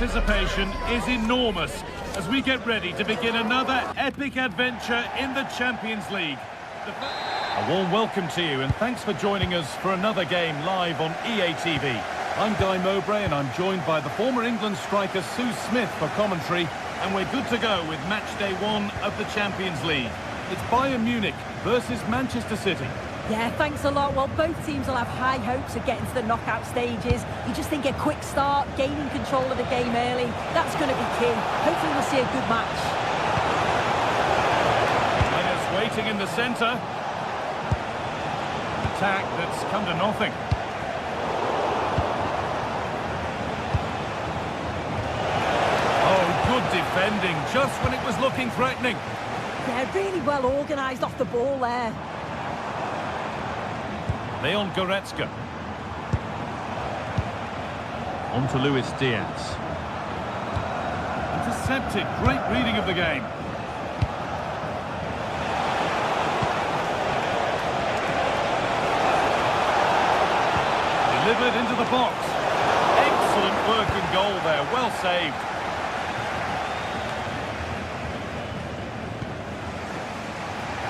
anticipation is enormous as we get ready to begin another epic adventure in the Champions League. A warm welcome to you and thanks for joining us for another game live on EA TV. I'm Guy Mowbray and I'm joined by the former England striker Sue Smith for commentary, and we're good to go with match day 1 of the Champions League. It's Bayern Munich versus Manchester City. Yeah, thanks a lot. Well, both teams will have high hopes of getting to the knockout stages. You just think a quick start, gaining control of the game early, that's going to be key. Hopefully we'll see a good match. Players waiting in the centre. Attack that's come to nothing. Oh, good defending, just when it was looking threatening. Yeah, really well organised off the ball there. Leon Goretzka. On to Luis Diaz. Intercepted. Great reading of the game. Delivered into the box. Excellent work in goal there. Well saved.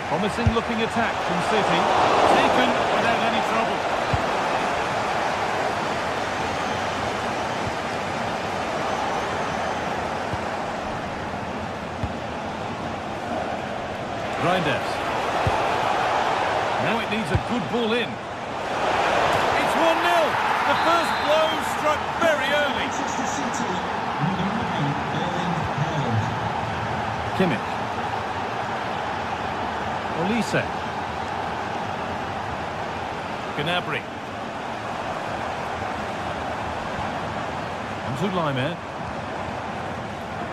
Promising looking attack from City. Taken without any trouble. Reinders. Now it needs a good ball in. It's 1-0. The first blow struck very early. Kimmich. Olise. Gnabry. On to Laimer.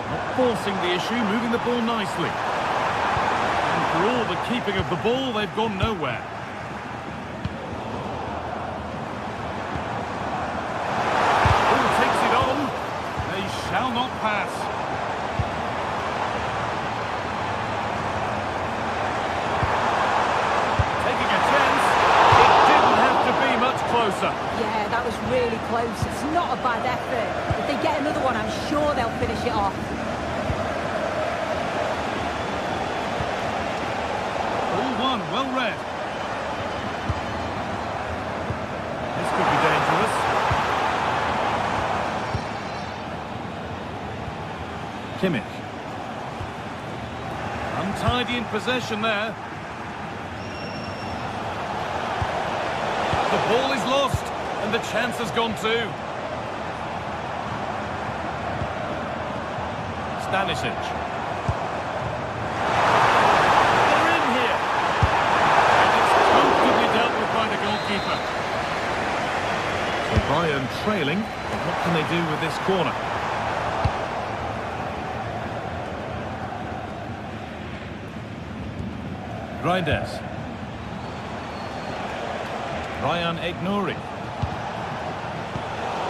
Not forcing the issue, moving the ball nicely. And for all the keeping of the ball, they've gone nowhere. Ball takes it on. They shall not pass. Closer. Yeah, that was really close. It's not a bad effort. If they get another one, I'm sure they'll finish it off. All one, well read. This could be dangerous. Kimmich. Untidy in possession there. The ball is lost, and the chance has gone too. Stanisic. They're in here. And it's comfortably dealt with by the goalkeeper. So Bayern trailing, but what can they do with this corner? Reinders. Ryan Ignouri.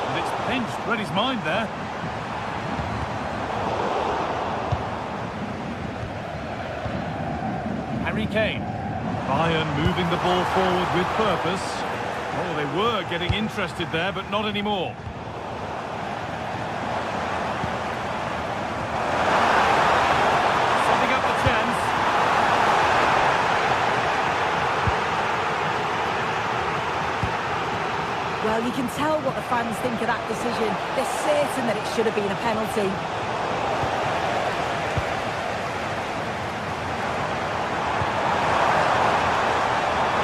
And it's pinched, read his mind there. Harry Kane. Bayern moving the ball forward with purpose. Oh, they were getting interested there, but not anymore. Setting up the chance. Well, you can tell what the fans think of that decision. They're certain that it should have been a penalty.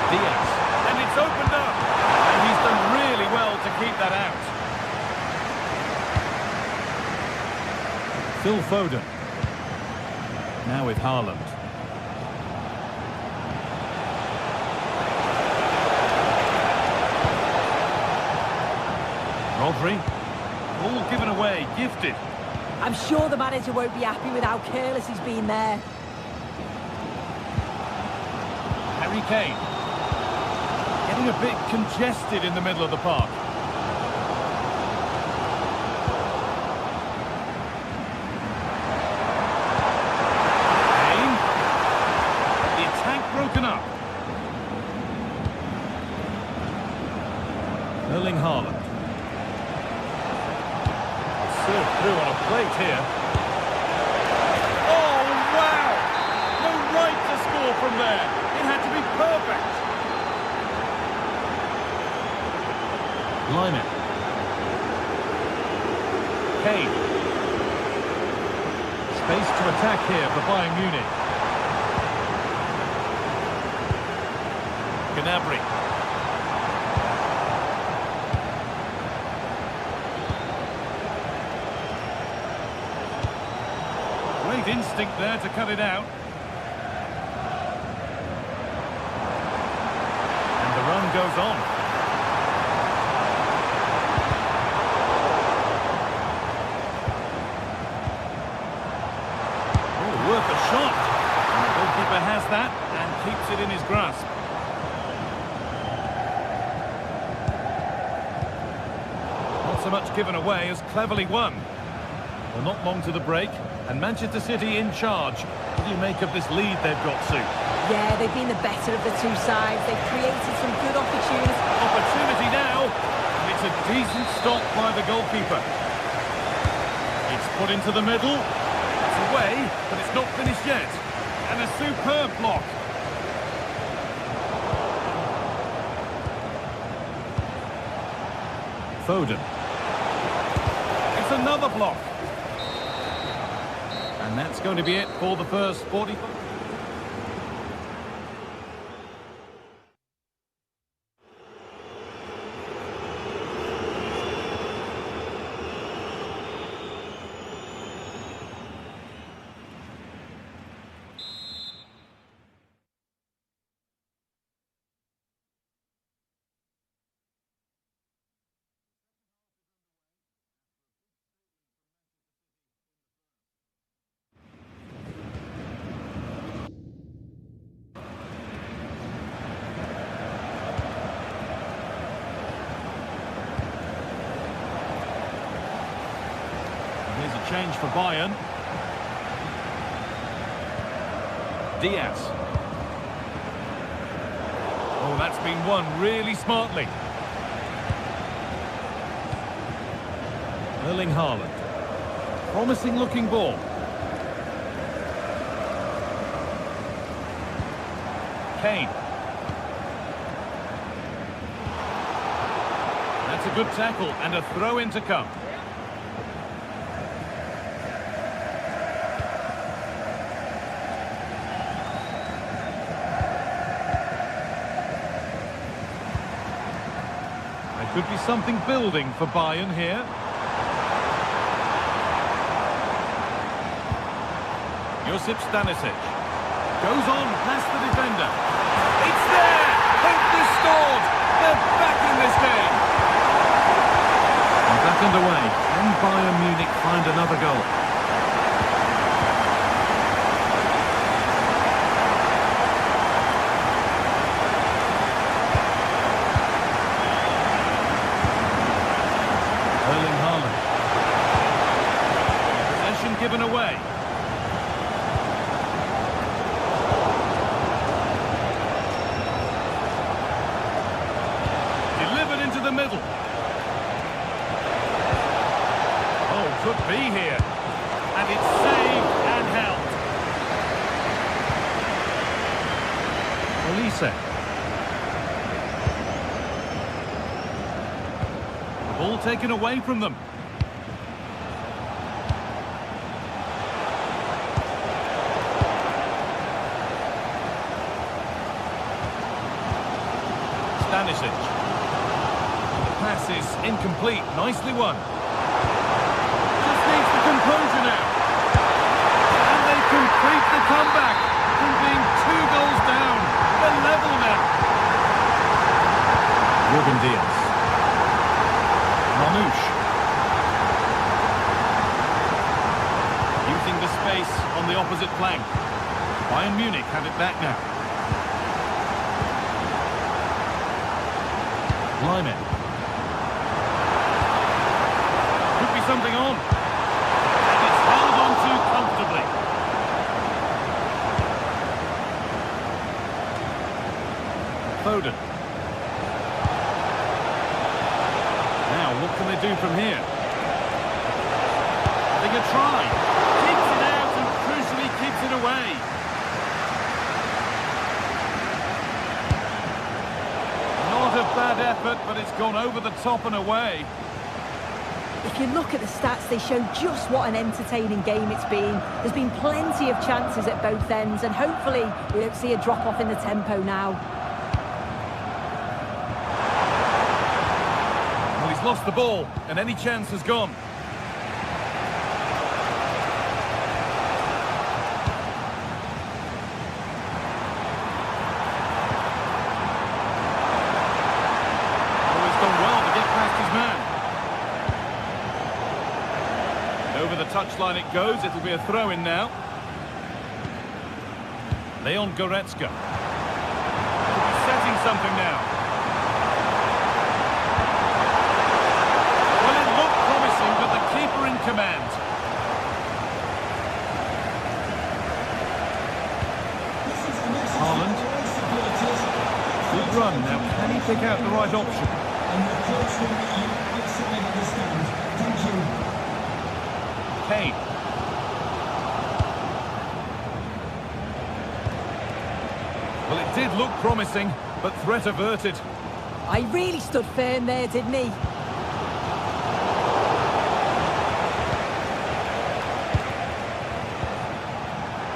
Diaz. And it's opened up. And he's done really well to keep that out. Phil Foden. Now with Haaland. Rodri, all given away, gifted. I'm sure the manager won't be happy with how careless he's been there. Harry Kane. Getting a bit congested in the middle of the park. Kane. The attack broken up. Erling Haaland. Served through on a plate here. Oh, wow! No right to score from there. It had to be perfect. Line it. Kane. Space to attack here for Bayern Munich. Gnabry. Great instinct there to cut it out. And the run goes on. Oh, worth a shot. And the goalkeeper has that and keeps it in his grasp. Not so much given away as cleverly won. Well, not long to the break, and Manchester City in charge. What do you make of this lead they've got, Sue? Yeah, they've been the better of the two sides. They've created some good opportunities. Opportunity now. It's a decent stop by the goalkeeper. It's put into the middle. It's away, but it's not finished yet. And a superb block. Foden. It's another block. And that's going to be it for the first 45. Here's a change for Bayern. Diaz. Oh, that's been won really smartly. Erling Haaland. Promising looking ball. Kane. That's a good tackle and a throw in to come. Could be something building for Bayern here. Josip Stanisic goes on past the defender. It's there! Hope restored! They're back in this game! And back underway. Can Bayern Munich find another goal? Given away. Delivered into the middle. Oh, could be here. And it's saved and held. Olise. The ball taken away from them. Stanisic. The pass is incomplete. Nicely won. Just needs the composure now. And they complete the comeback from being 2 goals down. They're level now. Ruben Diaz. Manouche. Using the space on the opposite flank. Bayern Munich have it back now. Line it. Could be something on. And it's held on to comfortably. Foden. Now, what can they do from here? a try. Keeps it out and crucially keeps it away. Not a bad effort, but it's gone over the top and away. If you look at the stats, they show just what an entertaining game it's been. There's been plenty of chances at both ends, and hopefully we don't see a drop-off in the tempo now. Well, he's lost the ball, and any chance has gone. Oh, it's done well to get past his man. Over the touchline it goes. It'll be a throw-in now. Leon Goretzka. He's setting something now. Well, it looked promising, but the keeper in command. Haaland. Good run. Now, can he pick out the right option? Kane. Well, it did look promising, but threat averted. I really stood firm there, didn't he?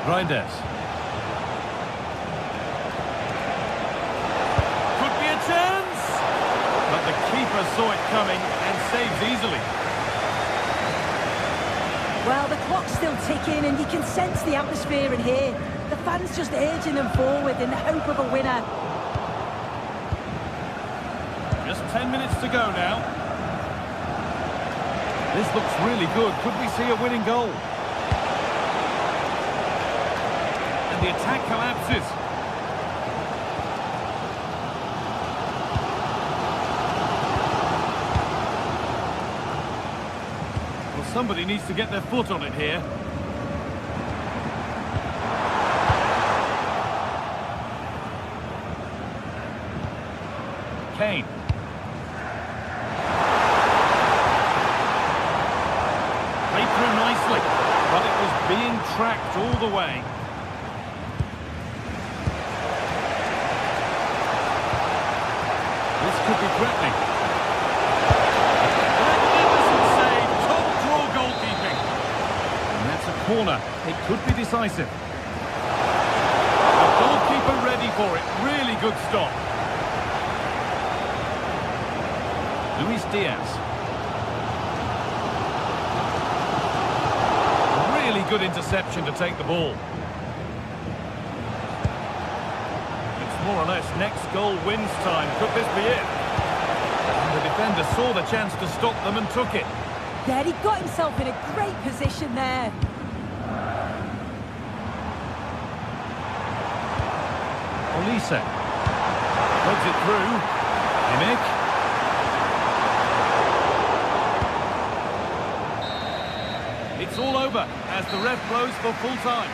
Reinders. Could be a chance! But the keeper saw it coming and saves easily. Well, the clock's still ticking and you can sense the atmosphere in here. The fans just urging them forward in the hope of a winner. Just 10 minutes to go now. This looks really good. Could we see a winning goal? And the attack collapses. Somebody needs to get their foot on it here. Kane. Played through nicely, but it was being tracked all the way. This could be threatening. Corner. It could be decisive. The goalkeeper ready for it. Really good stop. Luis Diaz. Really good interception to take the ball. It's more or less next goal wins time. Could this be it? And the defender saw the chance to stop them and took it. Yeah, he got himself in a great position there. Olise. Plugs it through. Kimmich. It's all over as the ref blows for full time.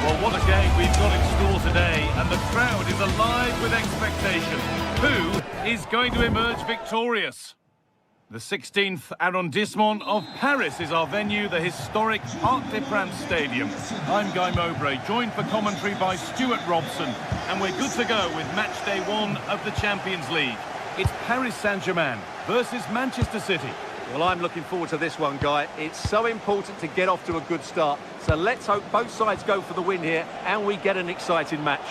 Well, what a game we've got in store today, and the crowd is alive with expectation. Who is going to emerge victorious? The 16th arrondissement of Paris is our venue, the historic Parc des Princes Stadium. I'm Guy Mowbray, joined for commentary by Stuart Robson, and we're good to go with match day 1 of the Champions League. It's Paris Saint-Germain versus Manchester City. Well, I'm looking forward to this one, Guy. It's so important to get off to a good start. So let's hope both sides go for the win here and we get an exciting match.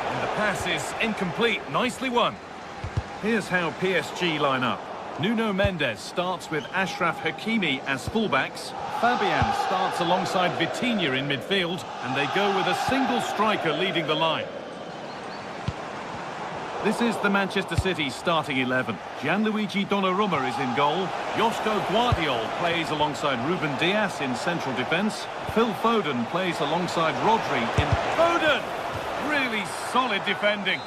And the pass is incomplete. Nicely won. Here's how PSG line up. Nuno Mendes starts with Achraf Hakimi as fullbacks. Fabian starts alongside Vitinha in midfield, and they go with a single striker leading the line. This is the Manchester City starting 11. Gianluigi Donnarumma is in goal. Josko Guardiol plays alongside Ruben Dias in central defence. Phil Foden plays alongside Rodri in... Foden! Really solid defending.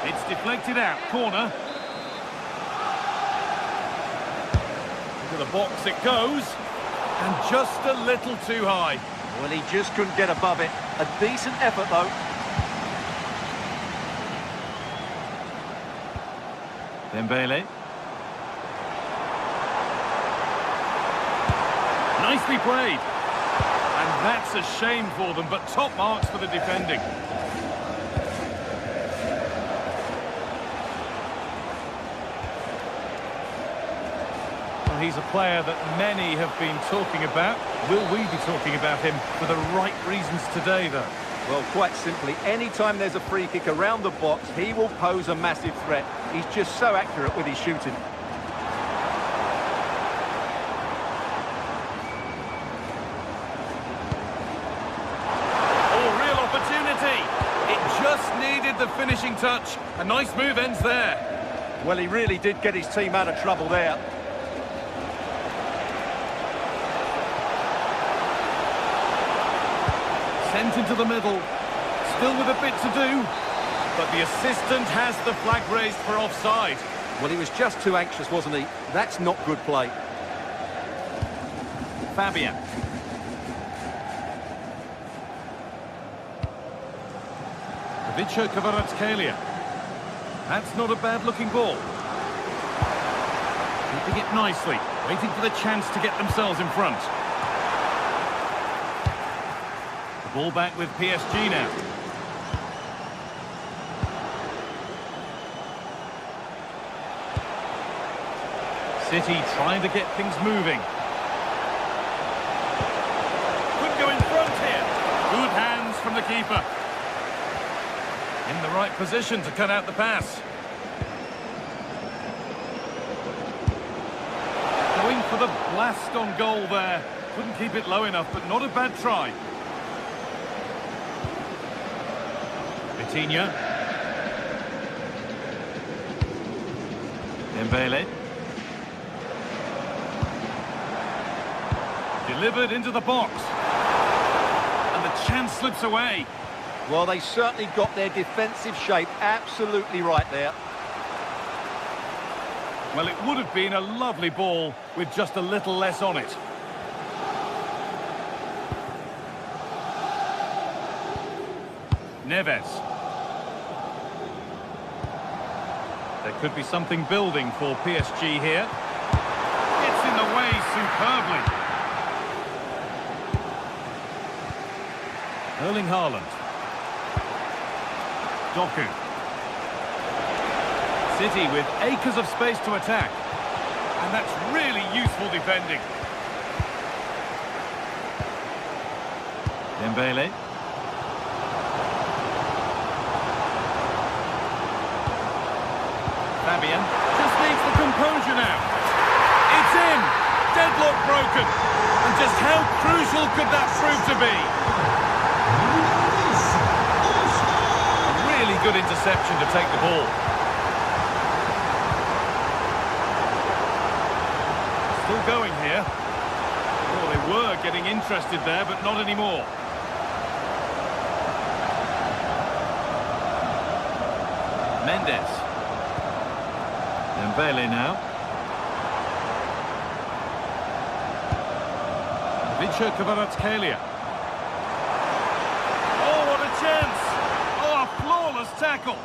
It's deflected out, corner. Into the box it goes, and just a little too high. Well, he just couldn't get above it. A decent effort, though. Dembele. Nicely played. And that's a shame for them, but top marks for the defending. He's a player that many have been talking about. Will we be talking about him for the right reasons today, though? Well, quite simply, anytime there's a free kick around the box, he will pose a massive threat. He's just so accurate with his shooting. Oh, real opportunity. It just needed the finishing touch. A nice move ends there. Well, he really did get his team out of trouble there. Sent into the middle, still with a bit to do, but the assistant has the flag raised for offside. Well, he was just too anxious, wasn't he? That's not good play. Fabian. Ivica Kvaratskhelia. That's not a bad-looking ball. Keeping it nicely, waiting for the chance to get themselves in front. Ball back with PSG now. City trying to get things moving. Could go in front here. Good hands from the keeper. In the right position to cut out the pass. Going for the blast on goal there. Couldn't keep it low enough, but not a bad try. Vitinha. Dembele. Delivered into the box. And the chance slips away. Well, they certainly got their defensive shape absolutely right there. Well, it would have been a lovely ball with just a little less on it. Neves. There could be something building for PSG here. It's in the way superbly. Erling Haaland. Doku. City with acres of space to attack. And that's really useful defending. Dembele. Fabian just needs the composure now. It's in. Deadlock broken. And just how crucial could that prove to be? A really good interception to take the ball. Still going here. Oh, they were getting interested there, but not anymore. Mendes. Dembele now. Ivica Kvaratskhelia. Oh, what a chance! Oh, a flawless tackle.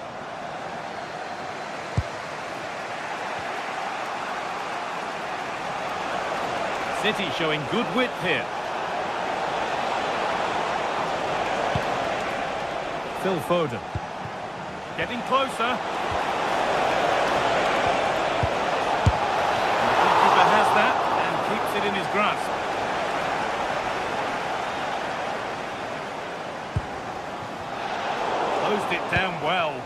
City showing good width here. Phil Foden. Getting closer. The goalkeeper has that and keeps it in his grasp. Closed it down well.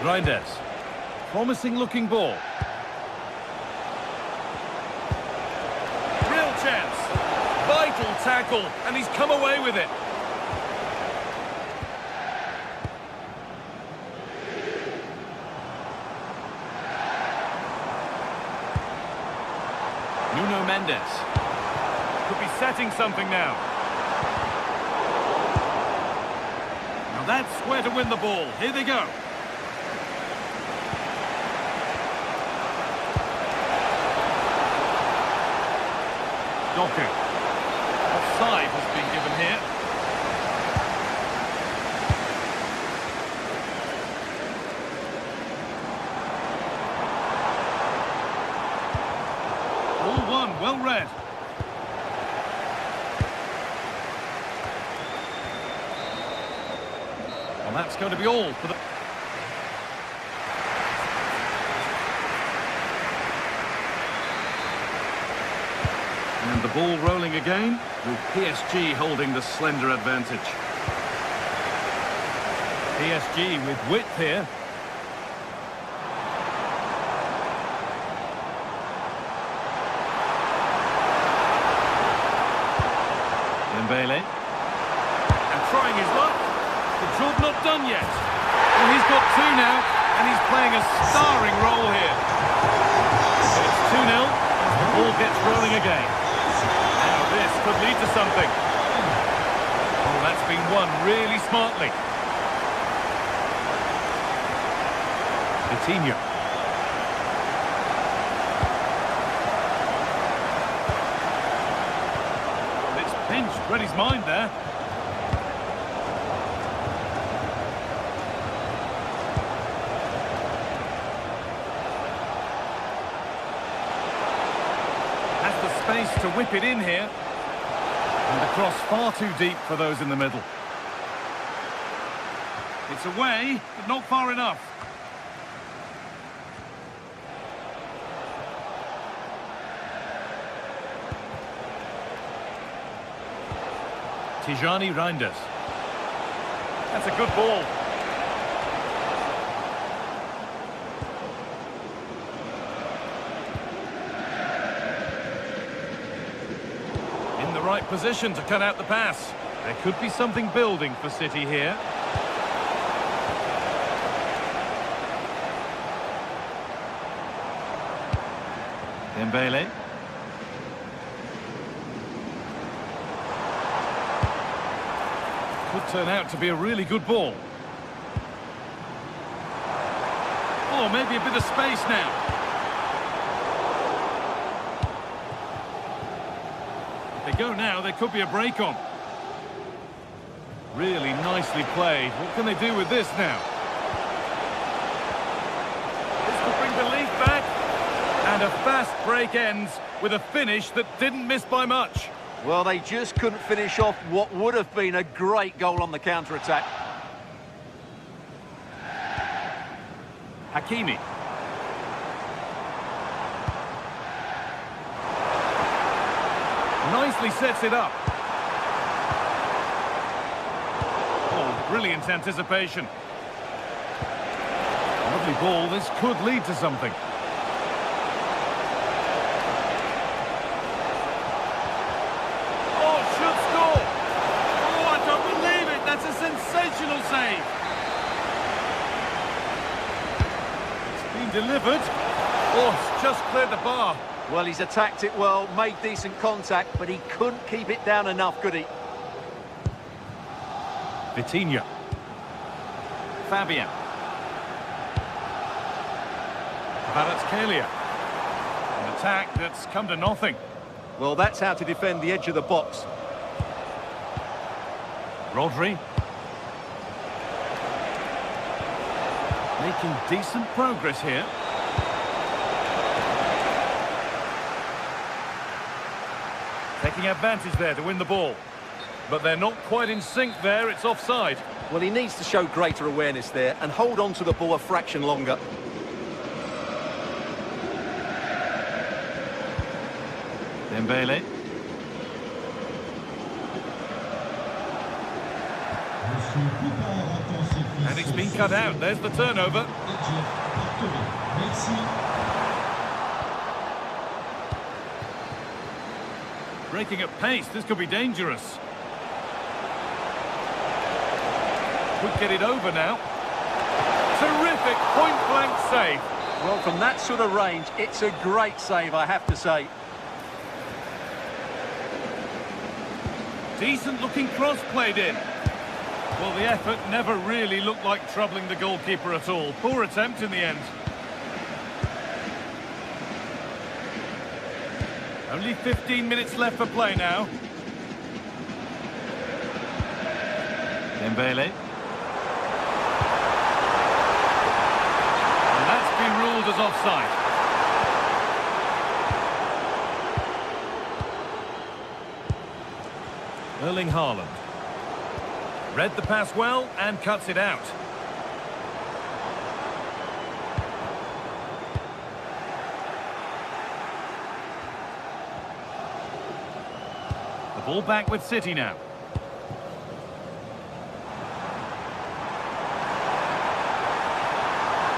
Reinders. Promising looking ball. Real chance. Vital tackle, and he's come away with it. Nuno Mendes. Could be setting something now. Now that's where to win the ball. Here they go. Doku. Offside has been given here. All one, well read. Well, that's going to be all for the... And the ball rolling again, with PSG holding the slender advantage. PSG with width here. Dembele. And trying his luck. The job not done yet. Well, he's got two now, and he's playing a starring role here. It's 2-0 as the ball gets rolling again. This could lead to something. Oh, that's been won really smartly. Coutinho. Well, it's pinched, read his mind there. Has the space to whip it in here. And the cross far too deep for those in the middle. It's away, but not far enough. Tijani Reinders. That's a good ball. Right position to cut out the pass. There could be something building for City here. Dembele. Could turn out to be a really good ball. Oh, maybe a bit of space now. They go now, there could be a break on. Really nicely played. What can they do with this now? This could bring belief back. And a fast break ends with a finish that didn't miss by much. Well, they just couldn't finish off what would have been a great goal on the counter-attack. Hakimi. Nicely sets it up. Oh, brilliant anticipation. Lovely ball. This could lead to something. Oh, should score. Oh, I don't believe it. That's a sensational save. It's been delivered. Oh, it's just cleared the bar. Well, he's attacked it well, made decent contact, but he couldn't keep it down enough, could he? Vitinha. Fabian. Kvaratskhelia. An attack that's come to nothing. Well, that's how to defend the edge of the box. Rodri. Making decent progress here. taking advantage there to win the ball. But they're not quite in sync there, it's offside. Well, he needs to show greater awareness there and hold on to the ball a fraction longer. Dembele. And it's been cut out. There's the turnover. Breaking at pace. This could be dangerous. Could get it over now. Terrific point-blank save. Well, from that sort of range, it's a great save, I have to say. Decent-looking cross played in. Well, the effort never really looked like troubling the goalkeeper at all. Poor attempt in the end. Only 15 minutes left for play now. Dembele. And that's been ruled as offside. Erling Haaland. Read the pass well and cuts it out. The ball back with City now.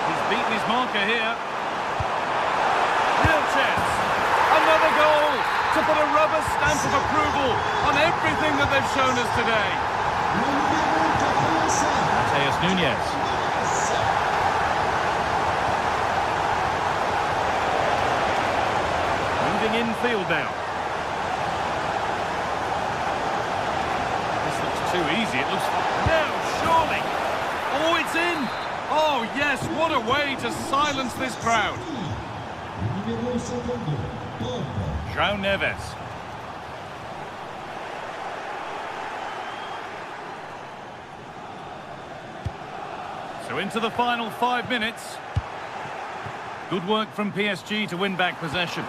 He's beaten his marker here. Real chance. Another goal to put a rubber stamp of approval on everything that they've shown us today. Mateus Nunes. Moving infield now. This looks too easy. It looks... Now, surely. Oh, it's in. Oh, yes, what a way to silence this crowd. João Neves. So into the final 5 minutes. Good work from PSG to win back possession.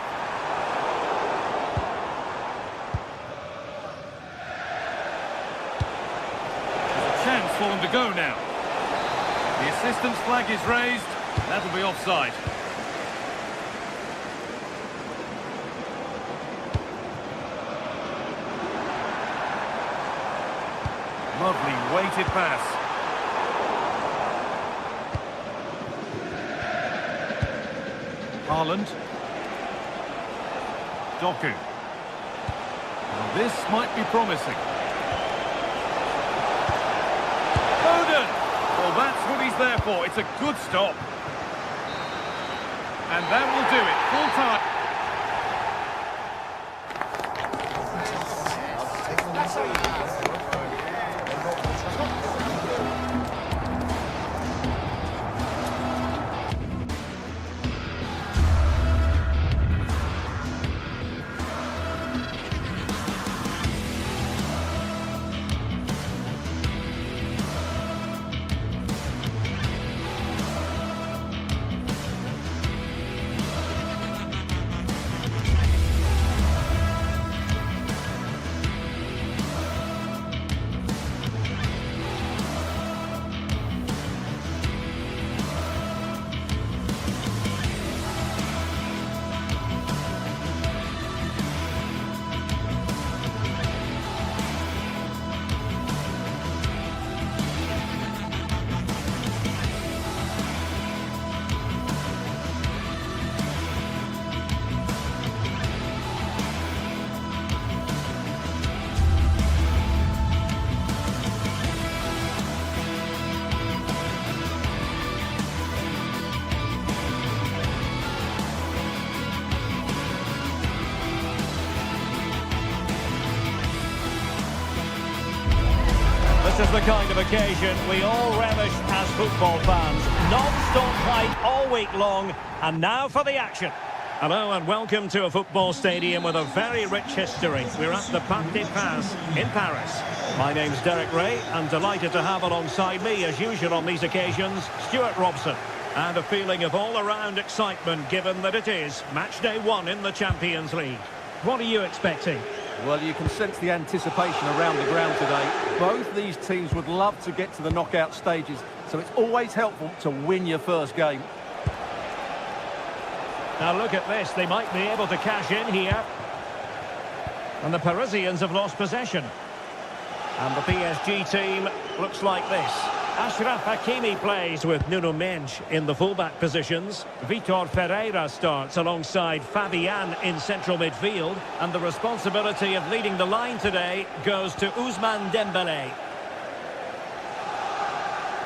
There's a chance for them to go now. The assistant's flag is raised. That'll be offside. Lovely weighted pass. Haaland. Doku. Now this might be promising. Foden! Well, that's what he's there for. It's a good stop. And that will do it. Full time. This is the kind of occasion we all relish as football fans. Non-stop hype all week long, and now for the action. Hello and welcome to a football stadium with a very rich history. We're at the Parc des Princes in Paris. My name's Derek Ray, and delighted to have alongside me, as usual on these occasions, Stuart Robson. And a feeling of all-around excitement given that it is match day 1 in the Champions League. What are you expecting? Well, you can sense the anticipation around the ground today. Both these teams would love to get to the knockout stages, so it's always helpful to win your first game. Now look at this, they might be able to cash in here. And the Parisians have lost possession. And the PSG team looks like this. Achraf Hakimi plays with Nuno Mendes in the fullback positions. Vitor Ferreira starts alongside Fabian in central midfield. And the responsibility of leading the line today goes to Ousmane Dembélé.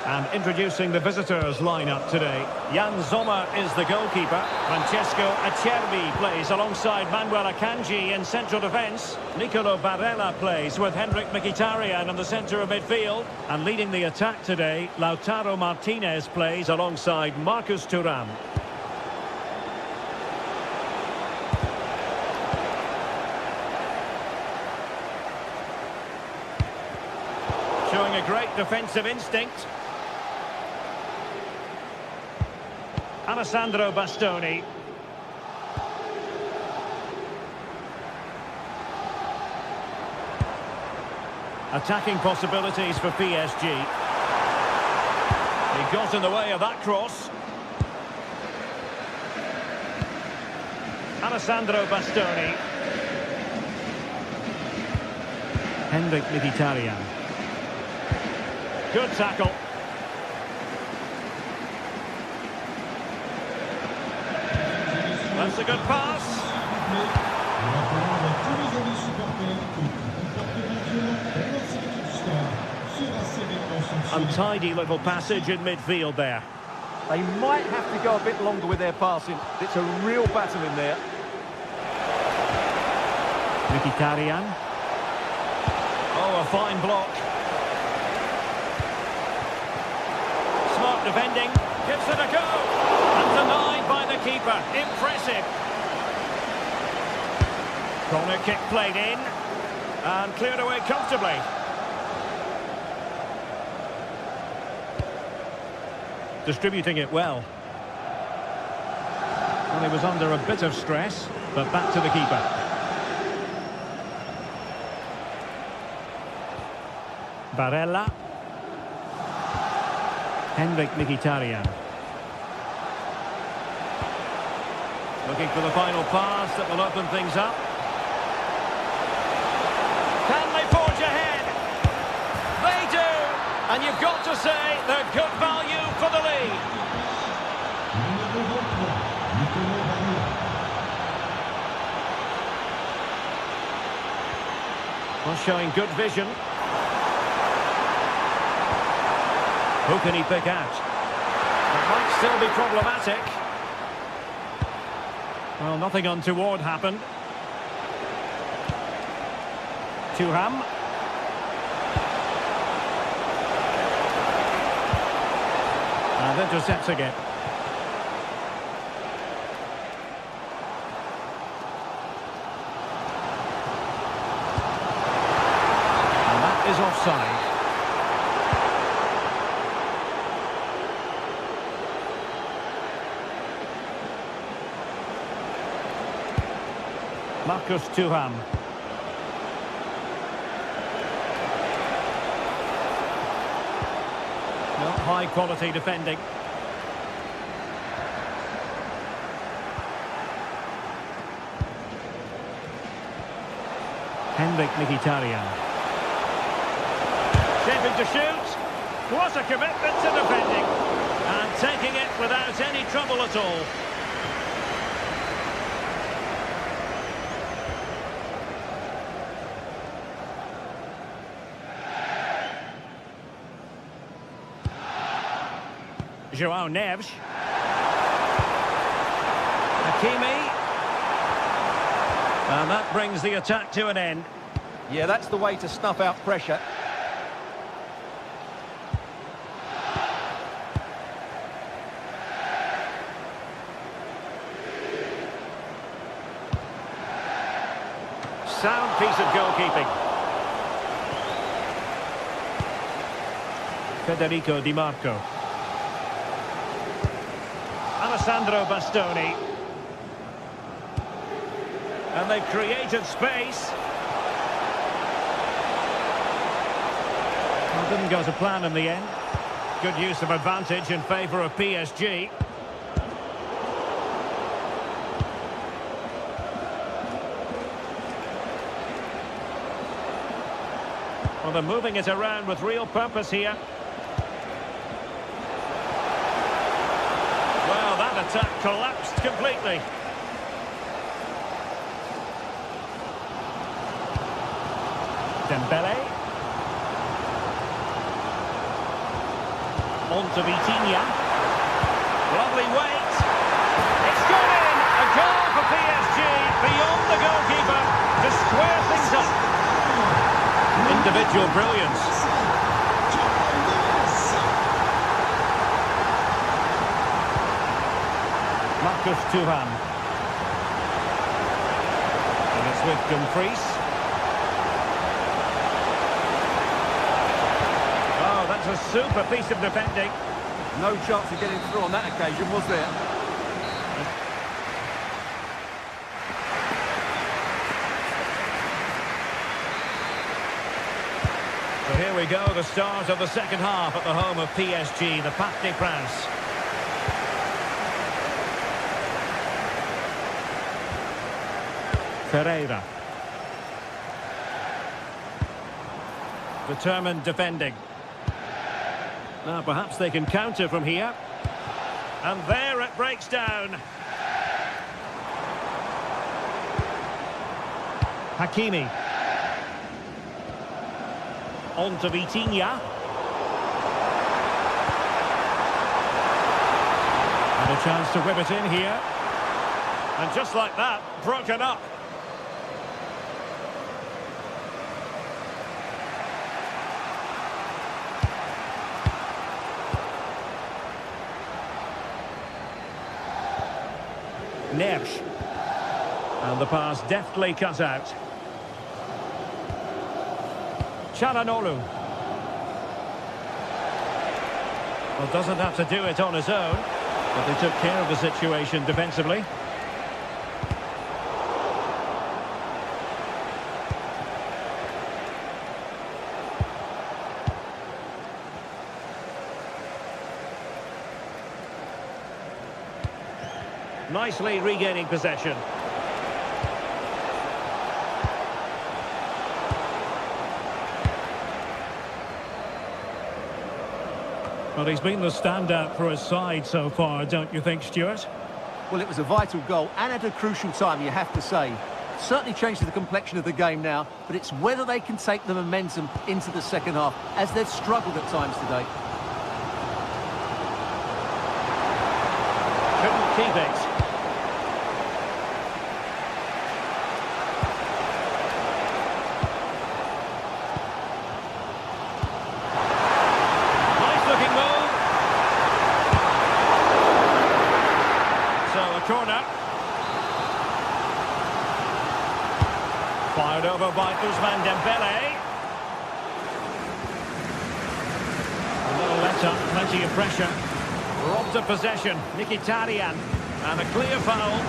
And introducing the visitors lineup today. Jan Sommer is the goalkeeper. Francesco Acerbi plays alongside Manuel Akanji in central defence. Nicolo Barella plays with Henrik Mkhitaryan in the centre of midfield. And leading the attack today, Lautaro Martinez plays alongside Marcus Thuram. Showing a great defensive instinct. Alessandro Bastoni. Attacking possibilities for PSG. He got in the way of that cross. Alessandro Bastoni. Henrik Mkhitaryan. Good tackle. That's a good pass. Untidy little passage in midfield there. They might have to go a bit longer with their passing. It's a real battle in there. Mkhitaryan. Oh, a fine block. Smart defending. Gives it a go. And denied by the keeper. Impressive. Corner kick played in. And cleared away comfortably. Distributing it well. Well, he was under a bit of stress, but back to the keeper. Barella. Henrik Mkhitaryan. Looking for the final pass that will open things up. Can they forge ahead? They do! And you've got to say they're good value for the lead. Well, showing good vision. Who can he pick out? That might still be problematic. Well, nothing untoward happened. Thuram. And intercepts again. And that is offside. Marcus Thuram. Well, high quality defending. Henrik Mkhitaryan. Shaping to shoot. What a commitment to defending. And taking it without any trouble at all. João Neves. Hakimi. And that brings the attack to an end. Yeah, that's the way to snuff out pressure. Sound piece of goalkeeping. Federico Di Marco. Alessandro Bastoni. And they've created space. Didn't go to plan in the end. Good use of advantage in favour of PSG. Well, they're moving it around with real purpose here. Well, that attack collapsed completely. Dembele. On to Vitinha. Lovely weight. It's gone in. A goal for PSG beyond the goalkeeper to square things up. Individual brilliance. Marcus Thuram. And it's with Dumfries. Oh, that's a super piece of defending. No chance of getting through on that occasion, was there? So here we go, the start of the second half at the home of PSG, the Parc des Princes. Ferreira. Determined defending. Now perhaps they can counter from here. And there it breaks down. Hakimi. On to Vitinha. And a chance to whip it in here. And just like that, broken up. Neves. And the pass deftly cut out. Çalhanoğlu. Well, doesn't have to do it on his own, but they took care of the situation defensively. Nicely regaining possession. Well, he's been the standout for his side so far, don't you think, Stuart? Well, it was a vital goal and at a crucial time, you have to say. Certainly changes the complexion of the game now, but it's whether they can take the momentum into the second half, as they've struggled at times today. Couldn't keep it. Corner. Fired over by Ousmane Dembele. A little let up, plenty of pressure. Robbed of possession, Mkhitaryan. And a clear foul.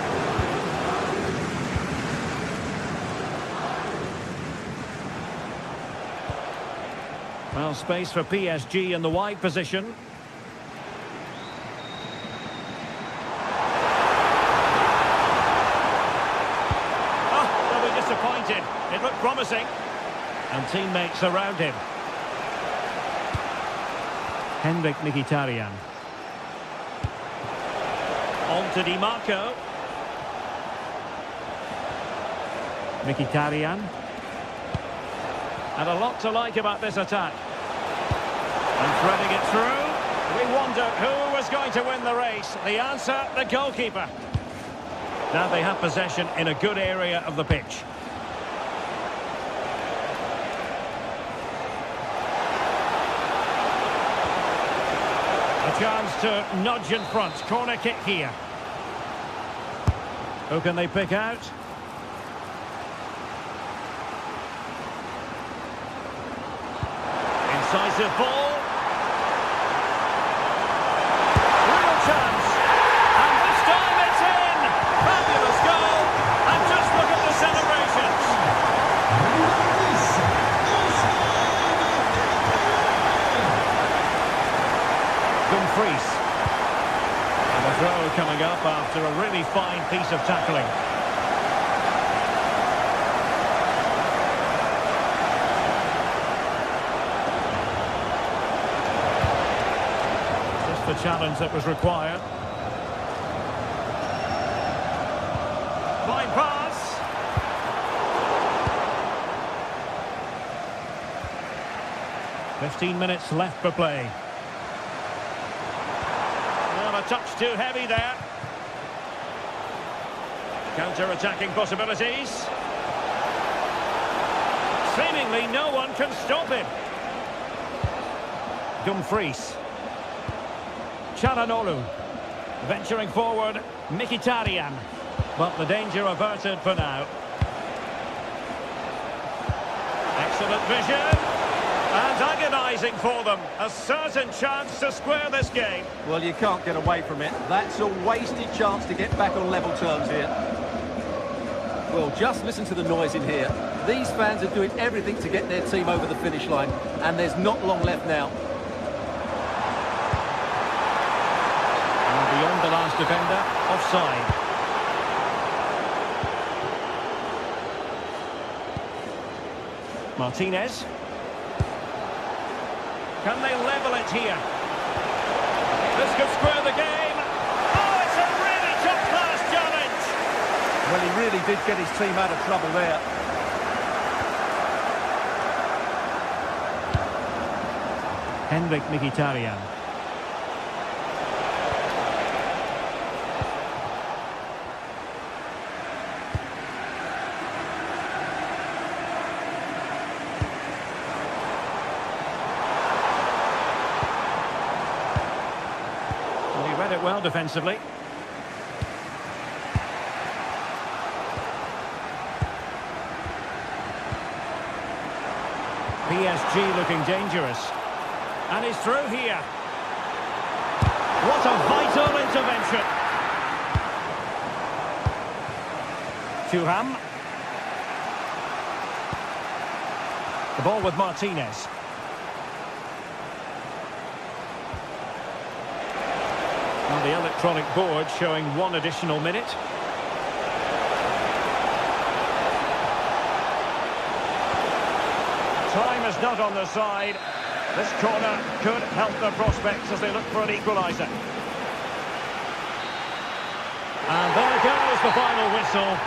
Well, space for PSG in the wide position. It looked promising. And teammates around him. Henrik Mkhitaryan. On to Di Marco. Mkhitaryan. And a lot to like about this attack. And threading it through. We wonder who was going to win the race. The answer, the goalkeeper. Now they have possession in a good area of the pitch. A chance to nudge in front. Corner kick here. Who can they pick out? Incisive ball. Real chance. And this time it's in. Fabulous goal. And just look at the celebrations. Dumfries. And a throw coming up after a really fine piece of tackling. Just the challenge that was required. Fine pass. "15 minutes left for play. Well, a touch too heavy there. Counter-attacking possibilities. Seemingly no one can stop him. Dumfries. Çalhanoğlu. Venturing forward, Mkhitaryan. But the danger averted for now. Excellent vision. And agonising for them. A certain chance to square this game. Well, you can't get away from it. That's a wasted chance to get back on level terms here. Well, just listen to the noise in here. These fans are doing everything to get their team over the finish line. And there's not long left now. And beyond the last defender, offside. Martinez. Can they level it here? This could square the game. Oh, it's a really top-class challenge. Well, he really did get his team out of trouble there. Henrik Mkhitaryan. Read it well defensively. PSG looking dangerous. And he's through here. What a vital intervention. Thuram. The ball with Martinez. On the electronic board showing 1 additional minute. Time is not on their side. This corner could help their prospects as they look for an equaliser. And there goes the final whistle.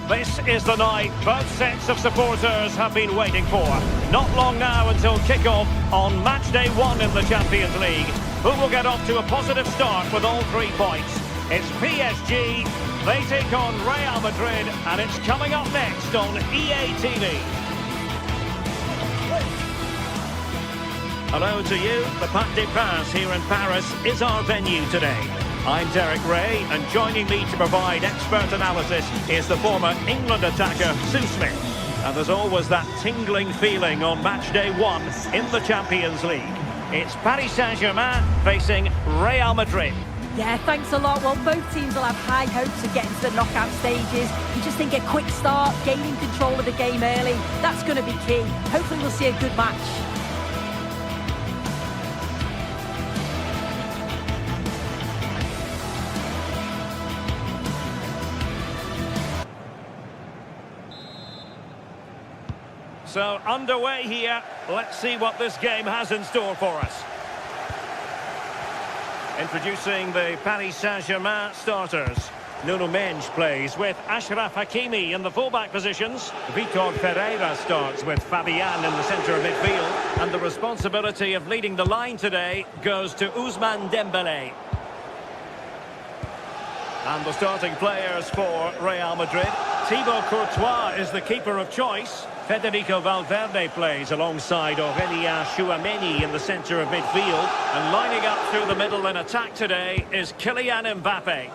This is the night both sets of supporters have been waiting for. Not long now until kick-off on match day 1 in the Champions League. Who will get off to a positive start with all 3 points? It's PSG, they take on Real Madrid, and it's coming up next on EA TV. Hello to you. The Parc des Princes here in Paris is our venue today. I'm Derek Ray, and joining me to provide expert analysis is the former England attacker, Sue Smith. And there's always that tingling feeling on match day 1 in the Champions League. It's Paris Saint-Germain facing Real Madrid. Yeah, thanks a lot. Well, both teams will have high hopes of getting to the knockout stages. You just think a quick start, gaining control of the game early, that's going to be key. Hopefully we'll see a good match. So, underway here. Let's see what this game has in store for us. Introducing the Paris Saint-Germain starters. Nuno Mendes plays with Achraf Hakimi in the fullback positions. Vitor Pereira starts with Fabian in the centre of midfield. And the responsibility of leading the line today goes to Ousmane Dembélé. And the starting players for Real Madrid. Thibaut Courtois is the keeper of choice. Federico Valverde plays alongside Aurélien Tchouameni in the centre of midfield. And lining up through the middle in attack today is Kylian Mbappe.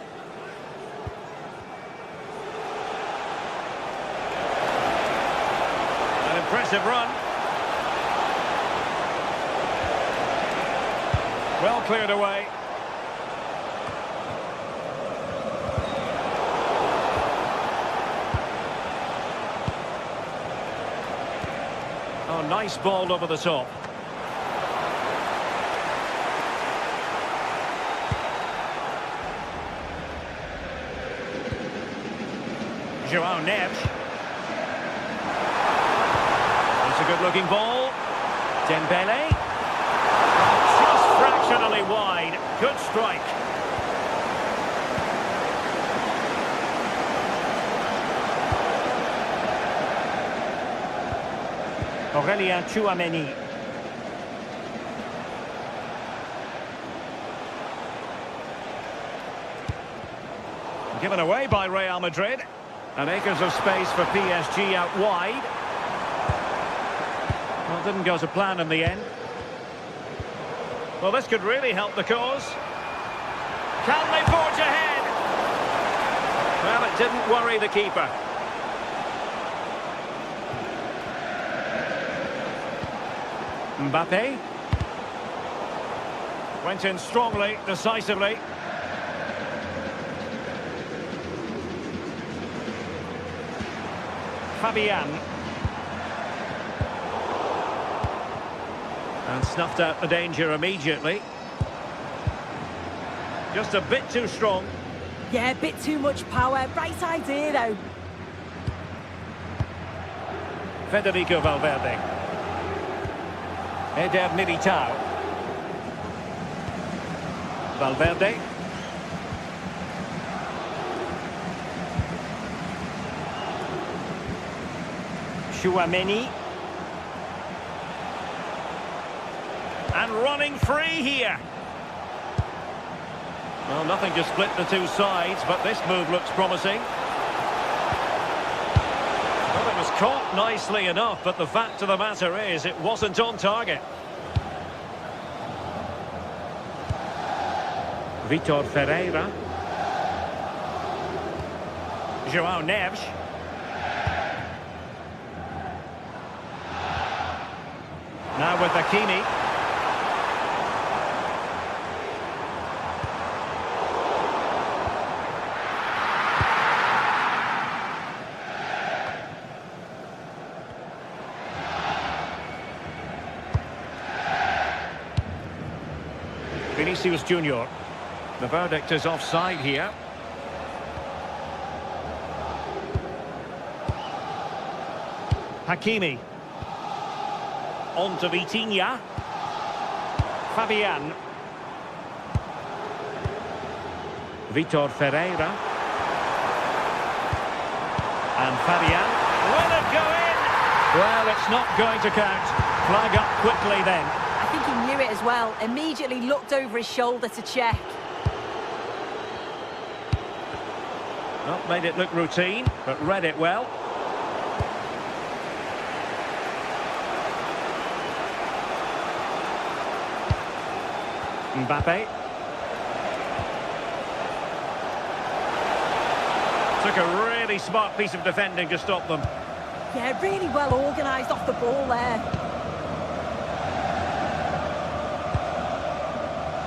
An impressive run. Well cleared away. Oh, nice ball over the top. João Neves. It's a good-looking ball. Dembélé. Just fractionally wide. Good strike. Aurélien Tchouameni. Given away by Real Madrid. And acres of space for PSG out wide. Well, didn't go to plan in the end. Well, this could really help the cause. Can they forge ahead? Well, it didn't worry the keeper. Mbappe went in strongly, decisively. Fabian. And snuffed out the danger immediately. Just a bit too strong. Yeah, a bit too much power. Right idea, though. Federico Valverde. Eder Militao. Valverde. Tchouameni. And running free here. Well, nothing to split the two sides, but this move looks promising. Well, it was caught nicely enough, but the fact of the matter is it wasn't on target. Vitor Pereira. João Neves. Now with Hakimi. Vinicius Junior. The verdict is offside here. Hakimi. On to Vitinha. Fabian. Vitor Pereira. And Fabian. Will it go in? Well, it's not going to count. Flag up quickly then. I think he knew it as well. Immediately looked over his shoulder to check. Not made it look routine, but read it well. Mbappe. Took a really smart piece of defending to stop them. Yeah, really well organised off the ball there.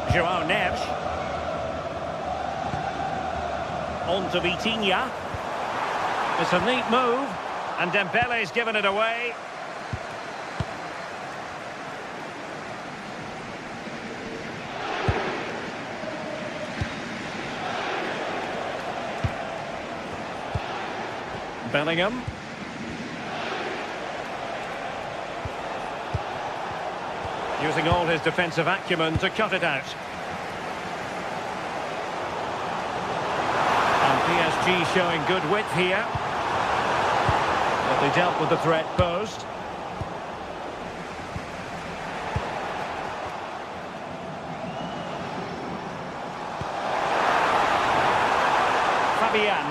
João Neves. On to Vitinha. It's a neat move. And Dembele's given it away. Bellingham. Using all his defensive acumen to cut it out. PSG showing good width here. But they dealt with the threat posed. Fabian.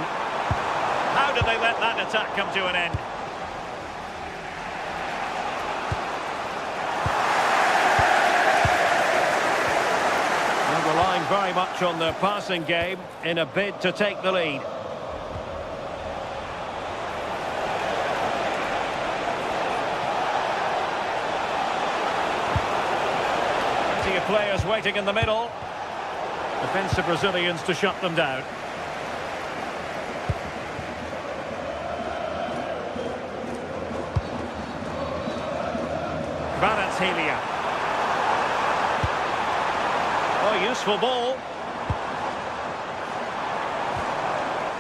How did they let that attack come to an end? They're relying very much on their passing game in a bid to take the lead. Plenty of players waiting in the middle. Defensive Brazilians to shut them down. Helia. Oh, useful ball.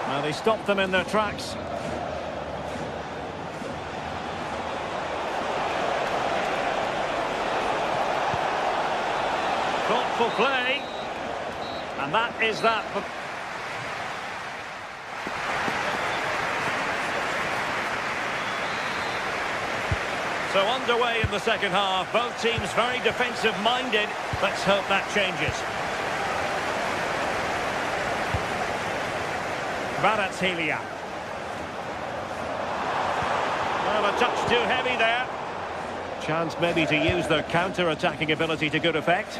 Now they stopped them in their tracks. Thoughtful play. And that is that. So underway in the second half, both teams very defensive-minded. Let's hope that changes. Helia. Well, a touch too heavy there. Chance maybe to use their counter-attacking ability to good effect.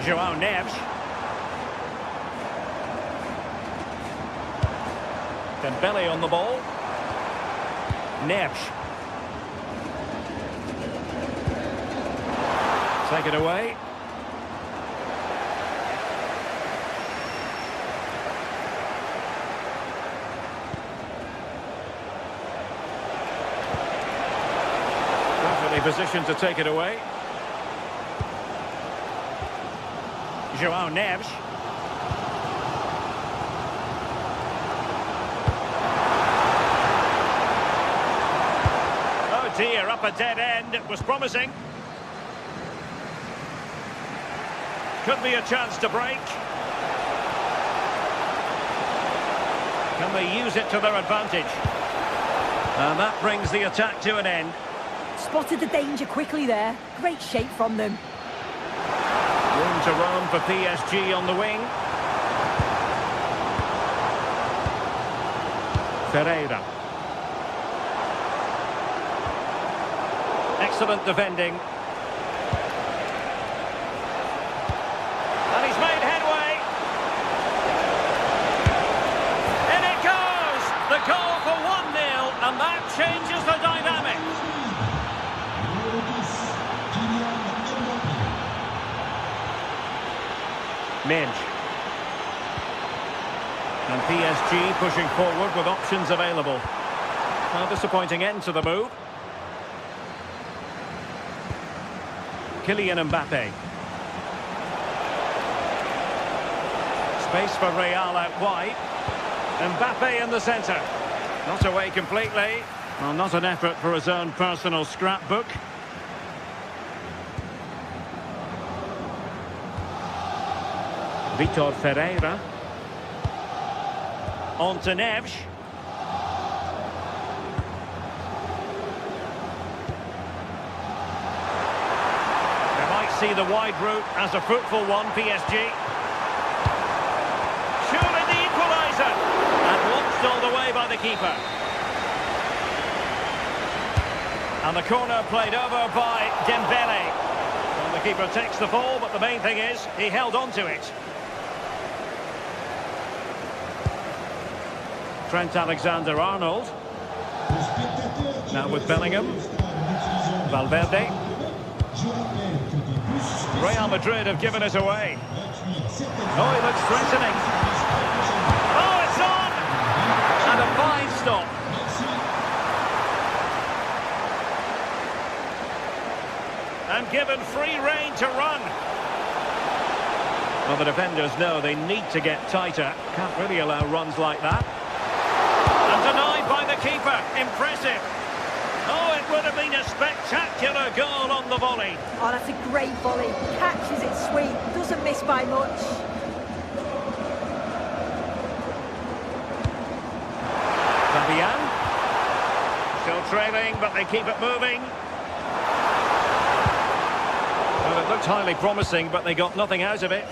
João Neves. Dembele on the ball. Neves. Take it away. Perfectly positioned to take it away. João Neves. Dear, up a dead end. It was promising. Could be a chance to break. Can they use it to their advantage? And that brings the attack to an end. Spotted the danger quickly there. Great shape from them. Room to roam for PSG on the wing. Ferreira. Excellent defending. And he's made headway. In it goes! The goal for 1-0, and that changes the dynamic. Minge. And PSG pushing forward with options available. A disappointing end to the move. Kylian Mbappe. Space for Real out wide. Mbappe in the centre. Not away completely. Well, not an effort for his own personal scrapbook. Vitor Ferreira. On to Neves. See the wide route as a fruitful one, PSG. Surely the equaliser. And launched all the way by the keeper. And the corner played over by Dembele. Well, the keeper takes the fall, but the main thing is he held on to it. Trent Alexander-Arnold. Now with Bellingham. Valverde. Real Madrid have given it away. Oh, he looks threatening. Oh, it's on! And a fine stop. And given free rein to run. Well, the defenders know they need to get tighter. Can't really allow runs like that. And denied by the keeper. Impressive. Oh, it would have been a spectacular goal on the volley. Oh, that's a great volley. Catches it sweet, doesn't miss by much. Fabian. Still trailing, but they keep it moving. Well, it looked highly promising, but they got nothing out of it.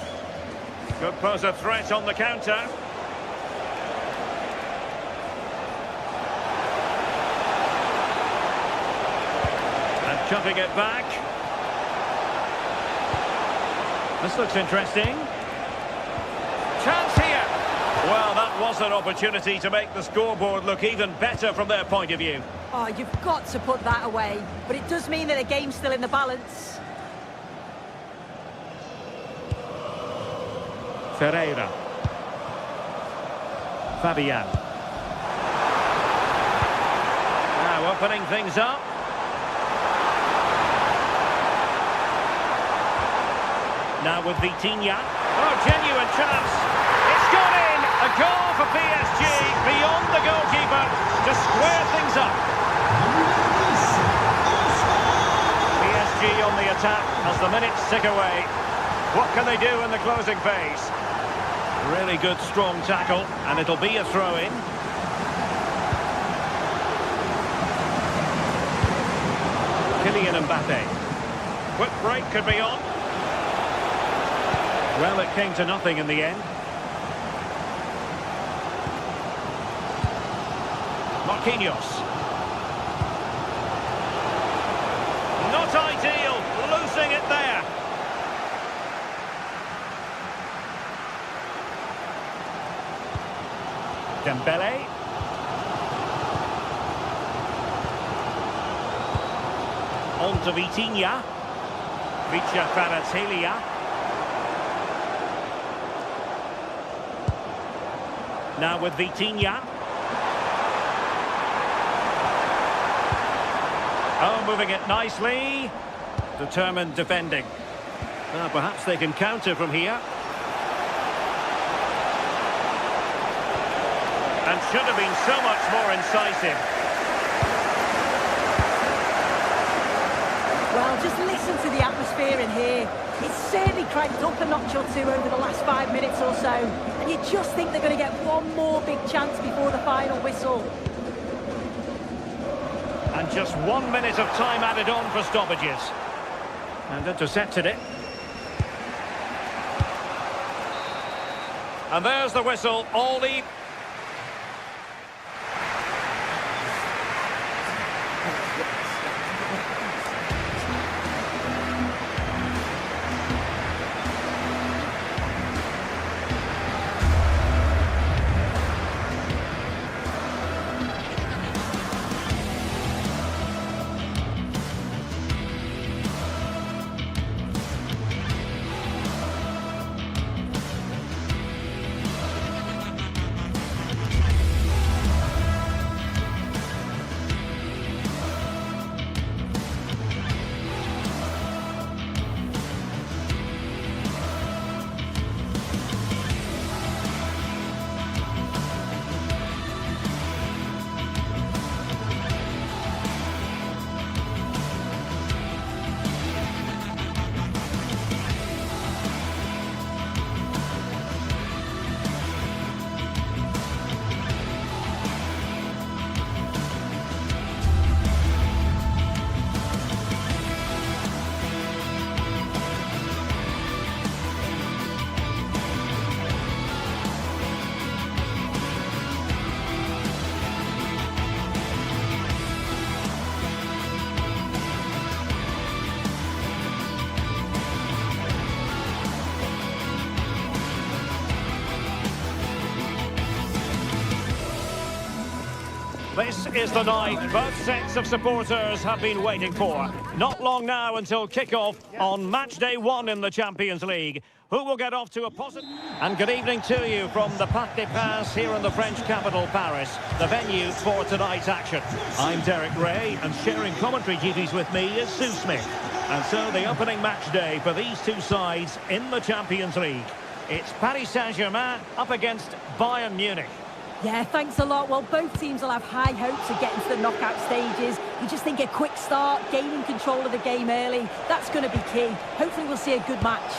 Could pose a threat on the counter. Chucking it back. This looks interesting. Chance here. Well, that was an opportunity to make the scoreboard look even better from their point of view. Oh, you've got to put that away. But it does mean that the game's still in the balance. Ferreira. Fabian. Now opening things up. Now with Vitinha. Oh, genuine chance. It's gone in. A goal for PSG beyond the goalkeeper to square things up. PSG on the attack as the minutes tick away. What can they do in the closing phase? Really good, strong tackle, and it'll be a throw-in. Kylian Mbappe. Quick break could be on. Well, it came to nothing in the end. Marquinhos. Not ideal, losing it there. Dembele. On to Vitinha. Vicha Kvaratskhelia. Now with Vitinha. Oh, moving it nicely. Determined defending. Perhaps they can counter from here. And should have been so much more incisive. Well, just listen to the atmosphere in here. It's certainly cranked up a notch or two over the last 5 minutes or so. And you just think they're going to get one more big chance before the final whistle. And just 1 minute of time added on for stoppages. And intercepted it. And there's the whistle, all even. This is the night both sets of supporters have been waiting for. Not long now until kick-off on match day 1 in the Champions League. Who will get off to a positive... And good evening to you from the Parc des Princes here in the French capital, Paris, the venue for tonight's action. I'm Derek Ray, and sharing commentary duties with me is Sue Smith. And so the opening match day for these two sides in the Champions League. It's Paris Saint-Germain up against Bayern Munich. Yeah, thanks a lot. Well, both teams will have high hopes of getting to the knockout stages. You just think a quick start, gaining control of the game early, that's going to be key. Hopefully we'll see a good match.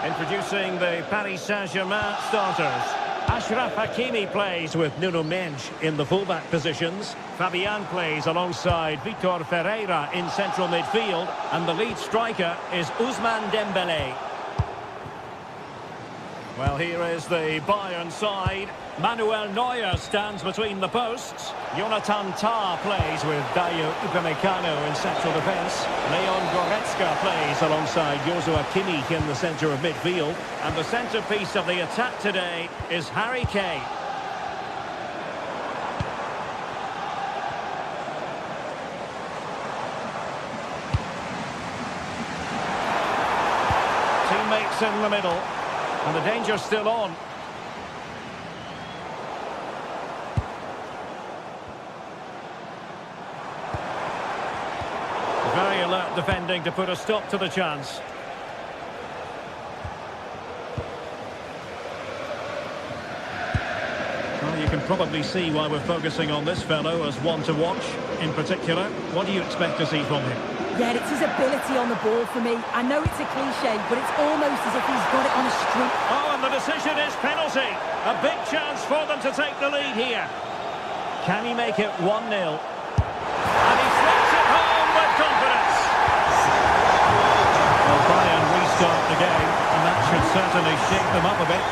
Introducing the Paris Saint-Germain starters. Achraf Hakimi plays with Nuno Mendes in the fullback positions. Fabian plays alongside Vitor Ferreira in central midfield. And the lead striker is Ousmane Dembélé. Well, here is the Bayern side. Manuel Neuer stands between the posts. Jonathan Tah plays with Dayo Upamecano in central defence. Leon Goretzka plays alongside Joshua Kimmich in the centre of midfield. And the centrepiece of the attack today is Harry Kane. Teammates in the middle. And the danger's still on. Very alert defending to put a stop to the chance. Well, you can probably see why we're focusing on this fellow as one to watch. In particular, what do you expect to see from him? Yeah, it's his ability on the ball for me. I know it's a cliche, but it's almost as if he's got it on a streak. Oh, and the decision is penalty. A big chance for them to take the lead here. Can he make it 1-0? And he flips it home with confidence. Well, Bayern restart the game, and that should certainly shake them up a bit.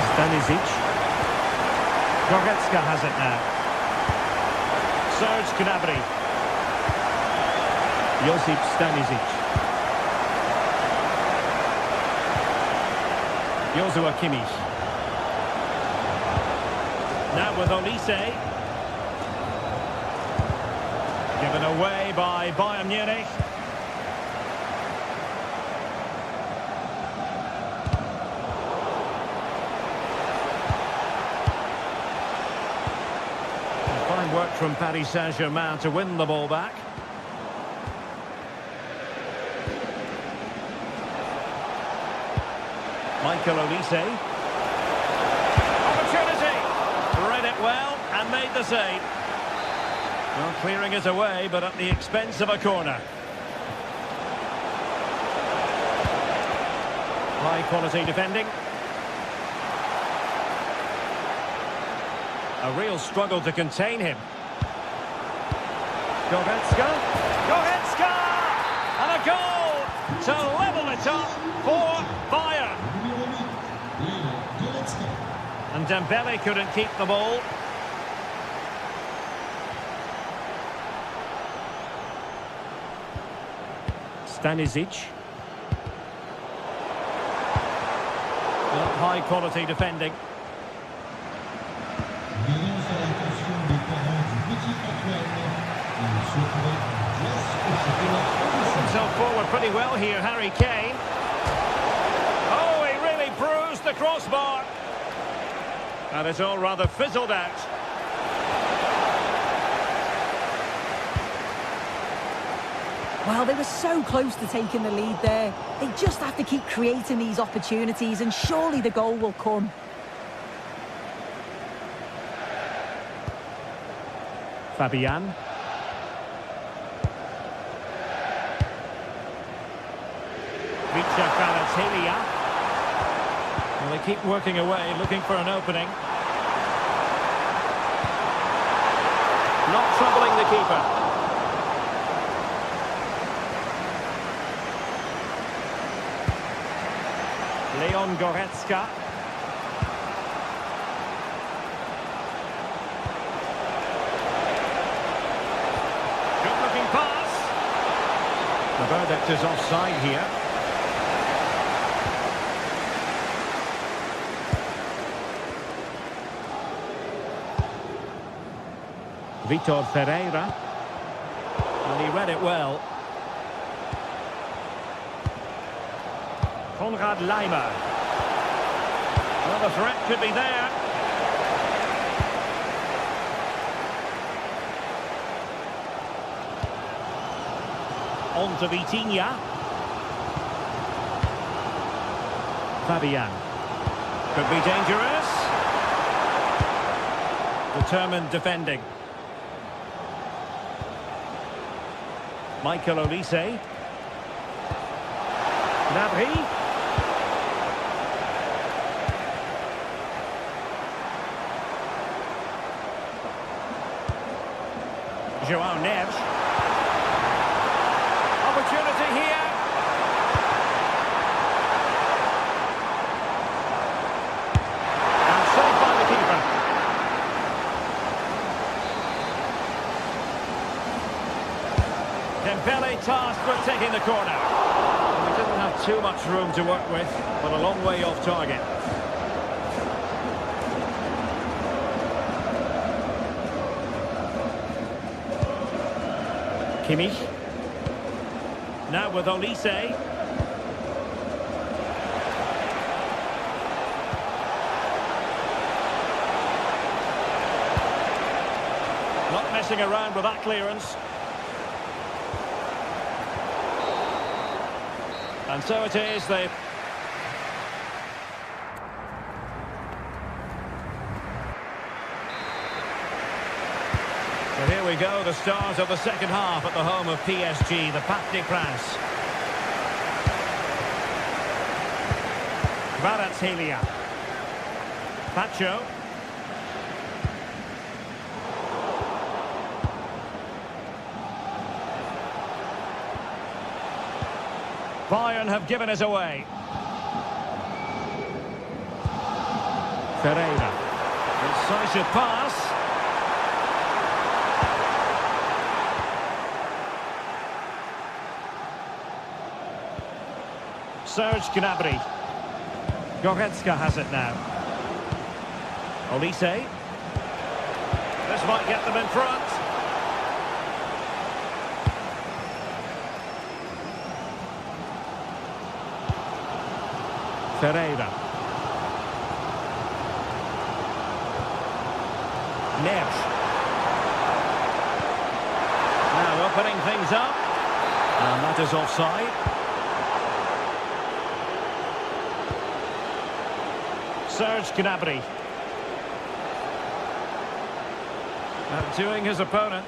Stanisic. Goretzka has it now. Serge Gnabry. Josip Stanisic. Joshua Kimmich. Now with Olise. Given away by Bayern Munich. Fine work from Paris Saint-Germain to win the ball back. Michael Olise. Opportunity. Read it well and made the save. Well, clearing it away, but at the expense of a corner. High quality defending. A real struggle to contain him. Goretzka. Goretzka! And a goal to level it up for Bayern. And Dembele couldn't keep the ball. Stanisic. Well, high quality defending. Himself forward pretty well here, Harry Kane. Oh, he really bruised the crossbar. And it's all rather fizzled out. Well, they were so close to taking the lead there. They just have to keep creating these opportunities and surely the goal will come. Fabian. Richa Kvaratskhelia. Well, they keep working away, looking for an opening. Not troubling the keeper. Leon Goretzka. Good-looking pass. The verdict is offside here. Vitor Ferreira. And he read it well. Konrad Laimer. Well, the threat could be there. On to Vitinha. Fabian. Could be dangerous. Determined defending. Michael Olise. Gnabry. João Neves. Opportunity here. And saved by the keeper. Dembele tasked with taking the corner. He didn't have too much room to work with, but a long way off target. Kimmich. Now with Olise. Not messing around with that clearance. And so it is, they... So here we go, the stars of the second half at the home of PSG, the Parc des Princes. Kvaratskhelia. Pacho. Bayern have given us away. Ferreira. Decisive pass. Serge Gnabry. Goretzka has it now. Olise. This might get them in front. Ferreira. Neves. Now opening things up. And that is offside. Serge Gnabry. Outdoing his opponent.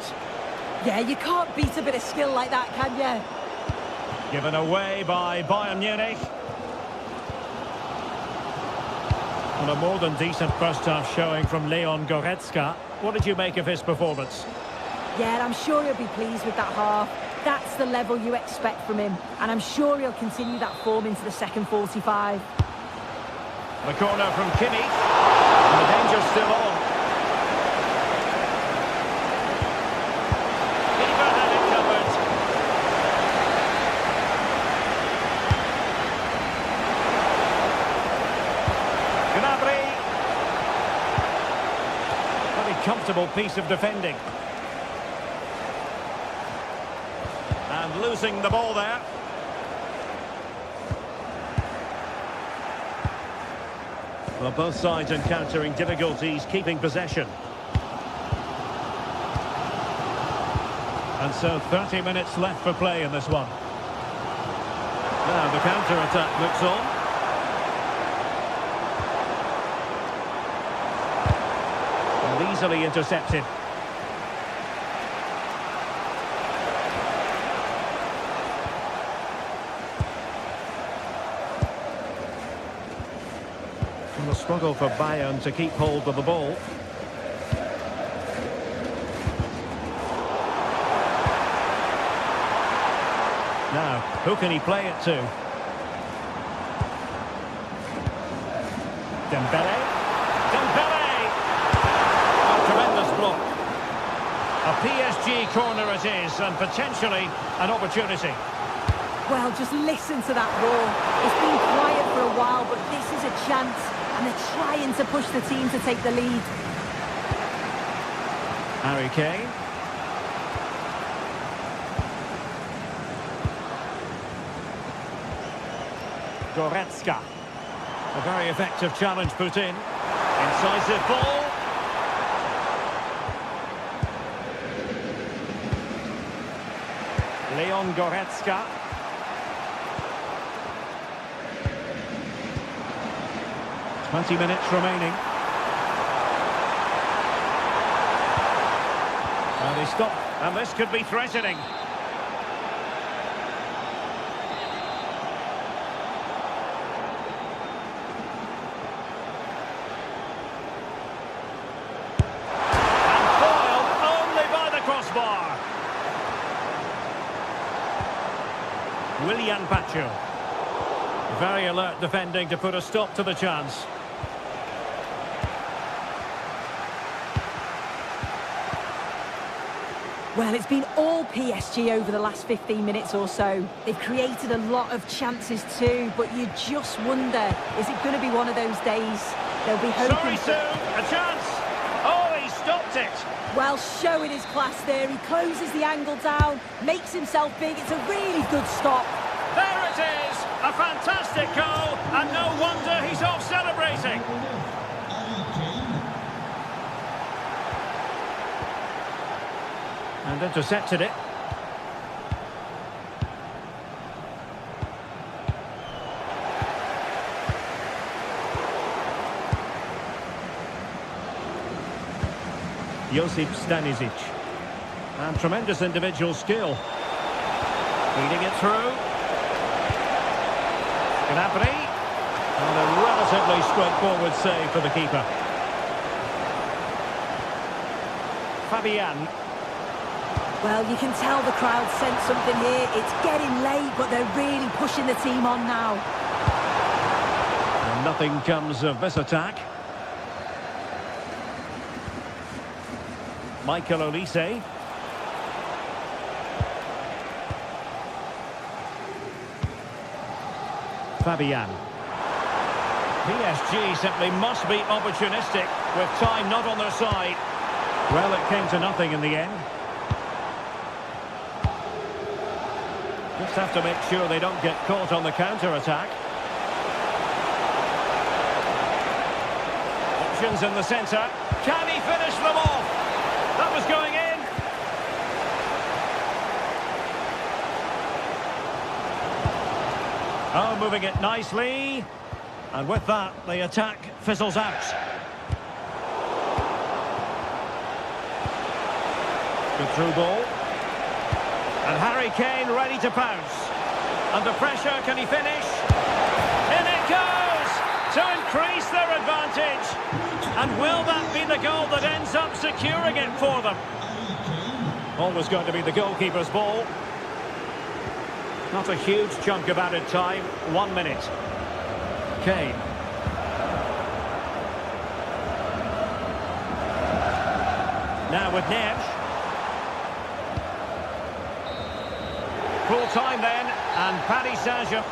Yeah, you can't beat a bit of skill like that, can you? Given away by Bayern Munich. And a more than decent first-half showing from Leon Goretzka. What did you make of his performance? Yeah, I'm sure he'll be pleased with that half. That's the level you expect from him. And I'm sure he'll continue that form into the second 45. The corner from Kimmich. And the danger's still on. Keeper had it covered. Gnabry. Very comfortable piece of defending. And losing the ball there. Well, both sides encountering difficulties keeping possession. And so 30 minutes left for play in this one. Now the counter-attack looks on. And easily intercepted. The struggle for Bayern to keep hold of the ball. Now, who can he play it to? Dembele. Dembele! A tremendous block. A PSG corner it is, and potentially an opportunity. Well, just listen to that roar. It's been quiet for a while, but this is a chance. And they're trying to push the team to take the lead. Harry Kane. Goretzka. A very effective challenge put in. Incisive ball. Leon Goretzka. 20 minutes remaining. And they stop, and this could be threatening. And foiled only by the crossbar. Willian Pacho. Very alert defending to put a stop to the chance. Well, it's been all PSG over the last 15 minutes or so. They've created a lot of chances too, but you just wonder, is it going to be one of those days? They'll be hoping... Sorry, Sue, a chance! Oh, he stopped it! Well, showing his class there, he closes the angle down, makes himself big, it's a really good stop. There it is! A fantastic goal, and no wonder he's off celebrating! And intercepted it. Josip Stanisic. And tremendous individual skill. Feeding it through. Gnabry. And a relatively straightforward save for the keeper. Fabian. Well, you can tell the crowd sense something here. It's getting late, but they're really pushing the team on now. And nothing comes of this attack. Michael Olise. Fabian. PSG simply must be opportunistic with time not on their side. Well, it came to nothing in the end. Just have to make sure they don't get caught on the counter-attack. Options in the centre. Can he finish them off? That was going in. Oh, moving it nicely. And with that, the attack fizzles out. Good through ball. And Harry Kane ready to pounce. Under pressure, can he finish? In it goes! To increase their advantage. And will that be the goal that ends up securing it for them? Always going to be the goalkeeper's ball. Not a huge chunk of added time. 1 minute. Kane. Now with Neves. Full time then, and Paris Saint-Germain.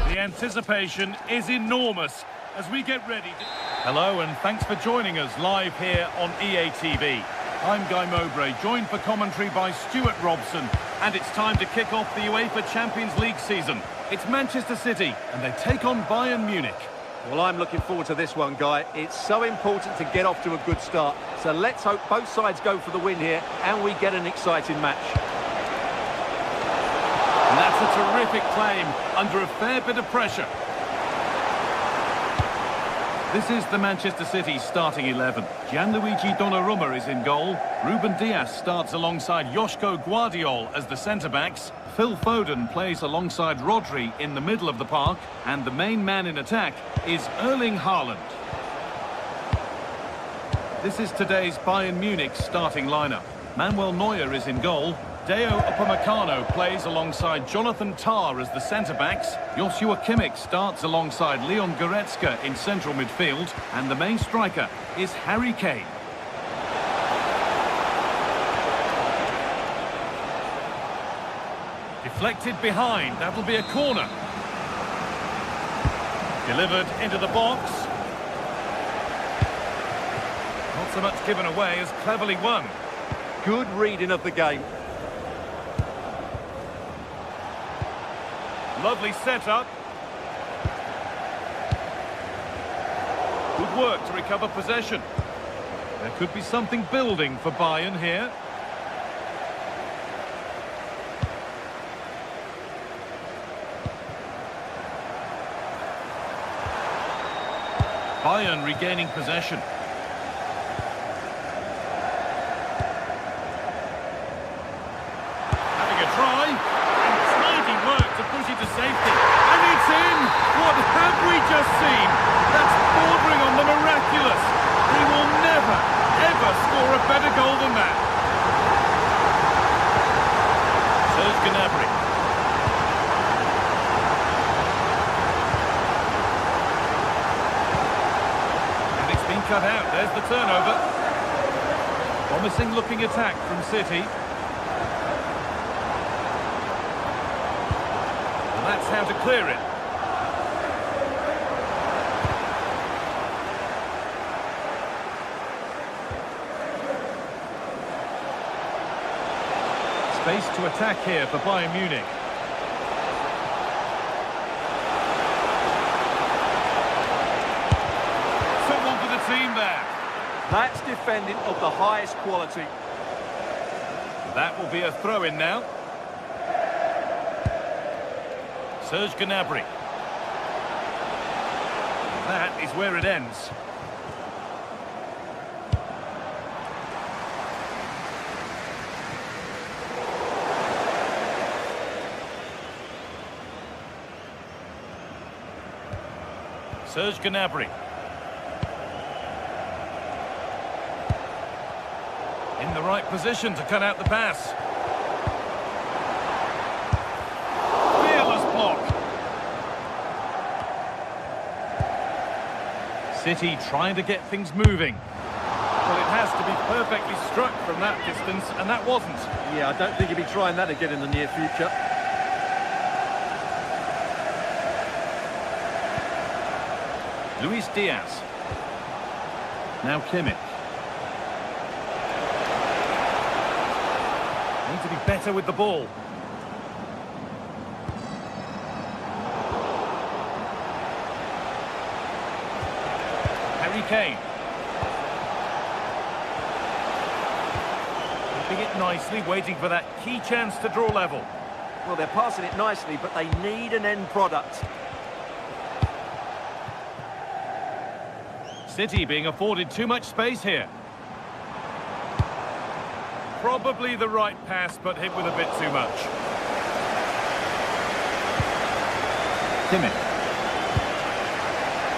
The anticipation is enormous as we get ready to... Hello and thanks for joining us live here on EA TV. I'm Guy Mowbray, joined for commentary by Stuart Robson, and it's time to kick off the UEFA Champions League season. It's Manchester City and they take on Bayern Munich. Well, I'm looking forward to this one, Guy. It's so important to get off to a good start. So let's hope both sides go for the win here and we get an exciting match. And that's a terrific claim under a fair bit of pressure. This is the Manchester City starting 11. Gianluigi Donnarumma is in goal. Ruben Dias starts alongside Joško Guardiol as the centre-backs. Phil Foden plays alongside Rodri in the middle of the park. And the main man in attack is Erling Haaland. This is today's Bayern Munich starting lineup. Manuel Neuer is in goal. Deo Upamecano plays alongside Jonathan Tah as the centre-backs. Joshua Kimmich starts alongside Leon Goretzka in central midfield. And the main striker is Harry Kane. Deflected behind, that'll be a corner. Delivered into the box. Not so much given away as cleverly won. Good reading of the game. Lovely setup. Good work to recover possession. There could be something building for Bayern here. Bayern regaining possession. Having a try. And tidy work to push it to safety. And it's in! What have we just seen? That's bordering on the miraculous. He will never, ever score a better goal than that. Serge Gnabry. Cut out, there's the turnover. Promising looking attack from City. And that's how to clear it. Space to attack here for Bayern Munich. Team there. That's defending of the highest quality. That will be a throw-in now. Serge Gnabry. That is where it ends. Serge Gnabry. In the right position to cut out the pass. Fearless block. City trying to get things moving. Well, it has to be perfectly struck from that distance, and that wasn't. Yeah, I don't think he'll be trying that again in the near future. Luis Diaz. Now Kimmich. Need to be better with the ball. Harry Kane. Keeping it nicely, waiting for that key chance to draw level. Well, they're passing it nicely, but they need an end product. City being afforded too much space here. Probably the right pass, but hit with a bit too much. Kimmich.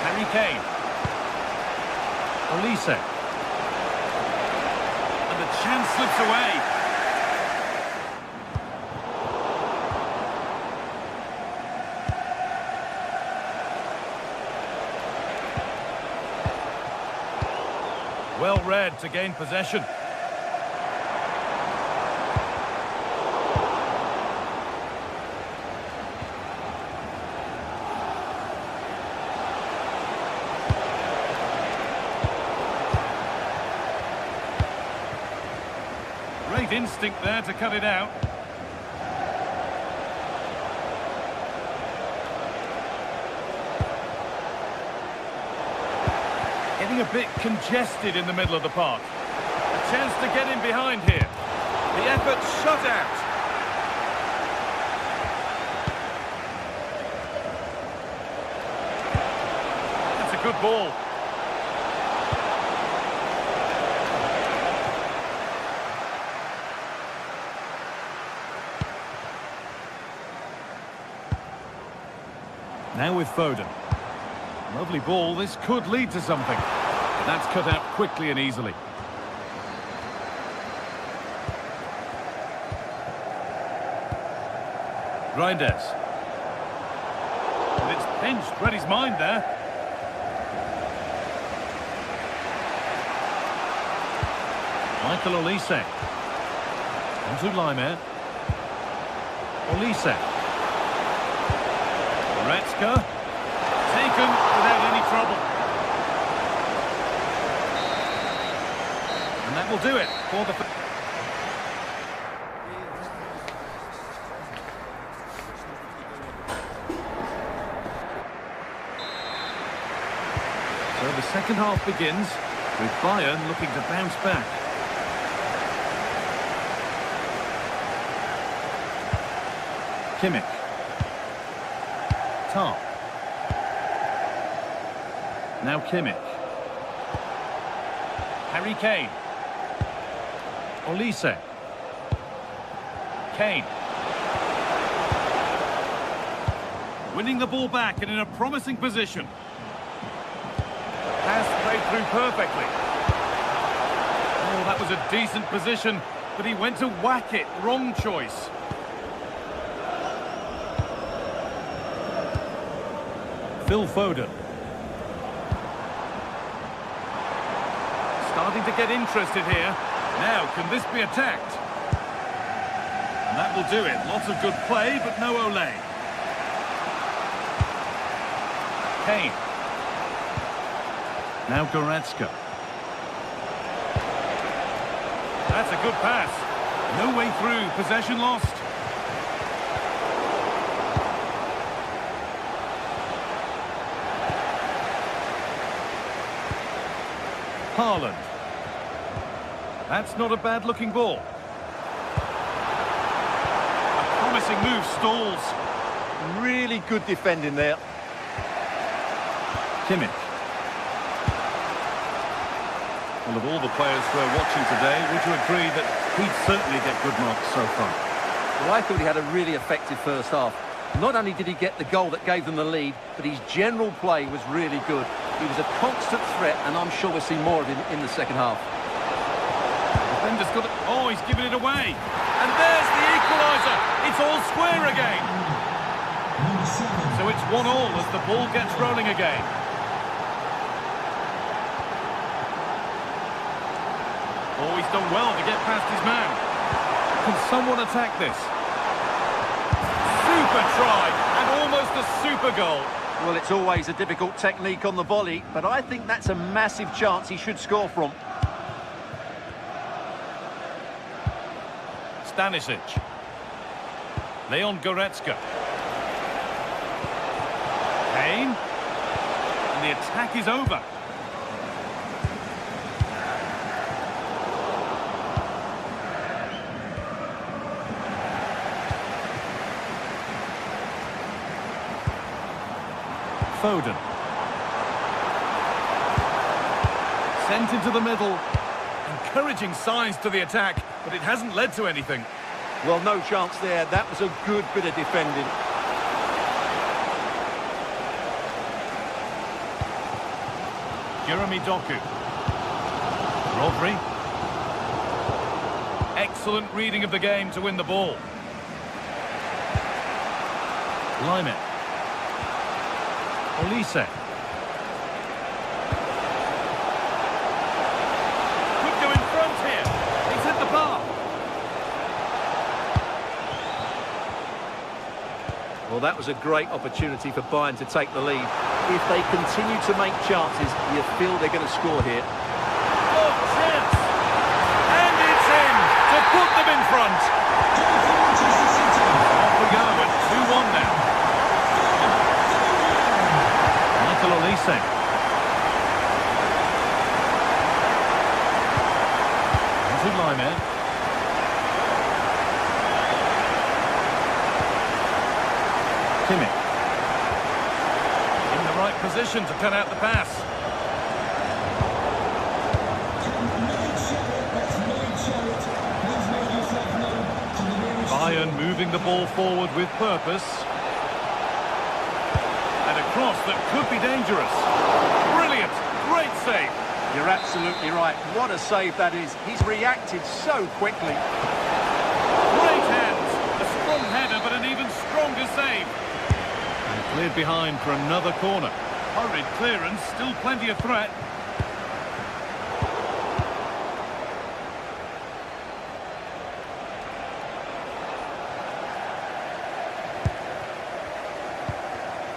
Harry Kane. Olise. And the chance slips away. Well read to gain possession. Great instinct there to cut it out. looking a bit congested in the middle of the park. A chance to get in behind here. The effort shut out. That's a good ball. Now with Foden. Lovely ball, this could lead to something. That's cut out quickly and easily. Reinders. And it's pinched, read his mind there. Michael Olise. Onto Laimer. Olise. Goretzka. Taken without any trouble. And that will do it for the... So the second half begins with Bayern looking to bounce back. Kimmich. Tarp. Now Kimmich. Harry Kane. Olise. Kane. Winning the ball back and in a promising position. Pass played through perfectly. Oh, that was a decent position, but he went to whack it. Wrong choice. Phil Foden. Starting to get interested here. Now, can this be attacked? And that will do it. Lots of good play, but no Ole. Kane. Now Goretzka. That's a good pass. No way through. Possession lost. Haaland. That's not a bad-looking ball. A promising move stalls. Really good defending there. Kimmich. Well, of all the players we're watching today, would you agree that he'd certainly get good marks so far? Well, I thought he had a really effective first half. Not only did he get the goal that gave them the lead, but his general play was really good. He was a constant threat, and I'm sure we'll see more of him in the second half. Defender's got it. Oh, he's given it away. And there's the equaliser. It's all square again. So it's 1-1 as the ball gets rolling again. Oh, he's done well to get past his man. Can someone attack this? Super try, and almost a super goal. Well, it's always a difficult technique on the volley, but I think that's a massive chance he should score from. Stanisic. Leon Goretzka. Kane. And the attack is over. Foden. Sent into the middle. Encouraging signs to the attack, but it hasn't led to anything. Well, no chance there. That was a good bit of defending. Jeremy Doku. Rodri. Excellent reading of the game to win the ball. Laimer. Olise. Could go in front here. He's hit the bar. Well, that was a great opportunity for Bayern to take the lead. If they continue to make chances, you feel they're going to score here. Oh, chance! And it's in to put them in front. Off we go at 2-1 now. Michael Olise. to Lyman. Kimmich. In the right position to cut out the pass. Bayern moving the ball forward with purpose. And a cross that could be dangerous. Brilliant. Great save. You're absolutely right. What a save that is. He's reacted so quickly. Great hands. A strong header, but an even stronger save. And cleared behind for another corner. Hurried clearance, still plenty of threat.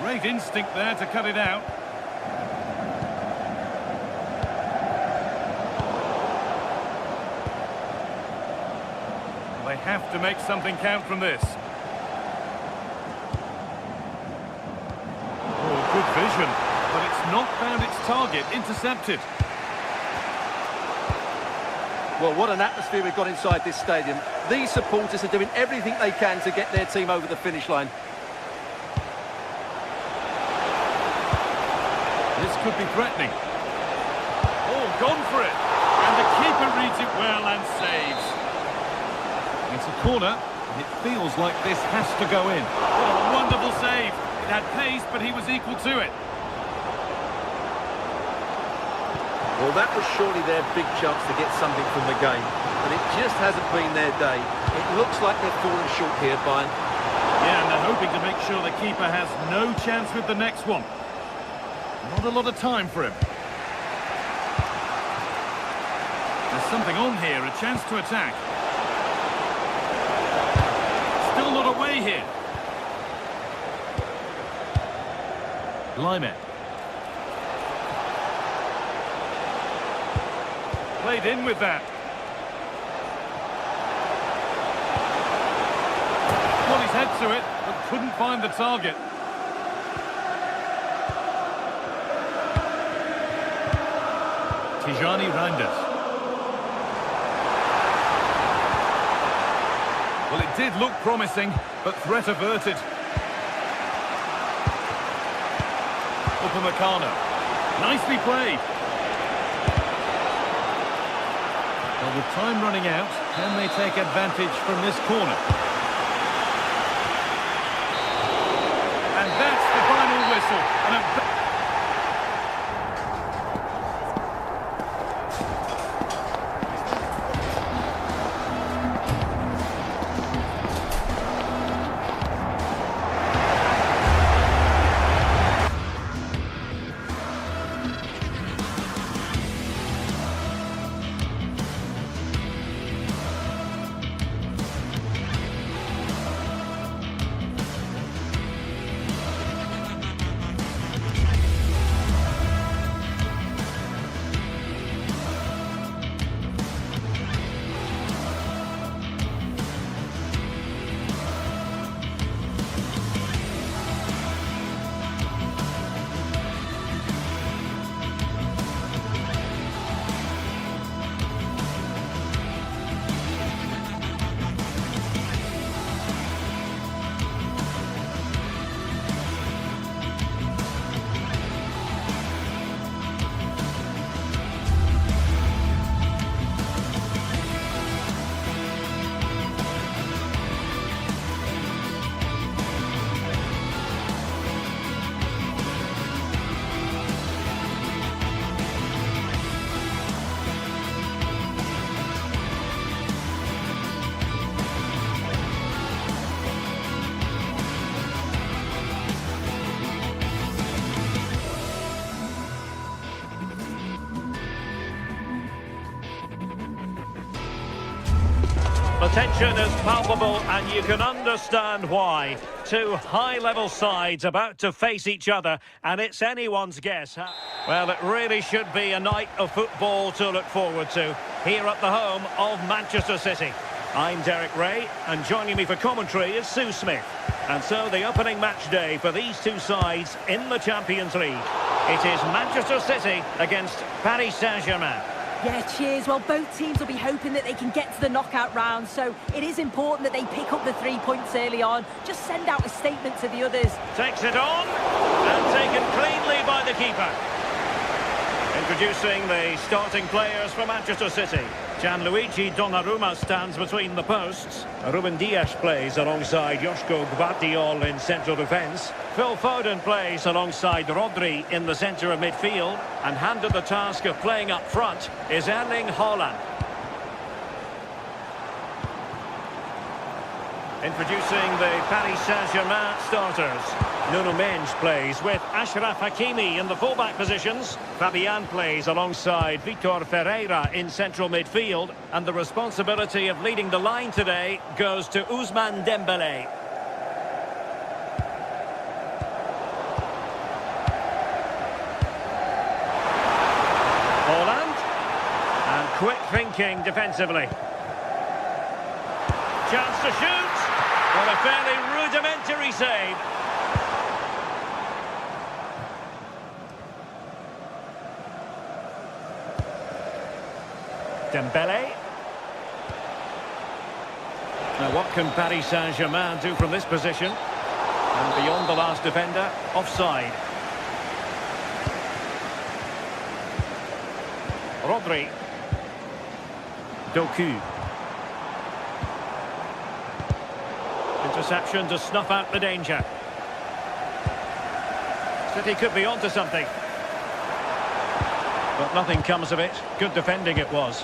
Great instinct there to cut it out. They have to make something count from this. Oh, good vision, but it's not found its target. Intercepted. Well, what an atmosphere we've got inside this stadium. These supporters are doing everything they can to get their team over the finish line. This could be threatening. Oh, gone for it. And the keeper reads it well and saves. It's a corner, and it feels like this has to go in. What a wonderful save. It had pace, but he was equal to it. Well, that was surely their big chance to get something from the game, but it just hasn't been their day. It looks like they've fallen short here, Bayern. Yeah, and they're hoping to make sure the keeper has no chance with the next one. Not a lot of time for him. There's something on here, a chance to attack. Still not away here. Lyman. Played in with that. Got his head to it, but couldn't find the target. Tijani Reinders. Well, it did look promising, but threat averted. Upamecano. Nicely played. Well, with time running out, can they take advantage from this corner? And that's the final whistle. And a The tension is palpable, and you can understand why. Two high-level sides about to face each other, and it's anyone's guess. Well, it really should be a night of football to look forward to, here at the home of Manchester City. I'm Derek Ray, and joining me for commentary is Sue Smith. And so the opening match day for these two sides in the Champions League. It is Manchester City against Paris Saint-Germain. Yeah, cheers. Well, both teams will be hoping that they can get to the knockout round, so it is important that they pick up the 3 points early on. Just send out a statement to the others. Takes it on, and taken cleanly by the keeper. Introducing the starting players for Manchester City. Gianluigi Donnarumma stands between the posts. Ruben Dias plays alongside Joško Gvardiol in central defence. Phil Foden plays alongside Rodri in the centre of midfield. And handed the task of playing up front is Erling Haaland. Introducing the Paris Saint-Germain starters. Nuno Mendes plays with Achraf Hakimi in the fullback positions. Fabian plays alongside Vitor Ferreira in central midfield. And the responsibility of leading the line today goes to Ousmane Dembélé. Haaland. And quick thinking defensively. Chance to shoot. Well, a fairly rudimentary save. Dembélé. Now what can Paris Saint-Germain do from this position? And beyond the last defender, offside. Rodri. Doku. Interception to snuff out the danger. City could be onto something. But nothing comes of it. Good defending it was.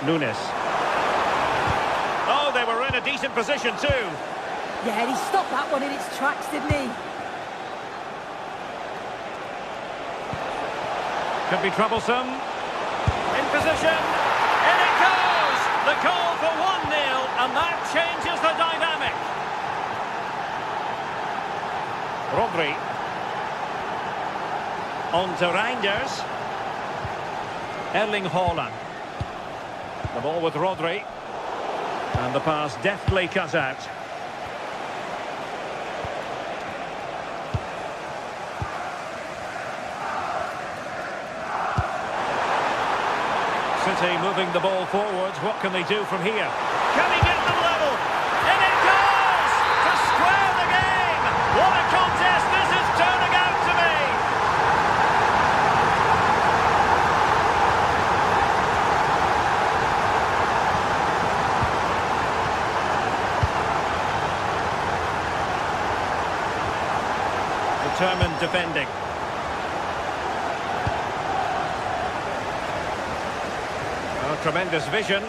Nunes. Oh, they were in a decent position too. Yeah, and he stopped that one in its tracks, didn't he? Could be troublesome. In position. In it goes! The goal for 1-0, and that changes the dynamic. Rodri. On to Reinders. Erling Haaland. The ball with Rodri. And the pass deftly cut out. City moving the ball forwards. What can they do from here? Can he get them level? In it goes! To square the game! What a contest this is turning out to be! Determined defending. Oh, tremendous vision.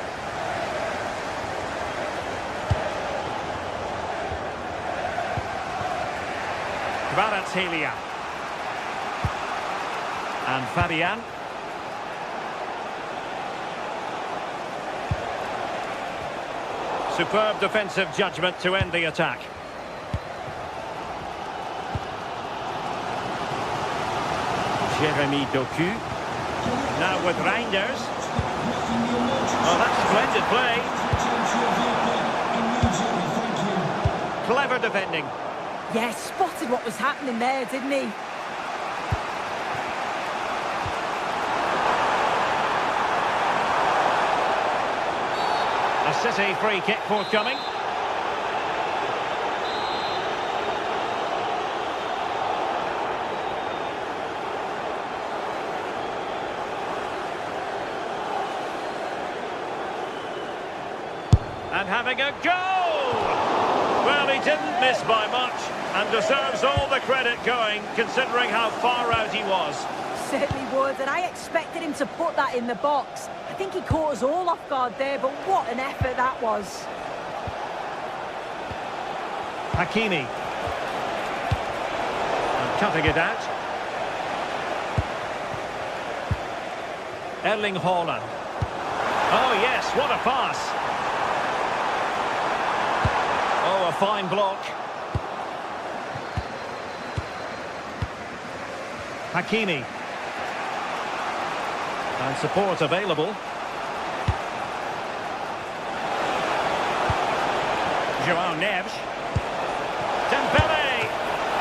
Kvaratskhelia. And Fabian. Superb defensive judgment to end the attack. Jeremy Doku. Now with Reinders. Oh, that's splendid play. Clever defending. Yeah, spotted what was happening there, didn't he? A City free kick forthcoming. And having a go! Well, he didn't miss by much and deserves all the credit going, considering how far out he was. Certainly would, and I expected him to put that in the box. I think he caught us all off guard there, but what an effort that was. Hakimi. And cutting it out. Erling Haaland. Oh yes, what a pass. Oh, a fine block. Hakimi. And support available. João Neves. Dembélé.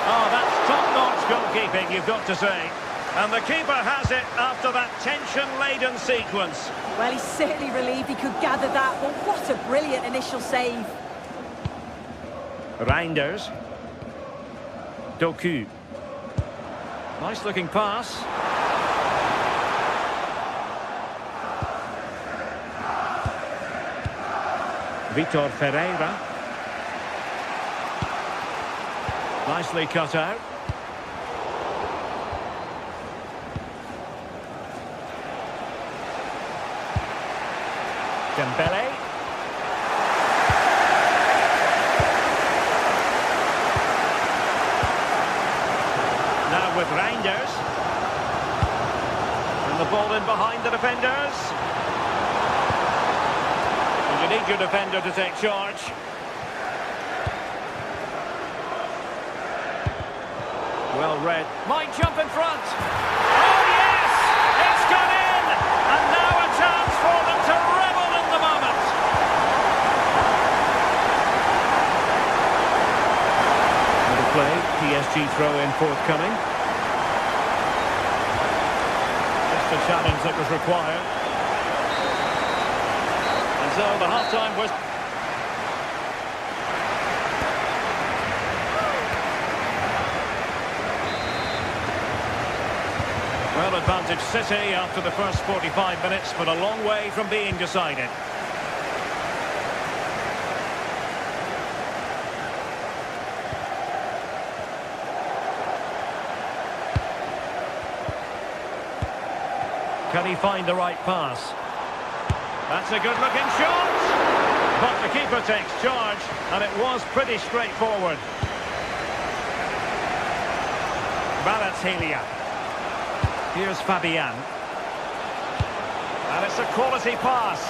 Oh, that's top-notch goalkeeping, you've got to say. And the keeper has it after that tension-laden sequence. Well, he's certainly relieved he could gather that, but what a brilliant initial save. Reinders. Doku. Nice-looking pass. Vitor Ferreira. Nicely cut out. Dembele. Now with Reinders. And the ball in behind the defenders. And you need your defender to take charge. Well read. Might jump in front. Oh yes! It's gone in! And now a chance for them to revel in the moment. Little play. PSG throw-in forthcoming. Just the challenge that was required. And so the half-time was... Well, advantage City after the first 45 minutes, but a long way from being decided. Can he find the right pass? That's a good-looking shot! But the keeper takes charge, and it was pretty straightforward. Kvaratskhelia. Here's Fabian. And it's a quality pass.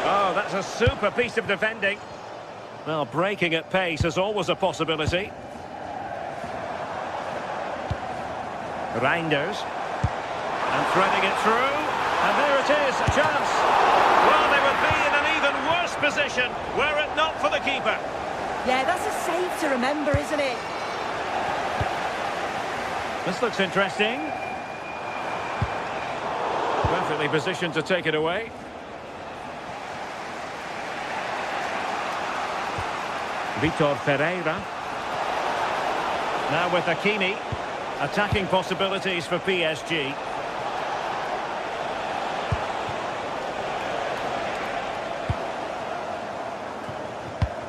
Oh, that's a super piece of defending. Well, breaking at pace is always a possibility. Reinders. And threading it through. And there it is, a chance. Well, they would be in an even worse position were it not for the keeper. Yeah, that's a save to remember, isn't it? This looks interesting. Perfectly positioned to take it away. Vitor Ferreira. Now with Hakimi. Attacking possibilities for PSG.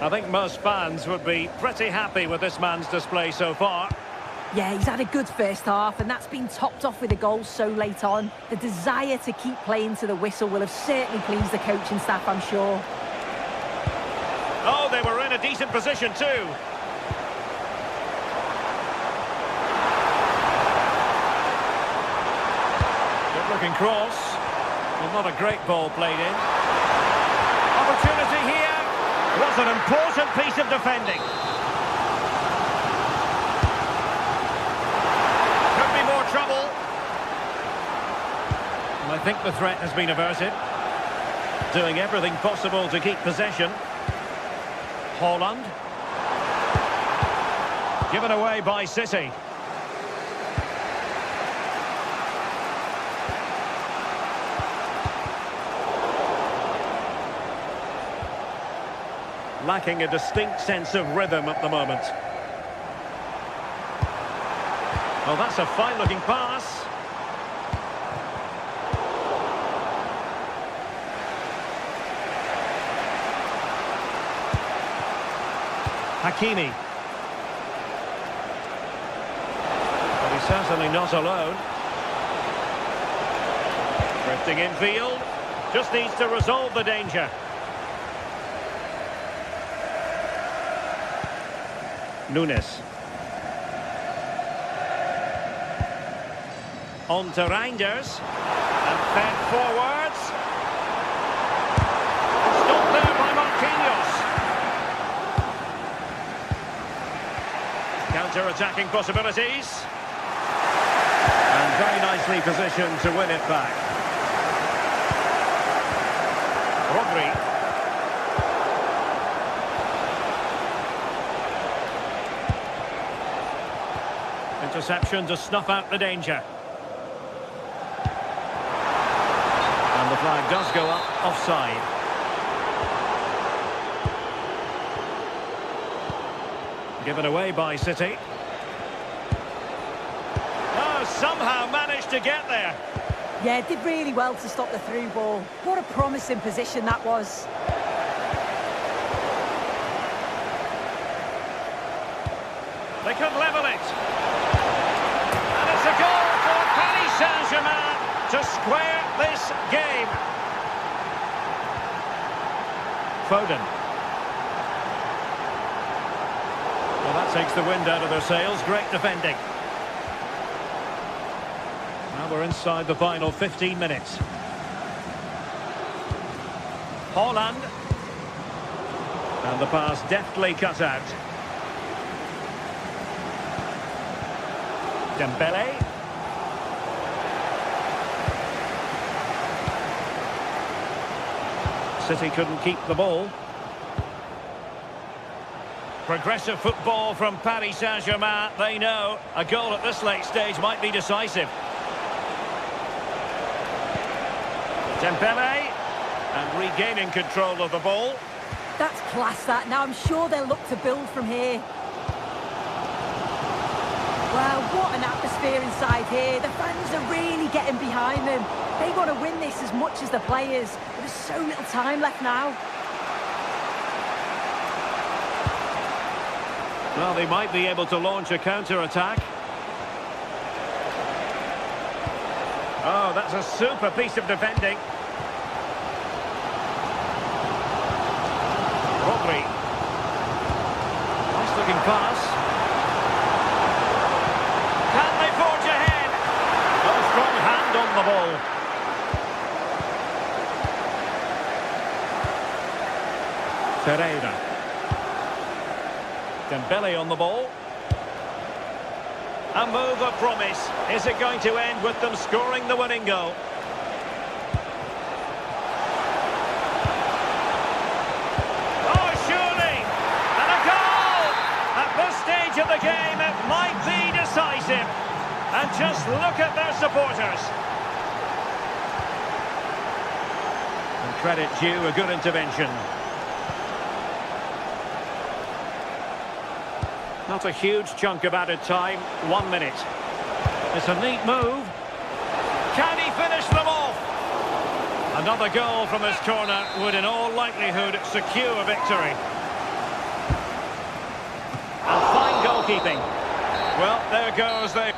I think most fans would be pretty happy with this man's display so far. Yeah, he's had a good first half, and that's been topped off with a goal so late on. The desire to keep playing to the whistle will have certainly pleased the coaching staff, I'm sure. Oh, they were in a decent position too. Good-looking cross. Well, not a great ball played in. Opportunity here. Was an important piece of defending. Trouble. I think the threat has been averted. Doing everything possible to keep possession. Haaland. Given away by City. Lacking a distinct sense of rhythm at the moment. Oh, that's a fine-looking pass. Hakimi. But he's certainly not alone. Drifting infield. Just needs to resolve the danger. Nunes. On to Reinders. And fed forwards. Stopped there by Marquinhos. Counter-attacking possibilities. And very nicely positioned to win it back. Rodri. interception to snuff out the danger. And the flag does go up offside. Given away by City. Oh, somehow managed to get there. Yeah, did really well to stop the through ball. What a promising position that was. They could level it. And it's a goal for Paris Saint-Germain to square this game. Foden. Well, that takes the wind out of their sails. Great defending. Now we're inside the final 15 minutes. Haaland. And the pass deftly cut out. Dembele. City couldn't keep the ball. Progressive football from Paris Saint-Germain. They know a goal at this late stage might be decisive. Dembele, and regaining control of the ball. That's class, that. Now I'm sure they'll look to build from here. Wow, what an atmosphere inside here. The fans are really getting behind them. They want to win this as much as the players. But there's so little time left now. Well, they might be able to launch a counter-attack. Oh, that's a super piece of defending. Rodri. Nice looking pass. Can they forge ahead? A strong hand on the ball. Pereira. Dembele on the ball. A move of promise. Is it going to end with them scoring the winning goal? Oh, surely! And a goal! At this stage of the game, it might be decisive. And just look at their supporters. And credit due, a good intervention. Not a huge chunk of added time, 1 minute. It's a neat move. Can he finish them off? Another goal from this corner would in all likelihood secure a victory. And fine goalkeeping. Well, there goes the...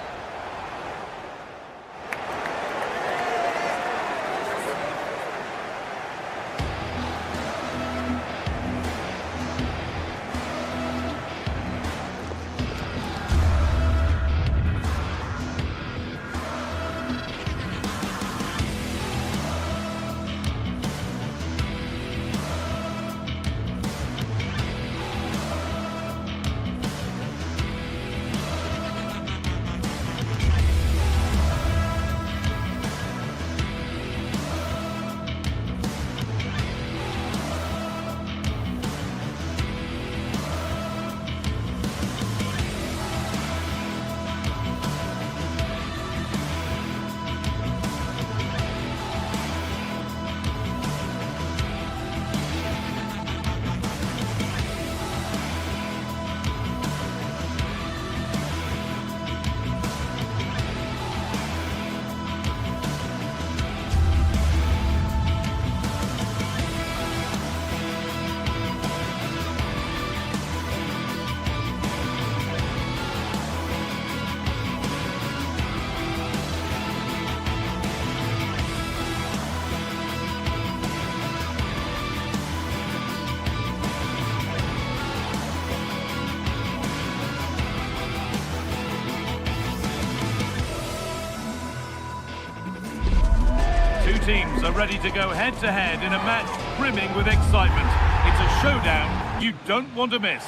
Teams are ready to go head-to-head in a match brimming with excitement. It's a showdown you don't want to miss.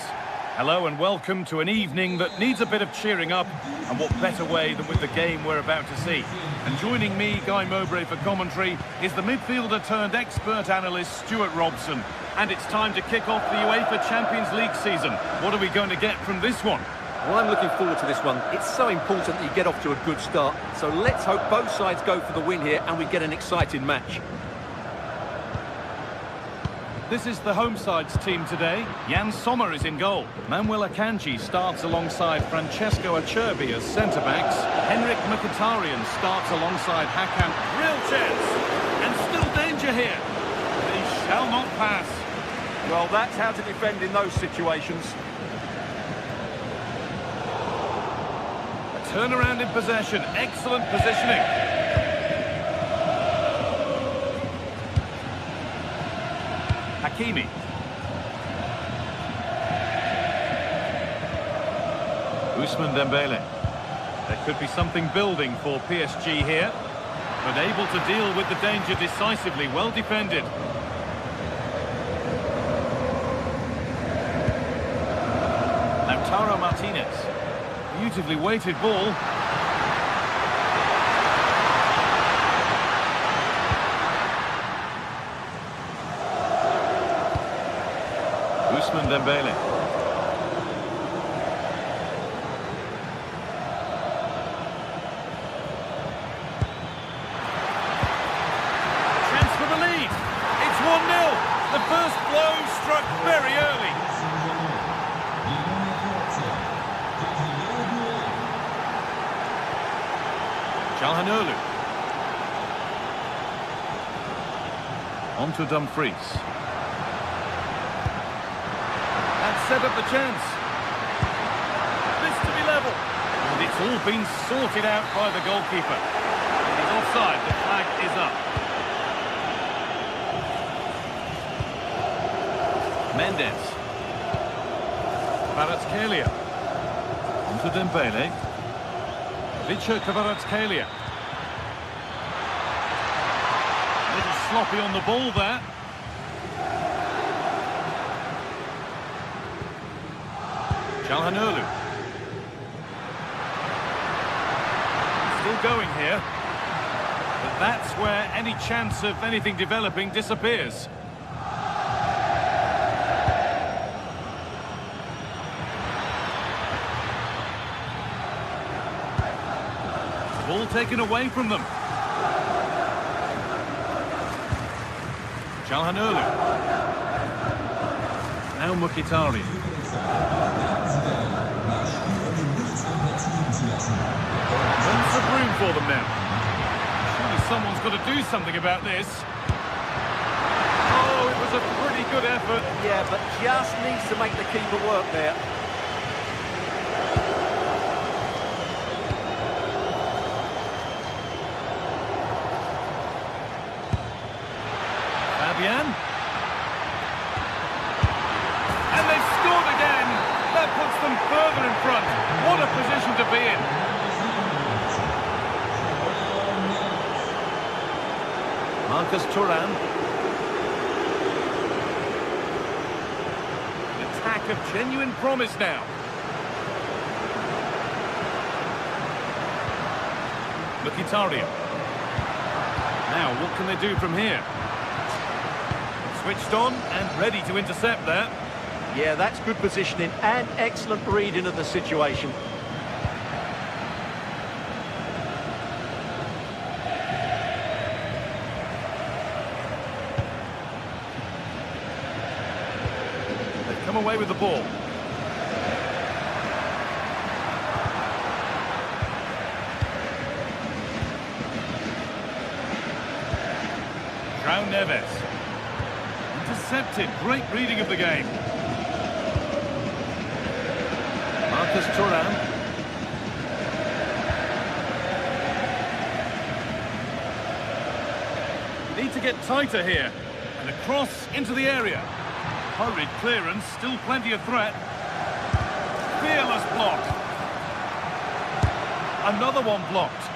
Hello and welcome to an evening that needs a bit of cheering up, and what better way than with the game we're about to see. And joining me, Guy Mowbray, for commentary is the midfielder turned expert analyst Stuart Robson. And it's time to kick off the UEFA Champions League season. What are we going to get from this one? Well, I'm looking forward to this one. It's so important that you get off to a good start. So let's hope both sides go for the win here and we get an exciting match. This is the home side's team today. Jan Sommer is in goal. Manuel Akanji starts alongside Francesco Acerbi as centre-backs. Henrik Mkhitaryan starts alongside Hakan. Real chance. And still danger here. He shall not pass. Well, that's how to defend in those situations. A turnaround in possession. Excellent positioning. Hakimi. Ousmane Dembele. There could be something building for PSG here, but able to deal with the danger decisively. Well defended. Lautaro Martinez. Beautifully weighted ball. Ousmane Dembele. Chance for the lead. It's 1-0. The first blow struck very early. Calhanoglu. On to Dumfries. Set up the chance. This to be level. And it's all been sorted out by the goalkeeper. He's offside. The flag is up. Mendes. Kvaratskhelia. On to Dembele. Vicha Kvaratskhelia. A little sloppy on the ball there. Calhanoglu. Still going here. But that's where any chance of anything developing disappears. Ball taken away from them. Calhanoglu. Now Mkhitaryan. Lots of room for them now. Surely someone's got to do something about this. Oh, it was a pretty good effort. Yeah, but just needs to make the keeper work there. Fabian. And they've scored again. That puts them further in front. What a position to be in. Marcus Thuram. An attack of genuine promise now. Mkhitaryan. Now, what can they do from here? Switched on and ready to intercept there. Yeah, that's good positioning and excellent reading of the situation. They've come away with the ball. João Neves. Intercepted. Great reading of the game. Marcus Thuram. Need to get tighter here. And a cross into the area. Hurried clearance, still plenty of threat. Fearless block. Another one blocked.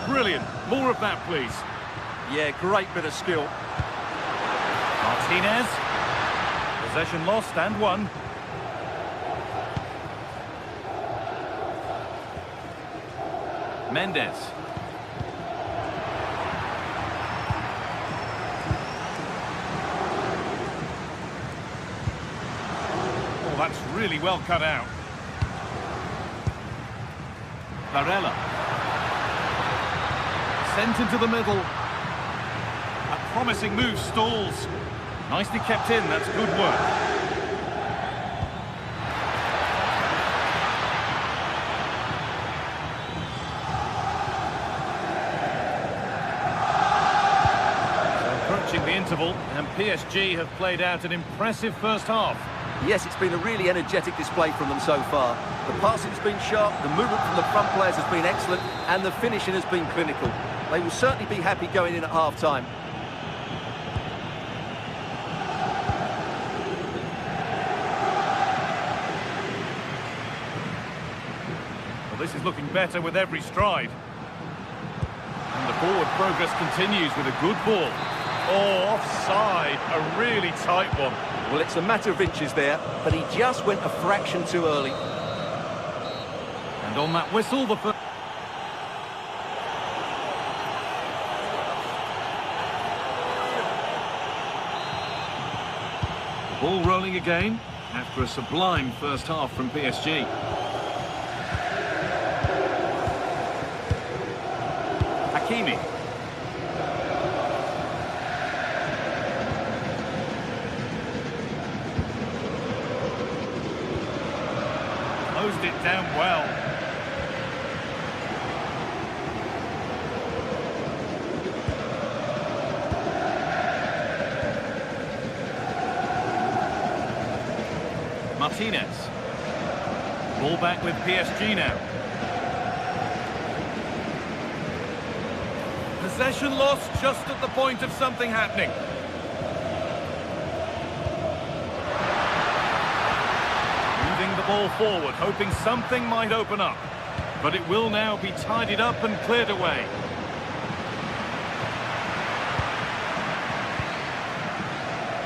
Brilliant. More of that, please. Yeah, great bit of skill. Martinez. Possession lost and won. Mendes. really well cut out. Varela. Sent into the middle. A promising move stalls. Nicely kept in, that's good work. The interval, and PSG have played out an impressive first half. Yes, it's been a really energetic display from them so far. The passing's been sharp, the movement from the front players has been excellent, and the finishing has been clinical. They will certainly be happy going in at half-time. Well, this is looking better with every stride. And the forward progress continues with a good ball. Oh, offside, a really tight one. Well, it's a matter of inches there, but he just went a fraction too early. And on that whistle, the first... Ball rolling again after a sublime first half from PSG. Hakimi. Closed it down well. Martinez. Ball back with PSG now. Possession lost just at the point of something happening. Moving the ball forward, hoping something might open up. But it will now be tidied up and cleared away.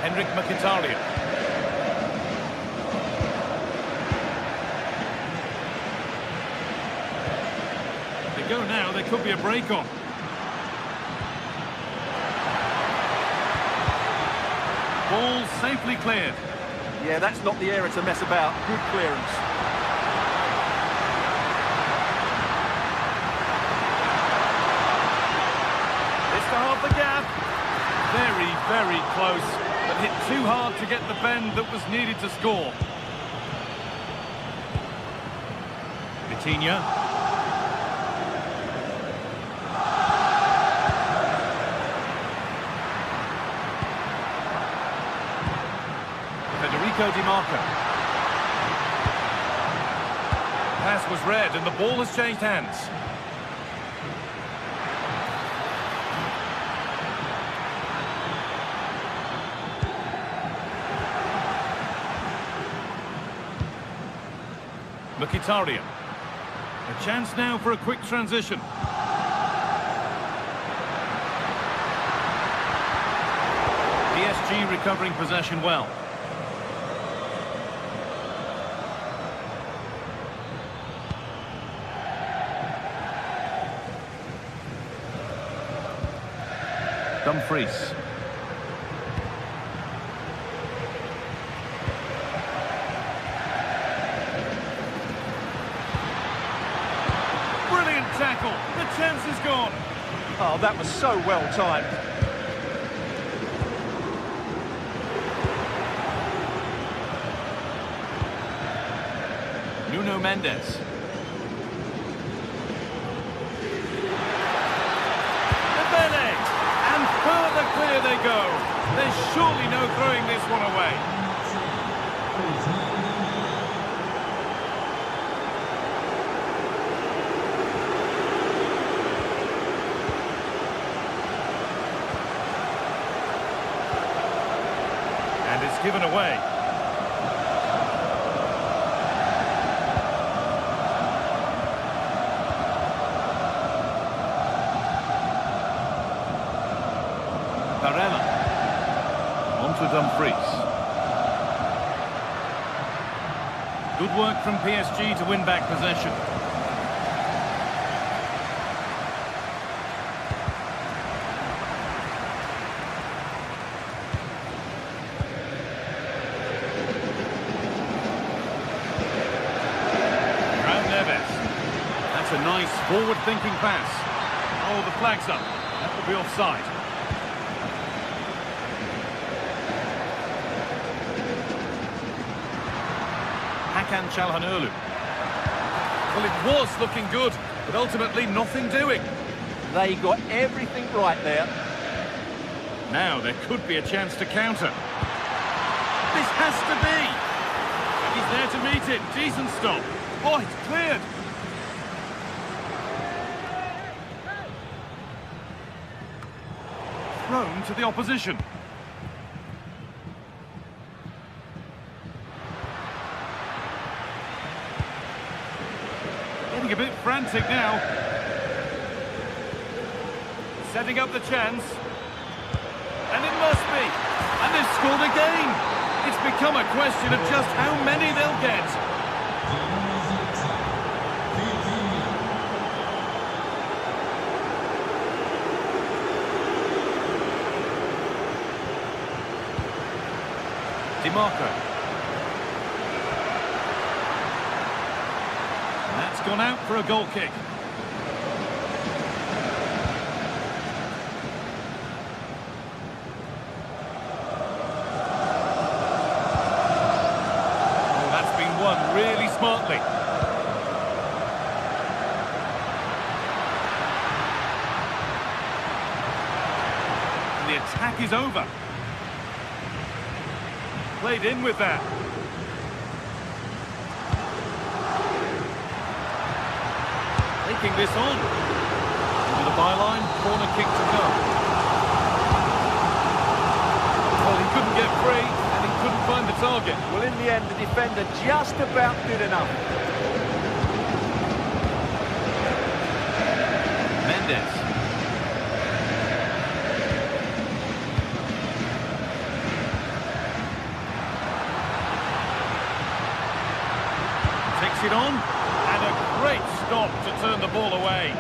Henrik Mkhitaryan. They go now, there could be a break on. Ball safely cleared. Yeah, that's not the area to mess about. Good clearance. This to half the gap. Very, very close, but hit too hard to get the bend that was needed to score. Vitinha. Di Marco. Pass was read and the ball has changed hands. Mkhitaryan. A chance now for a quick transition. PSG recovering possession well. Dumfries. Brilliant tackle. The chance is gone. Oh, that was so well timed. Nuno Mendes. Further clear they go. There's surely no throwing this one away. And it's given away. Varela. On to Dumfries. Good work from PSG to win back possession. Forward-thinking pass. Oh, the flag's up. That will be offside. Hakan Çalhanoğlu. Well, it was looking good, but ultimately nothing doing. They got everything right there. Now there could be a chance to counter. This has to be. And he's there to meet it. Decent stop. Oh, it's cleared. Thrown to the opposition. Getting a bit frantic now. Setting up the chance. And it must be. And they've scored again. It's become a question of just how many they'll get. DiMarco. And that's gone out for a goal kick. Really smartly. And the attack is over. Played in with that. Taking this on. Into the byline, corner kick to go. Well, he couldn't get free. Couldn't find the target. Well, in the end, the defender just about did enough. Mendes. Takes it on, and a great stop to turn the ball away.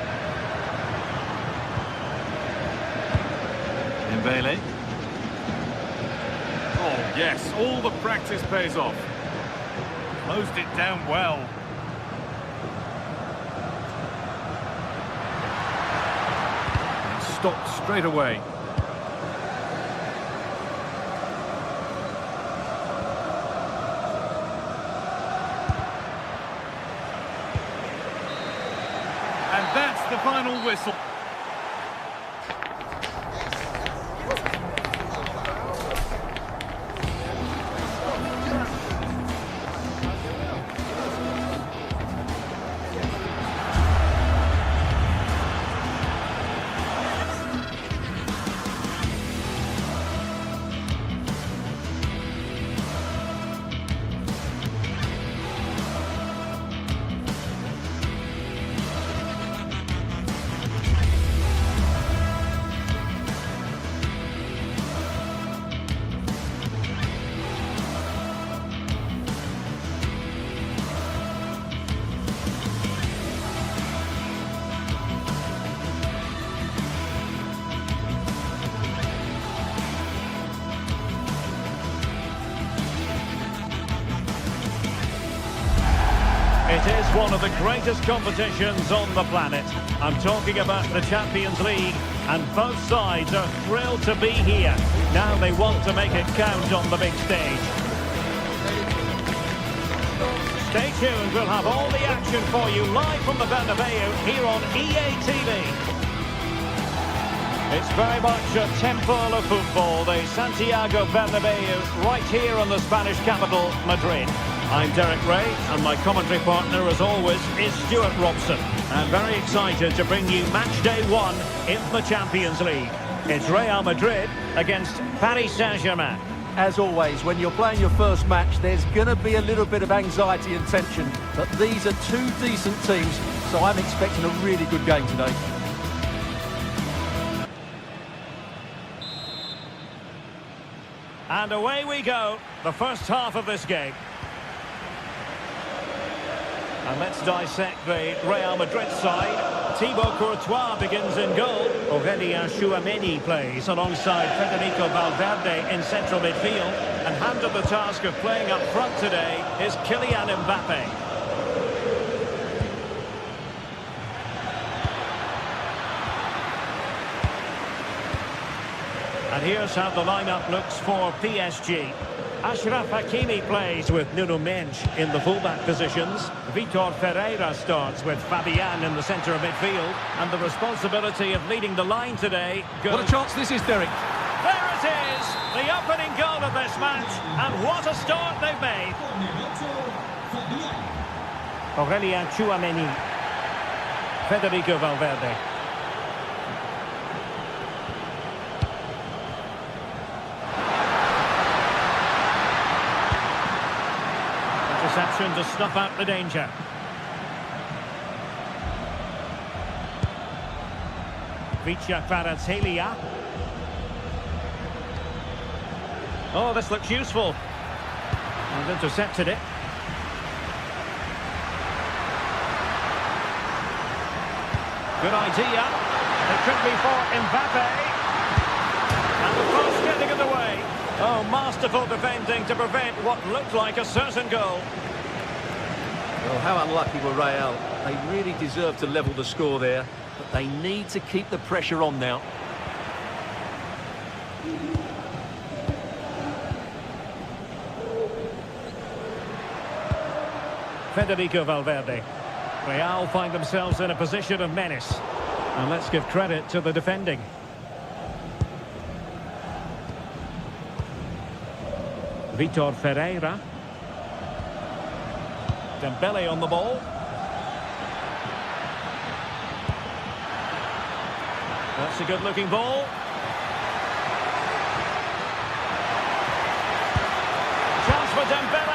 Dembele. Oh, yes, all the practice pays off. Closed it down well. And stopped straight away. And that's the final whistle. It is one of the greatest competitions on the planet. I'm talking about the Champions League, and both sides are thrilled to be here. Now they want to make it count on the big stage. Stay tuned, we'll have all the action for you live from the Bernabeu here on EA TV. It's very much a temple of football, the Santiago Bernabeu, right here in the Spanish capital, Madrid. I'm Derek Ray, and my commentary partner, as always, is Stuart Robson. And very excited to bring you match day 1 in the Champions League. It's Real Madrid against Paris Saint-Germain. As always, when you're playing your first match, there's going to be a little bit of anxiety and tension. But these are two decent teams, so I'm expecting a really good game today. And away we go, the first half of this game. And let's dissect the Real Madrid side. Thibaut Courtois begins in goal. Aurélien Tchouaméni plays alongside Federico Valverde in central midfield. And handed the task of playing up front today is Kylian Mbappe. And here's how the lineup looks for PSG. Achraf Hakimi plays with Nuno Mendes in the fullback positions. Vitor Ferreira starts with Fabian in the centre of midfield. And the responsibility of leading the line today goes... What a chance this is, Derek. There it is! The opening goal of this match. And what a start they've made. Aurelien Tchouameni. Federico Valverde. Interception to snuff out the danger. Vicha Kvaratskhelia. Oh, this looks useful. And intercepted it. Good idea. It could be for Mbappe. And the cross getting in the way. Oh, masterful defending to prevent what looked like a certain goal. Well, how unlucky were Real. They really deserve to level the score there, but they need to keep the pressure on now. Federico Valverde. Real find themselves in a position of menace. And let's give credit to the defending. Vitor Ferreira. Dembele on the ball. That's a good-looking ball. Chance for Dembele.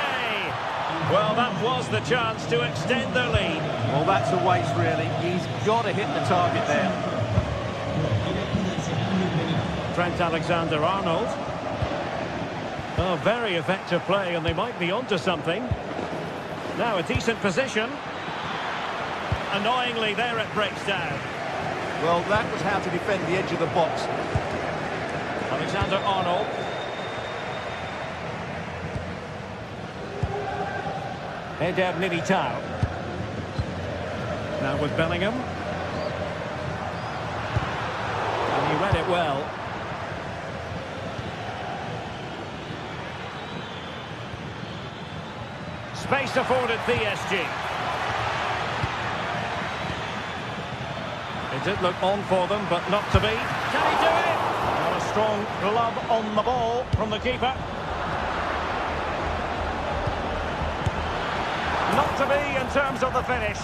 Well, that was the chance to extend their lead. Well, that's a waste, really. He's got to hit the target there. Trent Alexander-Arnold. Oh, very effective play, and they might be onto something. Now, a decent position. Annoyingly, there it breaks down. Well, that was how to defend the edge of the box. Alexander-Arnold. Eder Militao. Now with Bellingham. And he read it well. Space afforded PSG. It did look on for them, but not to be. Can he do it? Got a strong glove on the ball from the keeper. Not to be in terms of the finish.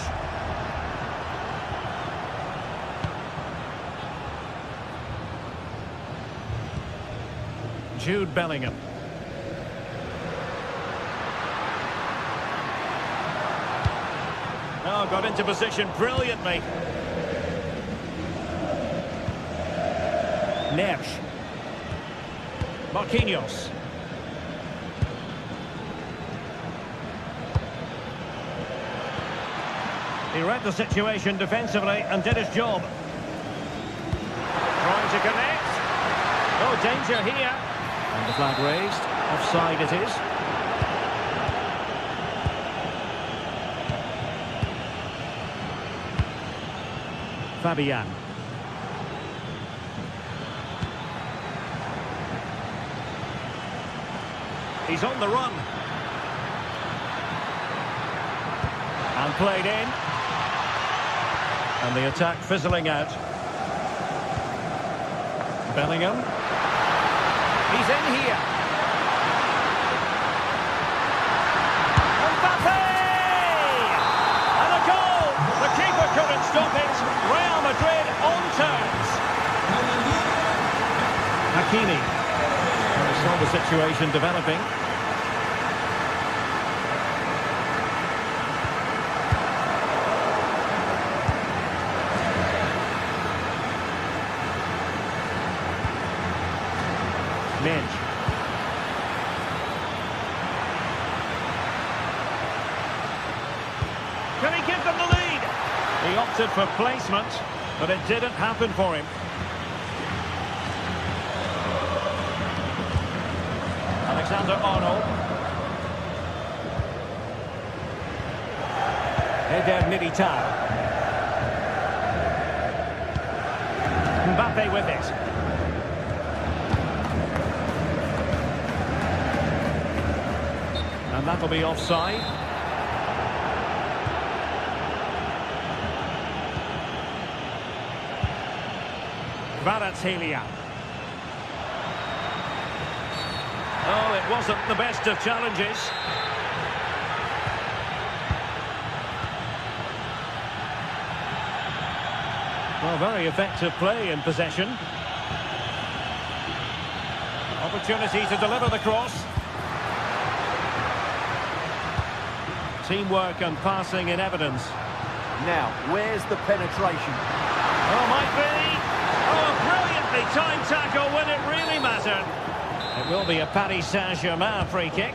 Jude Bellingham. Oh, got into position brilliantly. Neres. Marquinhos. He read the situation defensively and did his job. Trying to connect. Oh, danger here. And the flag raised. Offside it is. Fabian. He's on the run. And played in. And the attack fizzling out. Bellingham. He's in here. Mbappe! And a goal! The keeper couldn't stop it. Real Madrid on terms. Hakimi. We saw the situation developing. Mendes. Can he give them the lead? He opted for placement, but it didn't happen for him. Alexander-Arnold. Eder Militao. Mbappe with it. that'll be offside. Kvaratskhelia. Oh, it wasn't the best of challenges. Well, very effective play in possession. Opportunity to deliver the cross. Teamwork and passing in evidence. Now, where's the penetration? Oh, might be. Oh, a brilliantly timed tackle when it really mattered. It will be a Paris Saint-Germain free kick.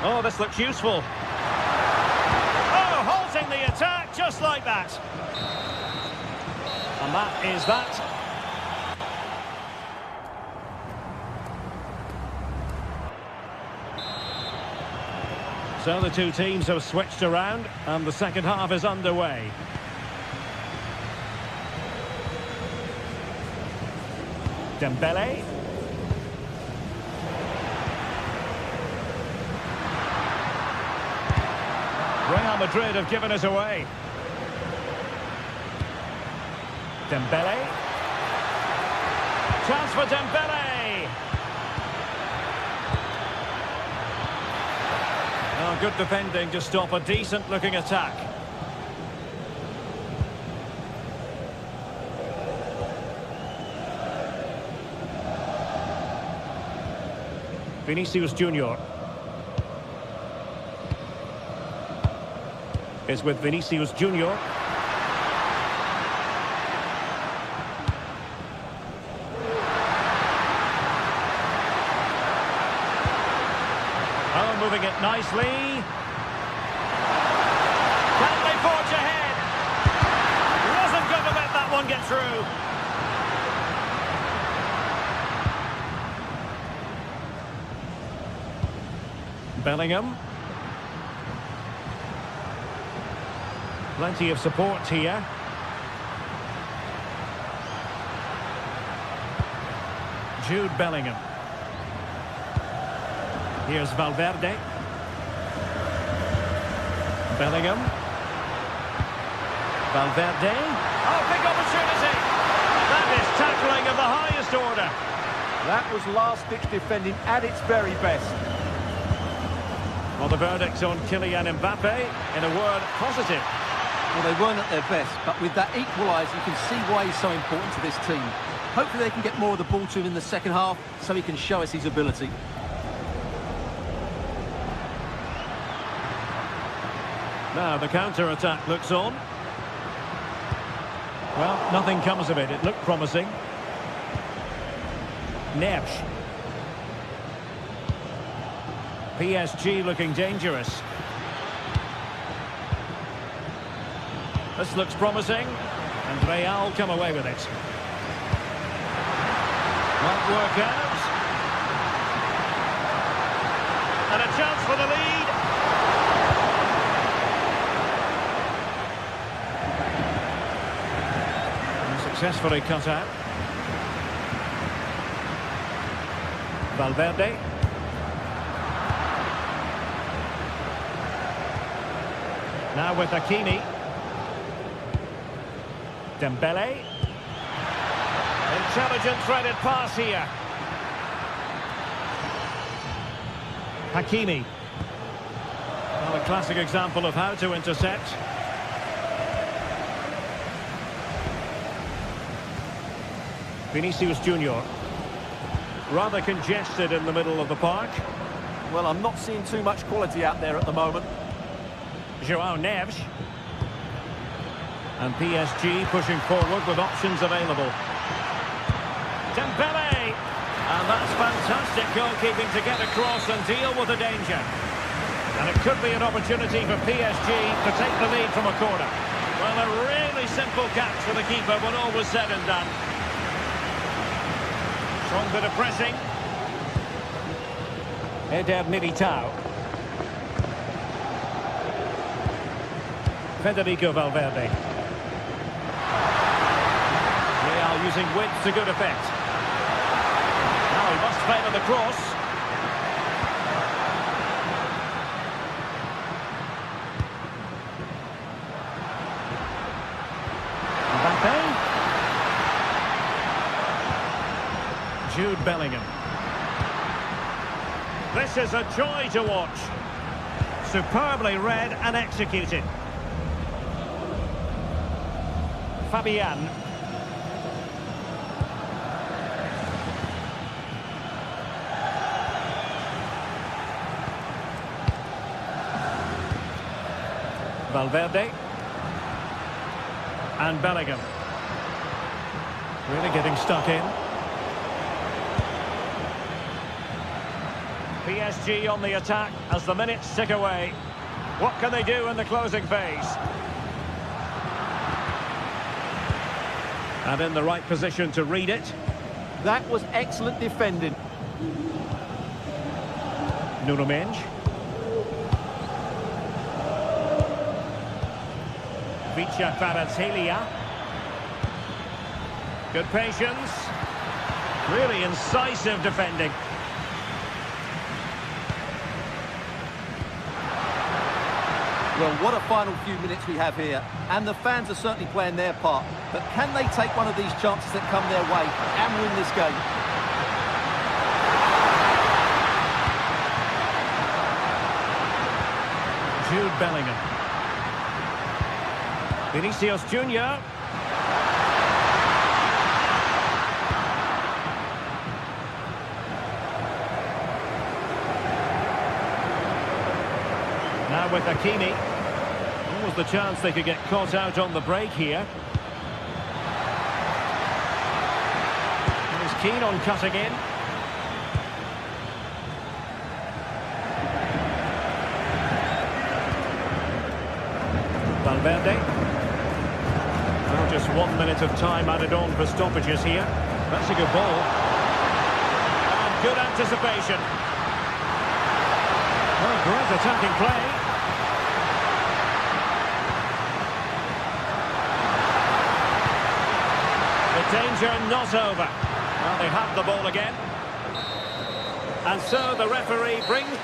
Oh, this looks useful. Oh, halting the attack just like that. And that is that. So the two teams have switched around and the second half is underway. Dembele. Real Madrid have given us away. Dembele. Chance for Dembele. Oh, good defending to stop a decent-looking attack. Vinicius Junior is with Vinicius Junior. Oh, moving it nicely. Can they forge ahead? Wasn't going to let that one get through. Bellingham. Plenty of support here. Jude Bellingham. Here's Valverde. Bellingham. Valverde. Oh, big opportunity. That is tackling of the highest order. That was last-ditch defending at its very best. Well, the verdict on Kylian Mbappe, in a word, positive. Well, they weren't at their best, but with that equaliser, you can see why he's so important to this team. Hopefully they can get more of the ball to him in the second half, so he can show us his ability. Now the counter-attack looks on. Well, nothing comes of it. It looked promising. Neves. PSG looking dangerous. This looks promising. And Real come away with it. Won't work out. And a chance for the lead. Successfully cut out. Valverde. Now with Hakimi. Dembele. Intelligent threaded pass here. Hakimi. Well, a classic example of how to intercept. Vinicius Junior. Rather congested in the middle of the park. Well, I'm not seeing too much quality out there at the moment. João Neves. And PSG pushing forward with options available. Dembele! And that's fantastic goalkeeping to get across and deal with the danger. And it could be an opportunity for PSG to take the lead from a corner. Well, a really simple catch for the keeper when all was said and done. Strong bit of pressing. Eder Militao. Federico Valverde. Real They're using width to good effect. Now he must favour the cross. Mbappe. Jude Bellingham. This is a joy to watch. Superbly read and executed. Fabian. Valverde. And Bellingham. Really getting stuck in. PSG on the attack as the minutes tick away. What can they do in the closing phase? And in the right position to read it. That was excellent defending. Nuno Mendes. Vicha Kvaratskhelia. Good patience. Really incisive defending. Well, what a final few minutes we have here. And the fans are certainly playing their part. But can they take one of these chances that come their way and win this game? Jude Bellingham. Vinicius Junior. Now with Hakimi. Almost the chance they could get caught out on the break here. He's keen on cutting in. Valverde. Well, just 1 minute of time added on for stoppages here. That's a good ball. And good anticipation. Oh, great attacking play. The danger not over. Well, they have the ball again. And so the referee brings...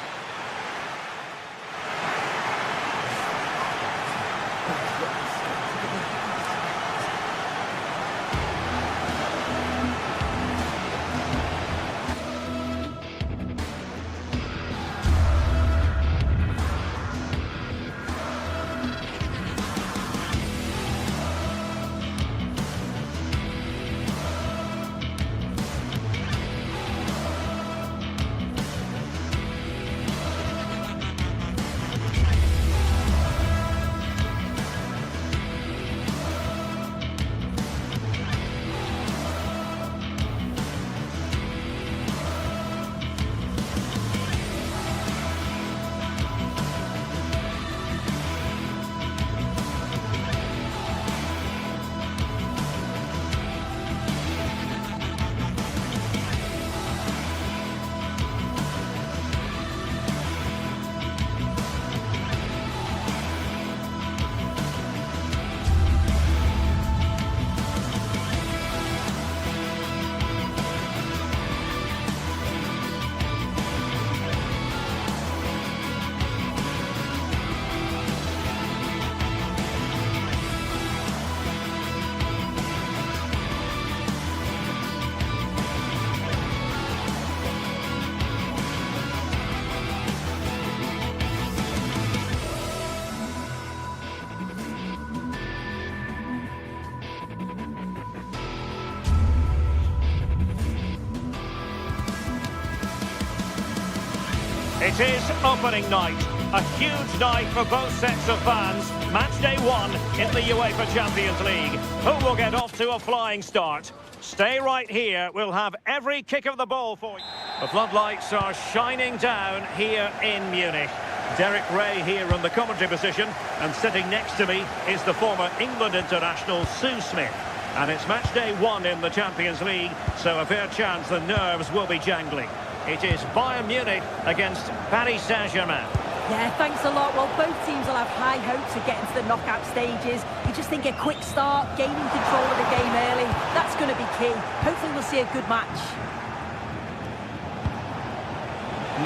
It is opening night, a huge night for both sets of fans. Match day 1 in the UEFA Champions League. Who will get off to a flying start? Stay right here, we'll have every kick of the ball for you. The floodlights are shining down here in Munich. Derek Ray here in the commentary position, and sitting next to me is the former England international Sue Smith. And it's match day 1 in the Champions League, so a fair chance the nerves will be jangling. It is Bayern Munich against Paris Saint-Germain. Yeah, thanks a lot. Well, both teams will have high hopes of getting to the knockout stages. You just think a quick start, gaining control of the game early, that's going to be key. Hopefully we'll see a good match.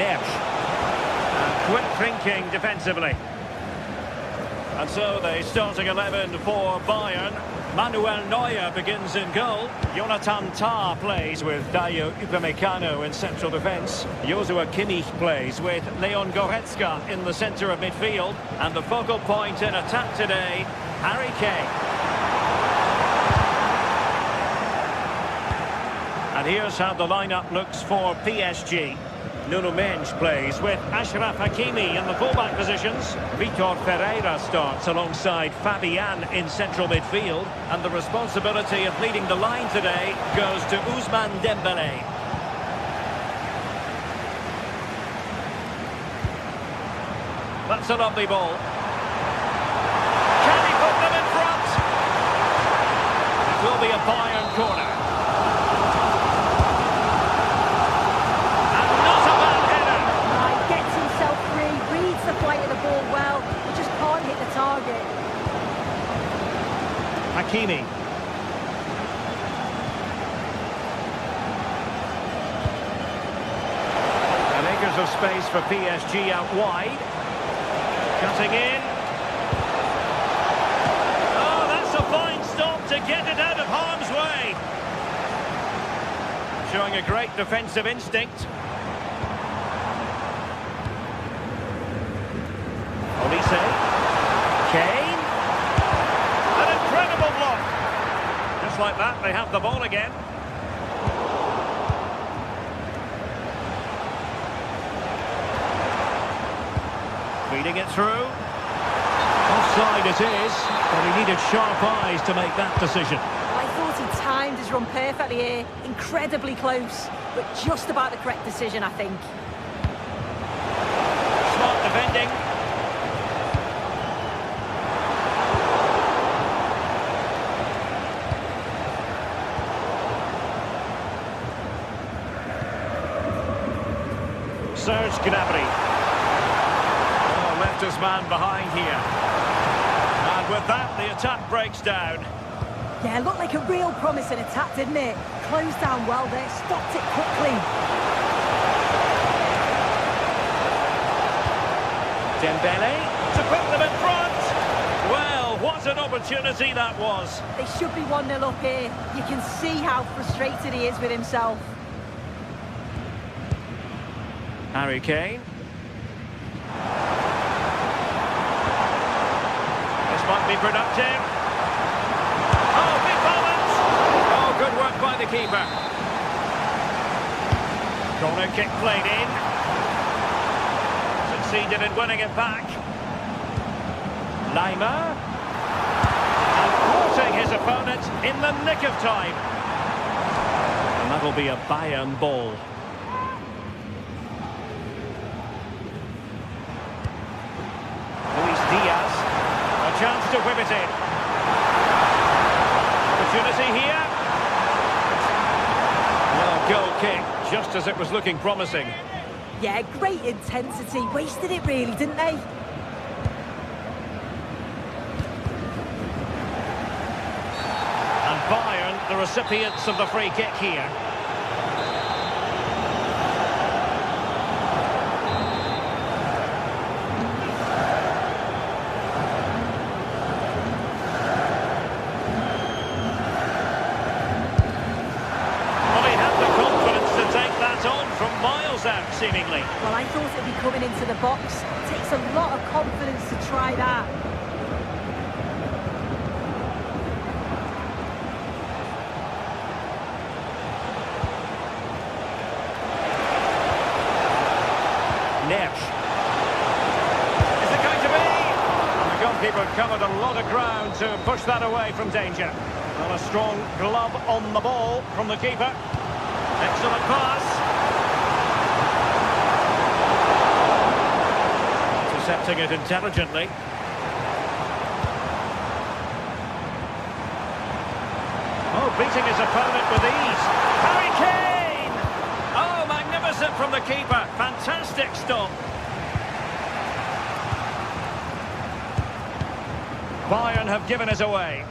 Nesh. Quick thinking defensively. And so the starting 11 for Bayern. Manuel Neuer begins in goal. Jonathan Tah plays with Dayo Upamecano in central defence. Joshua Kimmich plays with Leon Goretzka in the centre of midfield. And the focal point in attack today, Harry Kane. And here's how the lineup looks for PSG. Nuno Mendes plays with Achraf Hakimi in the fullback positions. Vitor Ferreira starts alongside Fabian in central midfield. And the responsibility of leading the line today goes to Ousmane Dembélé. That's a lovely ball. Can he put them in front? It will be a Bayern corner. The flight of the ball well, he just can't hit the target. Hakimi. And acres of space for PSG out wide. Cutting in. Oh, that's a fine stop to get it out of harm's way. Showing a great defensive instinct. Kane. An incredible block. Just like that, they have the ball again. Feeding it through. Offside it is, but he needed sharp eyes to make that decision. I thought he timed his run perfectly here. Incredibly close, but just about the correct decision, I think. Smart defending. Serge Gnabry. Oh, left his man behind here. And with that, the attack breaks down. Yeah, looked like a real promising attack, didn't it? Closed down well there, stopped it quickly. Dembélé to put them in front. Well, what an opportunity that was. They should be 1-0 up here. You can see how frustrated he is with himself. Harry Kane. This might be productive. Oh, big moment! Oh, good work by the keeper. Corner kick played in. Succeeded in winning it back. Lima. And thwarting his opponent in the nick of time. And that'll be a Bayern ball. Chance to whip it in. Opportunity here. Well, goal kick, just as it was looking promising. Yeah, great intensity. Wasted it really, didn't they? And Bayern, the recipients of the free kick here. Seemingly. Well, I thought it'd be coming into the box. It takes a lot of confidence to try that. Nesh. Is it going to be? And the goalkeeper covered a lot of ground to push that away from danger. And a strong glove on the ball from the keeper. Excellent pass. Intercepting it intelligently. Oh, beating his opponent with ease. Harry Kane! Oh, magnificent from the keeper. Fantastic stop. Bayern have given it away.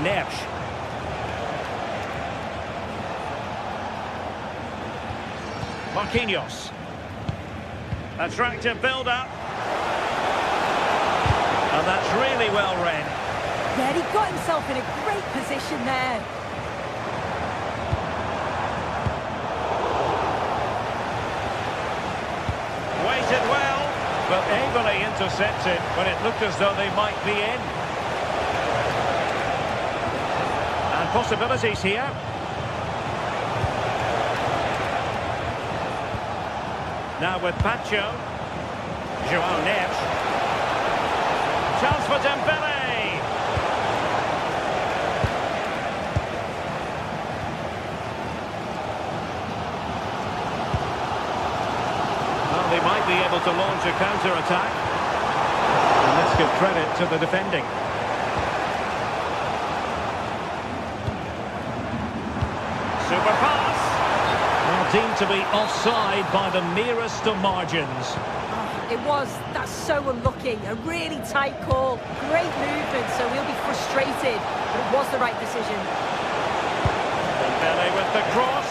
Neves. Marquinhos. Attractive build-up. And that's really well read. Yeah, he got himself in a great position there. Waited well, but ably intercepted when it looked as though they might be in. And possibilities here. Now with Pacho. João Neves. Chance for Dembele. Well, they might be able to launch a counter-attack. And let's give credit to the defending. Super pass. Well, deemed to be offside by the merest of margins. It was. That's so unlucky. A really tight call. Great movement, so he'll be frustrated. But it was the right decision. Dembele with the cross.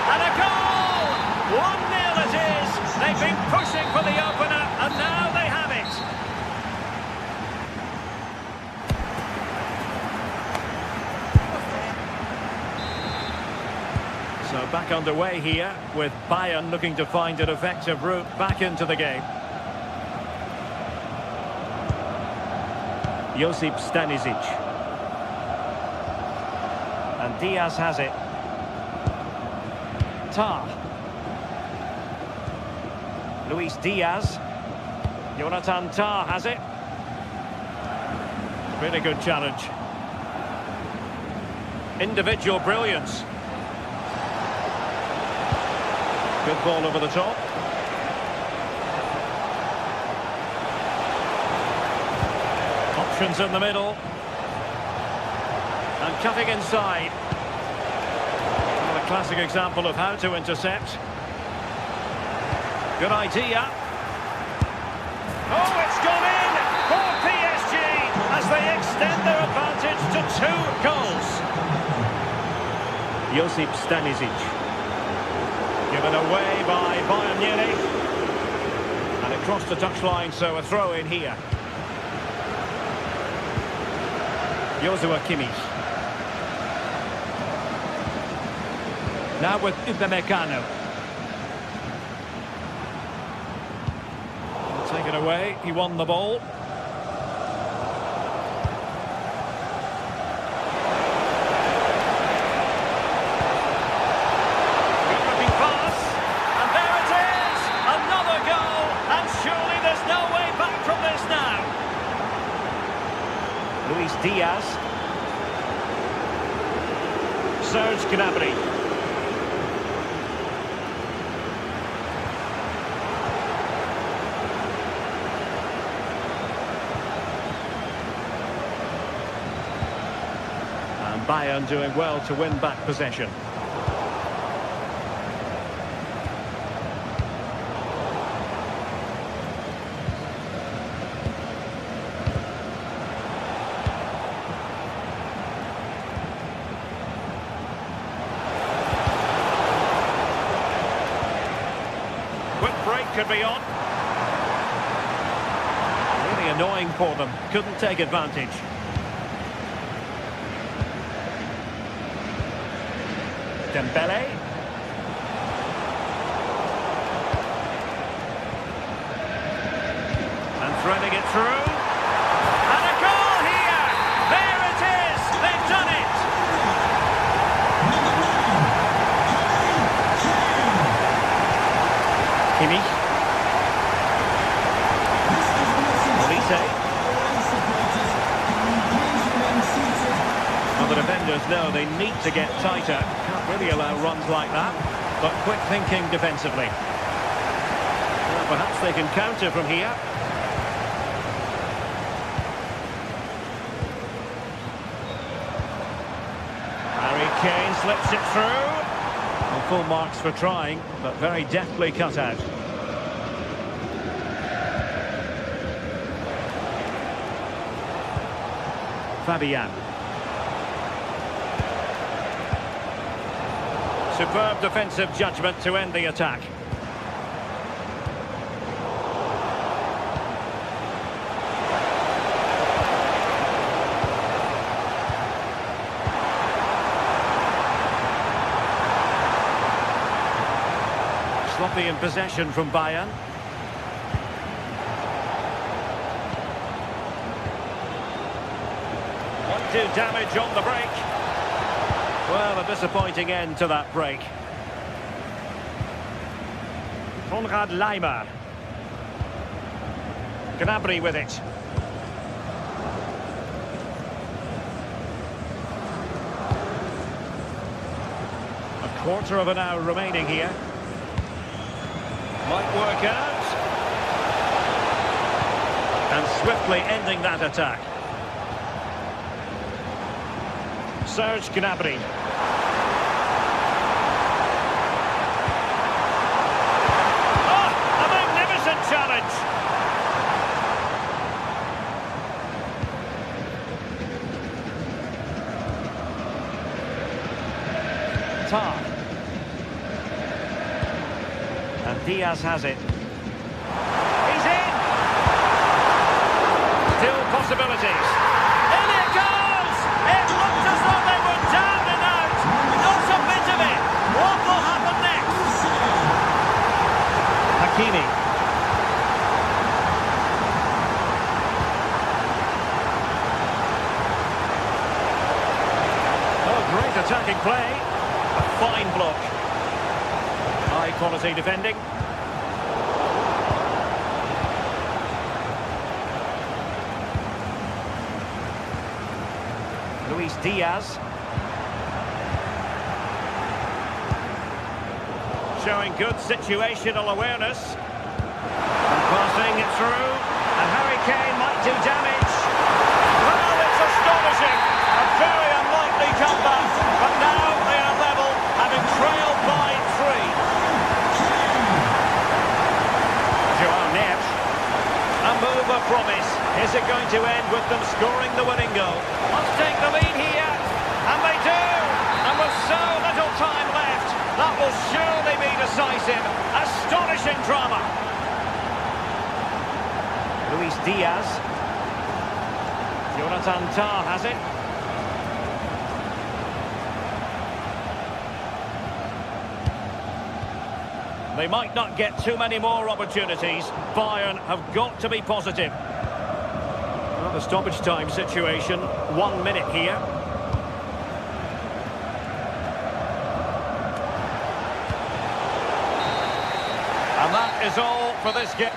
And a goal! 1-0 it is. They've been pushing for the opener, and now they have it. So back underway here, with Bayern looking to find an effective route back into the game. Josip Stanisic. And Diaz has it. Tah. Luis Diaz. Jonathan Tah has it. Really good challenge. Individual brilliance. Good ball over the top. Options in the middle. And cutting inside. Well, a classic example of how to intercept. Good idea. Oh, it's gone in for PSG as they extend their advantage to 2 goals. Josip Stanisic. Given away by Bayern Munich. And it crossed the touchline, so a throw in here. Joshua Kimmich. Now with Upamecano. Take it away, he won the ball. Luis Diaz. Serge Gnabry. And Bayern doing well to win back possession. Could be on. Really annoying for them. Couldn't take advantage. Dembele. And threading it through. And a goal here! There it is! They've done it! Kimmich. Well, the defenders know they need to get tighter. Can't really allow runs like that. But quick thinking defensively. Well, perhaps they can counter from here. Harry Kane slips it through. Well, full marks for trying, but very deftly cut out. Fabian. Superb defensive judgment to end the attack. Sloppy in possession from Bayern. Won't do damage on the break. Well, a disappointing end to that break. Konrad Laimer. Gnabry with it. A quarter of an hour remaining here. Might work out. And swiftly ending that attack. Serge Gnabry. Oh, a magnificent challenge. Tar. And Diaz has it. He's in! Still possibilities. In it goes! It looks as though they were down and out. Not a bit of it. What will happen next? Hakimi. Oh, great attacking play. A fine block. High quality defending. Luis Diaz. Showing good situational awareness. And passing it through. And Harry Kane might do damage. Well, it's astonishing. A very unlikely comeback. But now they are level, having trailed by 3. A move of promise. Is it going to end with them scoring the winning goal? Must take the lead here. And they do. And with so little time left, that will surely be decisive. Astonishing drama. Luis Diaz. Jonathan Tah has it. They might not get too many more opportunities. Bayern have got to be positive. Well, the stoppage time situation, 1 minute here. And that is all for this game.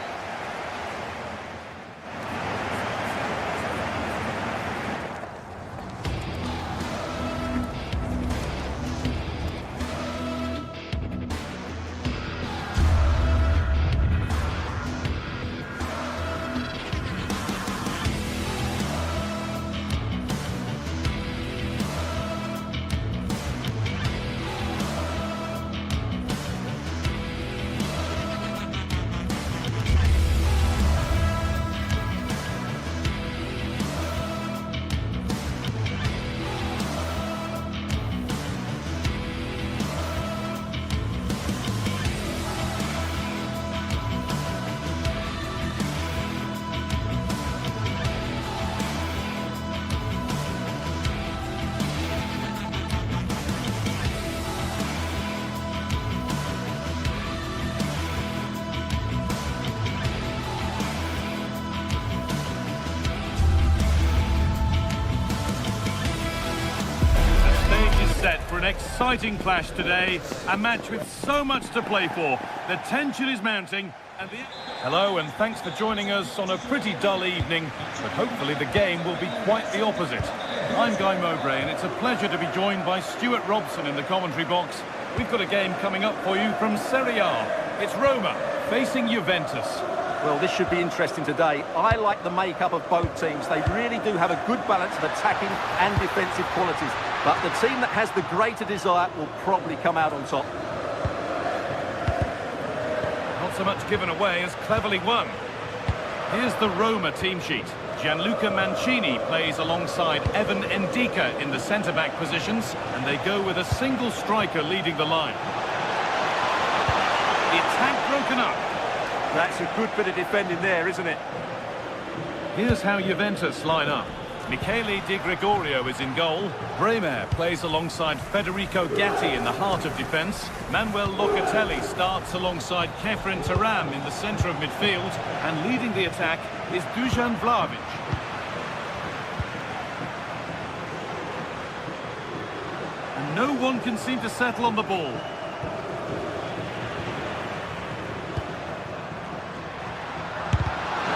Set for an exciting clash today, a match with so much to play for. The tension is mounting. Hello and thanks for joining us on a pretty dull evening, but hopefully the game will be quite the opposite. I'm Guy Mowbray and it's a pleasure to be joined by Stuart Robson in the commentary box. We've got a game coming up for you from Serie A. It's Roma facing Juventus. Well, this should be interesting today. I like the makeup of both teams. They really do have a good balance of attacking and defensive qualities. But the team that has the greater desire will probably come out on top. so much given away as cleverly won. Here's the Roma team sheet. Gianluca Mancini plays alongside Evan Ndika in the centre-back positions, and they go with a single striker leading the line. The attack broken up. That's a good bit of defending there, isn't it? Here's how Juventus line up. Michele Di Gregorio is in goal. Bremer plays alongside Federico Gatti in the heart of defence. Manuel Locatelli starts alongside Kefren Turam in the centre of midfield. And leading the attack is Dusan Vlahovic. And no one can seem to settle on the ball.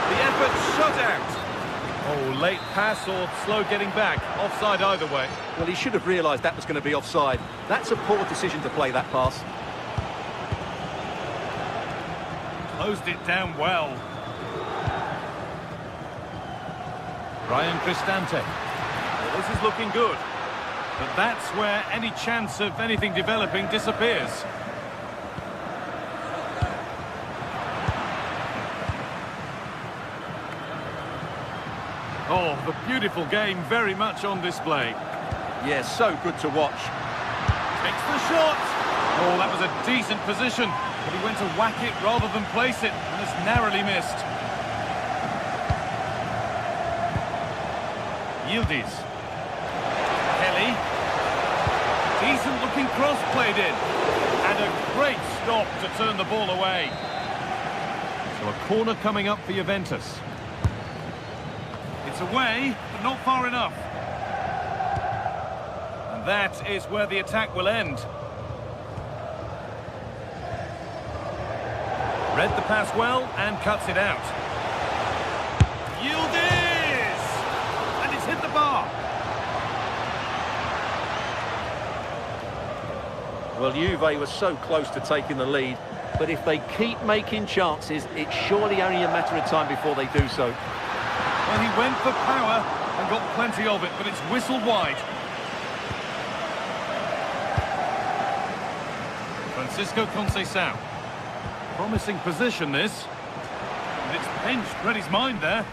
The effort shut out. Oh, late pass or slow getting back. Offside either way. Well, he should have realised that was going to be offside. That's a poor decision to play that pass. Closed it down well. Ryan Cristante. Well, this is looking good. But that's where any chance of anything developing disappears. Oh, the beautiful game very much on display. Yeah, so good to watch. Takes the shot. Oh, that was a decent position. But he went to whack it rather than place it, and it's narrowly missed. Yildiz. Kelly. Decent looking cross played in. And a great stop to turn the ball away. So a corner coming up for Juventus. It's away, but not far enough. And that is where the attack will end. Read the pass well and cuts it out. Yildiz! And it's hit the bar. Well, Juve was so close to taking the lead, but if they keep making chances, it's surely only a matter of time before they do so. Well, he went for power and got plenty of it, but it's whistled wide. Francisco Conceição. Promising position, this. And it's pinched, read his mind there.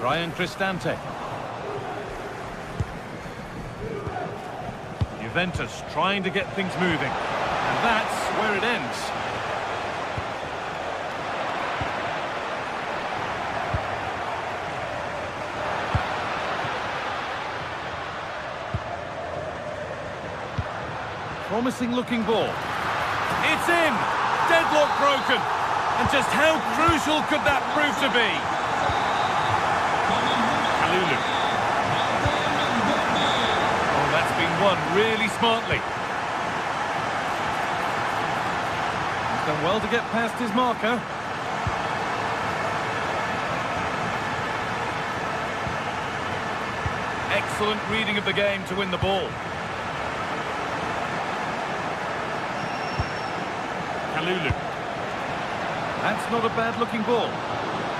Ryan Cristante. Juventus trying to get things moving. And that's where it ends. Promising looking ball. It's in! Deadlock broken! And just how crucial could that prove to be? Kalulu. Oh, that's been won really smartly. He's done well to get past his marker. Excellent reading of the game to win the ball. Kalulu. That's not a bad-looking ball.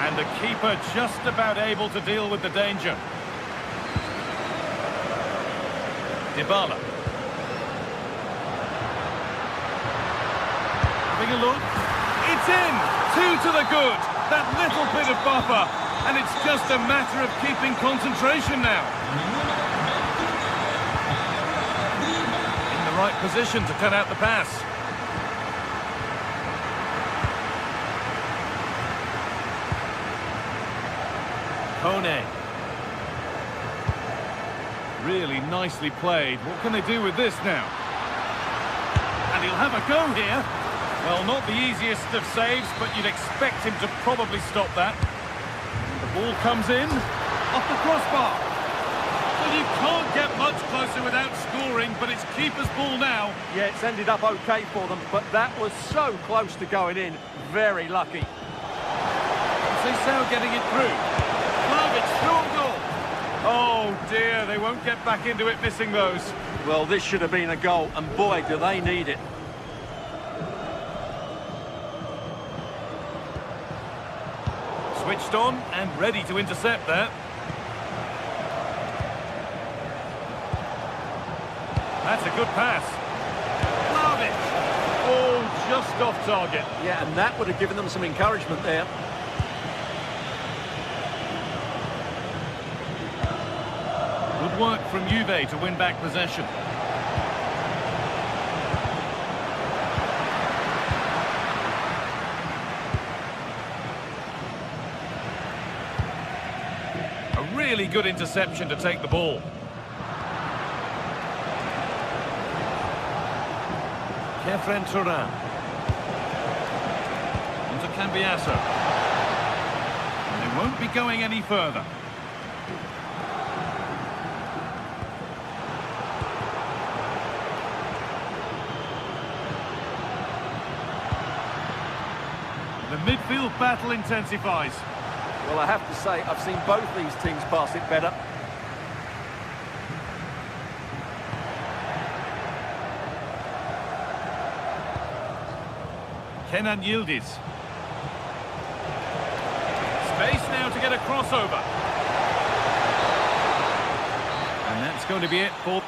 And the keeper just about able to deal with the danger. Dybala. Having a look. It's in! 2 to the good. That little bit of buffer. And it's just a matter of keeping concentration now. In the right position to cut out the pass. Kone. Really nicely played. What can they do with this now? And he'll have a go here. Well, not the easiest of saves, but you'd expect him to probably stop that. The ball comes in, off the crossbar. Well, you can't get much closer without scoring, but it's keeper's ball now. Yeah, it's ended up okay for them, but that was so close to going in. Very lucky. Conceição getting it through. Vlahovic through on goal. Oh dear, they won't get back into it missing those. Well, this should have been a goal, and boy, do they need it. Switched on and ready to intercept there. That's a good pass. Vlahovic. just off target. Yeah, and that would have given them some encouragement there. Good work from Juve to win back possession. A really good interception to take the ball. Kefren Turan. Onto Cambiasso. And they won't be going any further. The midfield battle intensifies. Well, I have to say, I've seen both these teams pass it better. Kenan Yildiz. Space now to get a crossover. And that's going to be it for...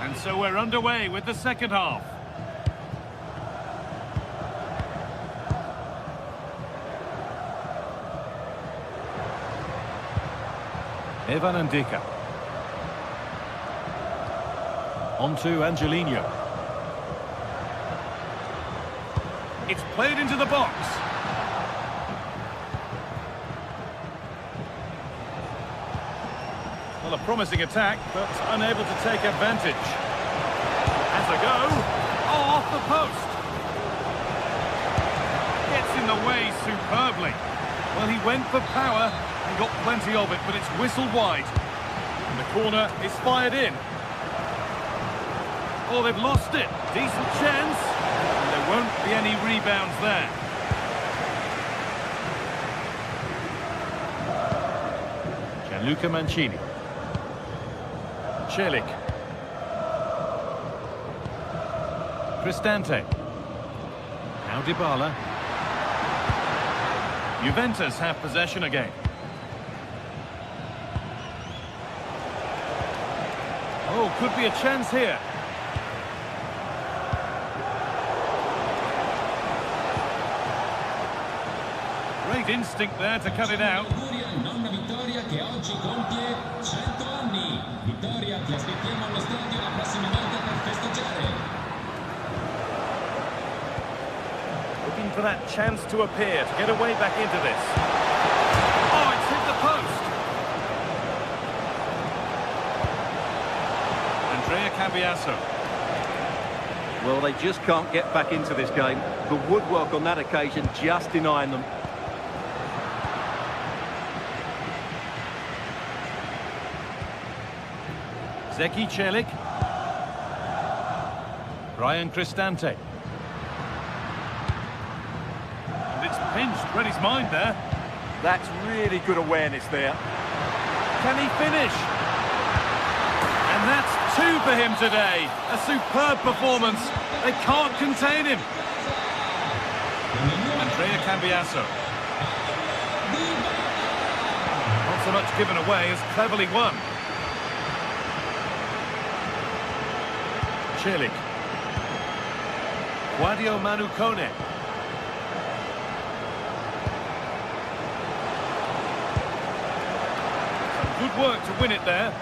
And so we're underway with the second half. Evan Ndika. On to Angelino. It's played into the box. Well, a promising attack, but unable to take advantage. Has a go. Oh, off the post. Gets in the way superbly. Well, he went for power and got plenty of it, but it's whistled wide. And the corner is fired in. Oh, they've lost it. Decent chance. And there won't be any rebounds there. Gianluca Mancini. Celik. Cristante. Now Dybala. Juventus have possession again. Oh, could be a chance here. Great instinct there to cut it out. Nonna Vittoria che oggi compie 100 anni. Vittoria, ti aspettiamo allo stadio la prossima volta per festeggiare. Looking for that chance to appear, to get away back into this. Oh, it's hit the post. Andrea Cambiasso. Well, they just can't get back into this game. The woodwork on that occasion just denying them. Zeki Celik. Brian Cristante. And it's pinched, read his mind there. That's really good awareness there. Can he finish? And that's two for him today. A superb performance. They can't contain him. Andrea Cambiasso. Not so much given away as cleverly won. Celik. Guadio Manukone. Some good work to win it there.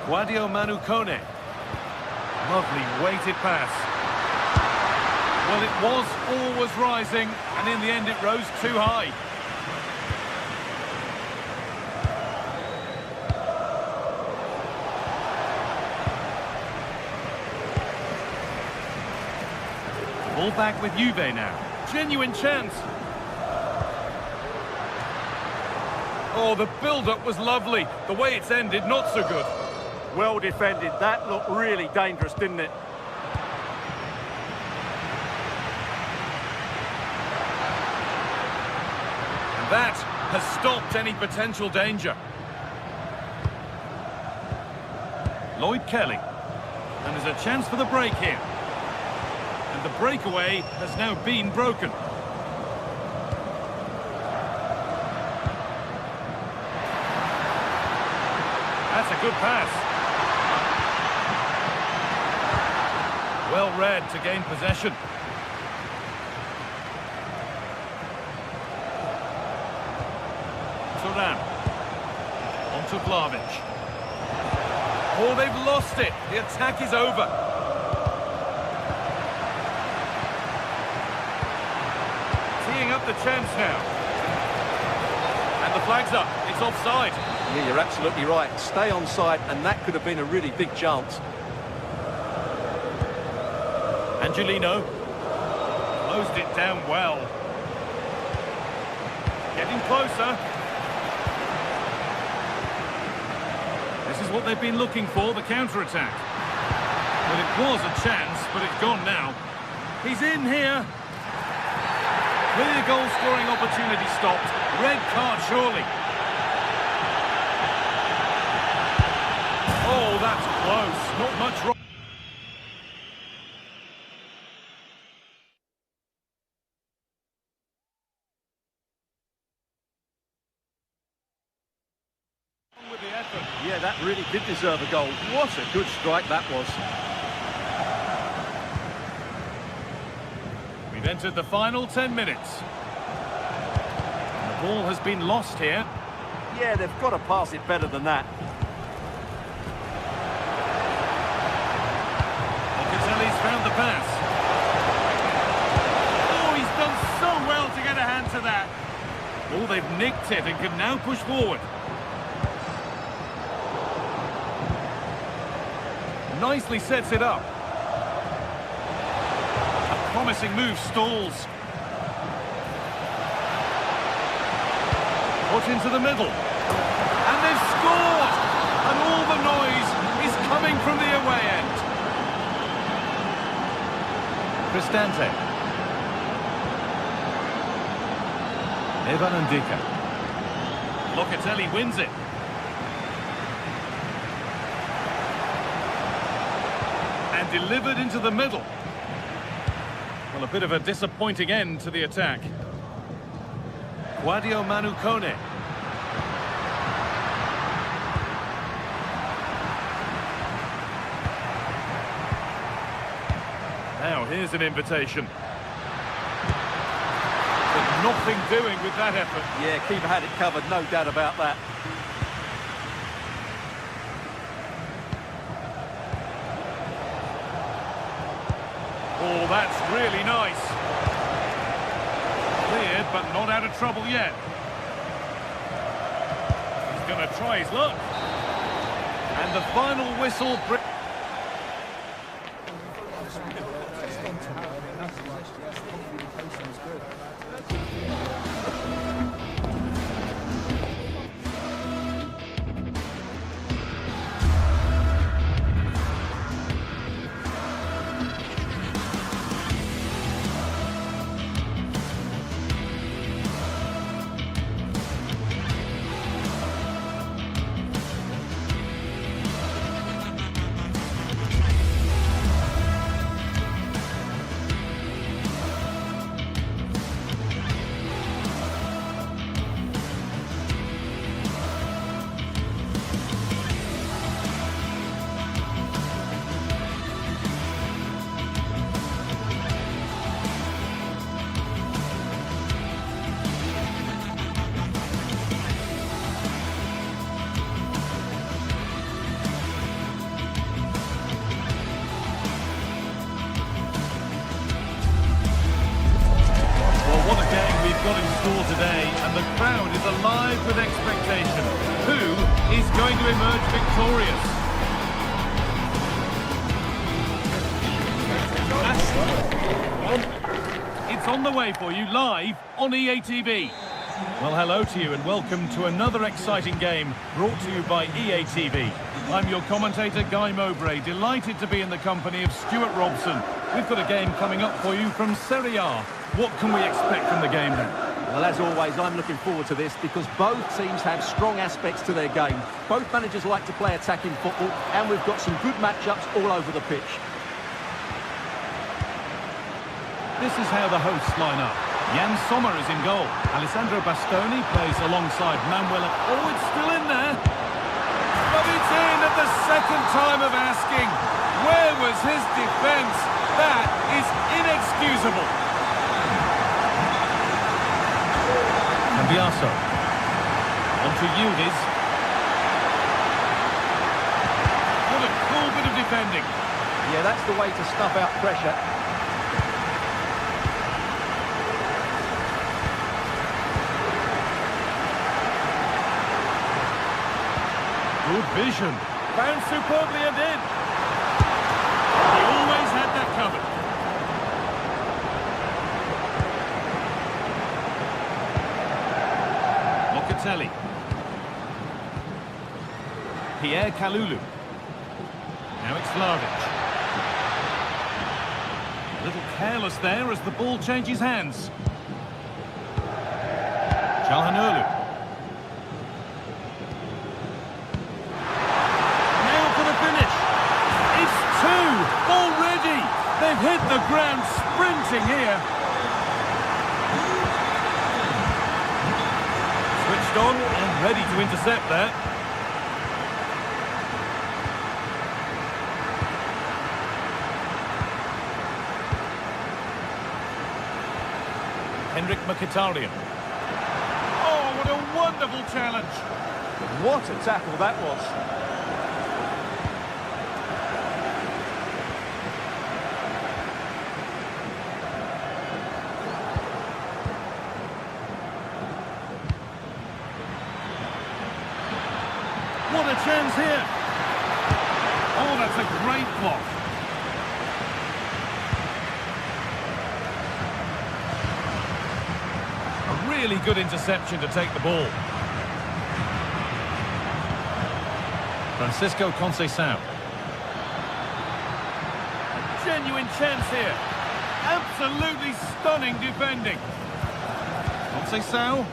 Guadio Manukone. Lovely weighted pass. Well, it was always rising, and in the end it rose too high. Ball back with Juve now. Genuine chance. Oh, the build-up was lovely. The way it's ended, not so good. Well defended. That looked really dangerous, didn't it? That has stopped any potential danger. Lloyd Kelly. And there's a chance for the break here. And the breakaway has now been broken. That's a good pass. Well read to gain possession. Turan. On to Vlahovic. Oh, they've lost it. The attack is over. Teeing up the chance now. And the flag's up. It's offside. Yeah, you're absolutely right. Stay on side, and that could have been a really big chance. Angelino. Closed it down well. Getting closer. This is what they've been looking for, the counter-attack. But it was a chance, but it's gone now. He's in here. Clear goal-scoring opportunity stopped. Red card, surely. Oh, that's close. Not much wrong. With the effort. Yeah, that really did deserve a goal. What a good strike that was. We've entered the final 10 minutes. The ball has been lost here. Yeah, they've got to pass it better than that. Locatelli's found the pass. Oh, he's done so well to get a hand to that. Oh, they've nicked it and can now push forward. Nicely sets it up. A promising move stalls. Put into the middle. And they've scored! And all the noise is coming from the away end. Cristante. Evan Ndika. Locatelli wins it. And delivered into the middle. Well, a bit of a disappointing end to the attack. Guadio Manu Kone. Now, here's an invitation. But nothing doing with that effort. Yeah, keeper had it covered, no doubt about that. Oh, that's really nice. Cleared, but not out of trouble yet. He's going to try his luck. And the final whistle... got in store today, and the crowd is alive with expectation. Who is going to emerge victorious? It's on the way for you live on EA TV. Well, hello to you and welcome to another exciting game brought to you by EA TV. I'm your commentator, Guy Mowbray, delighted to be in the company of Stuart Robson. We've got a game coming up for you from Serie A. What can we expect from the game then? Well, as always, I'm looking forward to this because both teams have strong aspects to their game. Both managers like to play attacking football, and we've got some good matchups all over the pitch. This is how the hosts line up. Jan Sommer is in goal. Alessandro Bastoni plays alongside Manuel. Oh, it's still in there. But it's in at the second time of asking. Where was his defence? That is inexcusable. Cambiaso. On to Yildiz. What a cool bit of defending. Yeah, that's the way to snuff out pressure. Good vision. Found superbly and in. He always had that covered. Locatelli. Pierre Kalulu. Now it's Vlahovic. A little careless there as the ball changes hands. Çalhanoğlu. Already, they've hit the ground sprinting here. Switched on and ready to intercept there. Henrik Mkhitaryan. Oh, what a wonderful challenge. What a tackle that was. What a chance here. Oh, that's a great block. A really good interception to take the ball. Francisco Conceição. Genuine chance here. Absolutely stunning defending. Conceição.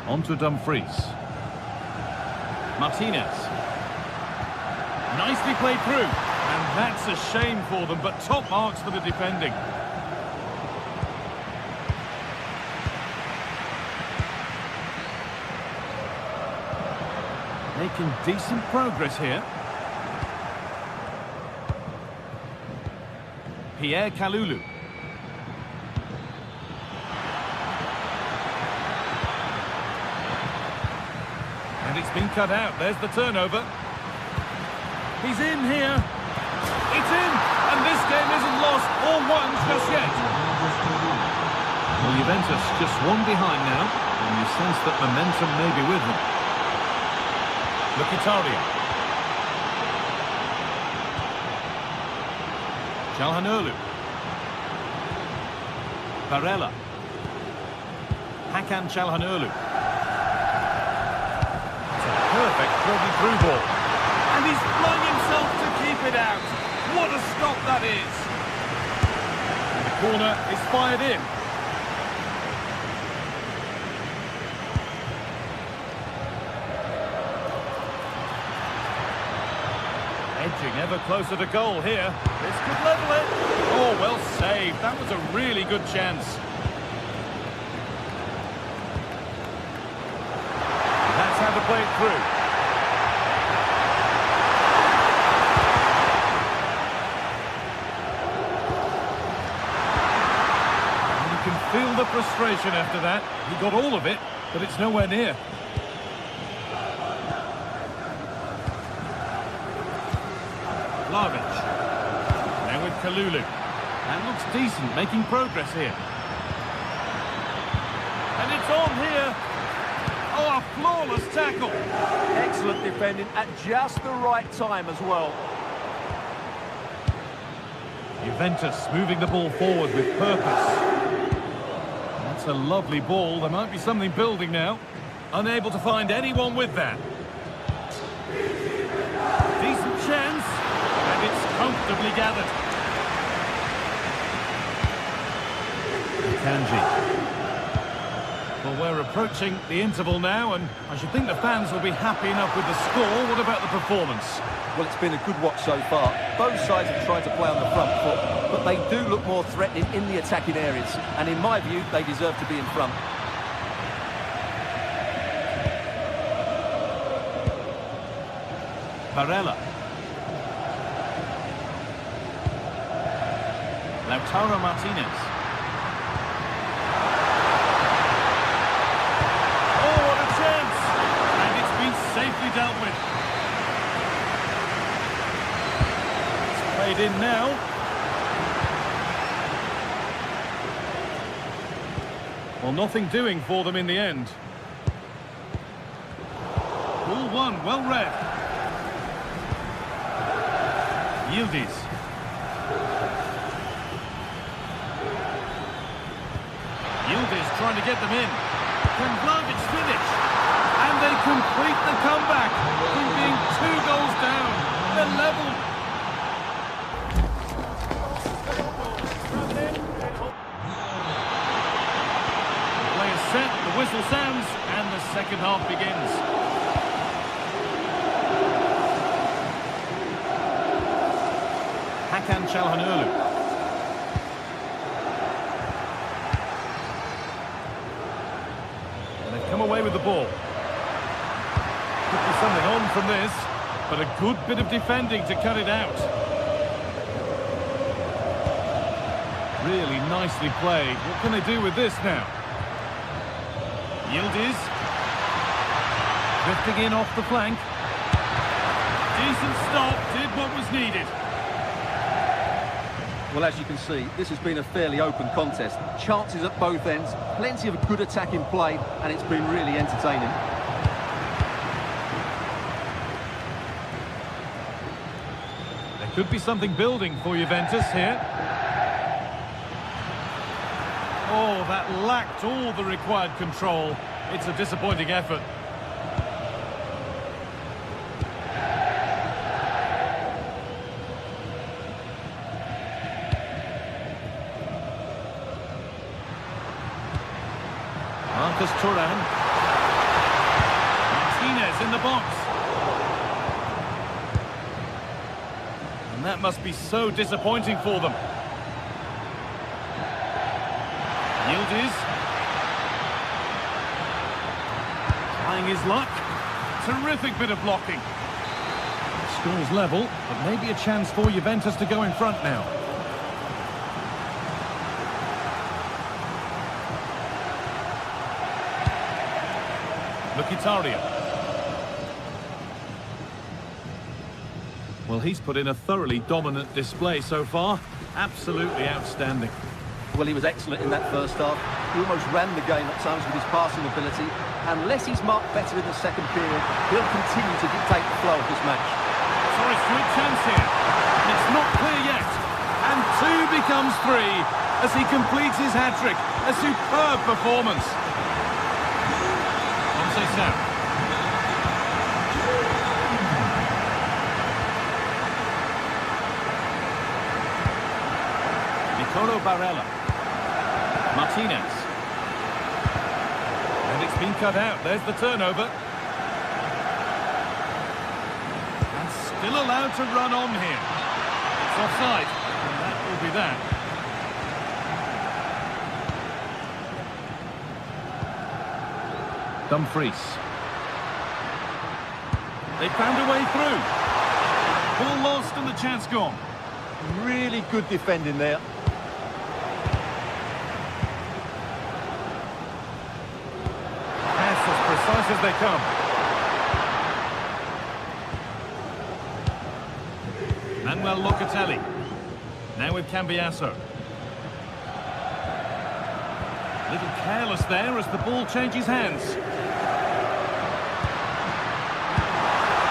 On to Dumfries. Martinez. Nicely played through. And that's a shame for them, but top marks for the defending. Making decent progress here. Pierre Kalulu. And it's been cut out. There's the turnover. He's in here. It's in. And this game isn't lost or won just yet. Well, Juventus just one behind now. And you sense that momentum may be with them. Mkhitaryan. Çalhanoğlu. Barella. Hakan Çalhanoğlu. Perfect through ball. And he's flung himself to keep it out. What a stop that is. And the corner is fired in. Edging ever closer to goal here. This could level it. Oh, well saved. That was a really good chance. That's how to play it through. And you can feel the frustration after that. He got all of it, but it's nowhere near. Vlahovic. Now with Kalulu. That looks decent, making progress here. And it's on here. Oh, a flawless tackle. Excellent defending at just the right time as well. Juventus moving the ball forward with purpose. That's a lovely ball. There might be something building now. Unable to find anyone with that. Decent chance. And it's comfortably gathered. Akanji. Well, we're approaching the interval now, and I should think the fans will be happy enough with the score. What about the performance? Well, it's been a good watch so far. Both sides have tried to play on the front foot, but they do look more threatening in the attacking areas. And in my view, they deserve to be in front. Barella. Lautaro Martinez. Oh, what a chance! And it's been safely dealt with. It's played in now. Well, nothing doing for them in the end. Ball one, well read. Yildiz. Yildiz trying to get them in. Can Vlahovic finish? And they complete the comeback from being 2 goals down. They're level. Play is set, the whistle sounds, and the second half begins. Hakan Çalhanoğlu. And they've come away with the ball. Could be something on from this, but a good bit of defending to cut it out. Really nicely played. What can they do with this now? Yildiz. Drifting in off the flank. Decent stop, did what was needed. Well, as you can see, this has been a fairly open contest. Chances at both ends, plenty of good attacking play, and it's been really entertaining. There could be something building for Juventus here. Oh, that lacked all the required control. It's a disappointing effort. Marcus Thuram. Martinez in the box. And that must be so disappointing for them. Yildiz. Trying his luck. Terrific bit of blocking. Score's level, but maybe a chance for Juventus to go in front now. Mkhitaryan. Well, he's put in a thoroughly dominant display so far. Absolutely outstanding. Well, he was excellent in that first half. He almost ran the game at times with his passing ability. Unless he's marked better in the second period, he'll continue to dictate the flow of this match. Sorry, sweet chance here. And it's not clear yet. And 2 becomes 3 as he completes his hat-trick. A superb performance. Nicolo Barella. Martinez. And it's been cut out. There's the turnover. And still allowed to run on here. It's offside. And that will be that. Dumfries. They found a way through. Ball lost and the chance gone. Really good defending there. Pass as precise as they come. Manuel Locatelli. Now with Cambiasso. A little careless there as the ball changes hands.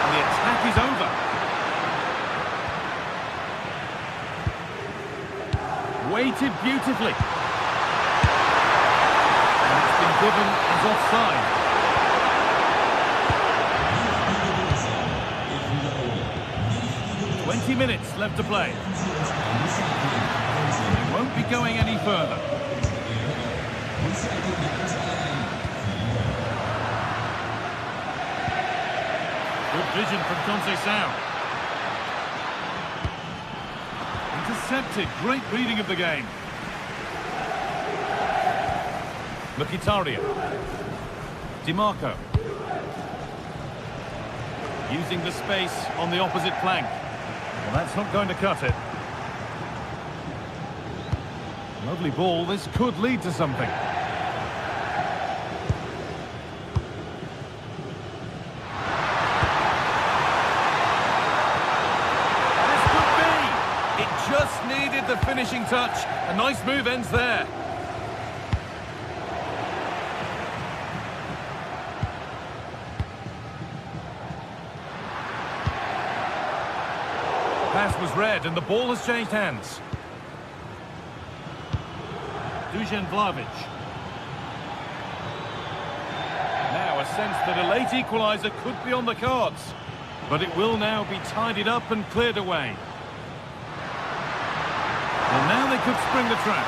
And the attack is over. Weighted beautifully. And it's been given as offside. "20 minutes left to play. It won't be going any further. 7 di questa gara. Good vision from Conceição. Intercepted. Great reading of the game. Mkhitaryan. DiMarco. Using the space on the opposite flank. Well, that's not going to cut it. Lovely ball. This could lead to something. This could be. It just needed the finishing touch. A nice move ends there. Pass was read and the ball has changed hands. Dusan Vlahovic. Now a sense that a late equaliser could be on the cards. But it will now be tidied up and cleared away. And now they could spring the trap.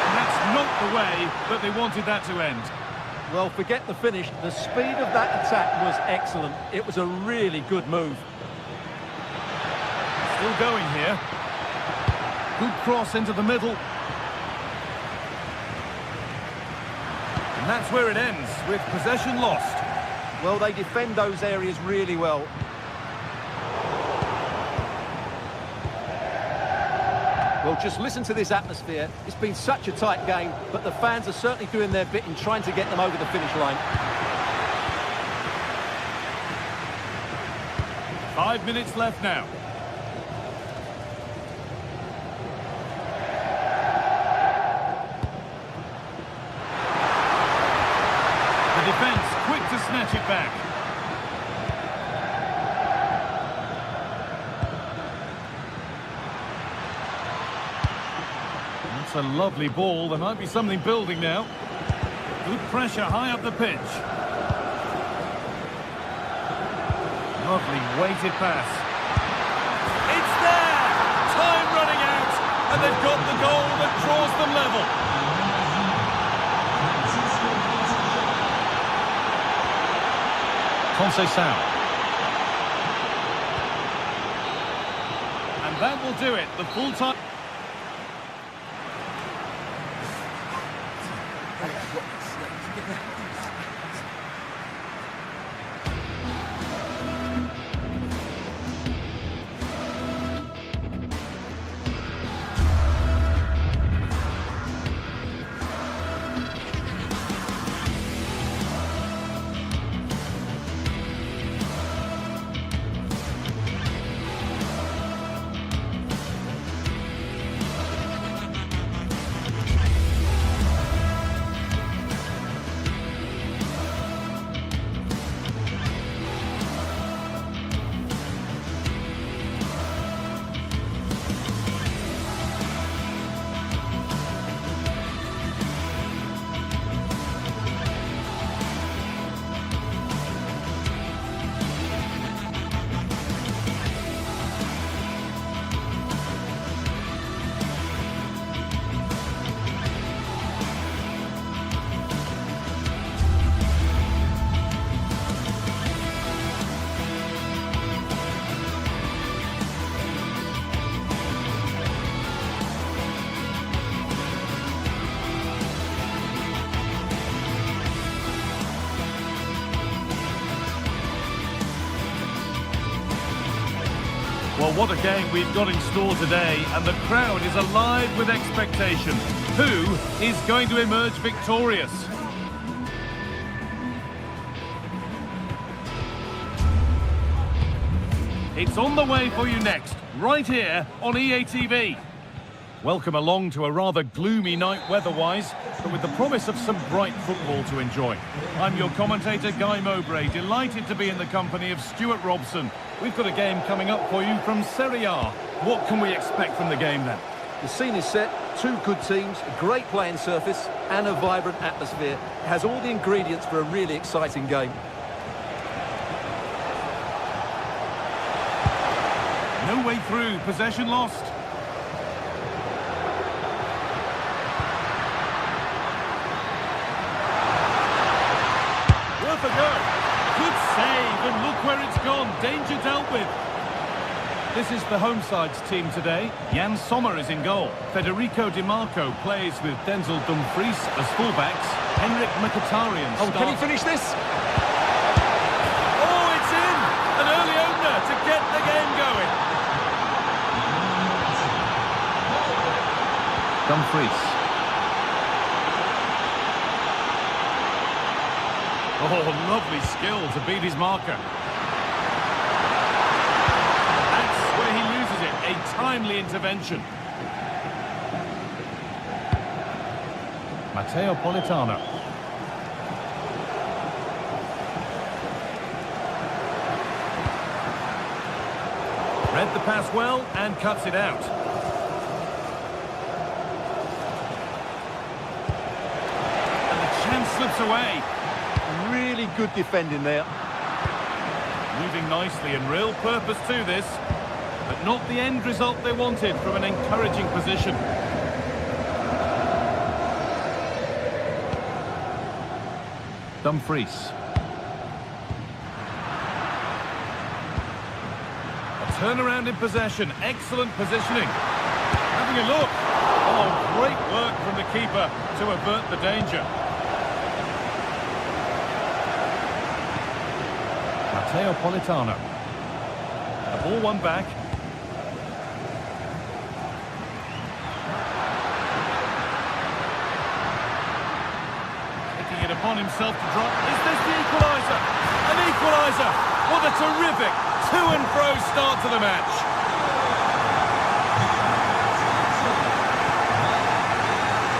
And that's not the way that they wanted that to end. Well, forget the finish. The speed of that attack was excellent. It was a really good move. Still going here. Good cross into the middle. And that's where it ends, with possession lost. Well, they defend those areas really well. Well, just listen to this atmosphere. It's been such a tight game, but the fans are certainly doing their bit in trying to get them over the finish line. 5 minutes left now. The defence quick to snatch it back. That's a lovely ball. There might be something building now. Good pressure high up the pitch. Lovely weighted pass. It's there! Time running out, and they've got the goal that draws them level. Conceição. And that will do it. The full time. Well, what a game we've got in store today, and the crowd is alive with expectation. Who is going to emerge victorious? It's on the way for you next, right here on EA TV. Welcome along to a rather gloomy night weather-wise, but with the promise of some bright football to enjoy. I'm your commentator, Guy Mowbray, delighted to be in the company of Stuart Robson. We've got a game coming up for you from Serie A. What can we expect from the game then? The scene is set, two good teams, a great playing surface and a vibrant atmosphere. It has all the ingredients for a really exciting game. No way through, possession lost. worth a go. Good save, and look where it's gone. Danger dealt with. This is the home side's team today. Jan Sommer is in goal. Federico Di Marco plays with Denzel Dumfries as fullbacks. Henrik Mkhitaryan starts. Oh, can he finish this? Oh, it's in! An early opener to get the game going. Dumfries. Oh, lovely skill to beat his marker. That's where he loses it. A timely intervention. Matteo Politano. Read the pass well and cuts it out. And the chance slips away. Really good defending there. Moving nicely and real purpose to this, but not the end result they wanted from an encouraging position. Dumfries. A turnaround in possession, excellent positioning. Having a look. Oh, great work from the keeper to avert the danger. Matteo Politano. The ball won back. Taking it upon himself to drop. Is this the equaliser? An equaliser! What a terrific to-and-fro start to the match.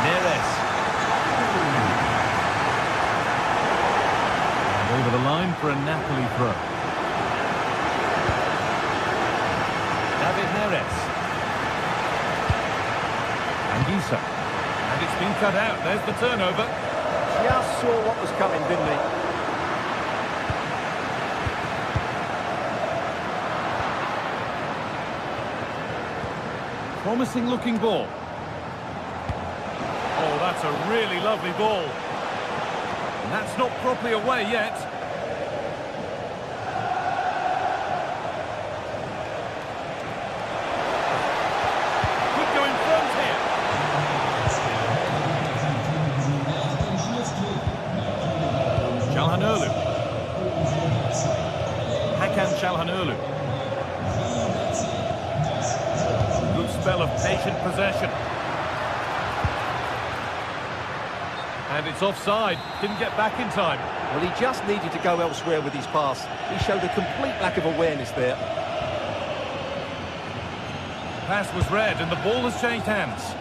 Neres. Over the line for a Napoli throw. David Neres. Anguissa. And it's been cut out. There's the turnover. Just saw what was coming, didn't he? Promising looking ball. Oh, that's a really lovely ball. And that's not properly away yet. Could go in front here. Çalhanoğlu. Hakan Çalhanoğlu. Good spell of patient possession. And it's offside. Didn't get back in time. Well, he just needed to go elsewhere with his pass. He showed a complete lack of awareness there. Pass was read and the ball has changed hands.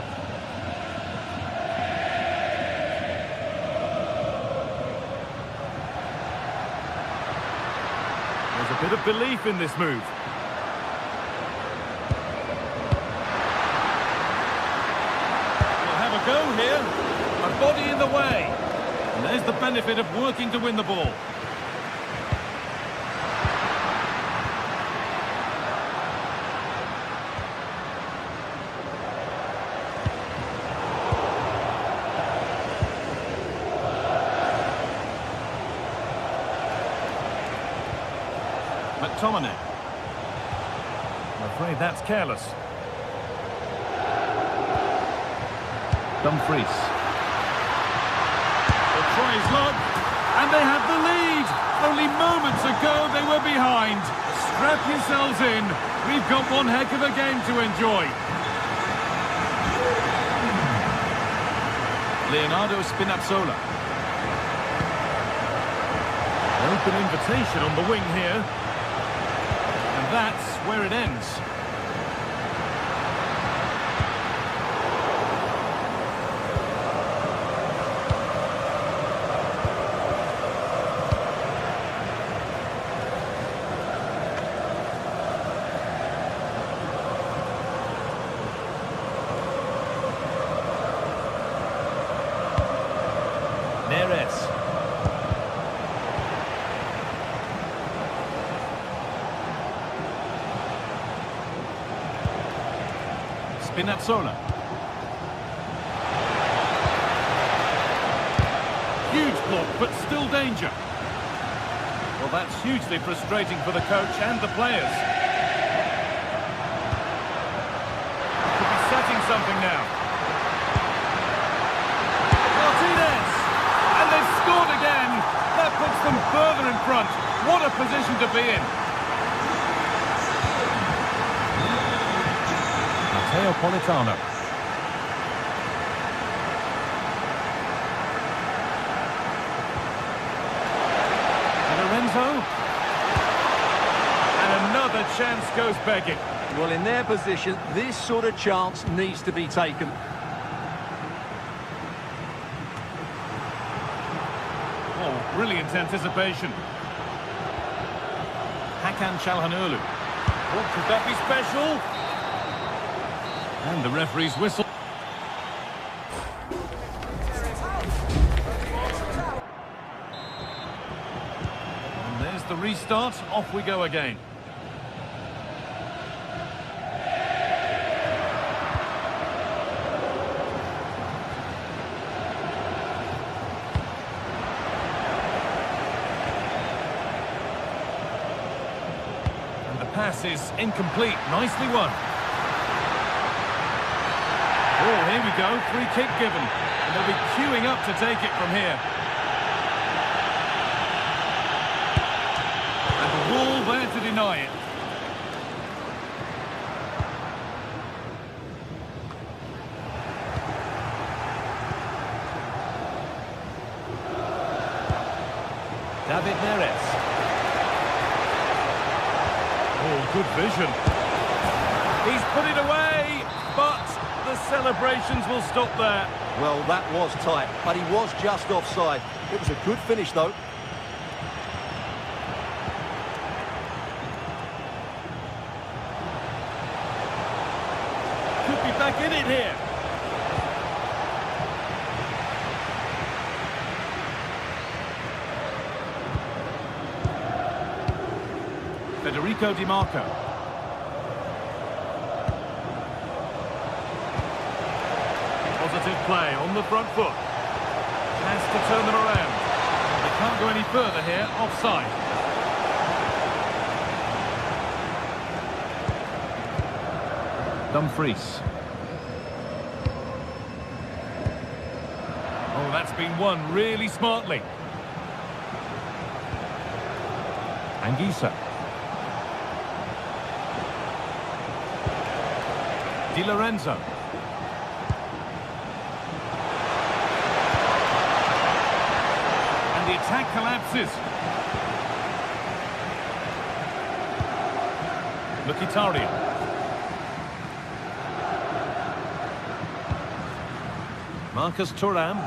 There's a bit of belief in this move. We'll have a go here. A body in the way. And there's the benefit of working to win the ball. McTominay. I'm afraid that's careless. Dumfries. Try his luck, and they have the lead. Only moments ago they were behind. Strap yourselves in. We've got one heck of a game to enjoy. Leonardo Spinazzola. Open invitation on the wing here. And that's where it ends. Neres. Spinazzola. Huge block, but still danger. Well, that's hugely frustrating for the coach and the players. Could be setting something now. Martinez! And they've scored again! That puts them further in front. What a position to be in. Politano. Lorenzo. And another chance goes begging. Well, in their position, this sort of chance needs to be taken. Oh, brilliant anticipation. Hakan Çalhanoğlu. Oh, could that be special? And the referee's whistle. And there's the restart. Off we go again. And the pass is incomplete. Nicely won. Oh, here we go, free kick given. And they'll be queuing up to take it from here. And the wall there to deny it. David Neres. Oh, good vision. He's put it away, but the celebrations will stop there. Well, that was tight, but he was just offside. It was a good finish, though. Could be back in it here. Federico Di Marco. Positive play on the front foot. Has to turn them around. They can't go any further here, offside. Dumfries. Oh, that's been won really smartly. Anguissa. Di Lorenzo. The attack collapses. Mkhitaryan. Marcus Thuram.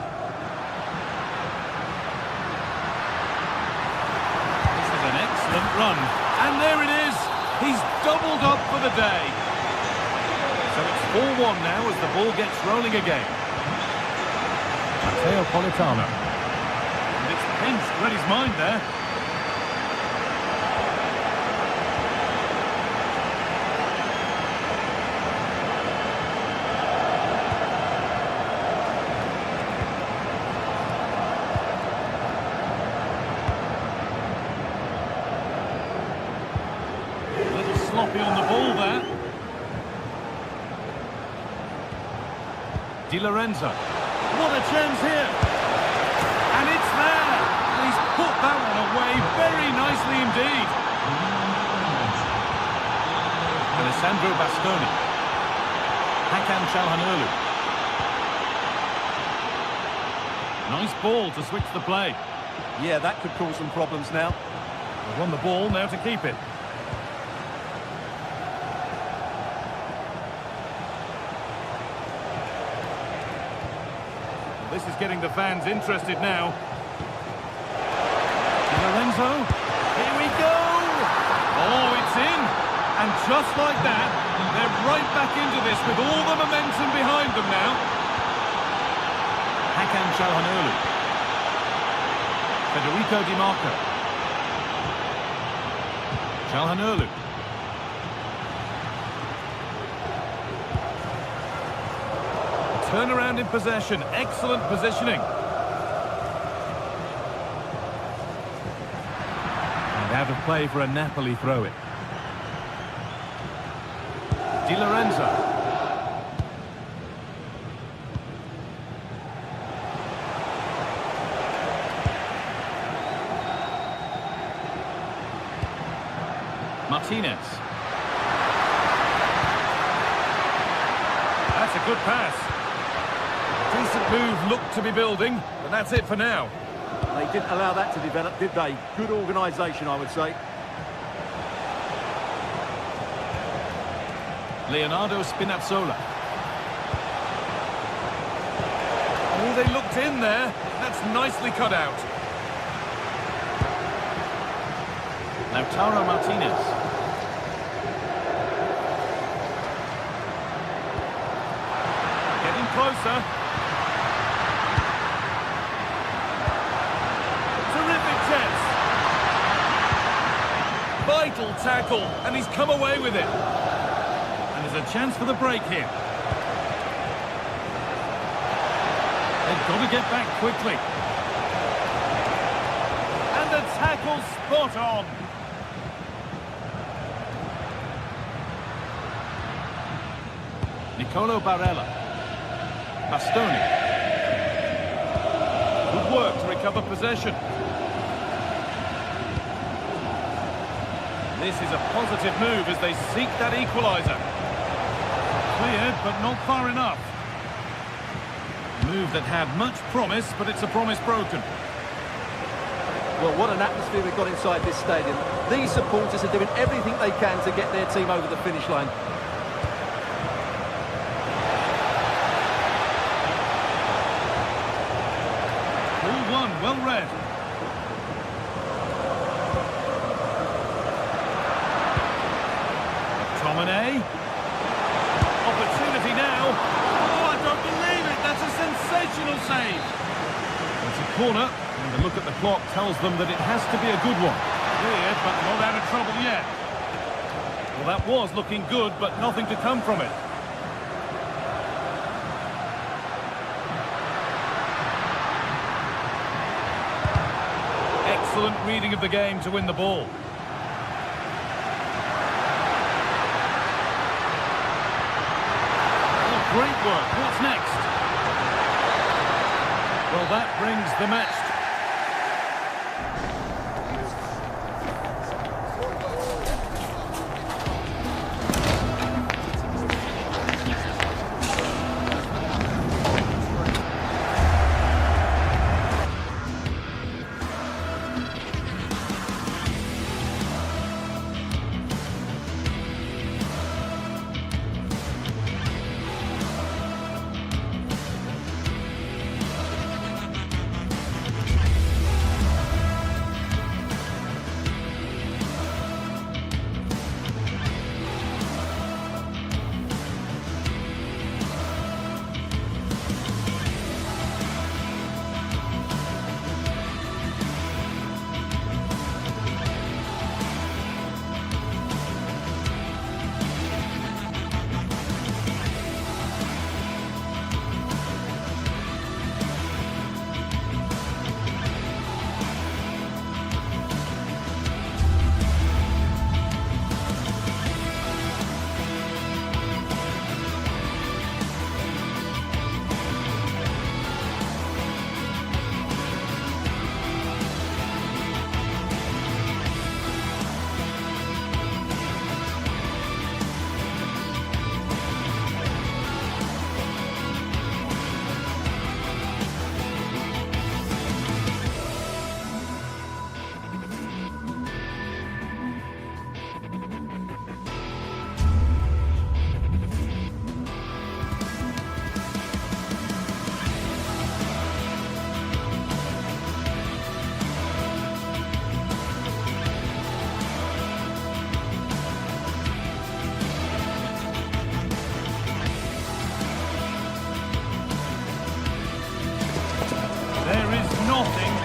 This is an excellent run. And there it is. He's doubled up for the day. So it's 4-1 now as the ball gets rolling again. Matteo Politano. Pinched, read his mind there. A little sloppy on the ball there. Di Lorenzo. What a chance here. And it's there. He's put that one away very nicely indeed. Alessandro Bastoni. Hakan Çalhanoğlu. Nice ball to switch the play. Yeah, that could cause some problems now. They've won the ball, now to keep it. This is getting the fans interested now. Lorenzo, here we go! Oh, it's in! And just like that, they're right back into this with all the momentum behind them now. Hakan Çalhanoğlu. Federico Di Marco. Çalhanoğlu. Turnaround in possession, excellent positioning. Out of play for a Napoli throw-in. Di Lorenzo. Martinez. That's a good pass. Decent move, looked to be building, but that's it for now. They didn't allow that to develop, did they? Good organisation, I would say. Leonardo Spinazzola. Oh, they looked in there. That's nicely cut out. Lautaro Martinez. Getting closer. Terrific chance. Vital tackle, and he's come away with it. And there's a chance for the break here. They've got to get back quickly. And the tackle spot on. Nicolo Barella. Bastoni. Good work to recover possession. This is a positive move as they seek that equaliser. Cleared, but not far enough. Move that had much promise, but it's a promise broken. Well, what an atmosphere we've got inside this stadium. These supporters are doing everything they can to get their team over the finish line. Well read. Tomine. Opportunity now. Oh, I don't believe it. That's a sensational save. It's a corner, and the look at the clock tells them that it has to be a good one. Weird, but not out of trouble yet. Well, that was looking good, but nothing to come from it. Excellent reading of the game to win the ball. Oh, great work. What's next? Well, that brings the match.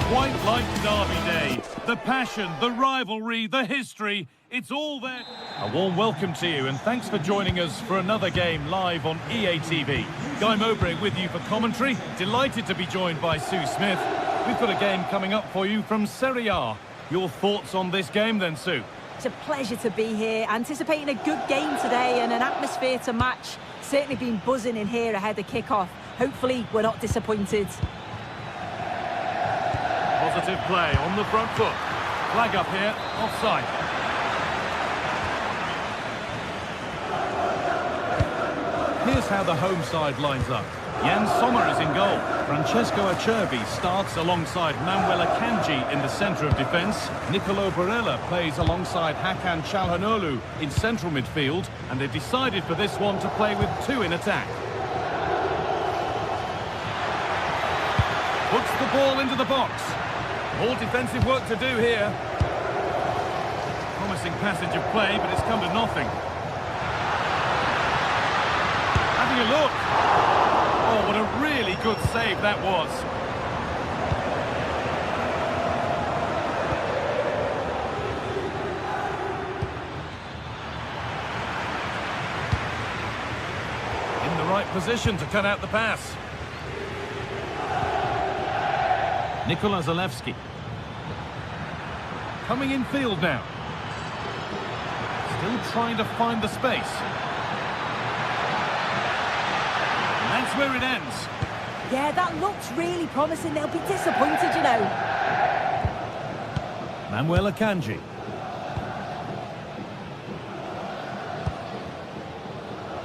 Quite like Derby Day. The passion, the rivalry, the history, it's all there. A warm welcome to you and thanks for joining us for another game live on EA TV. Guy Mowbray with you for commentary. Delighted to be joined by Sue Smith. We've got a game coming up for you from Serie A. Your thoughts on this game then, Sue? It's a pleasure to be here, anticipating a good game today and an atmosphere to match. Certainly been buzzing in here ahead of kick-off. Hopefully we're not disappointed. Positive play on the front foot. Flag up here, offside. Here's how the home side lines up. Jan Sommer is in goal. Francesco Acerbi starts alongside Manuel Akanji in the centre of defence. Nicolo Barella plays alongside Hakan Çalhanoğlu in central midfield, and they've decided for this one to play with two in attack. Puts the ball into the box. More defensive work to do here. Promising passage of play, but it's come to nothing. Having a look. Oh, what a really good save that was. In the right position to cut out the pass. Nikola Zalewski. Coming in field now. Still trying to find the space. And that's where it ends. Yeah, that looks really promising. They'll be disappointed, you know. Manuel Akanji.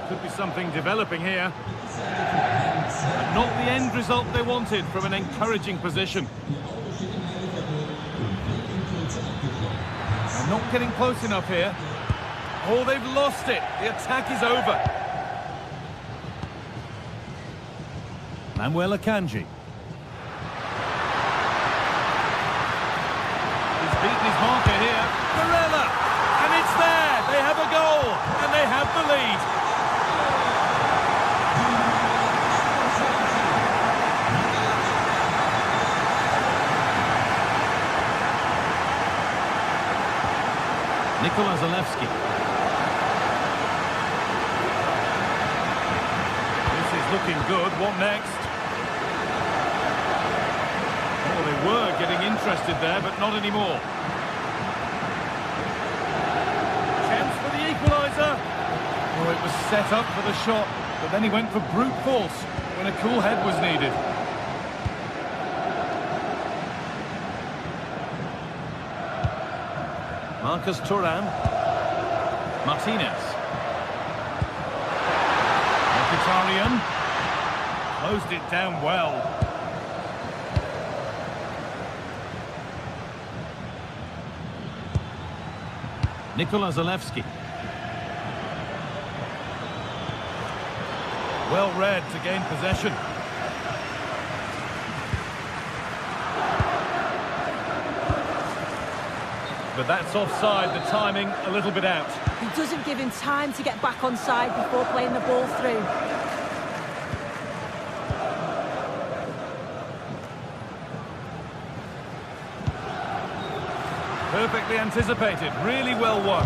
Could be something developing here. But not the end result they wanted from an encouraging position. They're not getting close enough here. Oh, they've lost it. The attack is over. Manuel Akanji. He's beaten his marker here. Barella! And it's there! They have a goal! And they have the lead. Nikola Zalewski. This is looking good. What next? Oh, they were getting interested there, but not anymore. Chance for the equaliser. Oh, it was set up for the shot, but then he went for brute force when a cool head was needed. Marcus Thuram. Martinez. Mkhitaryan. Closed it down well. Nikola Zalewski. Well read to gain possession. But that's offside, the timing a little bit out. He doesn't give him time to get back on side before playing the ball through. Perfectly anticipated, really well won.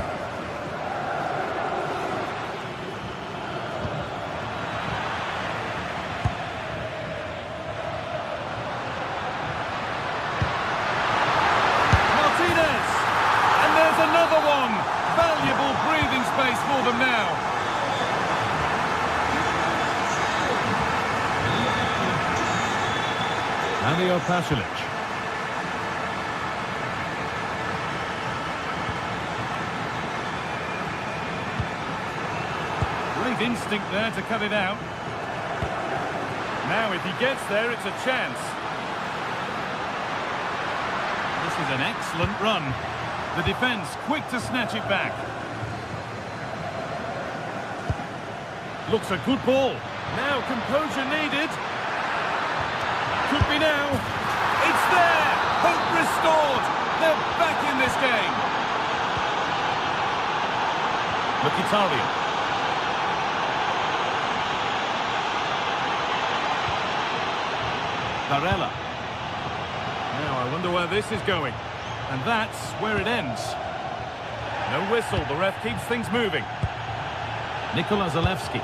Another one! Valuable breathing space for them now. Mario Pasalic. Great instinct there to cut it out. Now if he gets there, it's a chance. This is an excellent run. The defence quick to snatch it back. Looks a good ball. Now composure needed. Could be now. It's there! Hope restored! They're back in this game. Mkhitaryan. Barella. Now I wonder where this is going. And that's where it ends. No whistle, the ref keeps things moving. Nikola Zalewski.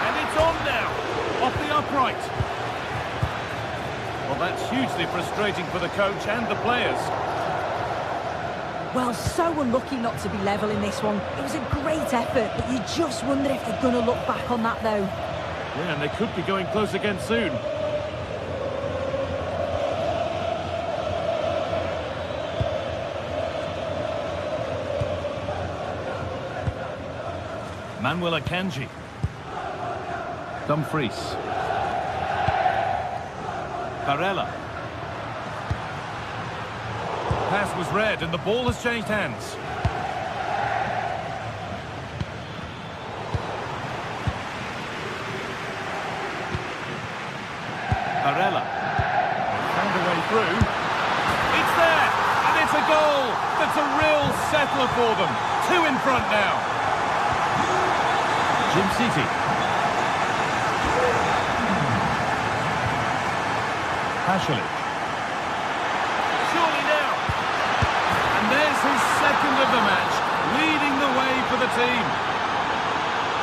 And it's on now, off the upright. Well, that's hugely frustrating for the coach and the players. Well, so unlucky not to be level in this one. It was a great effort, but you just wonder if they're going to look back on that, though. Yeah, and they could be going close again soon. Manuel Akanji. Dumfries. Barella. Pass was read and the ball has changed hands. Barella. Found a way through. It's there! And it's a goal! That's a real settler for them. 2 in front now. Jim City. Pashley. Surely now. And there's his second of the match, leading the way for the team.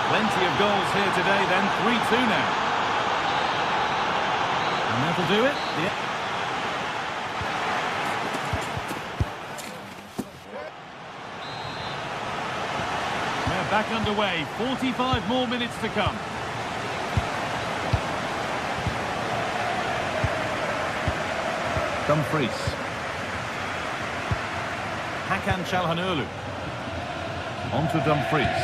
Plenty of goals here today then, 3-2 now. And that'll do it. Yeah. We're back underway, 45 more minutes to come. Dumfries. Hakan Çalhanoğlu. On to Dumfries.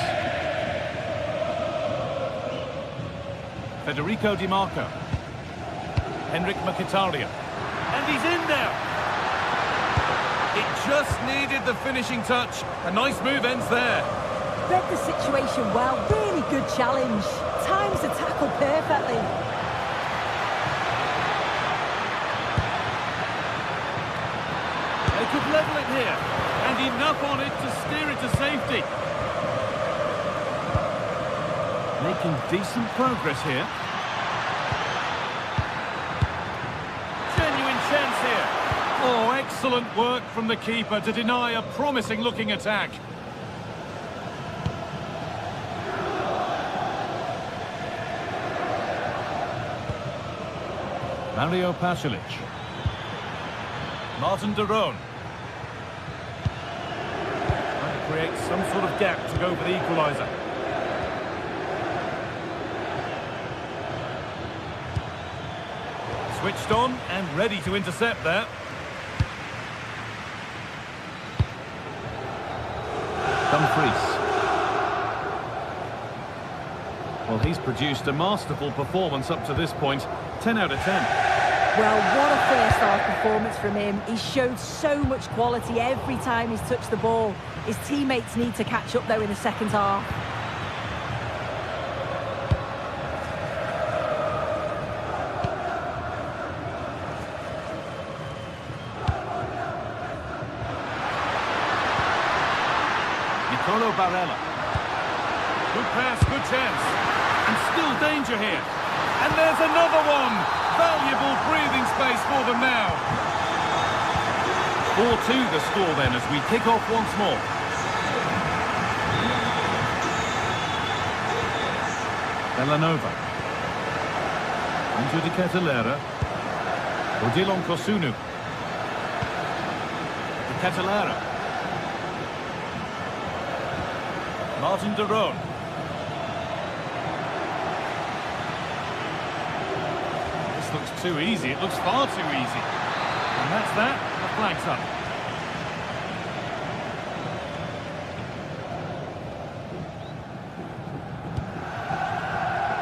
Federico Di Marco. Henrik Mkhitaryan. And he's in now. It just needed the finishing touch. A nice move ends there. Read the situation well, really good challenge. Times the tackle perfectly. They could level it here, and enough on it to steer it to safety. Making decent progress here. Genuine chance here. Oh, excellent work from the keeper to deny a promising-looking attack. Mario Pasalic. Martin de Roon. Trying to create some sort of gap to go for the equaliser. Switched on and ready to intercept there. Dumfries. Well, he's produced a masterful performance up to this point. 10 out of 10. Well, what a first-half performance from him. He showed so much quality every time he's touched the ball. His teammates need to catch up, though, in the second half. Nicolo Barella. Good pass, good chance. And still danger here. And there's another one. Valuable breathing space for them now. 4-2 the score then as we kick off once more. Bellanova. Into the Catalera. Odilon Kosunu. The Catalera. Martin de Roon. This looks too easy. It looks far too easy. And that's that. The flag's up.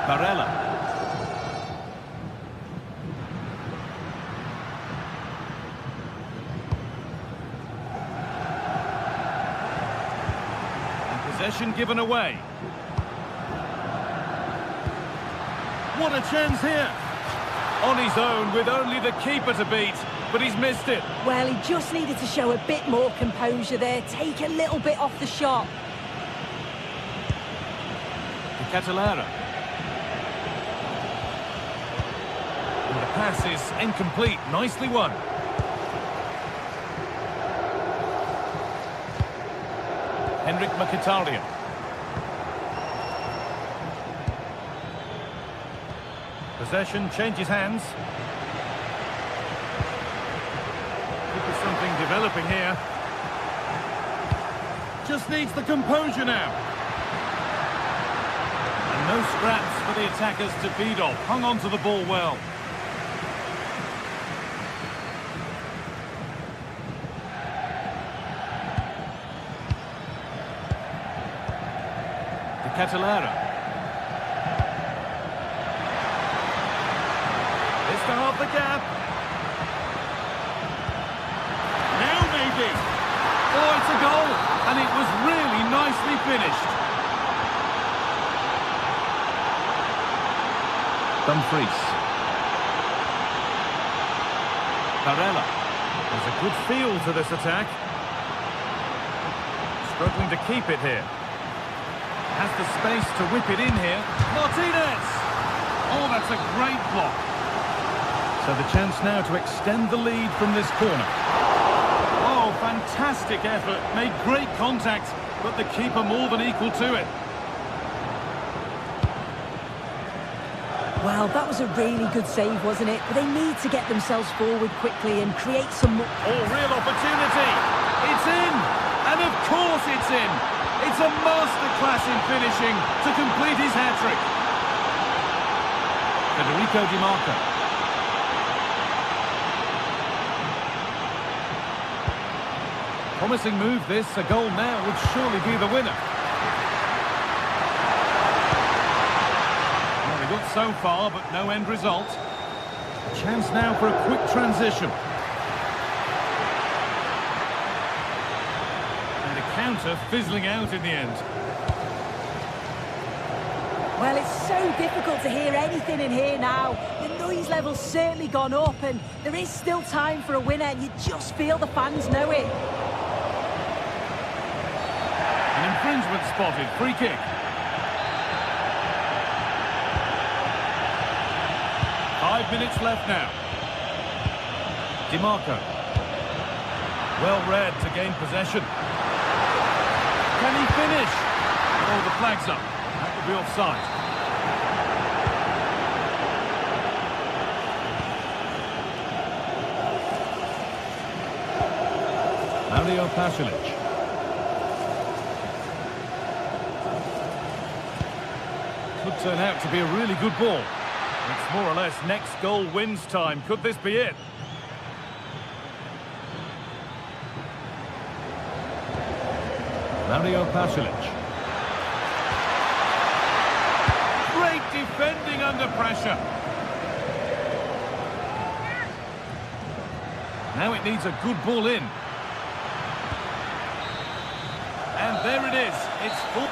Barella. And possession given away. What a chance here. On his own with only the keeper to beat, but he's missed it. Well, he just needed to show a bit more composure there, take a little bit off the shot. The Catalera. And the pass is incomplete. Nicely won. Henrik Mkhitaryan. Possession changes hands. developing here. Just needs the composure now. And no scraps for the attackers to feed off. Hung on to the ball well. De Catalera. It's to half the gap. Now maybe. Oh, it's a goal. And it was really nicely finished. Dumfries. Barella. There's a good feel to this attack. Struggling to keep it here. Has the space to whip it in here. Martinez! Oh, that's a great block. So the chance now to extend the lead from this corner. Oh, fantastic effort. Made great contact, but the keeper more than equal to it. Well, that was a really good save, wasn't it? But they need to get themselves forward quickly and create some more... Oh, real opportunity. It's in. And of course it's in. It's a masterclass in finishing to complete his hat-trick. Federico Di Marco. Promising move this. A goal now would surely be the winner. Well, they got so far, but no end result. A chance now for a quick transition. Counter fizzling out in the end. Well, it's so difficult to hear anything in here now. The noise level's certainly gone up, and there is still time for a winner, and you just feel the fans know it. An infringement spotted. Free kick. Five minutes left now. Di Marco. Well read to gain possession. Can he finish? Oh, the flag's up. That would be offside. Mario Pasalic. Could turn out to be a really good ball. It's more or less next goal wins time. Could this be it? Mario Pasalic. Great defending under pressure. Now it needs a good ball in. And there it is. It's full.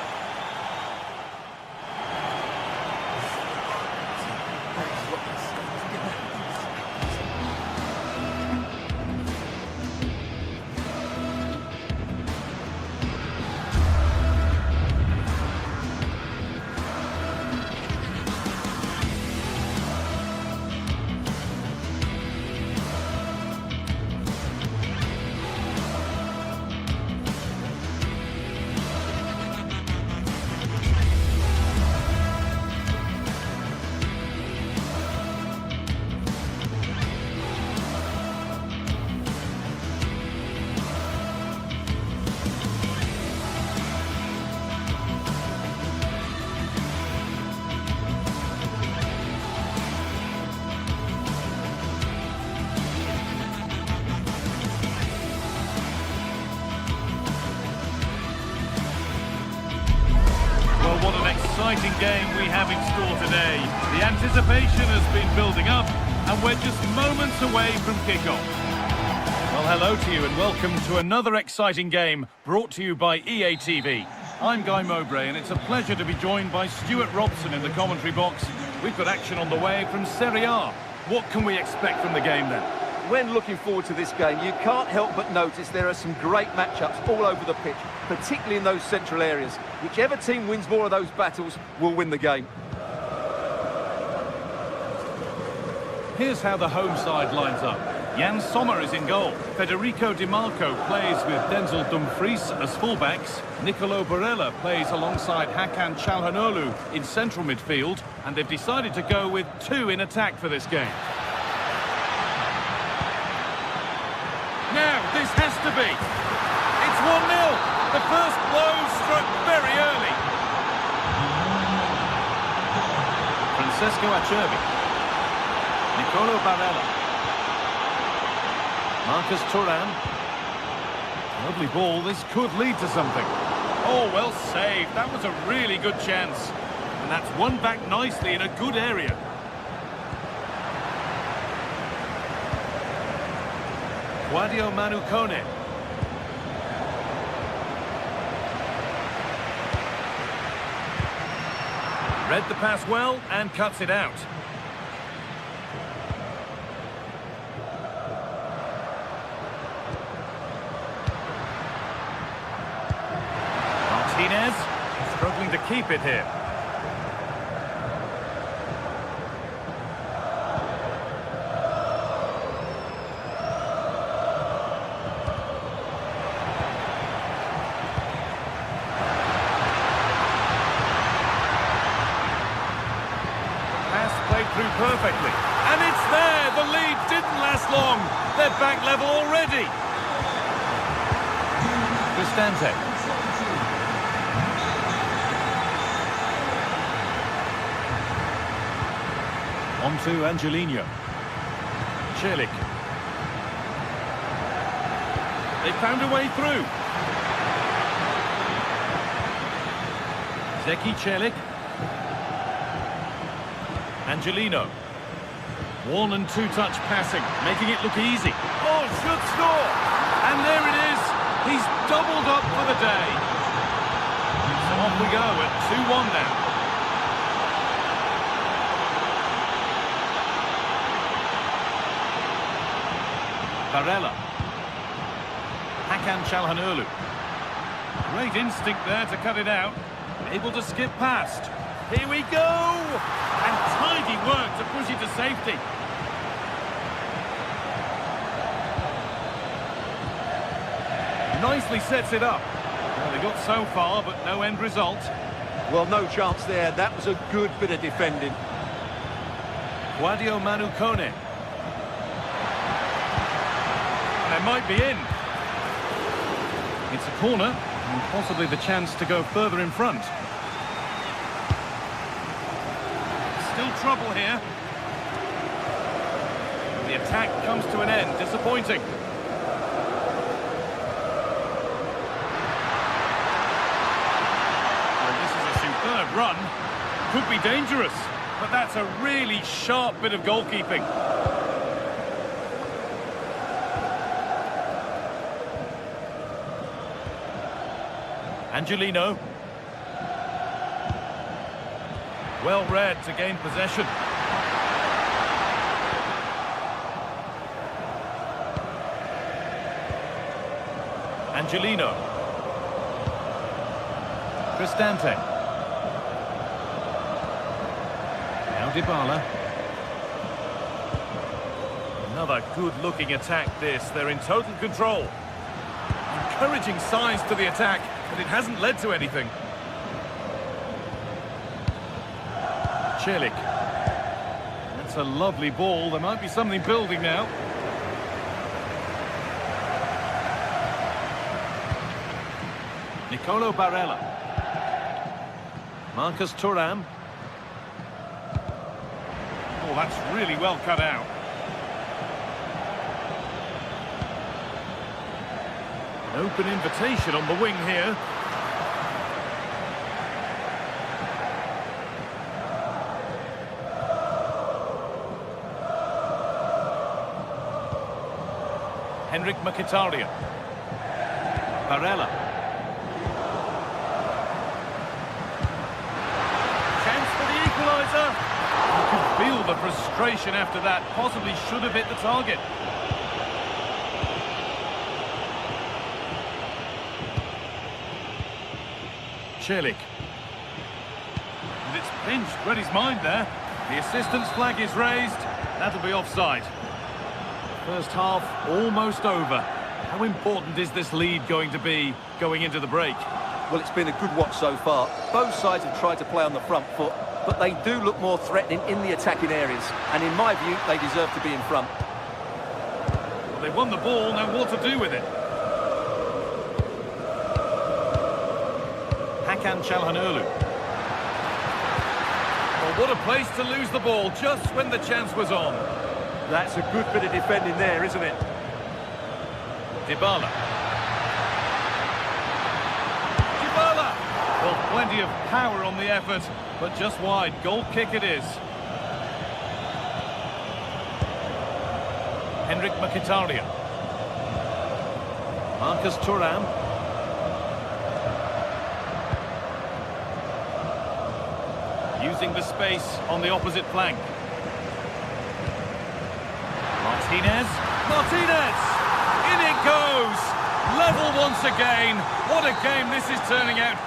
What an exciting game we have in store today. The anticipation has been building up, and we're just moments away from kickoff. Well, hello to you and welcome to another exciting game brought to you by EA TV. I'm Guy Mowbray, and it's a pleasure to be joined by Stuart Robson in the commentary box. We've got action on the way from Serie A. What can we expect from the game then? When looking forward to this game, you can't help but notice there are some great matchups all over the pitch, particularly in those central areas. Whichever team wins more of those battles will win the game. Here's how the home side lines up. Jan Sommer is in goal. Federico Di Marco plays with Denzel Dumfries as fullbacks. Nicolo Barella plays alongside Hakan Çalhanoğlu in central midfield. And they've decided to go with two in attack for this game. Now, this has to be. It's 1-0. The first blow struck very early. Francesco Acerbi. Nicolo Barella. Marcus Thuram. Lovely ball. This could lead to something. Oh, well saved. That was a really good chance. And that's won back nicely in a good area. Guadio Manu Kone. Read the pass well and cuts it out. Martinez struggling to keep it here. Through perfectly, and it's there. The lead didn't last long. They're back level already. Cristante. On to Angelino. Celik. They found a way through. Zeki Celik. Angelino. One and two touch passing, making it look easy. Oh, should score! And there it is. He's doubled up for the day. So off we go at 2-1 now. Barella. Hakan Çalhanoğlu. Great instinct there to cut it out. Able to skip past. Here we go! And tidy work to push it to safety. Nicely sets it up. Well, they got so far, but no end result. Well, no chance there. That was a good bit of defending. Guadio Manu Kone. They might be in. It's a corner, and possibly the chance to go further in front. Still trouble here. The attack comes to an end. Disappointing. Well, this is a superb run. Could be dangerous, but that's a really sharp bit of goalkeeping. Angelino. Well read to gain possession. Angelino. Cristante. Now Dybala. Another good-looking attack this. They're in total control. Encouraging signs to the attack, but it hasn't led to anything. Celik. That's a lovely ball. There might be something building now. Nicolo Barella. Marcus Thuram. Oh, that's really well cut out. An open invitation on the wing here. Henrik Mkhitaryan. Barella. Chance for the equaliser. You can feel the frustration after that. Possibly should have hit the target. Celik. And it's pinched. Read his mind there. The assistant's flag is raised. That'll be offside. First half almost over. How important is this lead going to be going into the break? Well, it's been a good watch so far. Both sides have tried to play on the front foot, but they do look more threatening in the attacking areas. And in my view, they deserve to be in front. They won the ball, now what to do with it? Hakan Çalhanoğlu. Well, what a place to lose the ball just when the chance was on. That's a good bit of defending there, isn't it? Dybala. Dybala! Well, plenty of power on the effort, but just wide. Goal kick it is. Henrik Mkhitaryan. Marcus Thuram. Using the space on the opposite flank. Martinez. Martinez! In it goes! Level once again. What a game this is turning out.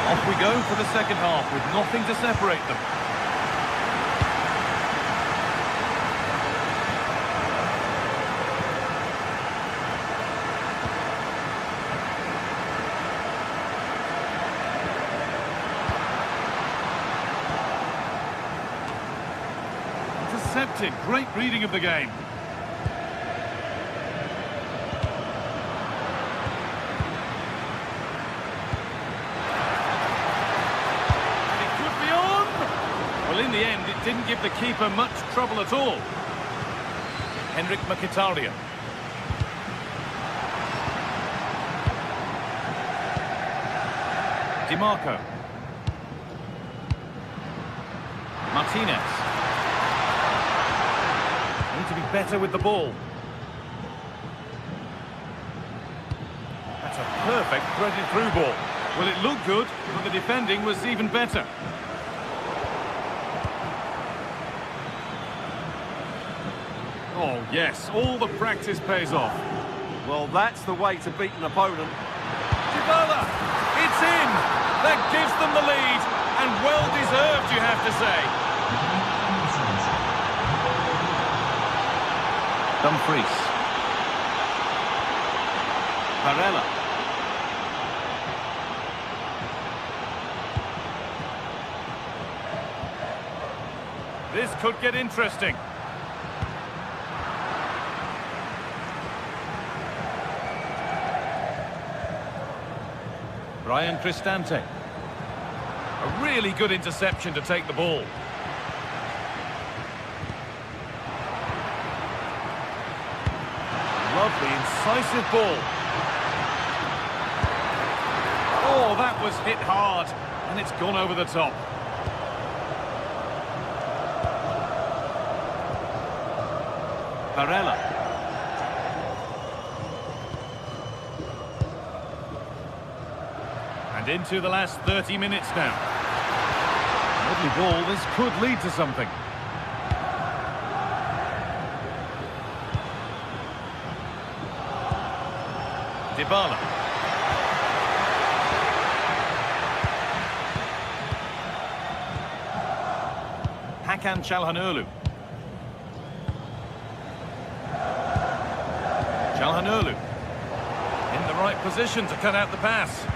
Off we go for the second half with nothing to separate them. Intercepted, great reading of the game. Well, in the end, it didn't give the keeper much trouble at all. Henrik Mkhitaryan. DiMarco. Martinez. Need to be better with the ball. That's a perfect threaded through ball. Well, it looked good, but the defending was even better. Oh, yes, all the practice pays off. Well, that's the way to beat an opponent. Dybala! It's in! That gives them the lead, and well-deserved, you have to say. Dumfries. Barella. This could get interesting. Brian Cristante. A really good interception to take the ball. Lovely, incisive ball. Oh, that was hit hard, and it's gone over the top. Barella. And into the last 30 minutes now. Lovely ball, this could lead to something. Dybala. Hakan Çalhanoğlu. Çalhanoğlu. In the right position to cut out the pass.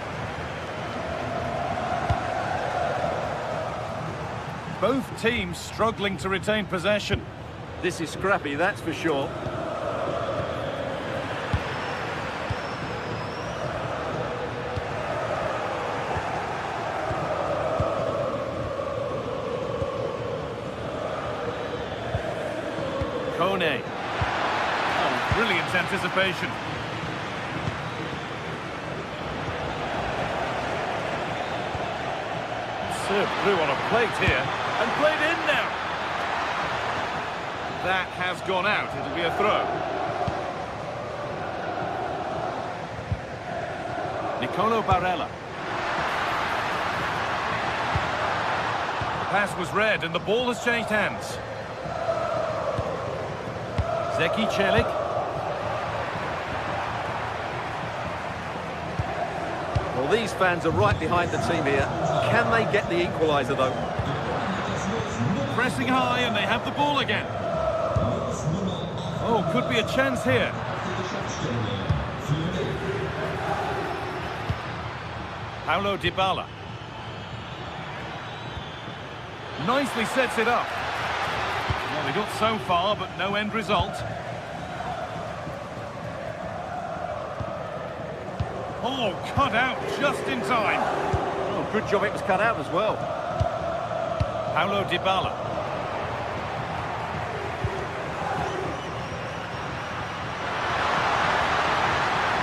Both teams struggling to retain possession. This is scrappy, that's for sure. Kone. Oh, brilliant anticipation. Served through on a plate here. And played in now. That has gone out. It'll be a throw. Nicolo Barella. The pass was read and the ball has changed hands. Zeki Çelik. Well, these fans are right behind the team here. Can they get the equaliser, though? Pressing high and they have the ball again. Oh, could be a chance here. Paulo Dybala. Nicely sets it up. Well, they got so far, but no end result. Oh, cut out just in time. Oh, good job it was cut out as well. Paulo Dybala.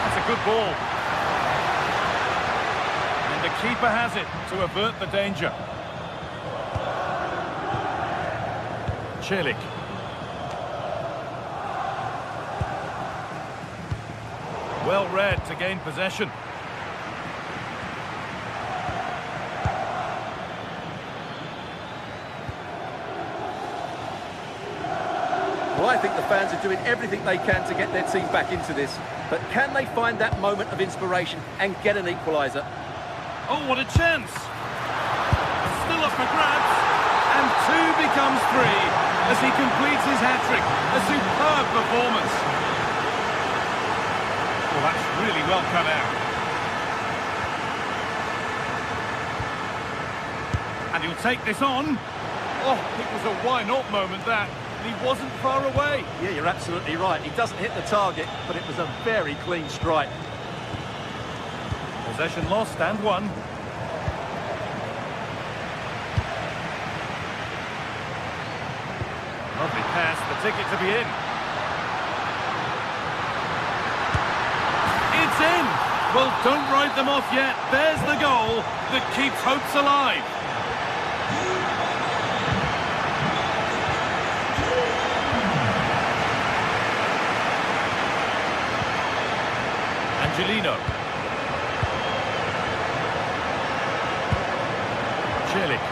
That's a good ball. And the keeper has it to avert the danger. Celik. Well read to gain possession. Well, I think the fans are doing everything they can to get their team back into this. But can they find that moment of inspiration and get an equaliser? Oh, what a chance! Still up for grabs. And 2 becomes 3 as he completes his hat-trick. A superb performance. Well, that's really well cut out. And he'll take this on. Oh, it was a why-not moment, that. He wasn't far away. Yeah, you're absolutely right. He doesn't hit the target, but it was a very clean strike. Possession lost and won. Lovely pass, the ticket to be in. It's in! Well, don't write them off yet. There's the goal that keeps hopes alive. Angelino. Celik.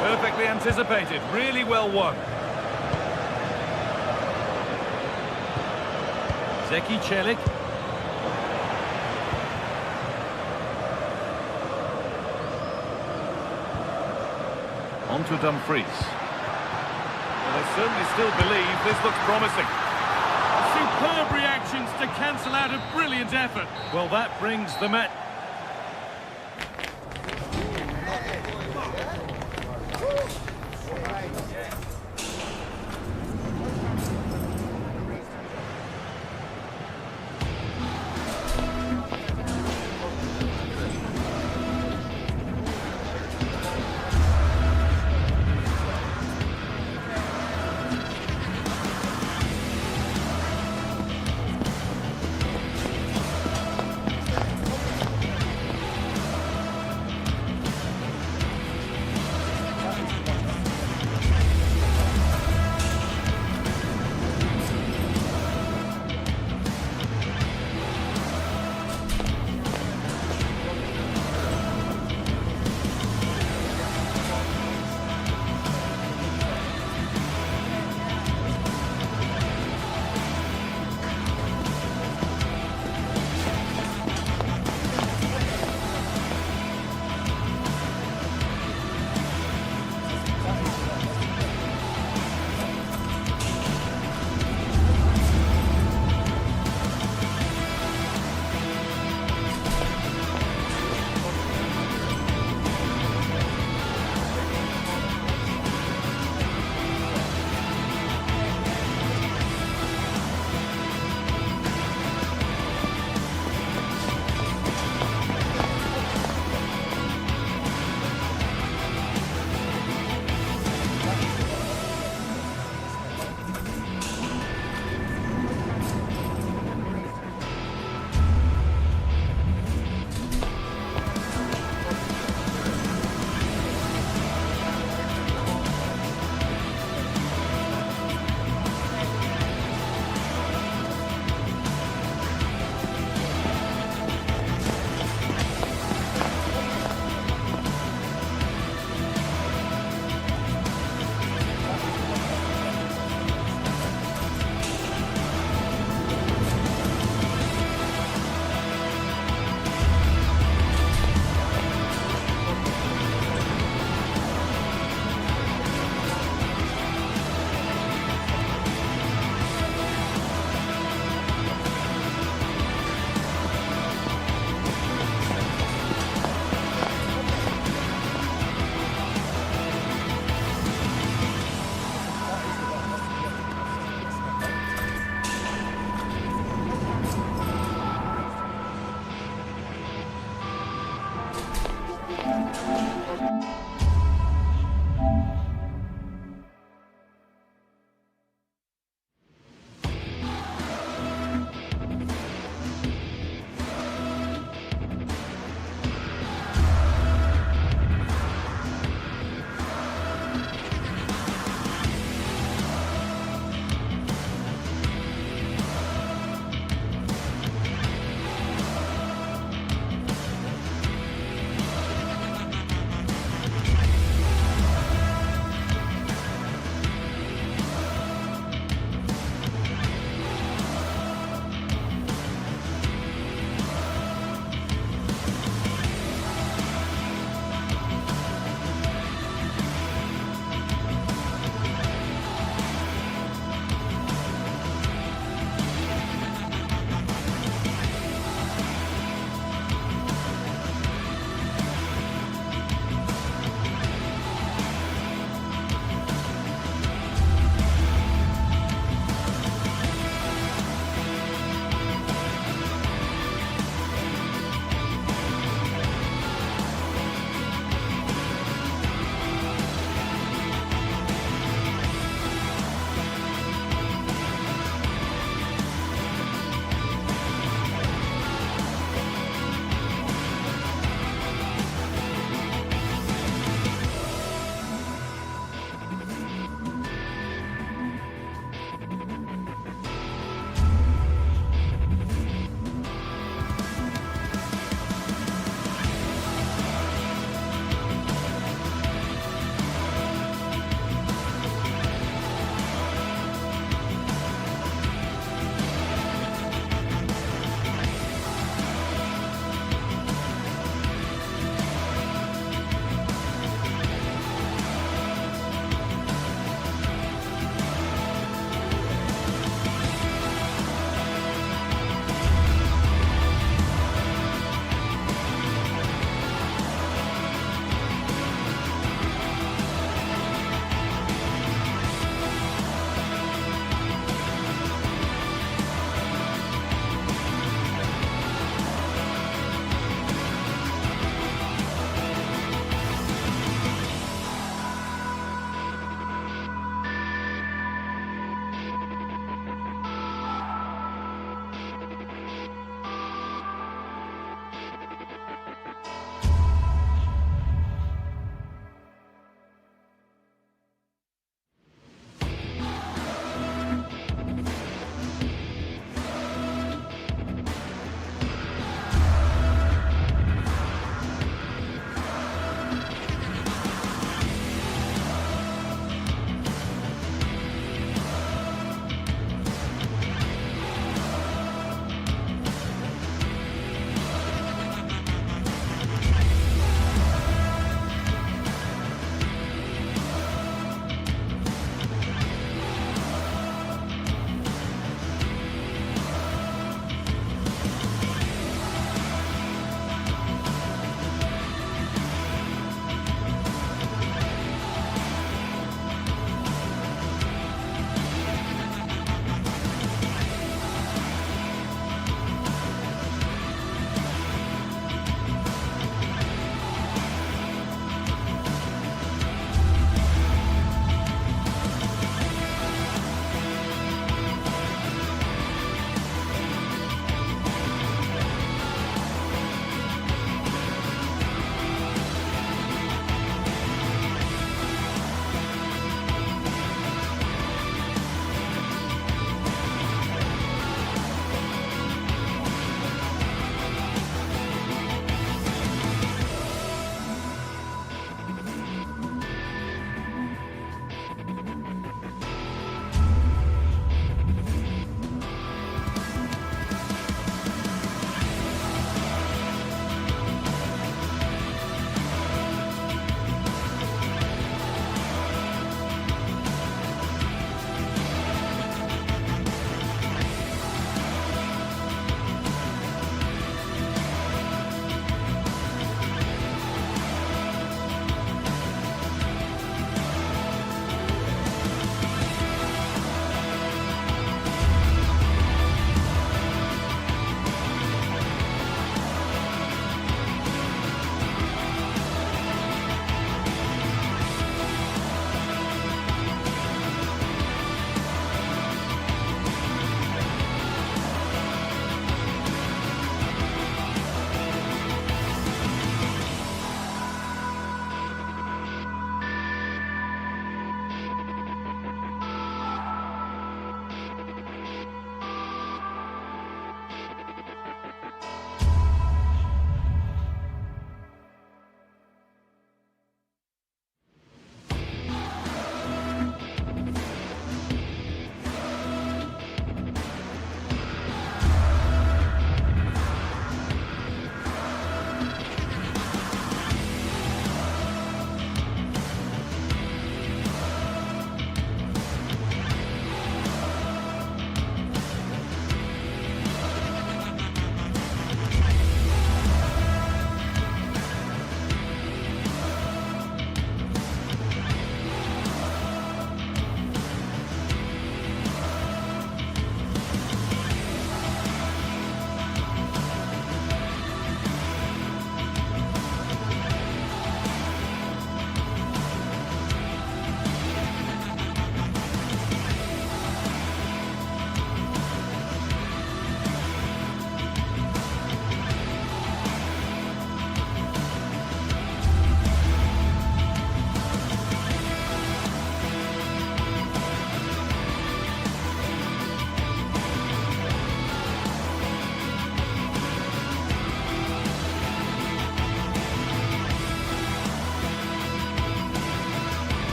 Perfectly anticipated, really well won. Zeki Celik. On to Dumfries. Well, they certainly still believe this looks promising. Superb reactions to cancel out a brilliant effort. Well, that brings the match.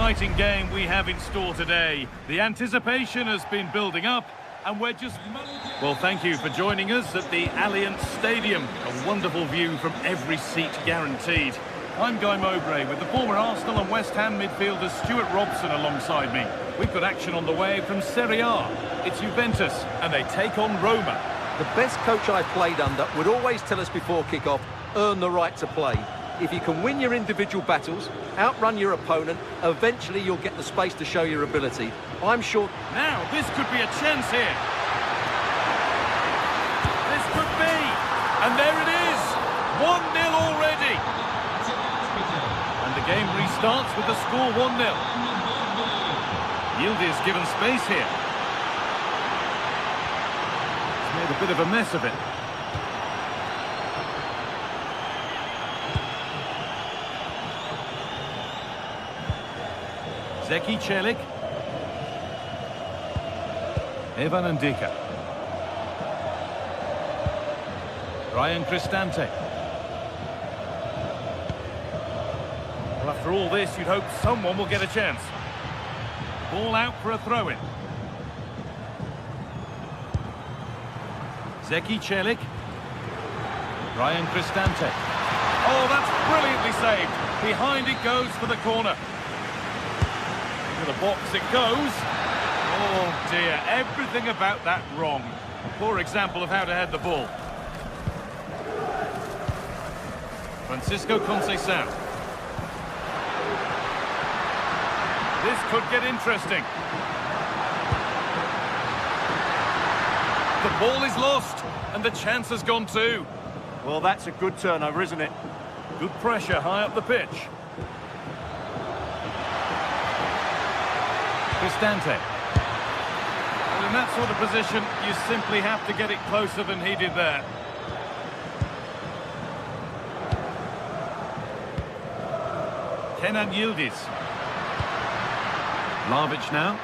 exciting game we have in store today. The anticipation has been building up, and we're just... Well, thank you for joining us at the Allianz Stadium. A wonderful view from every seat guaranteed. I'm Guy Mowbray with the former Arsenal and West Ham midfielder Stuart Robson alongside me. We've got action on the way from Serie A. It's Juventus, and they take on Roma. The best coach I played under would always tell us before kick-off, earn the right to play. If you can win your individual battles, outrun your opponent, eventually you'll get the space to show your ability. I'm sure... Now, this could be a chance here. This could be. And there it is. 1-0 already. And the game restarts with the score 1-0. Yildiz given space here. He's made a bit of a mess of it. Zeki Celik. Evan Ndika. Ryan Cristante. Well, after all this, you'd hope someone will get a chance. Ball out for a throw-in. Zeki Celik. Ryan Cristante. Oh, that's brilliantly saved. Behind it goes for the corner. To the box it goes. Oh dear, everything about that wrong. Poor example of how to head the ball. Francisco Conceição. This could get interesting. The ball is lost, and the chance has gone too. Well, that's a good turnover, isn't it? Good pressure high up the pitch. Cristante. Well, in that sort of position, you simply have to get it closer than he did there. Kenan Yildiz. Vlahovic now.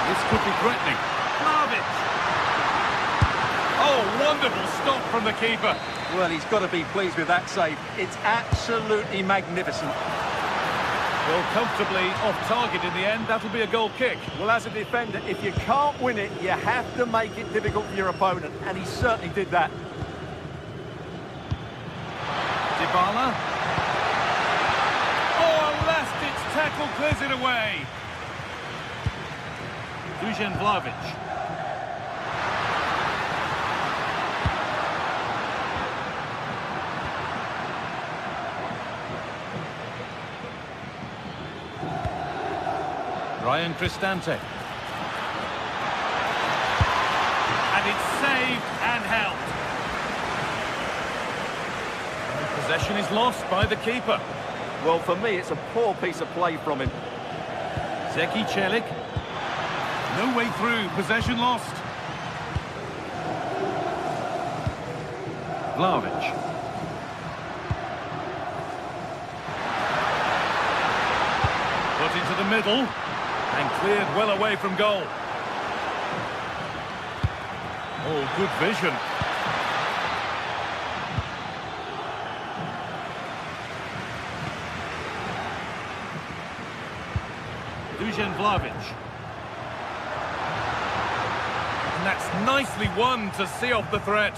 This could be threatening. Vlahovic! Oh, wonderful stop from the keeper. Well, he's got to be pleased with that save. It's absolutely magnificent. Well, comfortably off target in the end. That'll be a goal kick. Well, as a defender, if you can't win it, you have to make it difficult for your opponent, and he certainly did that. Dybala. Oh, a last-ditch tackle clears it away. Dusan Vlahovic. Ryan Cristante. And it's saved and held. And possession is lost by the keeper. Well, for me, it's a poor piece of play from him. Zeki Celik. No way through. Possession lost. Vlahovic. Put into the middle. And cleared well away from goal. Oh, good vision. Dusan Vlahovic. And that's nicely won to see off the threat.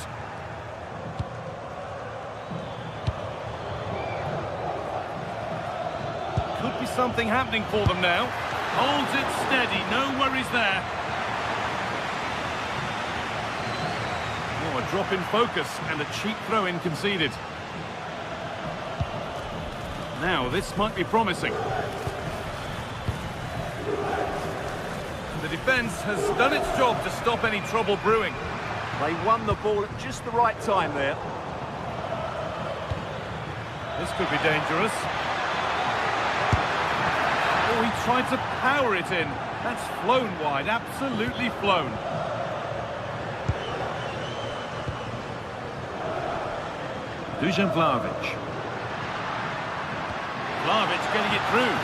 Could be something happening for them now. Holds it steady, no worries there. Oh, a drop in focus and a cheap throw-in conceded. Now, this might be promising. The defence has done its job to stop any trouble brewing. They won the ball at just the right time there. This could be dangerous. Oh, he tried to power it in. That's flown wide, absolutely flown. Dusan Vlahovic. Vlahovic getting it through.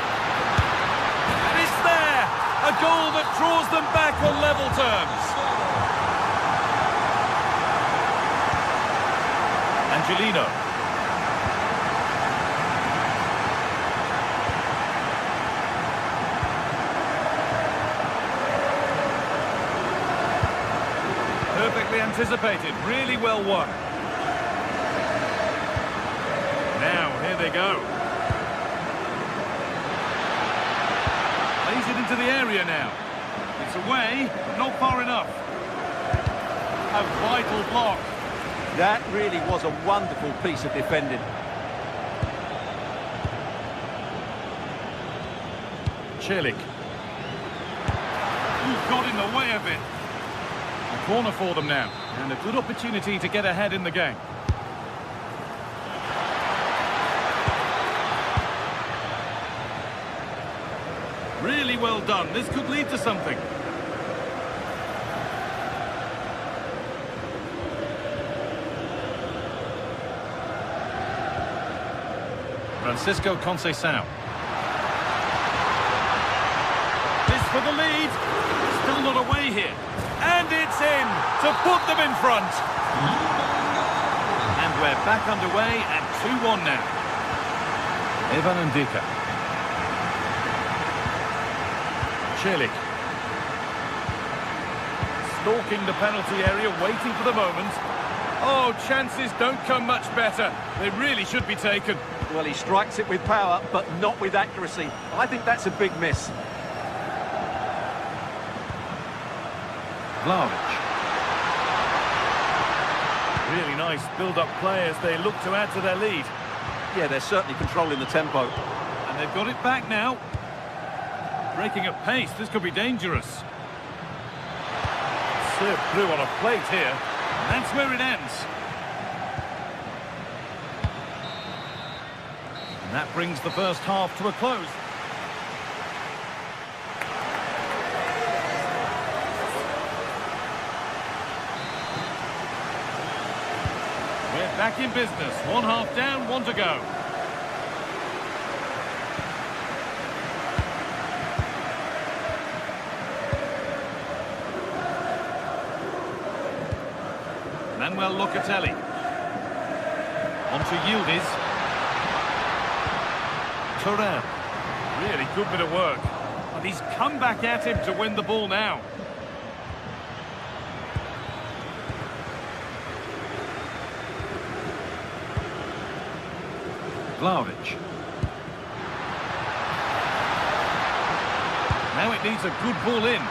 And it's there! A goal that draws them back on level terms. Angelino. perfectly anticipated, really well won. Now, here they go. Plays it into the area now. It's away, but not far enough. A vital block. That really was a wonderful piece of defending. Celik. Got in the way of it. A corner for them now, and a good opportunity to get ahead in the game. Really well done. This could lead to something. Francisco Conceição. This for the lead. Still not away here. And it's in to put them in front. And we're back underway at 2-1 now. Evan Ndika. Celik. Stalking the penalty area, waiting for the moment. Oh, chances don't come much better. They really should be taken. Well, he strikes it with power, but not with accuracy. I think that's a big miss. Vlahovic. Really nice build-up play as they look to add to their lead. Yeah, they're certainly controlling the tempo. And they've got it back now. Breaking at pace, this could be dangerous. Served through on a plate here. And that's where it ends. And that brings the first half to a close. We're back in business. One half down, one to go. Manuel Locatelli. On to Yildiz. Turan. Really good bit of work. And he's come back at him to win the ball now. Vlahovic. Now it needs a good ball in.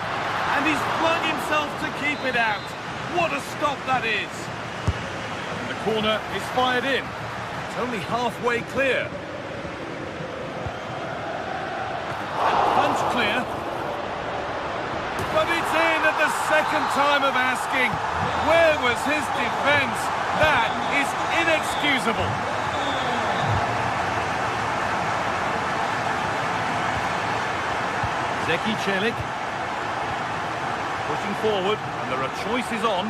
And he's flung himself to keep it out. What a stop that is. And the corner is fired in. It's only halfway clear. Punch clear. But it's in at the second time of asking. Where was his defence? That is inexcusable. Zeki Celik. Pushing forward, and there are choices on,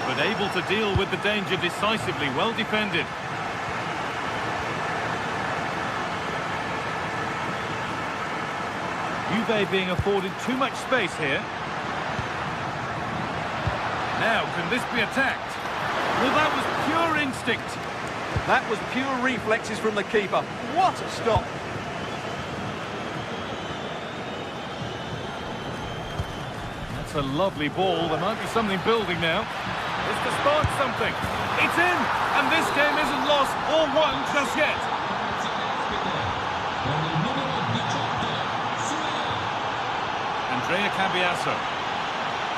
but able to deal with the danger decisively. Well defended. Juve being afforded too much space here. Now, can this be attacked? Well, that was pure instinct. That was pure reflexes from the keeper. What a stop. That's a lovely ball. There might be something building now. It's to spark something. It's in, and this game isn't lost or won just yet. Andrea Cambiasso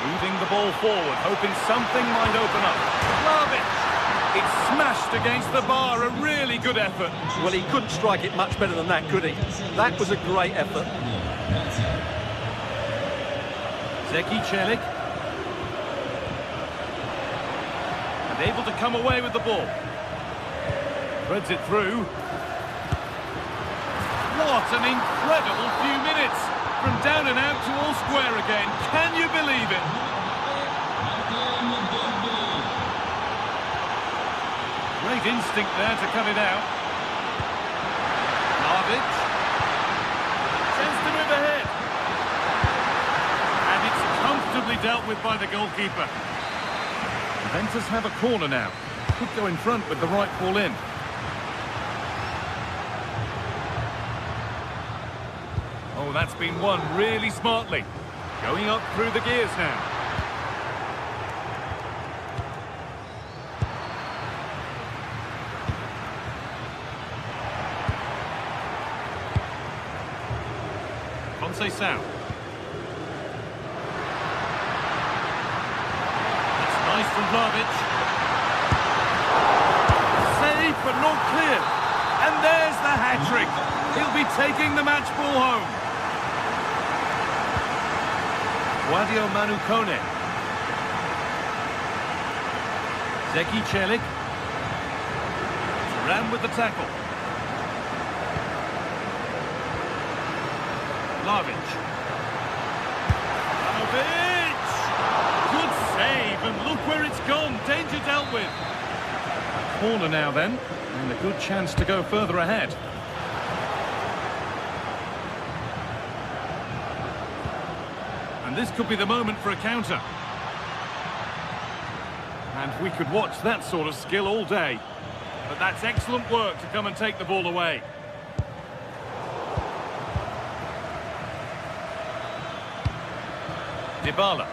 moving the ball forward, hoping something might open up. Vlahovic! It's smashed against the bar. A really good effort. Well, he couldn't strike it much better than that, could he? That was a great effort. Zeki Celik. And able to come away with the ball. Threads it through. What an incredible few minutes. From down and out to all square again. Can you believe it? Great instinct there to cut it out. Vlahovic. Chance to move ahead. And it's comfortably dealt with by the goalkeeper. Juventus have a corner now. Could go in front with the right ball in. Oh, that's been won really smartly. Going up through the gears now. Conceição. It's nice from Vlahovic. Save, but not clear. And there's the hat-trick. He'll be taking the match ball home. Guadio Manukone. Zeki Celik. Ran with the tackle. Vlahovic. Vlahovic! Good save, and look where it's gone. Danger dealt with. Corner now then, and a good chance to go further ahead. And this could be the moment for a counter. And we could watch that sort of skill all day. But that's excellent work to come and take the ball away. Dybala.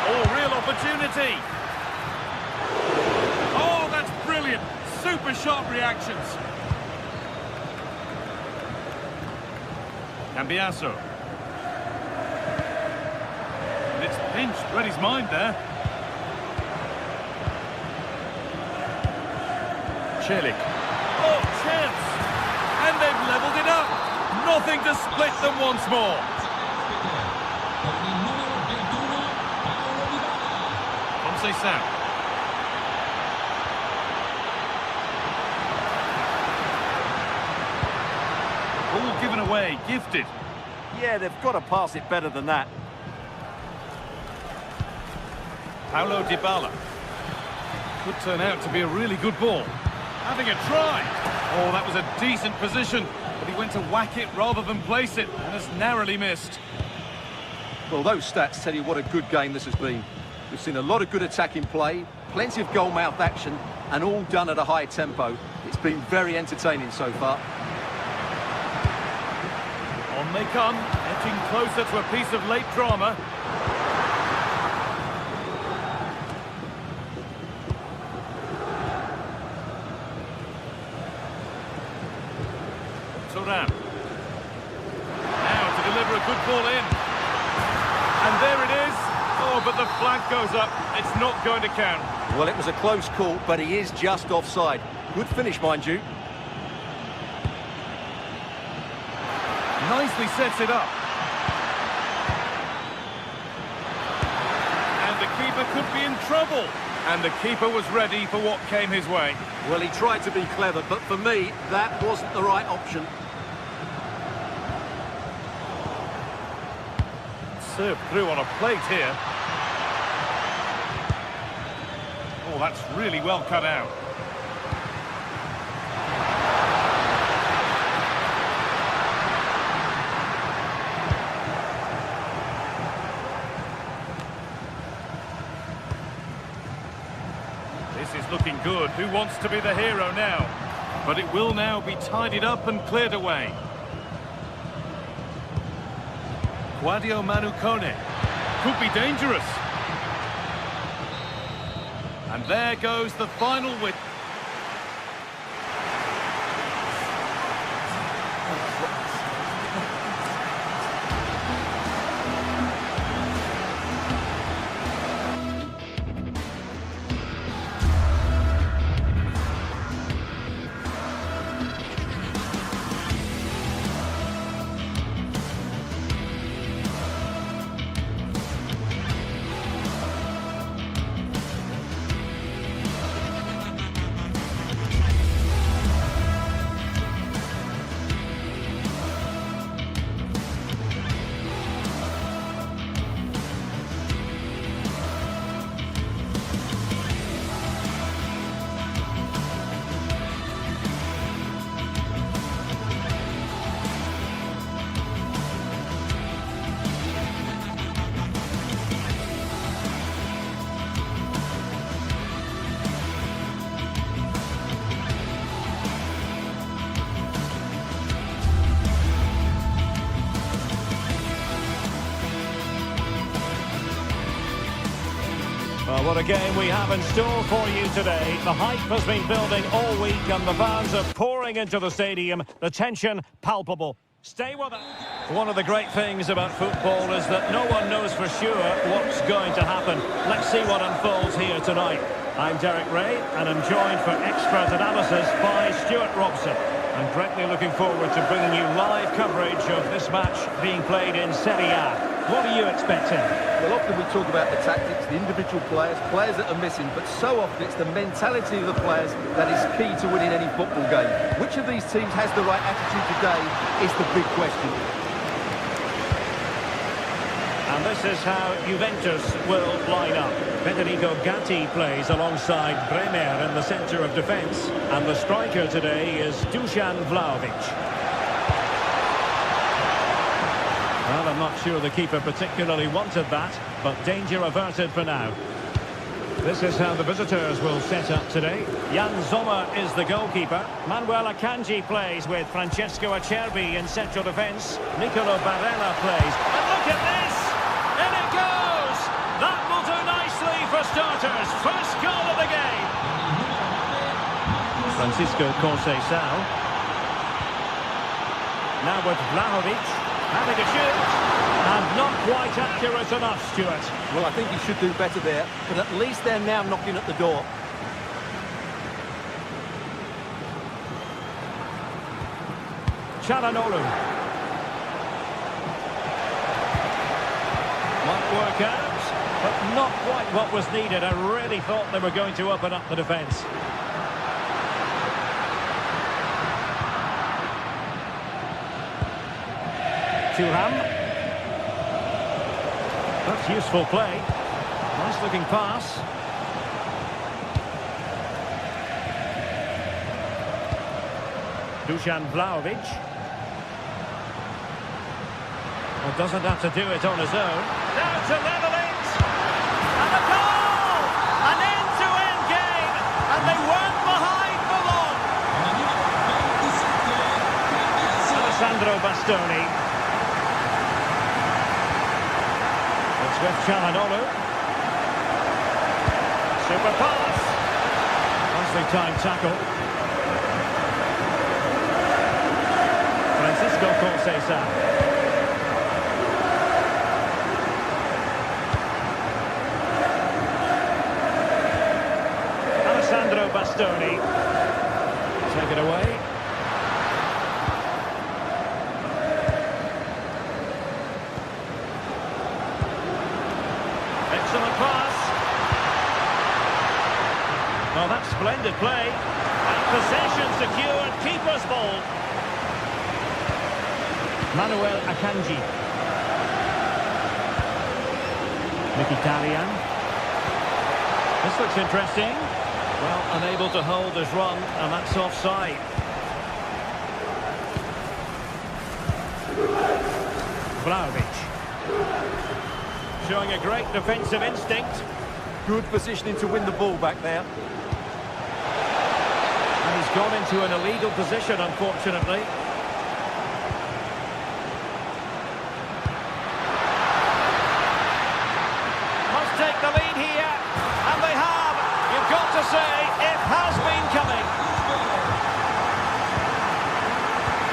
Oh, real opportunity. Oh, that's brilliant. Super sharp reactions. Cambiasso. And it's pinched. Read his mind there. Celik. Oh, chance! And they've levelled it up. Nothing to split them once more. Conceição. Ball given away, gifted. Yeah, they've got to pass it better than that. Paulo Dybala. Could turn out to be a really good ball. Having a try. Oh, that was a decent position, but he went to whack it rather than place it, and has narrowly missed. Well, those stats tell you what a good game this has been. We've seen a lot of good attacking play, plenty of goal-mouth action, and all done at a high tempo. It's been very entertaining so far. On they come, edging closer to a piece of late drama. Turan. Now to deliver a good ball in. And there it is. Oh, but the flag goes up. It's not going to count. Well, it was a close call, but he is just offside. Good finish, mind you. Nicely sets it up. And the keeper could be in trouble. And the keeper was ready for what came his way. Well, he tried to be clever, but for me, that wasn't the right option. Served through on a plate here. Oh, that's really well cut out. This is looking good. Who wants to be the hero now? But it will now be tidied up and cleared away. Guadio Manukone. Could be dangerous. And there goes the final whistle. Well, what a game we have in store for you today. The hype has been building all week and the fans are pouring into the stadium. The tension palpable. Stay with it. One of the great things about football is that no one knows for sure what's going to happen. Let's see what unfolds here tonight. I'm Derek Ray, and I'm joined for expert analysis by Stuart Robson. I'm greatly looking forward to bringing you live coverage of this match being played in Serie A. What are you expecting? Well, often we talk about the tactics, the individual players that are missing, but so often it's the mentality of the players that is key to winning any football game. Which of these teams has the right attitude today is the big question. And this is how Juventus will line up. Federico Gatti plays alongside Bremer in the centre of defence. And the striker today is Dusan Vlahovic. Well, I'm not sure the keeper particularly wanted that, but danger averted for now. This is how the visitors will set up today. Jan Sommer is the goalkeeper. Manuel Akanji plays with Francesco Acerbi in central defence. Nicolo Barella plays. And look at this! In it goes! That will do nicely for starters. First goal of the game. Francisco Conceição. Now with Vlahovic. Having a shoot, and not quite accurate enough, Stuart. Well, I think he should do better there, but at least they're now knocking at the door. Çalhanoğlu. Might work out, but not quite what was needed. I really thought they were going to open up the defence. Thuram. That's useful play. Nice looking pass. Dusan Vlahovic. Well, doesn't have to do it on his own. Now to level it! And a goal! An end-to-end game! And they weren't behind for long! Alessandro Bastoni. With Çalhanoğlu. Super pass. Nicely timed tackle. Francisco Conceição. Alessandro Bastoni. Take it away. Excellent pass. Well, that's splendid play. And possession secured. Keeper's ball. Manuel Akanji. Mkhitaryan. This looks interesting. Well, unable to hold his run, and that's offside. Vlahovic. Showing a great defensive instinct. Good positioning to win the ball back there. And he's gone into an illegal position, unfortunately. Must take the lead here. And they have. You've got to say, it has been coming.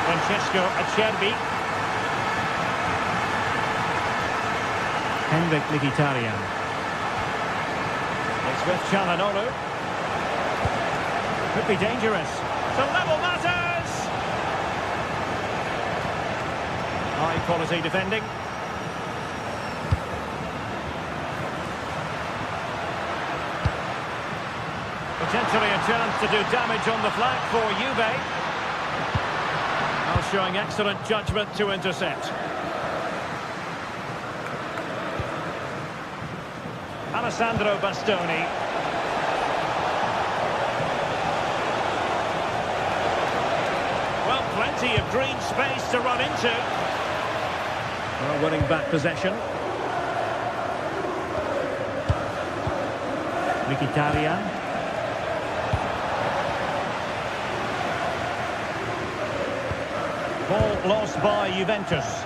Francesco Acerbi. Henrik Mkhitaryan. It's with Çalhanoğlu. Could be dangerous. To level matters! High quality defending. Potentially a chance to do damage on the flank for Juve. Now showing excellent judgment to intercept. Alessandro Bastoni. Well, plenty of green space to run into. Well, winning back possession. Mkhitaryan. Ball lost by Juventus.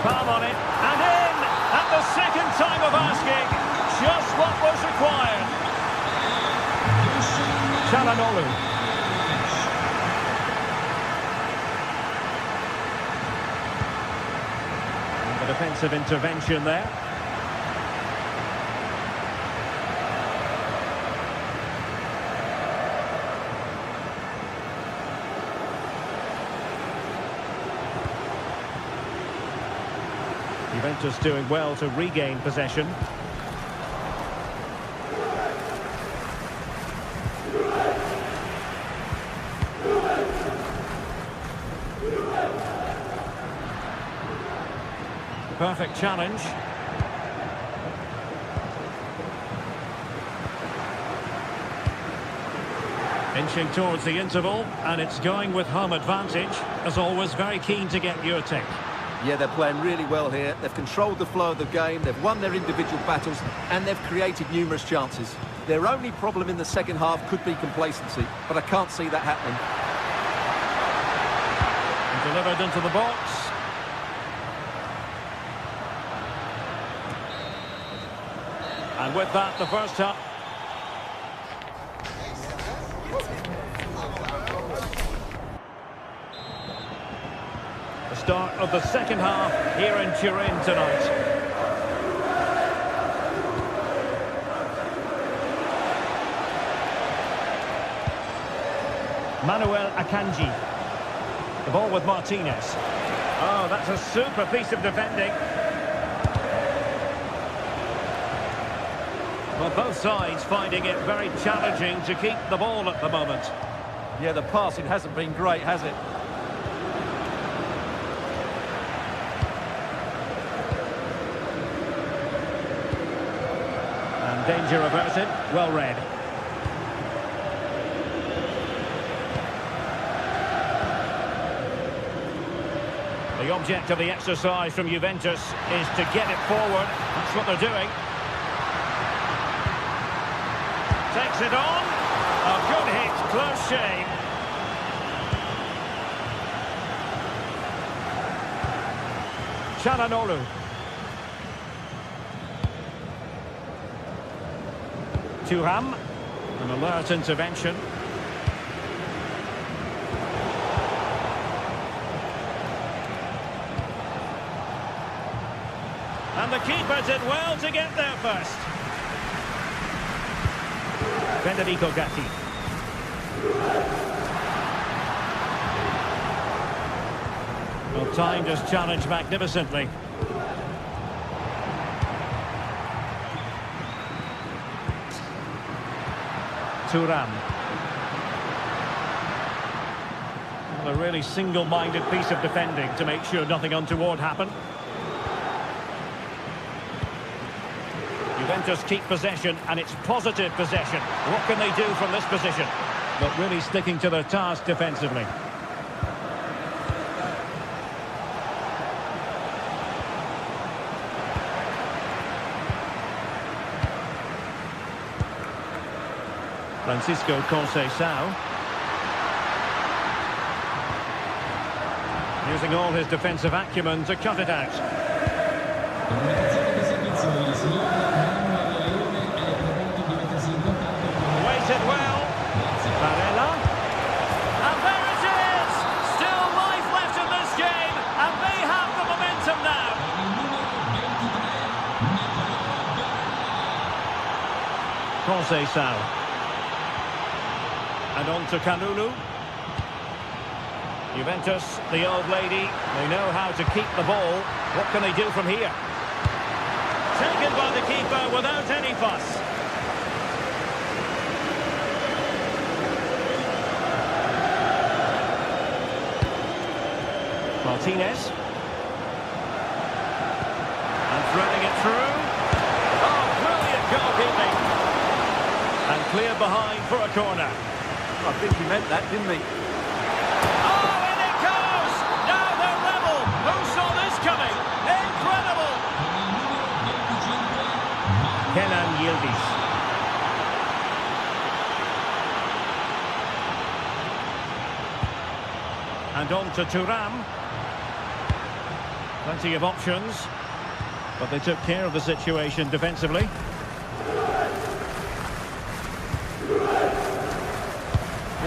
Palm on it, and in! At the second time of asking, just what was required. Çalhanoğlu. And the defensive intervention there. Juventus doing well to regain possession. Perfect challenge. Inching towards the interval, and it's going with home advantage. As always, very keen to get your take. Yeah, they're playing really well here. They've controlled the flow of the game, they've won their individual battles, and they've created numerous chances. Their only problem in the second half could be complacency, but I can't see that happening. And delivered into the box. And with that, the first half. The start of the second half here in Turin tonight. Manuel Akanji. The ball with Martinez. Oh, that's a super piece of defending. Well, both sides finding it very challenging to keep the ball at the moment. Yeah, the passing hasn't been great, has it? And danger averted, well read. The object of the exercise from Juventus is to get it forward. That's what they're doing. Takes it on. A good hit, close shave. Çalhanoğlu. Thuram. An alert intervention. And the keeper did well to get there first. Federico Gatti. Well, timed his challenge magnificently. Thuram. Well, a really single-minded piece of defending to make sure nothing untoward happened. Juventus keep possession, and it's positive possession. What can they do from this position? But really sticking to their task defensively. Francisco Conceição. Using all his defensive acumen to cut it out. Waited well. Barella. And there it is! Still life left in this game, and they have the momentum now. Conceição. And on to Kalulu. Juventus, the old lady, they know how to keep the ball. What can they do from here? Taken by the keeper without any fuss. Martinez. And threading it through. Oh, brilliant goalkeeping. And clear behind for a corner. I think he meant that, didn't he? Oh, and it goes! Now they're level. Who saw this coming? Incredible! Kenan Yildiz. And on to Thuram. Plenty of options, but they took care of the situation defensively.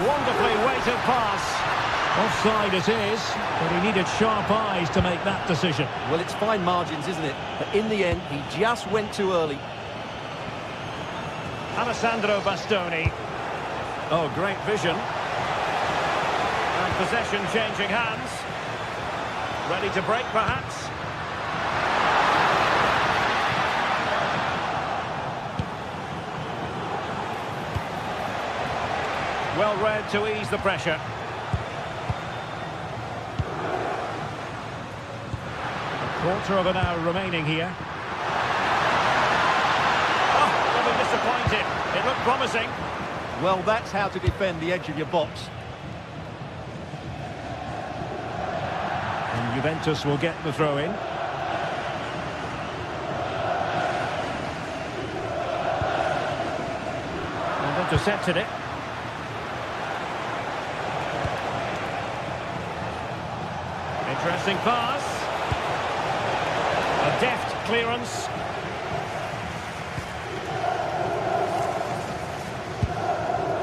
Wonderfully weighted pass. Offside it is, but he needed sharp eyes to make that decision. Well, it's fine margins, isn't it? But in the end, he just went too early. Alessandro Bastoni. Oh, great vision. And possession changing hands. Ready to break, perhaps. Well read to ease the pressure. Quarter of an hour remaining here. Oh, they'll be disappointed. It looked promising. Well, that's how to defend the edge of your box. And Juventus will get the throw in. And intercepted it. Interesting pass. A deft clearance.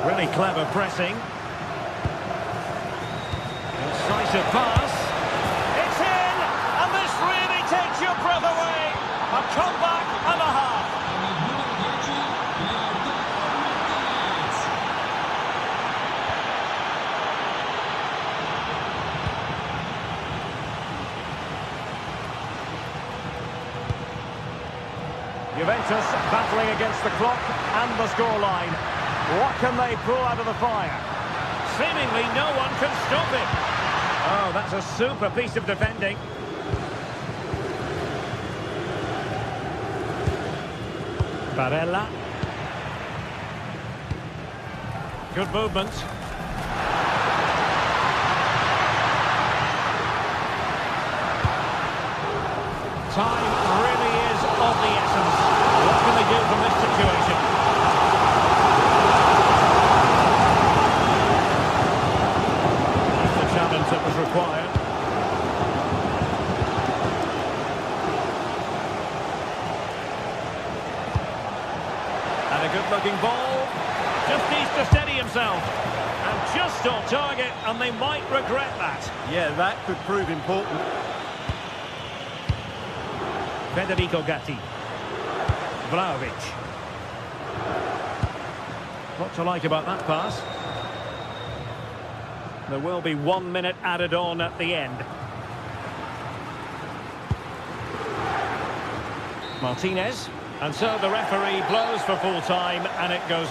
Really clever pressing. Incisive pass. It's in! And this really takes your breath away. A comeback and a half. Juventus battling against the clock and the scoreline. What can they pull out of the fire? Seemingly no one can stop it. Oh, that's a super piece of defending. Barella. Good movement. Time really is of the essence. What can they do from this situation? That's the challenge that was required. And a good-looking ball. Just needs to steady himself. And just on target, and they might regret that. Yeah, that could prove important. Federico Gatti. Vlahovic. What to like about that pass? There will be 1 minute added on at the end. Martinez. And so the referee blows for full time, and it goes...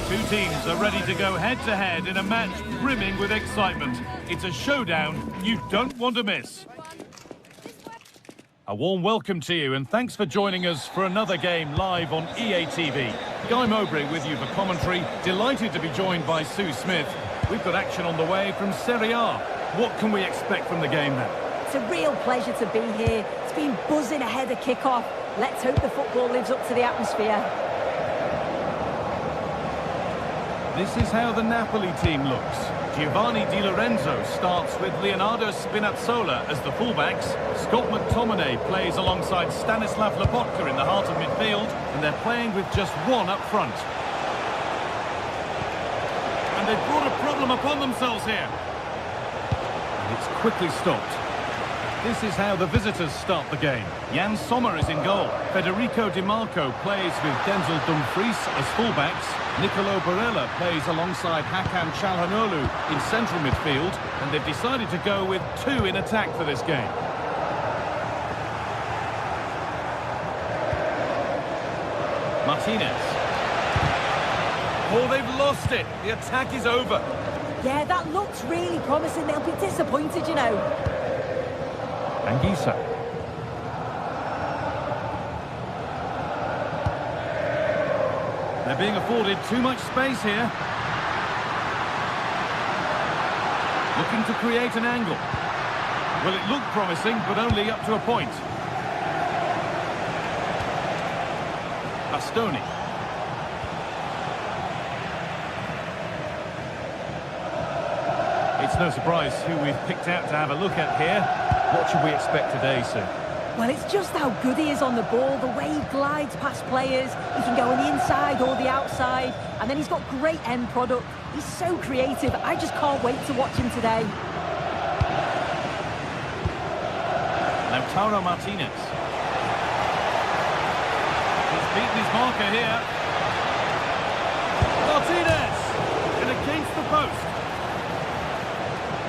Two teams are ready to go head-to-head in a match brimming with excitement. It's a showdown you don't want to miss. A warm welcome to you, and thanks for joining us for another game live on EA TV. Guy Mowbray with you for commentary. Delighted to be joined by Sue Smith. We've got action on the way from Serie A. What can we expect from the game then? It's a real pleasure to be here. It's been buzzing ahead of kick-off. Let's hope the football lives up to the atmosphere. This is how the Napoli team looks. Giovanni Di Lorenzo starts with Leonardo Spinazzola as the fullbacks. Scott McTominay plays alongside Stanislav Lobotka in the heart of midfield, and they're playing with just one up front. And they've brought a problem upon themselves here. And it's quickly stopped. This is how the visitors start the game. Jan Sommer is in goal. Federico Di Marco plays with Denzel Dumfries as fullbacks. Nicolo Barella plays alongside Hakan Çalhanoğlu in central midfield, and they've decided to go with two in attack for this game. Martinez. Oh, they've lost it. The attack is over. Yeah, that looks really promising. They'll be disappointed, you know. Anguissa. They're being afforded too much space here. Looking to create an angle. Well, it looked promising, but only up to a point. Bastoni. It's no surprise who we've picked out to have a look at here. What should we expect today, Sue? Well, it's just how good he is on the ball, the way he glides past players. He can go on the inside or the outside, and then he's got great end product. He's so creative. I just can't wait to watch him today. Lautaro Martinez. He's beaten his marker here. Martinez! And against the post.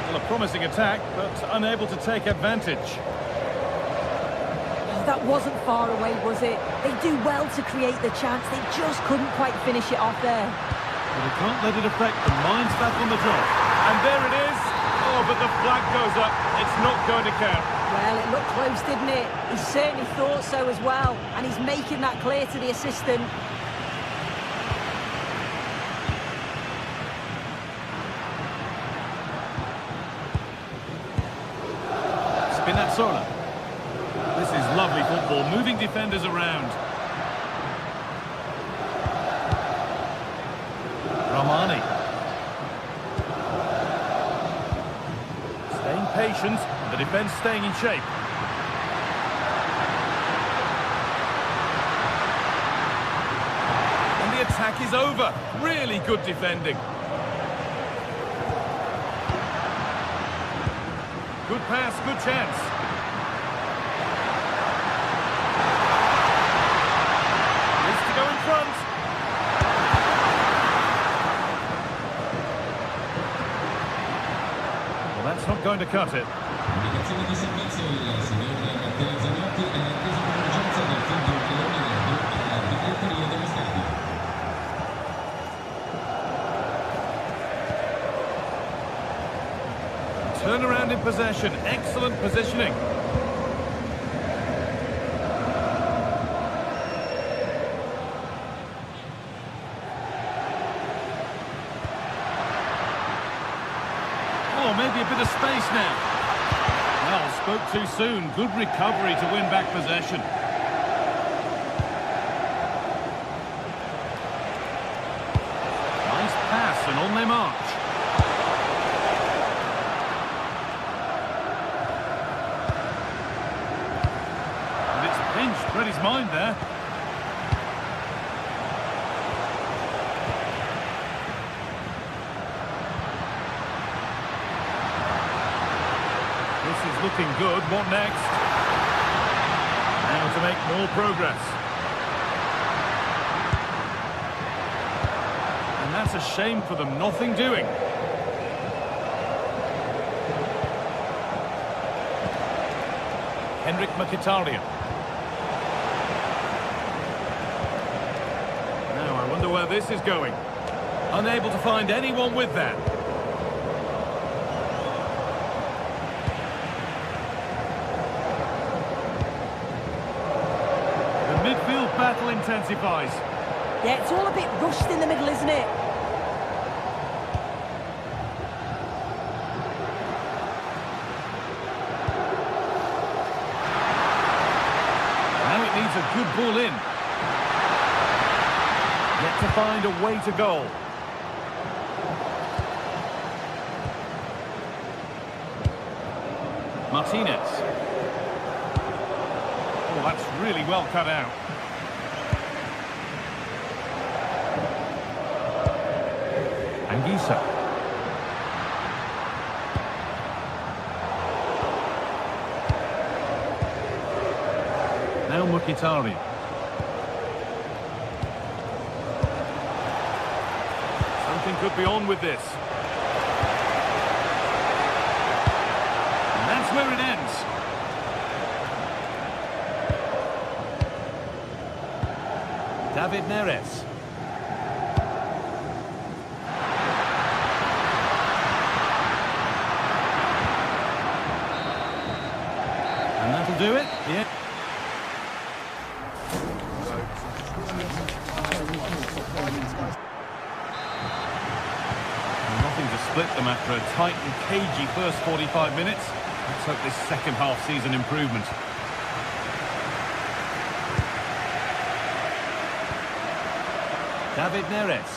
Well, a promising attack, but unable to take advantage. That wasn't far away, was it? They do well to create the chance. They just couldn't quite finish it off there. But they can't let it affect the mind's back on the job. And there it is. Oh, but the flag goes up. It's not going to count. Well, it looked close, didn't it? He certainly thought so as well. And he's making that clear to the assistant. Spinazzola. This is lovely football, moving defenders around. Romani. Staying patient, and the defence staying in shape. And the attack is over. Really good defending. Good pass, good chance. Go in front. Well, that's not going to cut it. Indicazione di servizio, il signor Matteo Zanotti è atteso con urgenza dal fondo colonnello alla biglietteria dello stadio. Turnaround in possession, excellent positioning. Oh, maybe a bit of space now. Well, spoke too soon. Good recovery to win back possession. Nice pass and on they march. And it's pinched, read his mind there. Looking good. What next? Now to make more progress. And that's a shame for them. Nothing doing. Henrik Mkhitaryan. Now I wonder where this is going. Unable to find anyone with that. Battle intensifies. Yeah, it's all a bit rushed in the middle, isn't it? a good ball in. Yet to find a way to goal. Martinez. Oh, that's really well cut out. Anguissa. Now Mkhitaryan. Something could be on with this. And that's where it ends. David Neres. And that'll do it. Yeah. Nothing to split them after a tight and cagey first 45 minutes. Let's hope this second half sees an improvement. David Neres.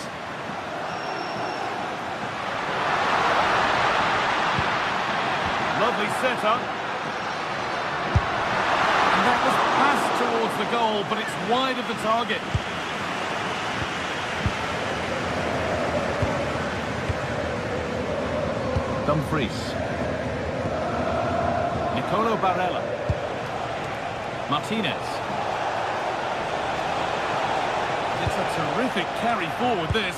Lovely setup. And that was passed towards the goal, but it's wide of the target. Dumfries. Nicolo Barella. Martinez. It's a terrific carry forward, this.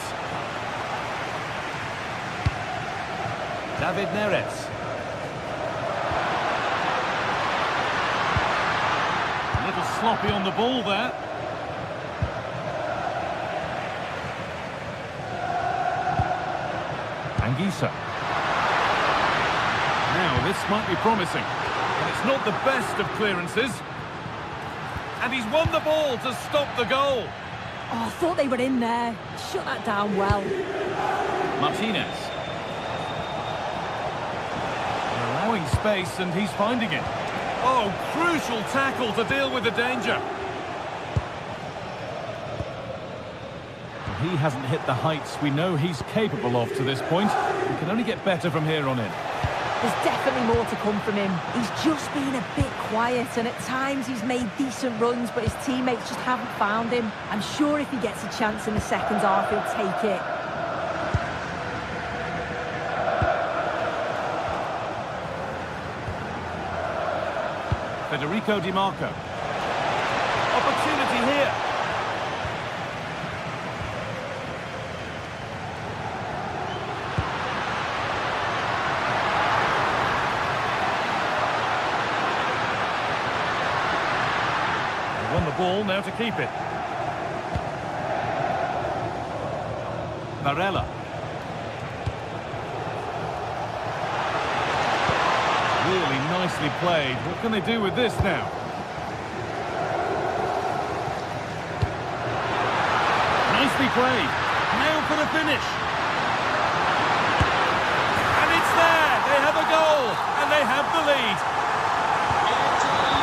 David Neres. A little sloppy on the ball there. Anguissa. Now, this might be promising. And it's not the best of clearances. And he's won the ball to stop the goal. Oh, I thought they were in there. Shut that down well. Martinez. Allowing space, and he's finding it. Oh, crucial tackle to deal with the danger. He hasn't hit the heights we know he's capable of to this point. He can only get better from here on in. There's definitely more to come from him. He's just been a bit quiet, and at times he's made decent runs, but his teammates just haven't found him. I'm sure if he gets a chance in the second half, he'll take it. Federico Di Marco. Opportunity here. Won the ball, now to keep it. Barella. Really nicely played. What can they do with this now? Nicely played. Now for the finish. And it's there. They have a goal. And they have the lead.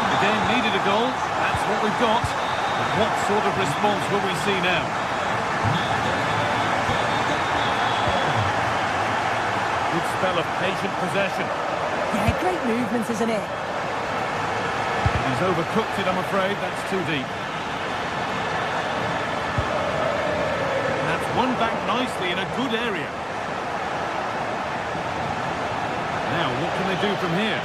The game needed a goal. That's what we've got. But what sort of response will we see now? Good spell of patient possession. Yeah, great movement, isn't it? He's overcooked it, I'm afraid. That's too deep. And that's won back nicely in a good area. Now, what can they do from here?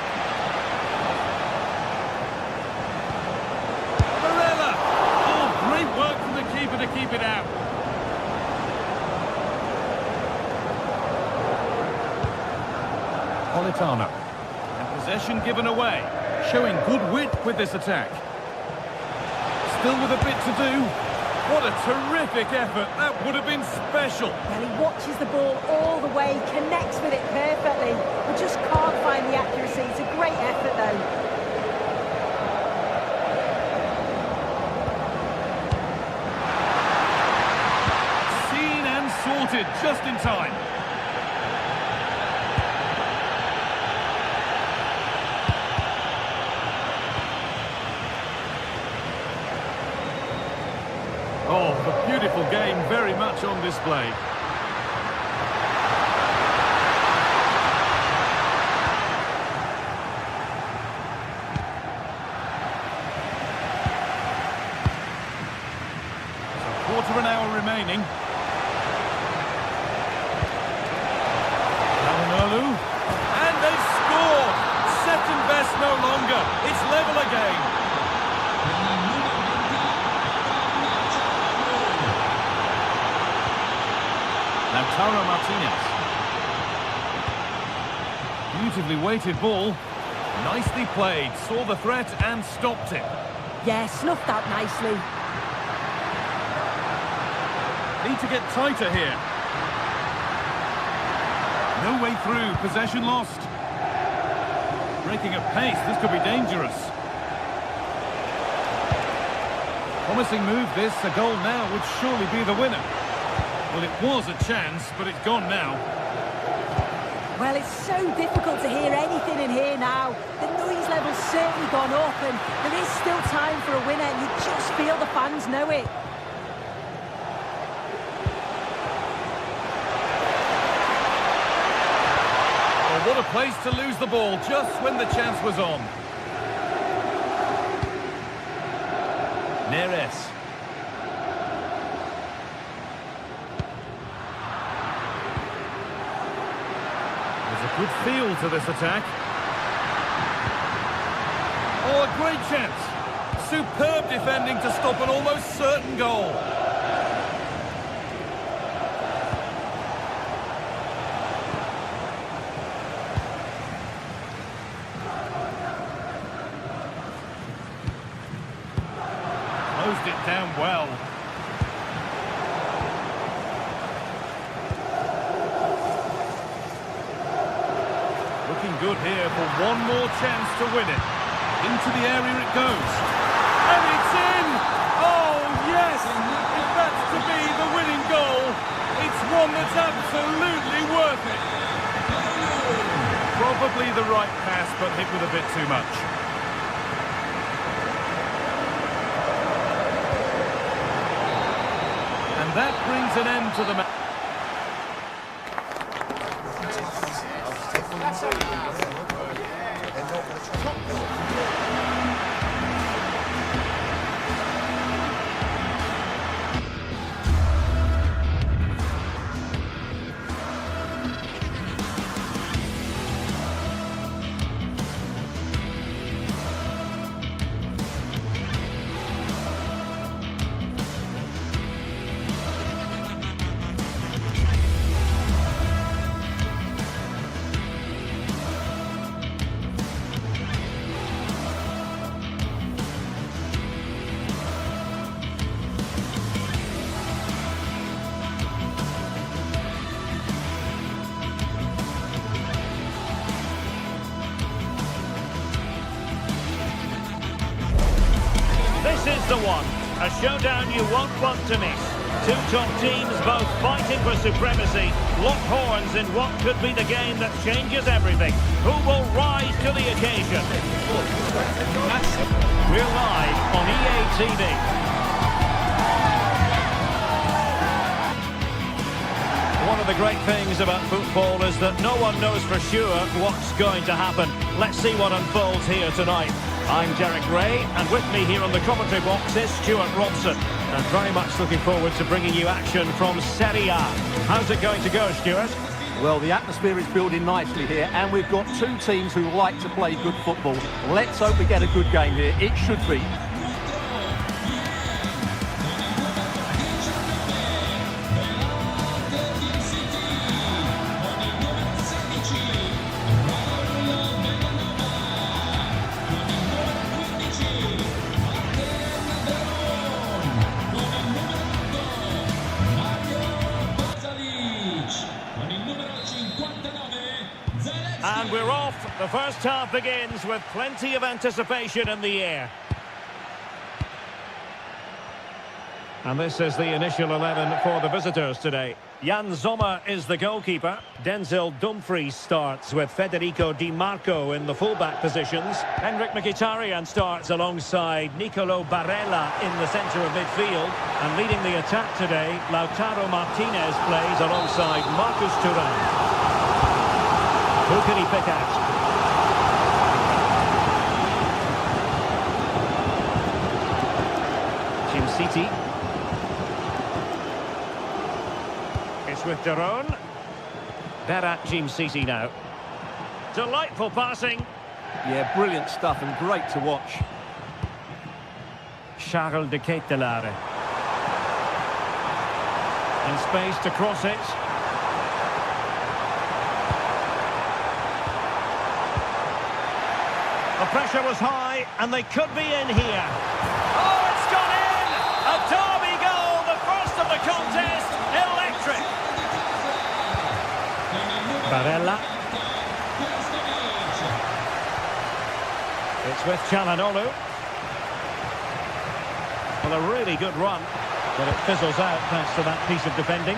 Work from the keeper to keep it out. Politano. And possession given away. Showing good wit with this attack. Still with a bit to do. What a terrific effort. That would have been special. Well, he watches the ball all the way, connects with it perfectly. We just can't find the accuracy. It's a great effort, though. Sorted just in time. beautiful game, very much on display. Quarter of an hour remaining. And they've scored! Second best no longer. It's level again. Now Taro Martinez. Beautifully weighted ball. Nicely played. Saw the threat and stopped it. Yeah, snuffed out nicely. Need to get tighter here. No way through, possession lost. Breaking at pace, this could be dangerous. Promising move this, a goal now would surely be the winner. Well, it was a chance, but it's gone now. Well, it's so difficult to hear anything in here now. The noise level's certainly gone up, and there is still time for a winner. You just feel the fans know it. What a place to lose the ball just when the chance was on. Neres. There's a good feel to this attack. Oh, a great chance. Superb defending to stop an almost certain goal. Closed it down well. Looking good here for one more chance to win it. Into the area it goes. And it's in! Oh, yes! If that's to be the winning goal, it's one that's absolutely worth it. Probably the right pass, but hit with a bit too much. That brings an end to the match. This is the one, a showdown you won't want to miss. Two top teams both fighting for supremacy, lock horns in what could be the game that changes everything. Who will rise to the occasion? We're live on EA TV. One of the great things about football is that no one knows for sure what's going to happen. Let's see what unfolds here tonight. I'm Derek Ray, and with me here on the commentary box is Stuart Robson. And very much looking forward to bringing you action from Serie A. How's it going to go, Stuart? Well, the atmosphere is building nicely here, and we've got two teams who like to play good football. Let's hope we get a good game here. It should be. And we're off. The first half begins with plenty of anticipation in the air. And this is the initial 11 for the visitors today. Jan Sommer is the goalkeeper. Denzel Dumfries starts with Federico Di Marco in the fullback positions. Henrik Mkhitaryan starts alongside Nicolo Barella in the centre of midfield. And leading the attack today, Lautaro Martinez plays alongside Marcus Thuram. Who can he pick out? Jim City. With Daron. Berat Jim City now. Delightful passing. Yeah, brilliant stuff and great to watch. Charles de Ketelaere. In space to cross it. The pressure was high and they could be in here. Oh, it's gone in! A derby goal, the first of the contest. Electric. Barella. It's with Çalhanoğlu. Well, a really good run, but it fizzles out thanks to that piece of defending.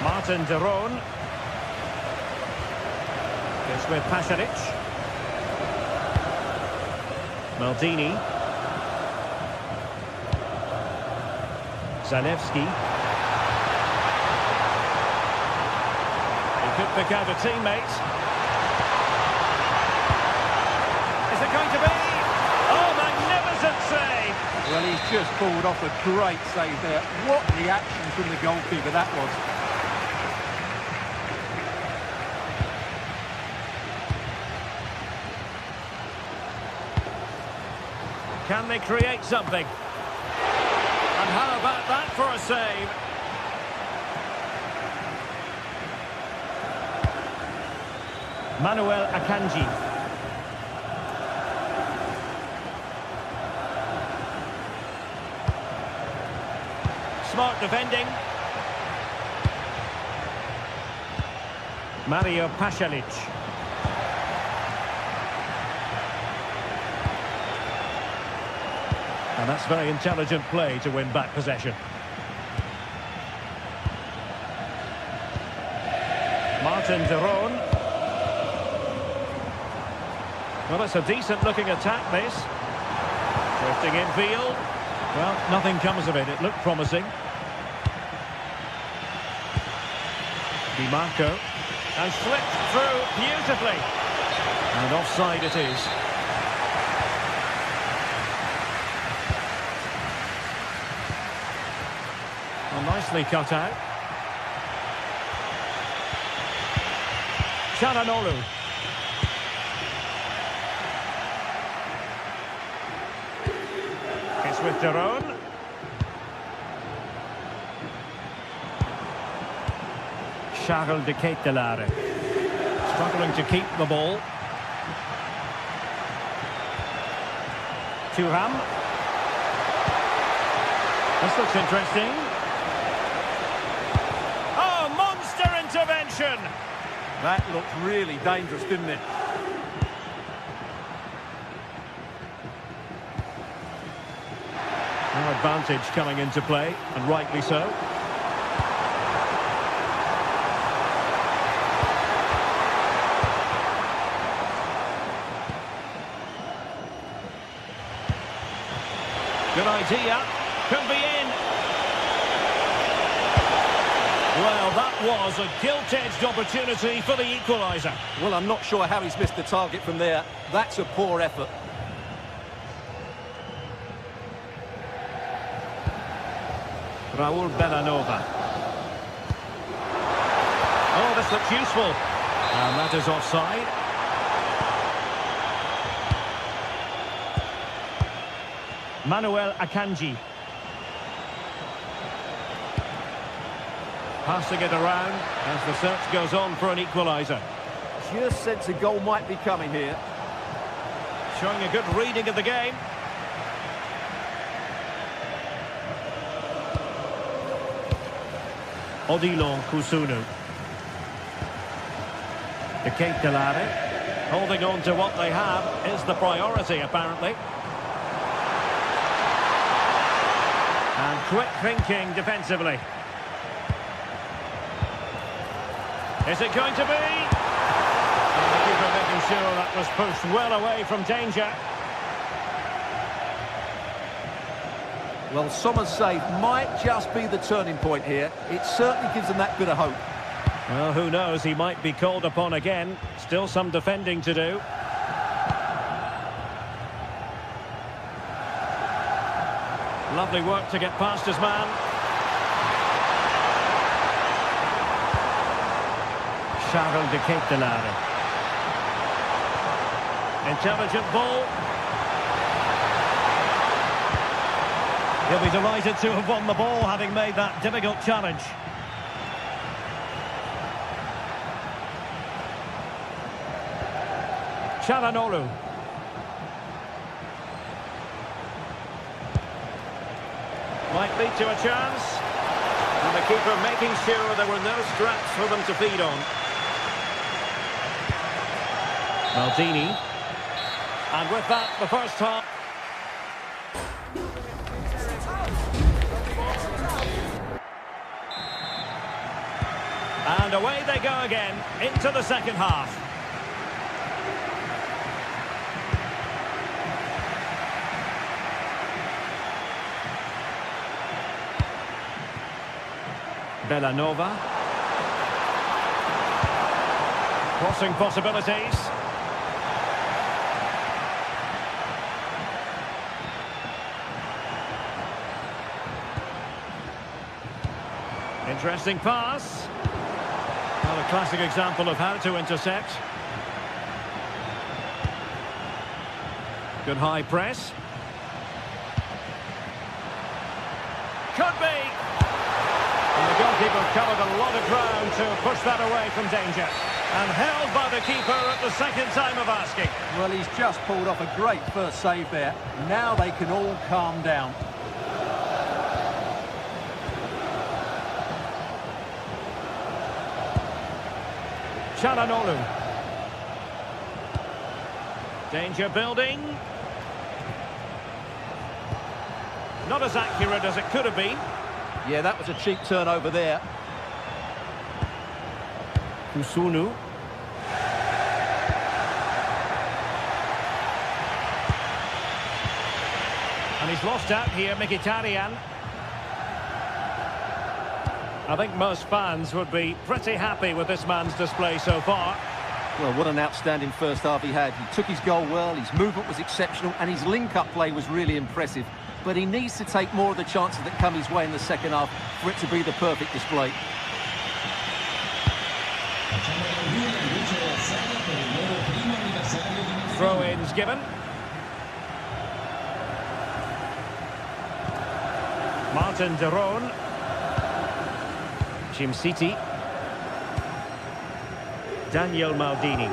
Martin Daron. It's with Pasalic. Maldini. Zalewski. Could pick out a teammate. Is it going to be? Oh, magnificent save! Well, he's just pulled off a great save there. What reaction from the goalkeeper that was. Can they create something? And how about that for a save? Manuel Akanji. Smart defending. Mario Pasalic. And that's very intelligent play to win back possession. Martin Daron. Well, it's a decent-looking attack, this. Drifting infield. Well, nothing comes of it. It looked promising. Di Marco. And slipped through beautifully. And offside it is. Well, nicely cut out. Çalhanoğlu. With Daron. Charles de Ketelaere. Struggling to keep the ball. Thuram. This looks interesting. Oh, monster intervention! That looked really dangerous, didn't it? No advantage coming into play, and rightly so. Good idea. Could be in. Well, that was a gilt-edged opportunity for the equaliser. Well, I'm not sure how he's missed the target from there. That's a poor effort. Raul Bellanova. Oh, this looks useful. And that is offside. Manuel Akanji. Passing it around as the search goes on for an equaliser. Just sense a goal might be coming here. Showing a good reading of the game. Odilon Kusunu. De Ketelaere. Holding on to what they have is the priority, apparently. quick thinking defensively. Is it going to be? And the keeper making sure that was pushed well away from danger. Well, Sommer's save might just be the turning point here. It certainly gives them that bit of hope. Well, who knows? He might be called upon again. Still some defending to do. Lovely work to get past his man. Charles de Ketelare. Intelligent ball. He'll be delighted to have won the ball, having made that difficult challenge. Çalhanoğlu. Might lead to a chance. And the keeper making sure there were no scraps for them to feed on. Maldini. And with that, the first half. And away they go again, into the second half. Bellanova. Crossing possibilities. Interesting pass. Well, a classic example of how to intercept. Good high press. Could be. And the goalkeeper covered a lot of ground to push that away from danger. And held by the keeper at the second time of asking. Well, he's just pulled off a great first save there. Now they can all calm down. Çalhanoğlu. Danger building. Not as accurate as it could have been. Yeah, that was a cheap turnover there. Kusunu. And he's lost out here, Mkhitaryan. I think most fans would be pretty happy with this man's display so far. Well, what an outstanding first half he had. He took his goal well, his movement was exceptional, and his link-up play was really impressive. But he needs to take more of the chances that come his way in the second half for it to be the perfect display. Throw-ins given. Martin de Roon. City. Daniel Maldini.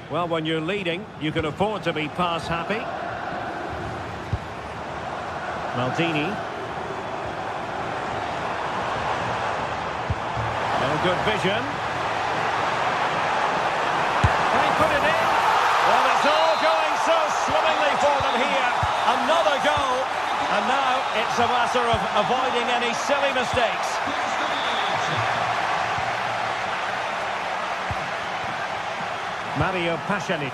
Well, when you're leading, you can afford to be pass happy. Maldini. No good vision. Can he put it in? Well, it's all going so swimmingly for them here. Another goal. And now it's a matter of avoiding any silly mistakes. Mario Pasalic.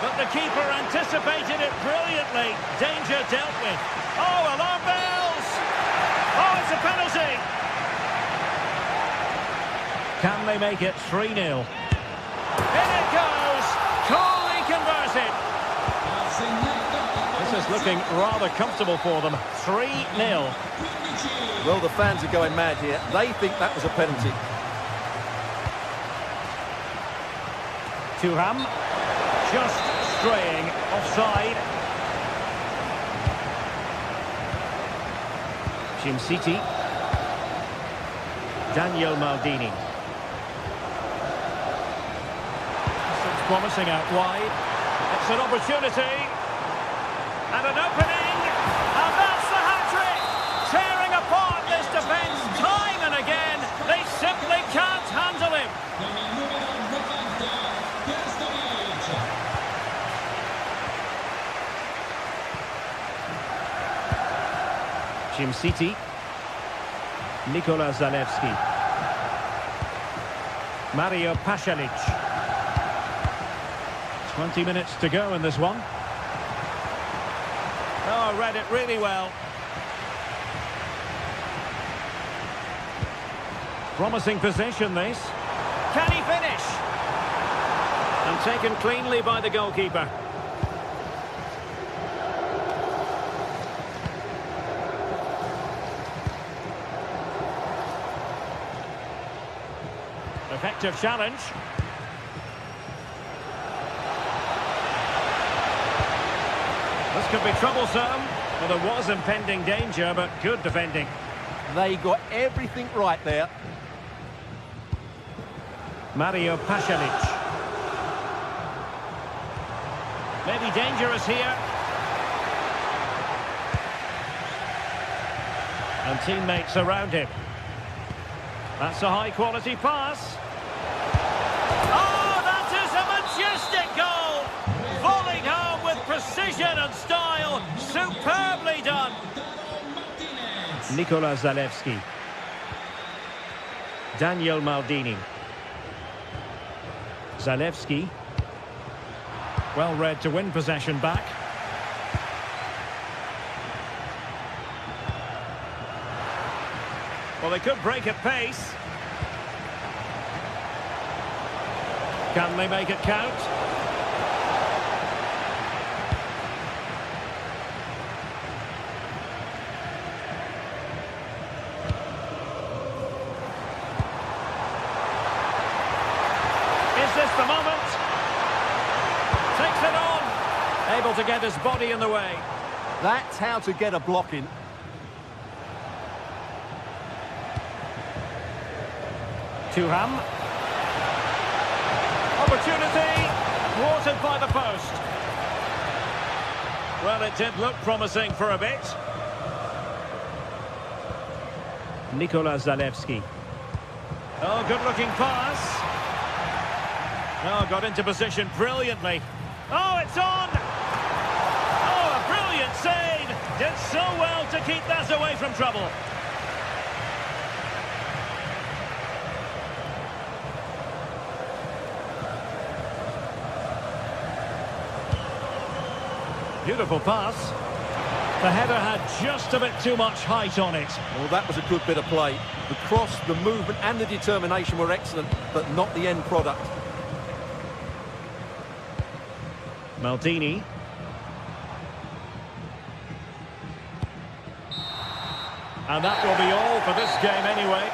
But the keeper anticipated it brilliantly. Danger dealt with. Oh, alarm bells! Oh, it's a penalty! Can they make it 3-0? In it goes! Coolly converted! This is looking rather comfortable for them. 3-0. Well, the fans are going mad here. They think that was a penalty. Thuram, just straying offside. City. Daniel Maldini. It's promising out wide. It's an opportunity. And an opening. And that's the hat-trick. Tearing apart this defence time and again. They simply can't handle him. Jim City. Nikola Zalewski. Mario Pasalic. 20 minutes to go in this one. Oh, read it really well. Promising position, this. Can he finish? And taken cleanly by the goalkeeper. Effective challenge. This could be troublesome. Well, there was impending danger, but good defending. They got everything right there. Mario Pasalic. Maybe dangerous here. And teammates around him. That's a high-quality pass. Oh, that is a majestic goal! Volleyed home with precision and style. Superbly done. Nikola Zalewski. Daniel Maldini. Zalewski. Well read to win possession back. Well, they could break at pace. Can they make it count? Is this the moment? Takes it on. Able to get his body in the way. That's how to get a block in. Thuram. Opportunity. Thwarted by the post. Well, it did look promising for a bit. Nikola Zalewski. Oh, good-looking pass. Oh, got into position brilliantly. Oh, it's on! Oh, a brilliant save! Did so well to keep that away from trouble. Beautiful pass. The header had just a bit too much height on it. Well, that was a good bit of play. The cross, the movement and the determination were excellent, but not the end product. Maldini. And that will be all for this game anyway.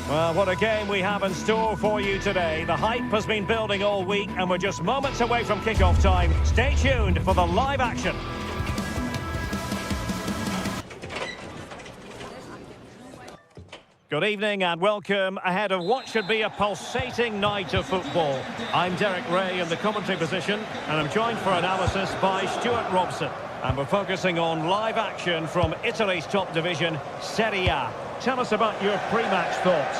Well, what a game we have in store for you today. The hype has been building all week and we're just moments away from kick-off time. Stay tuned for the live action. Good evening and welcome ahead of what should be a pulsating night of football. I'm Derek Ray in the commentary position and I'm joined for analysis by Stuart Robson. And we're focusing on live action from Italy's top division, Serie A. Tell us about your pre-match thoughts.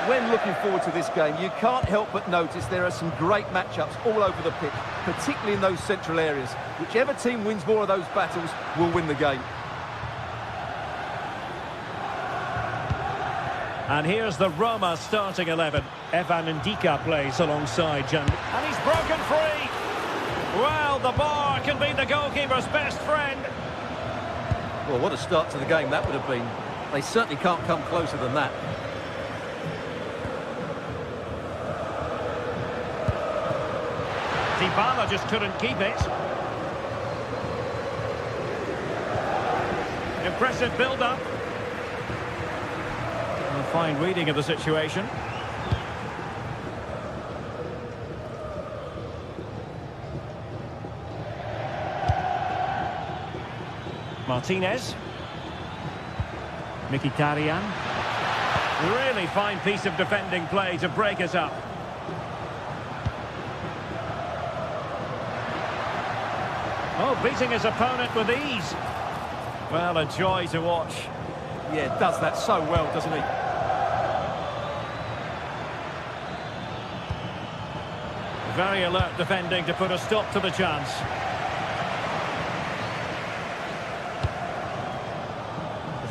When looking forward to this game, you can't help but notice there are some great matchups all over the pitch, particularly in those central areas. Whichever team wins more of those battles will win the game. And here's the Roma starting 11. Evan Ndika plays alongside Jan. And he's broken free. Well, the bar can be the goalkeeper's best friend. Well, what a start to the game that would have been. They certainly can't come closer than that. Dybala just couldn't keep it. Impressive build-up. A fine reading of the situation. Martinez. Mkhitaryan. Really fine piece of defending play to break us up. Oh, beating his opponent with ease. Well, a joy to watch. Yeah, does that so well, doesn't he? Very alert defending to put a stop to the chance.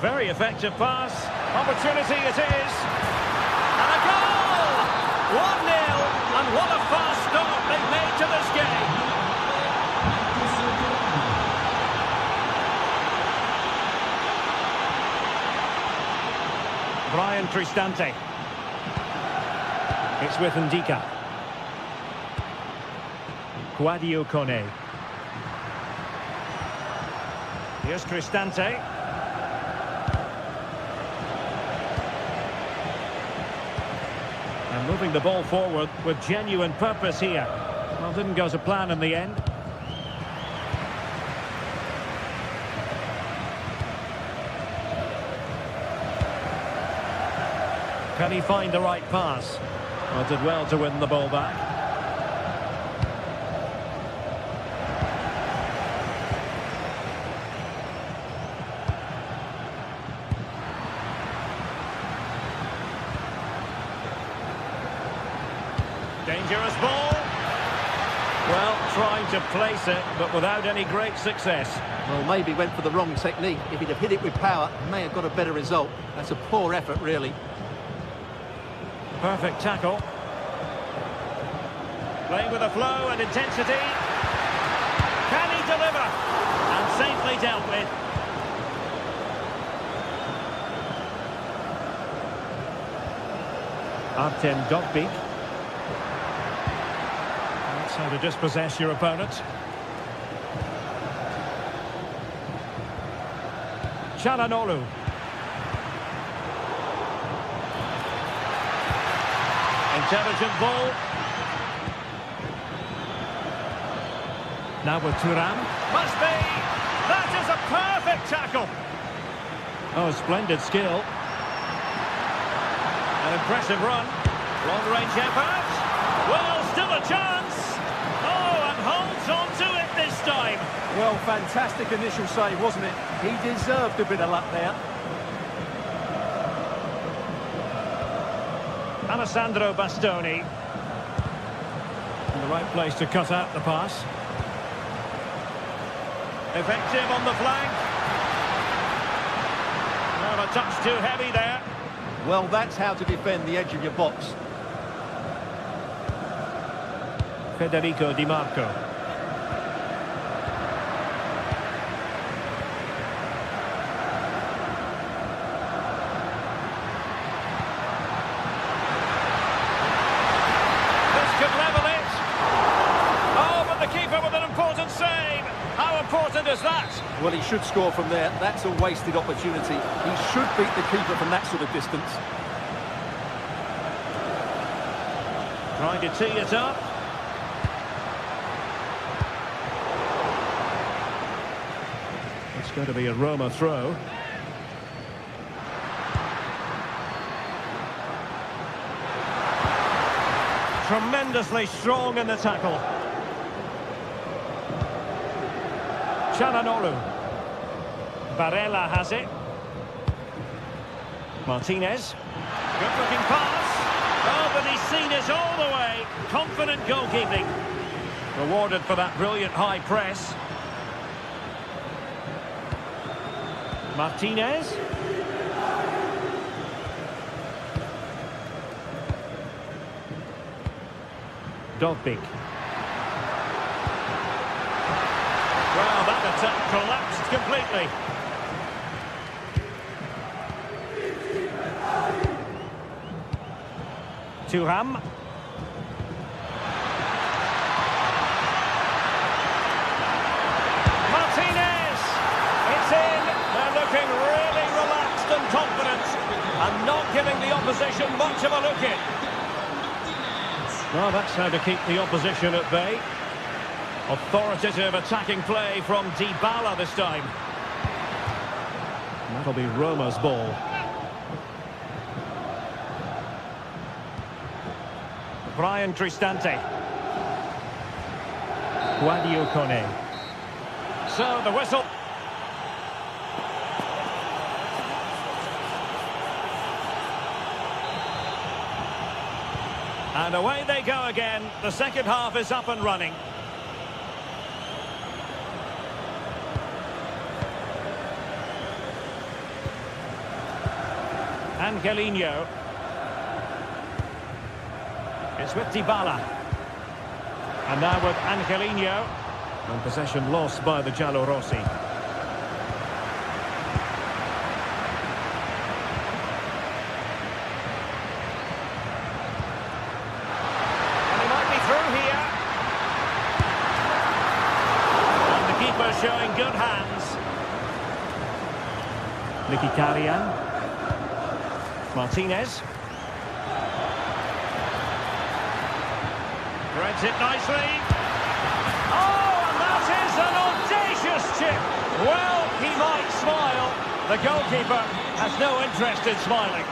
Very effective pass. Opportunity it is. And a goal! 1-0. And what a fast start they've made to this game. Brian Cristante. It's with Ndika. Guadio Kone. Here's Cristante. And moving the ball forward with genuine purpose here. Well, didn't go to plan in the end. Can he find the right pass? Well, did well to win the ball back. Dangerous ball. Well, trying to place it, but without any great success. Well, maybe went for the wrong technique. If he'd have hit it with power, may have got a better result. That's a poor effort, really. Perfect tackle. Playing with a flow and intensity. Can he deliver? And safely dealt with. Artem Dovbyk. That's how to dispossess your opponent. Çalhanoğlu. Intelligent ball. Now with Thuram. Must be! That is a perfect tackle! Oh, splendid skill. An impressive run. Long-range effort. Well, still a chance. Oh, and holds on to it this time. Well, fantastic initial save, wasn't it? He deserved a bit of luck there. Alessandro Bastoni. In the right place to cut out the pass. Effective on the flank. Well, a touch too heavy there. Well, that's how to defend the edge of your box. Federico Di Marco. Well, he should score from there. That's a wasted opportunity. He should beat the keeper from that sort of distance. Trying to tee it up. It's going to be a Roma throw. Tremendously strong in the tackle. Çalhanoğlu. Barella has it. Martinez. Good looking pass. Oh, but he's seen it all the way. Confident goalkeeping. Rewarded for that brilliant high press. Martinez. Dogbik. Well, that attack collapsed completely. Thuram. Martinez! It's in! They're looking really relaxed and confident and not giving the opposition much of a look in. Well, that's how to keep the opposition at bay. Authoritative attacking play from Dybala this time. And that'll be Roma's ball. Brian Cristante. Guadio Kone. So the whistle. And away they go again. The second half is up and running. Angelino. It's with Dybala. And now with Angelino. And possession lost by the Giallorossi. And he might be through here. And the keeper showing good hands. Mkhitaryan. Martinez. Threads it nicely. Oh, and that is an audacious chip. Well, he might smile. The goalkeeper has no interest in smiling.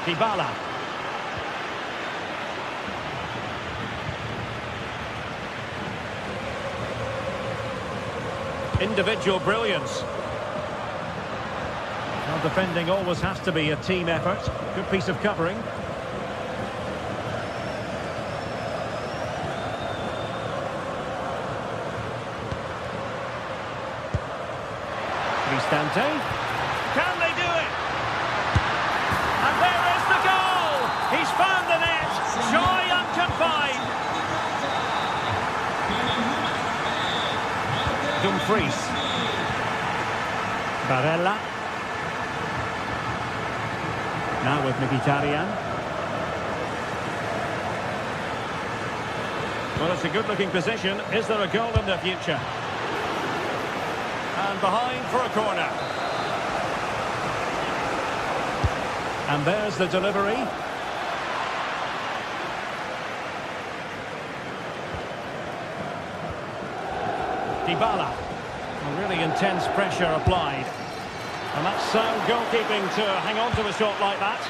Dybala. Individual brilliance. Well, defending always has to be a team effort. Good piece of covering. Cristante. Can they do it? And there is the goal! He's found the net! Joy unconfined! Dumfries. Barella. Now with Mkhitaryan. Well, it's a good-looking position. Is there a goal in the future? And behind for a corner. And there's the delivery. Dybala. Really intense pressure applied. And that's sound goalkeeping to hang on to a shot like that.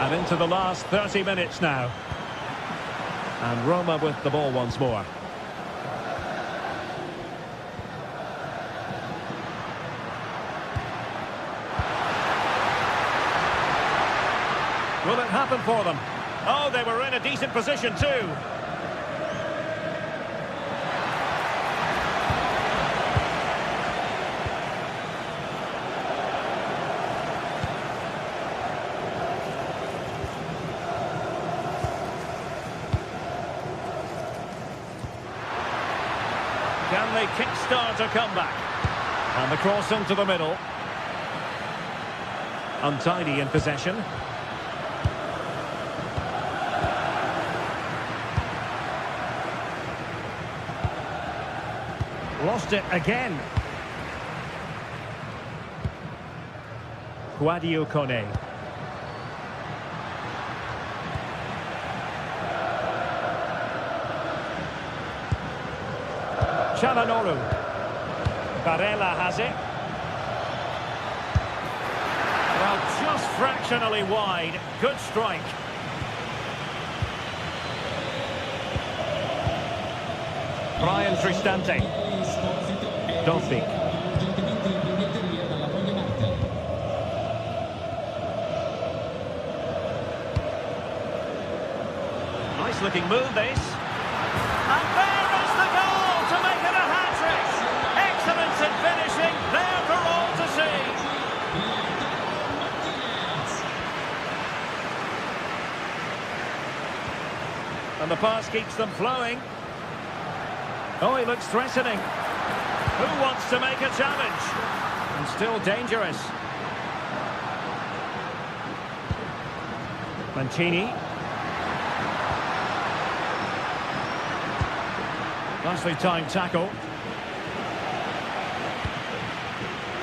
And into the last 30 minutes now. And Roma with the ball once more. Will it happen for them? Oh, they were in a decent position too. Can they kickstart a comeback? And the cross into the middle. Untidy in possession. Lost it again. Guadio Kone. Çalhanoğlu. Barella has it. Well, just fractionally wide. Good strike. Brian Cristante. Dovvik. Nice looking move, this. And there is the goal to make it a hat-trick. Excellence in finishing, there for all to see. And the pass keeps them flowing. Oh, he looks threatening. Who wants to make a challenge? And still dangerous. Mancini. Nicely timed tackle.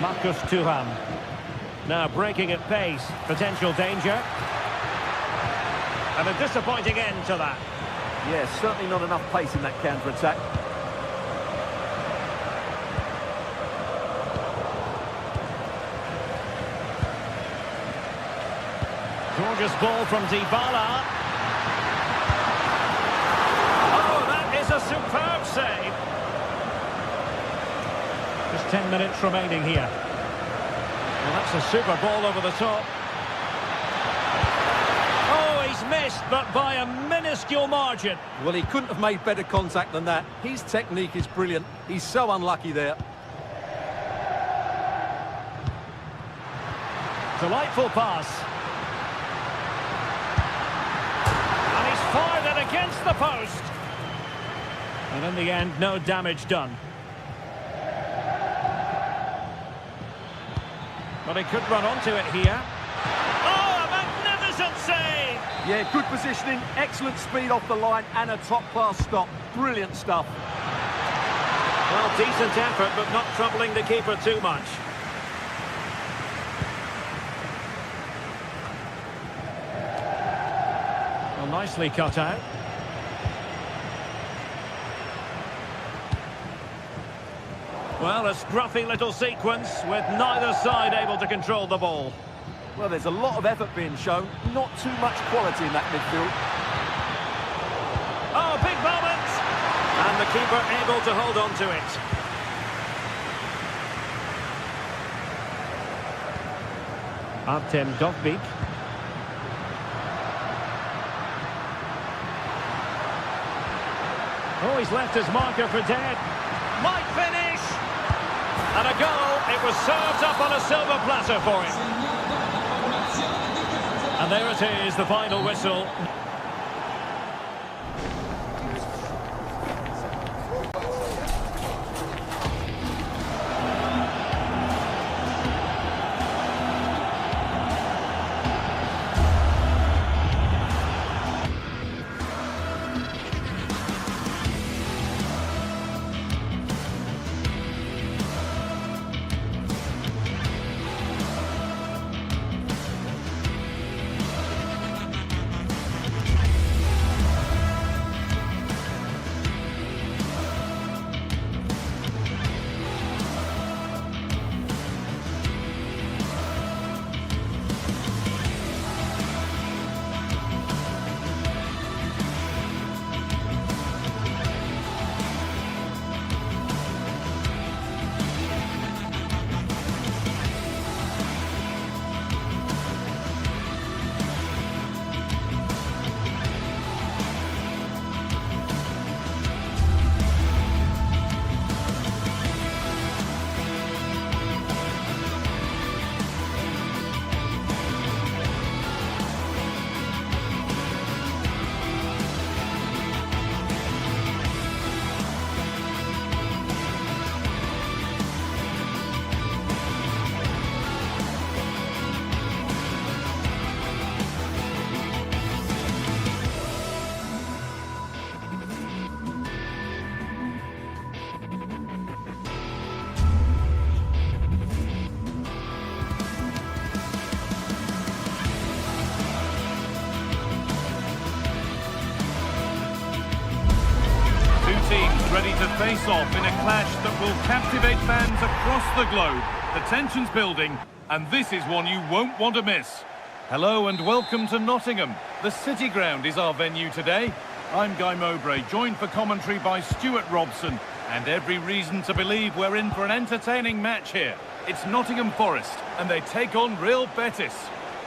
Marcus Thuram. Now breaking at pace. Potential danger. And a disappointing end to that. Yes, certainly not enough pace in that counter-attack. Gorgeous ball from Dybala. Oh, that is a superb save. Just 10 minutes remaining here. Well, that's a super ball over the top. Oh, he's missed, but by a minuscule margin. Well, he couldn't have made better contact than that. His technique is brilliant. He's so unlucky there. Delightful pass. And he's fired it against the post. And in the end, no damage done. But he could run onto it here. Oh, a magnificent save! Yeah, good positioning, excellent speed off the line, and a top-class stop. Brilliant stuff. Well, decent effort, but not troubling the keeper too much. Well, nicely cut out. Well, a scruffy little sequence with neither side able to control the ball. Well, there's a lot of effort being shown, not too much quality in that midfield. Oh, big moment! And the keeper able to hold on to it. Artem Dovvik. Oh, he's left his marker for dead. Might finish! And a goal. It was served up on a silver platter for him. And there it is, the final whistle. Ready to face off in a clash that will captivate fans across the globe. The tension's building, and this is one you won't want to miss. Hello and welcome to Nottingham. The City Ground is our venue today. I'm Guy Mowbray, joined for commentary by Stuart Robson, and every reason to believe we're in for an entertaining match here. It's Nottingham Forest, and they take on Real Betis.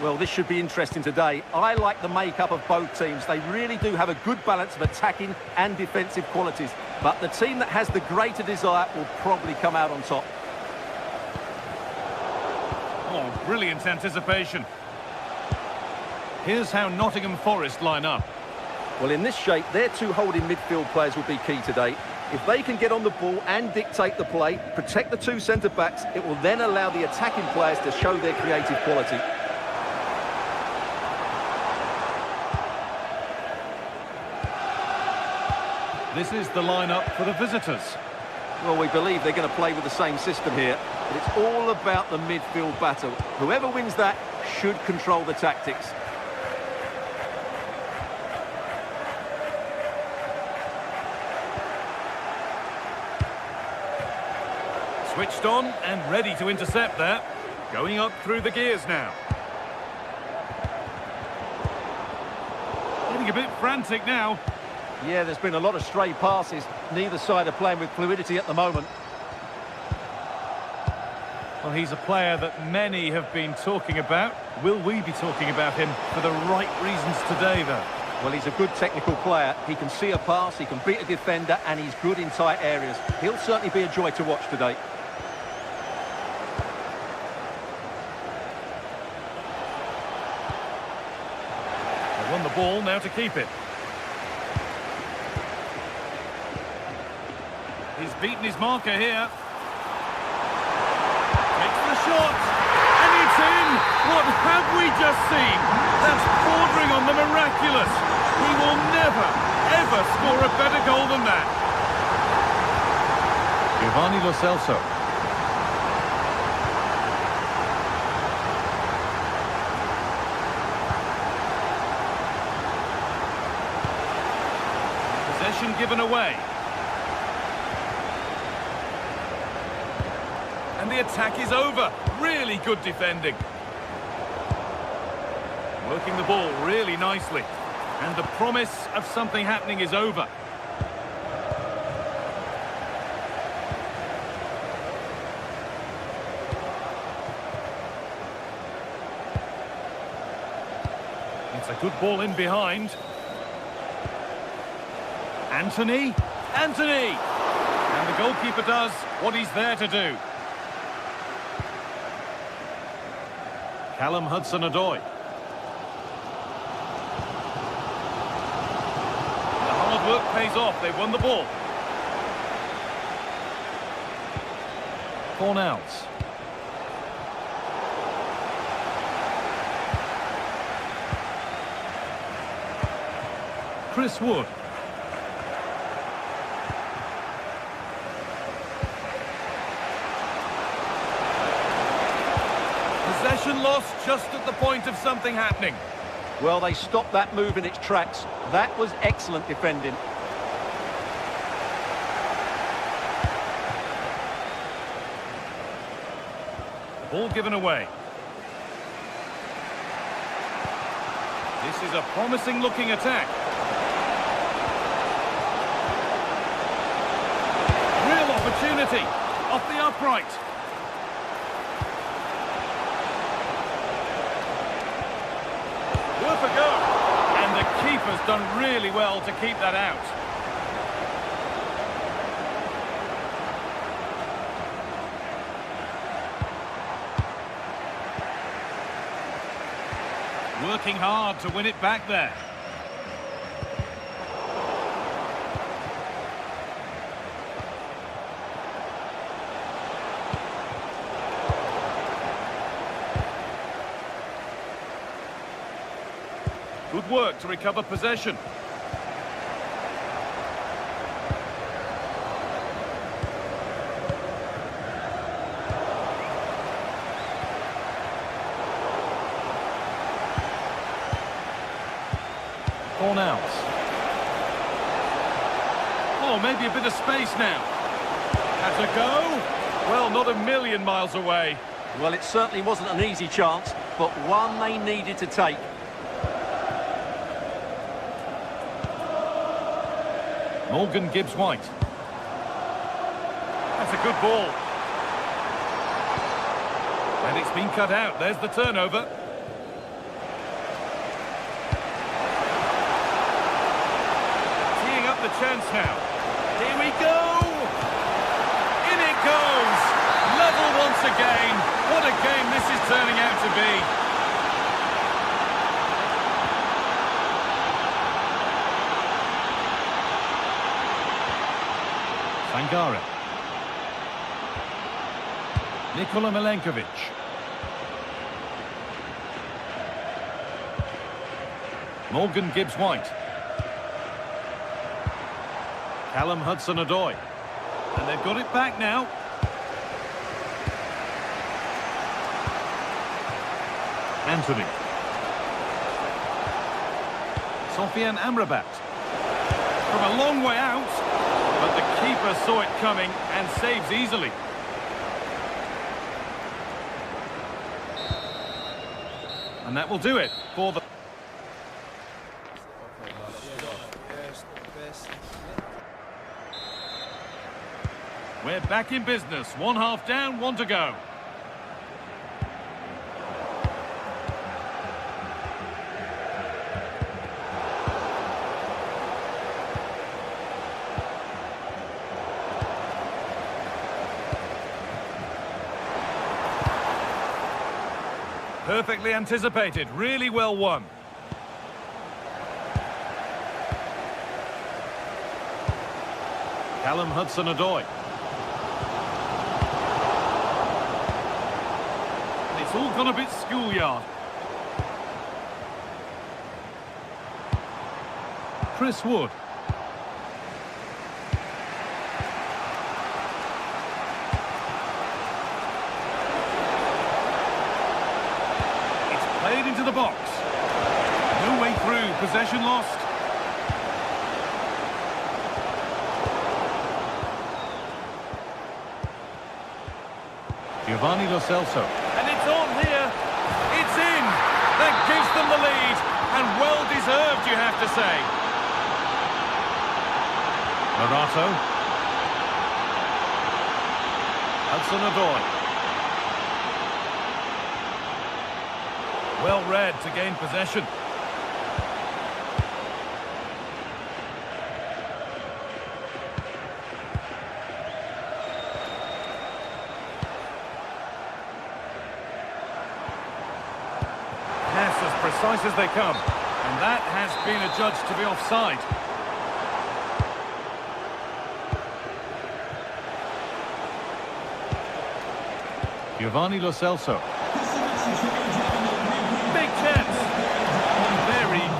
Well, this should be interesting today. I like the makeup of both teams. They really do have a good balance of attacking and defensive qualities. But the team that has the greater desire will probably come out on top. Oh, brilliant anticipation. Here's how Nottingham Forest line up. Well, in this shape, their two holding midfield players will be key today. If they can get on the ball and dictate the play, protect the two centre-backs, it will then allow the attacking players to show their creative quality. This is the lineup for the visitors. Well, we believe they're going to play with the same system here, but it's all about the midfield battle. Whoever wins that should control the tactics. Switched on and ready to intercept there. Going up through the gears now. Getting a bit frantic now. Yeah, there's been a lot of stray passes. Neither side are playing with fluidity at the moment. Well, he's a player that many have been talking about. Will we be talking about him for the right reasons today, though? Well, he's a good technical player. He can see a pass, he can beat a defender, and he's good in tight areas. He'll certainly be a joy to watch today. They won the ball, now to keep it. He's beaten his marker here. Takes the shot, and it's in! What have we just seen? That's bordering on the miraculous. He will never, ever score a better goal than that. Giovanni Lo Celso. Possession given away. And the attack is over. Really good defending. Working the ball really nicely. And the promise of something happening is over. It's a good ball in behind. Anthony. Anthony! And the goalkeeper does what he's there to do. Callum Hudson-Odoi. The hard work pays off. They've won the ball. Cornels. Chris Wood. Possession lost just at the point of something happening. Well, they stopped that move in its tracks. That was excellent defending. Ball given away. This is a promising looking attack. Real opportunity. Off the upright. Worth a go. And the keeper's done really well to keep that out. Working hard to win it back there. Good work to recover possession. Cornels. Oh, maybe a bit of space now. Has a go? Well, not a million miles away. Well, it certainly wasn't an easy chance, but one they needed to take. Morgan Gibbs-White. That's a good ball. And it's been cut out. There's the turnover. Teeing up the chance now. Here we go! In it goes! Level once again. What a game this is turning out to be. Sangare. Nikola Milenkovic. Morgan Gibbs-White. Callum Hudson-Odoi. And they've got it back now. Anthony. Sofian Amrabat. From a long way out, but the keeper saw it coming and saves easily. And that will do it for the... We're back in business. 1 half down, 1 to go. Perfectly anticipated, really well won. Callum Hudson-Odoi. It's all gone a bit schoolyard. Chris Wood. Played into the box. No way through. Possession lost. Giovanni Lo Celso. And it's on here. It's in. That gives them the lead. And well deserved, you have to say. Morato. Hudson-Odoi. Well read to gain possession. Pass as precise as they come. And that has been adjudged to be offside. Giovanni Lo Celso.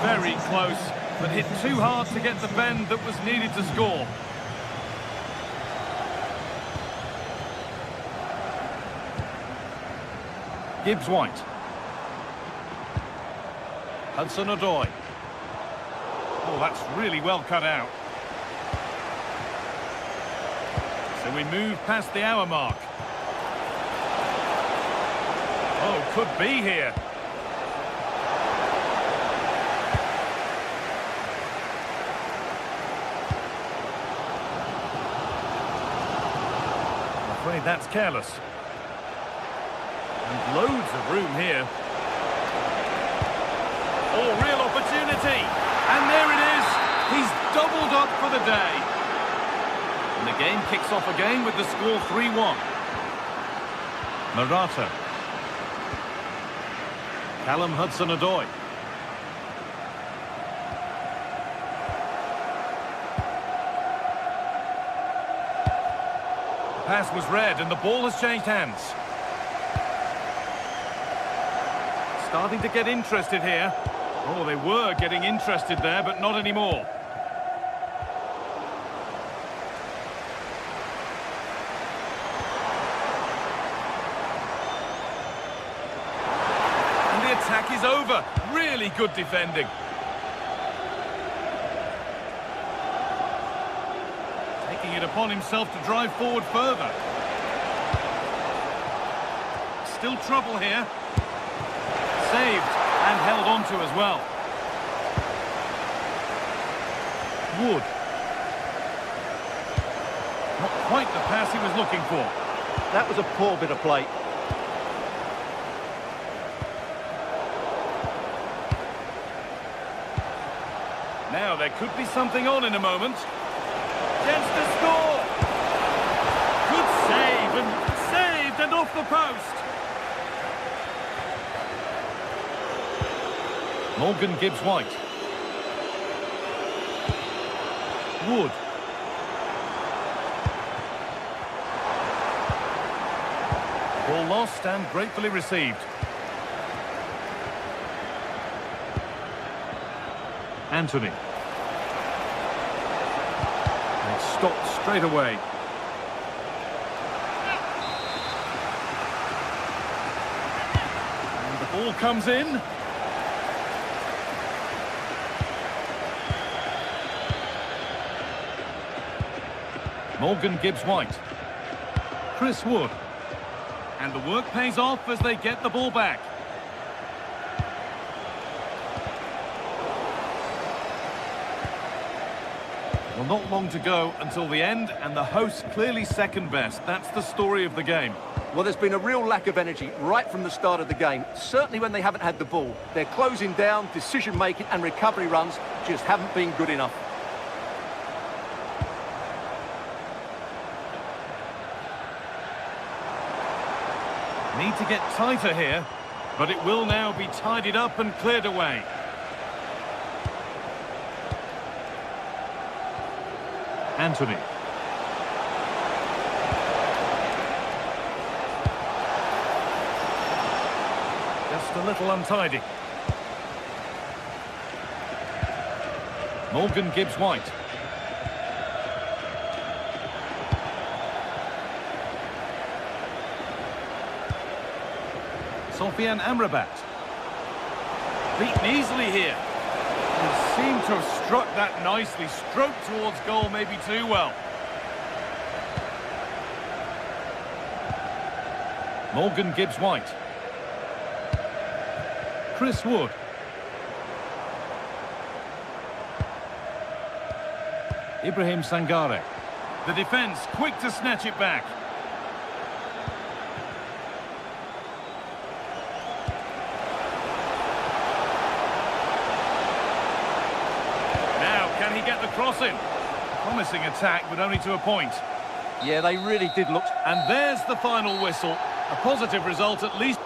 Very close, but hit too hard to get the bend that was needed to score. Gibbs-White. Hudson-Odoi. Oh, that's really well cut out. So we move past the hour mark. Oh, could be here. That's careless. And loads of room here. Oh, real opportunity. And there it is. He's doubled up for the day. And the game kicks off again with the score 3-1. Morata. Callum Hudson-Odoi. Pass was read and the ball has changed hands. Starting to get interested here. Oh, they were getting interested there, but not anymore. And the attack is over. Really good defending. It upon himself to drive forward further. Still trouble here. Saved and held on to as well. Wood. quite the pass he was looking for. That was a poor bit of play. Now there could be something on in a moment. Chance to score! Good save, and saved, and off the post! Morgan Gibbs-White. Wood. Ball lost and gratefully received. Anthony. And it's stopped straight away. And the ball comes in. Morgan Gibbs-White. Chris Wood. And the work pays off as they get the ball back. Well, not long to go until the end, and the hosts clearly second best. That's the story of the game. Well, there's been a real lack of energy right from the start of the game, certainly when they haven't had the ball. They're closing down, decision-making and recovery runs just haven't been good enough. Need to get tighter here, but it will now be tidied up and cleared away. Anthony. Just a little untidy. Morgan Gibbs-White. Sofiane Amrabat. Beaten easily here. He seemed to have struck that nicely. Stroked towards goal, maybe too well. Morgan Gibbs-White. Chris Wood. Ibrahim Sangare. The defence quick to snatch it back. Can he get the cross in? Promising attack, but only to a point. Yeah, they really did look... And there's the final whistle. A positive result at least.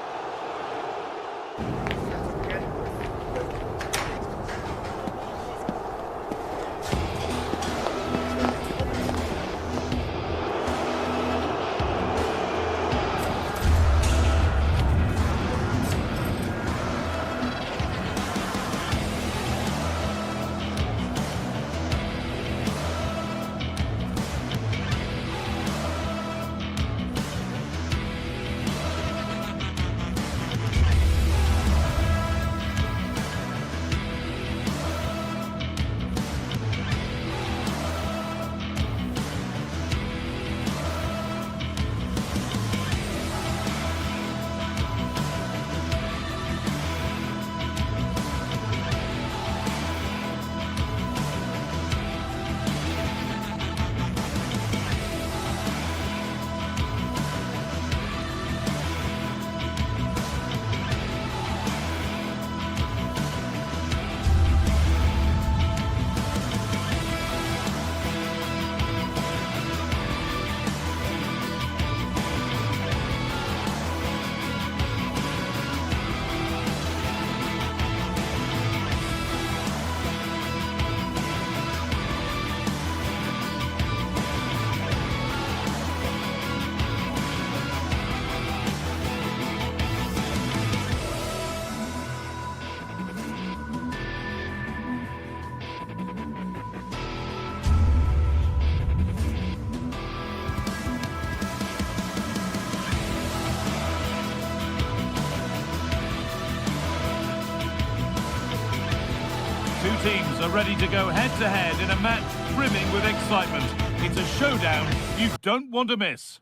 Two teams are ready to go head-to-head in a match brimming with excitement. It's a showdown you don't want to miss.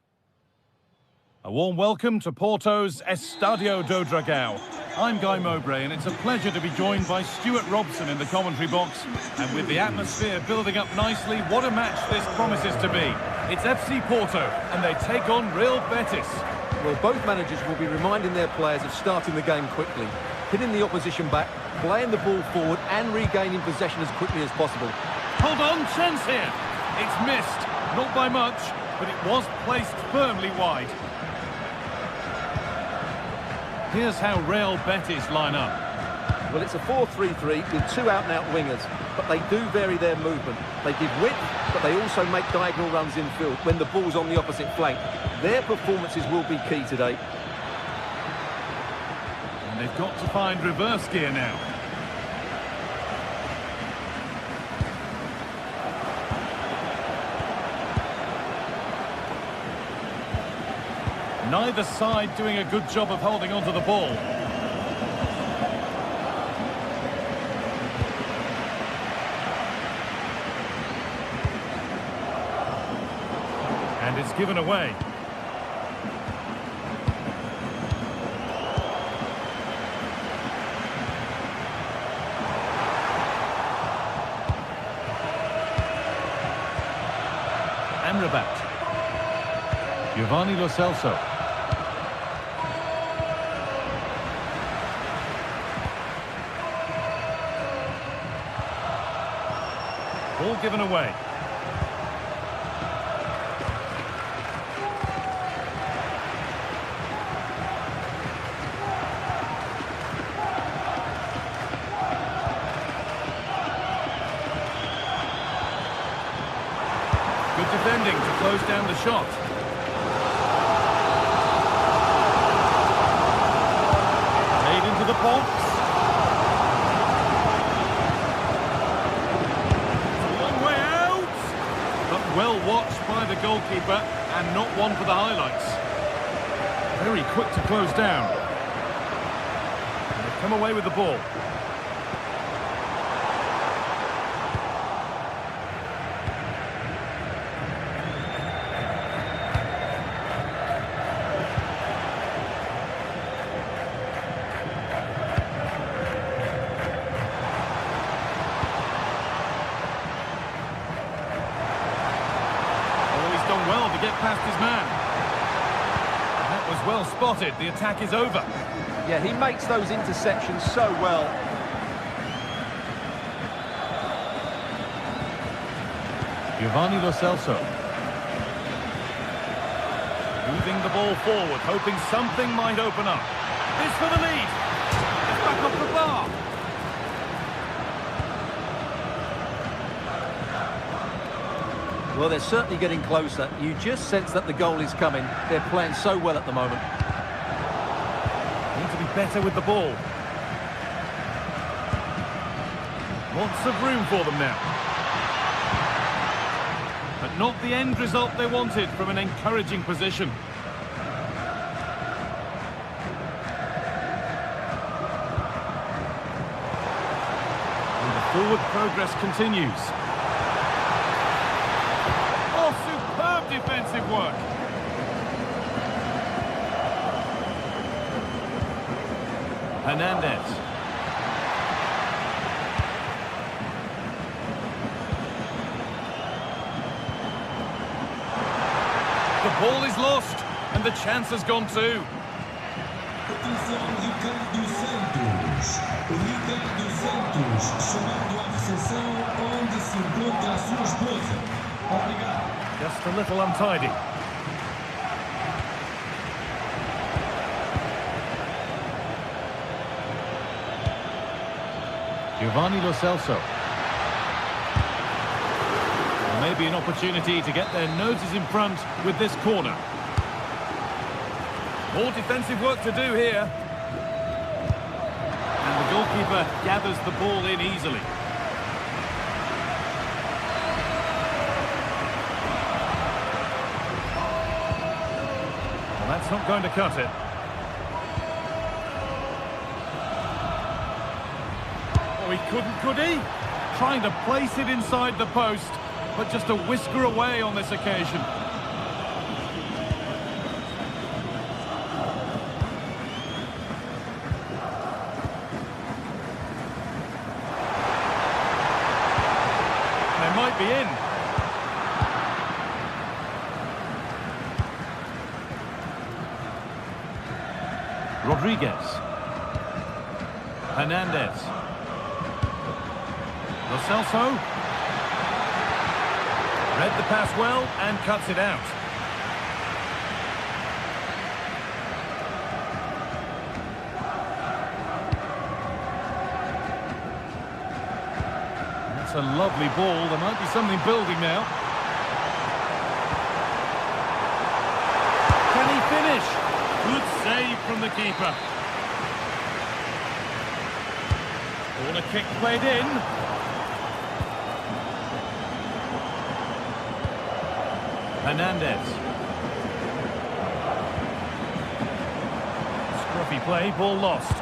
A warm welcome to Porto's Estádio do Dragão. I'm Guy Mowbray, and it's a pleasure to be joined by Stuart Robson in the commentary box. And with the atmosphere building up nicely, what a match this promises to be. It's FC Porto, and they take on Real Betis. Well, both managers will be reminding their players of starting the game quickly, hitting the opposition back, playing the ball forward and regaining possession as quickly as possible. Hold on, chance here. It's missed, not by much, but it was placed firmly wide. Here's how Real Betis line up. Well, it's a 4-3-3 with two out-and-out wingers, but they do vary their movement. They give width, but they also make diagonal runs infield when the ball's on the opposite flank. Their performances will be key today. And they've got to find reverse gear now. Neither side doing a good job of holding onto the ball. And it's given away. Amrabat. Giovanni Lo Celso. Ball given away. Good defending to close down the shot. Made into the box. Well watched by the goalkeeper, and not one for the highlights. Very quick to close down. And they come away with the ball. Well to get past his man. That was well spotted. The attack is over. Yeah, he makes those interceptions so well. Giovanni Lo Celso. Moving the ball forward, hoping something might open up. This for the lead. It's back off the bar. Well, they're certainly getting closer. You just sense that the goal is coming. They're playing so well at the moment. Need to be better with the ball. Lots of room for them now. But not the end result they wanted from an encouraging position. And the forward progress continues. Defensive work. Hernandez. The ball is lost, and the chance has gone too. Just a little untidy. Giovanni Lo Celso. Maybe an opportunity to get their noses in front with this corner. More defensive work to do here. And the goalkeeper gathers the ball in easily. Well, that's not going to cut it. Oh, he couldn't, could he? Trying to place it inside the post, but just a whisker away on this occasion. might be in. Rodriguez. Hernandez. Lo Celso. Read the pass well and cuts it out. That's a lovely ball. There might be something building now. Can he finish? Good save from the keeper. Corner kick played in. Hernandez. Scruffy play, ball lost.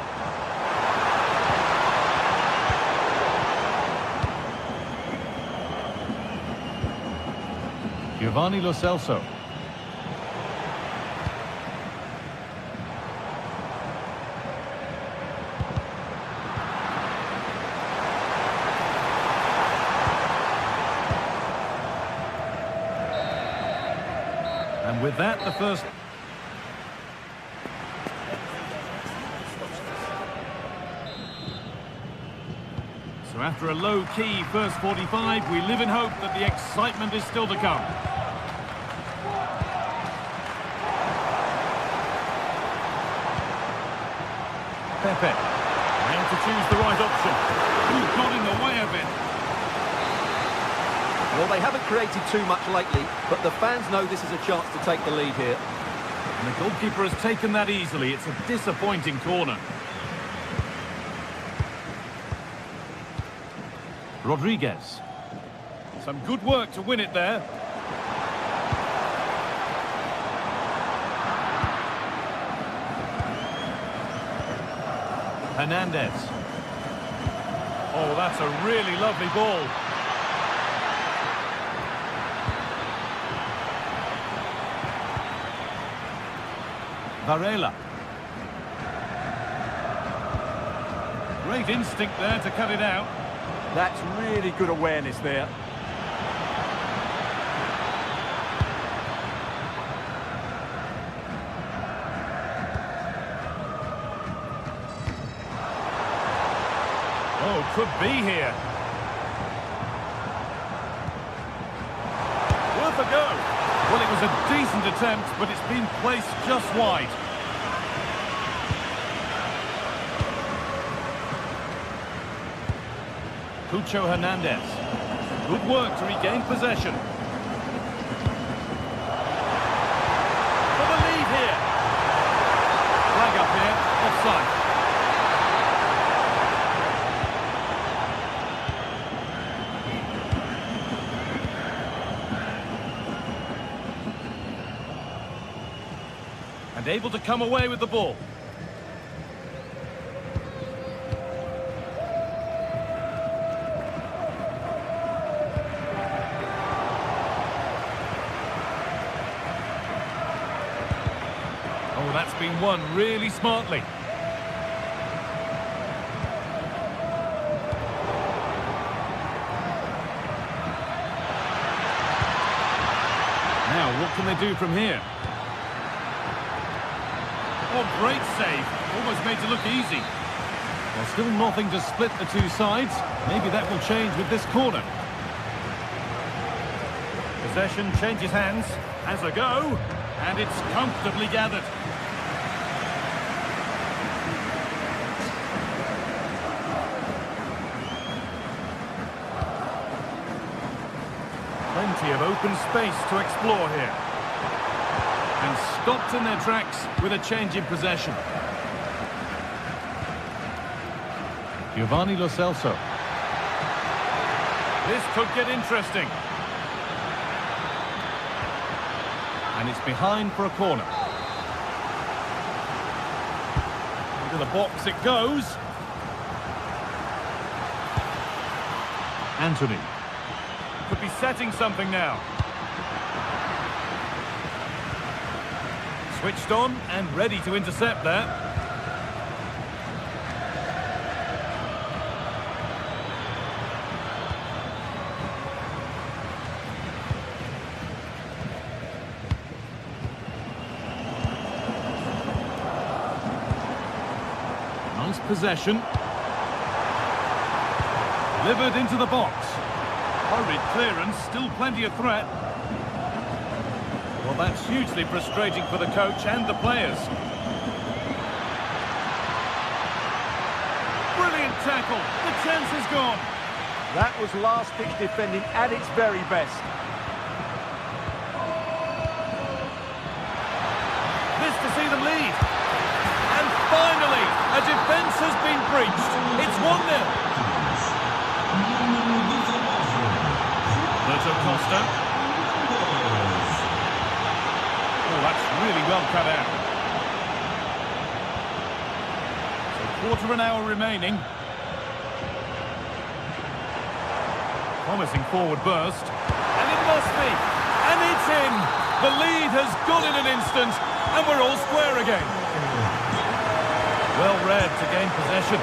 Giovanni Lo Celso. And with that, the first... So after a low-key first 45, we live in hope that the excitement is still to come. Pepe. Now to choose the right option. Ooh, got in the way of it. Well, they haven't created too much lately, but the fans know this is a chance to take the lead here. And the goalkeeper has taken that easily. It's a disappointing corner. Rodriguez. Some good work to win it there. Hernandez. Oh, that's a really lovely ball. Varela. Great instinct there to cut it out. That's really good awareness there. Oh, could be here. Worth a go. Well, it was a decent attempt, but it's been placed just wide. Cucho Hernandez. Good work to regain possession. For the lead here. Flag up here, offside. And able to come away with the ball. Oh, that's been won really smartly. Now, what can they do from here? Oh, great save. Almost made to look easy. Well, still nothing to split the two sides. Maybe that will change with this corner. Possession changes hands. Has a go. And it's comfortably gathered. Plenty of open space to explore here. And stopped in their tracks with a change in possession. Giovanni Lo Celso. This could get interesting. And it's behind for a corner. Into the box it goes. Anthony. Could be setting something now. Switched on and ready to intercept there. possession. Delivered into the box. Hurried clearance, still plenty of threat. Well, that's hugely frustrating for the coach and the players. Brilliant tackle. The chance is gone. That was last-ditch defending at its very best. Missed to see them lead. And finally, a defence has been breached. It's 1-0. Costa. Oh, that's really well cut out. So quarter of an hour remaining. Promising forward burst. And it must be. And it's in. The lead has gone in an instant. And we're all square again. Well read to gain possession.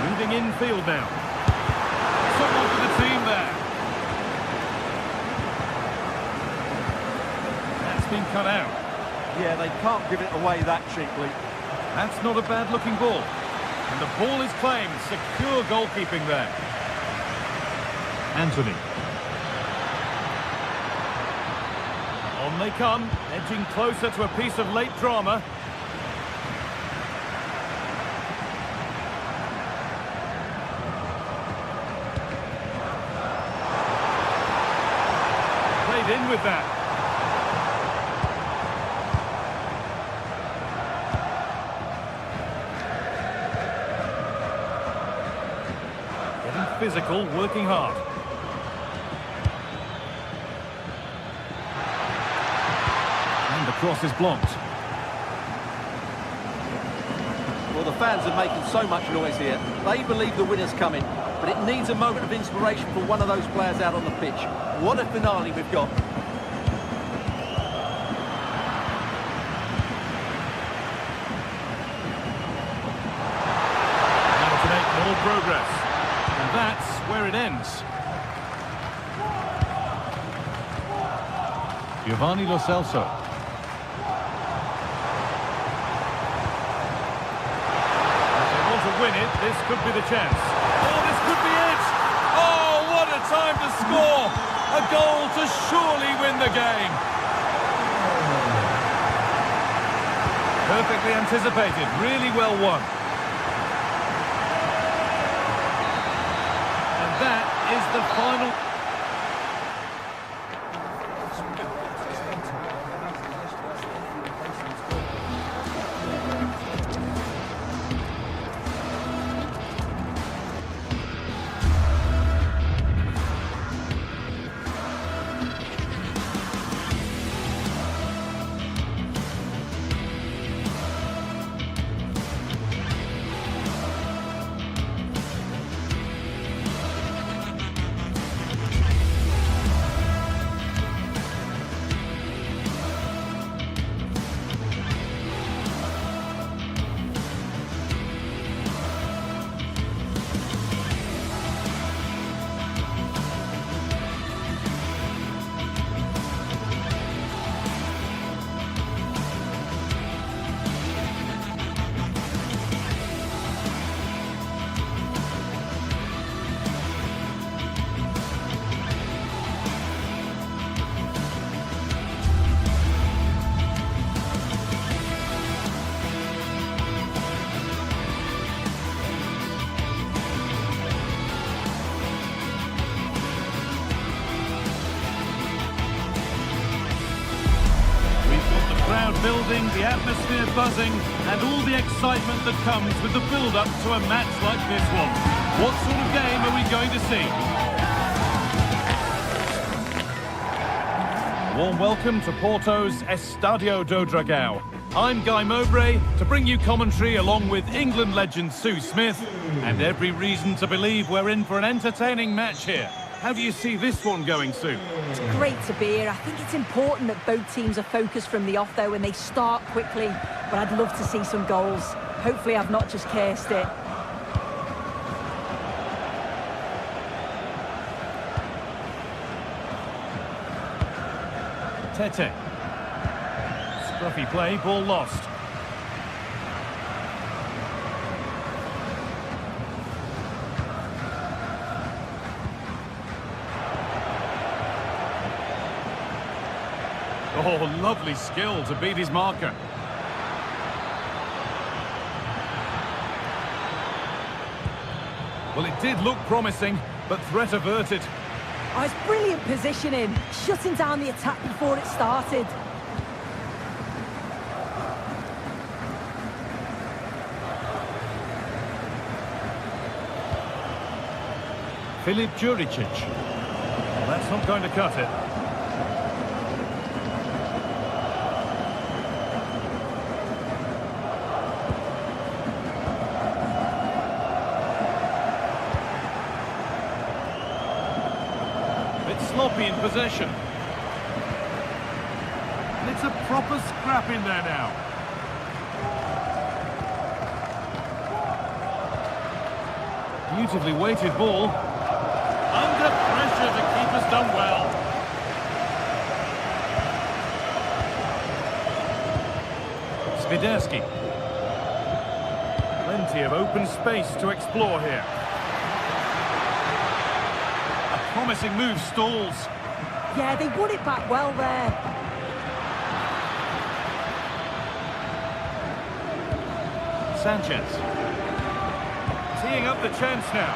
Moving infield now. Someone for the team there. That's been cut out. Yeah, they can't give it away that cheaply. That's not a bad looking ball. And the ball is claimed. Secure goalkeeping there. Anthony. On they come, edging closer to a piece of late drama. In with that. Getting physical, working hard. And the cross is blocked. Well, the fans are making so much noise here. They believe the winner's coming, but it needs a moment of inspiration for one of those players out on the pitch. What a finale we've got. Now to make more progress. And that's where it ends. Giovanni Lo Celso. If they want to win it, this could be the chance. Oh, this could be it! Oh, what a time to score! A goal to surely win the game. Perfectly anticipated, really well won. And that is the final. Building, the atmosphere buzzing, and all the excitement that comes with the build-up to a match like this one. What sort of game are we going to see? Warm welcome to Porto's Estadio do Dragão. I'm Guy Mowbray to bring you commentary along with England legend Sue Smith, and every reason to believe we're in for an entertaining match here. How do you see this one going, Sue? It's great to be here. I think it's important that both teams are focused from the off, though, and they start quickly. But I'd love to see some goals. Hopefully I've not just cursed it. Tete. Scruffy play, ball lost. Oh, lovely skill to beat his marker. Well, it did look promising, but threat averted. Oh, it's brilliant positioning, shutting down the attack before it started. Filip Juricic. Well, that's not going to cut it. Sloppy in possession. And it's a proper scrap in there now. Beautifully weighted ball. Under pressure, the keeper's done well. Swiderski. Plenty of open space to explore here. Promising move stalls. Yeah, they won it back well there. Sanchez. Teeing up the chance now.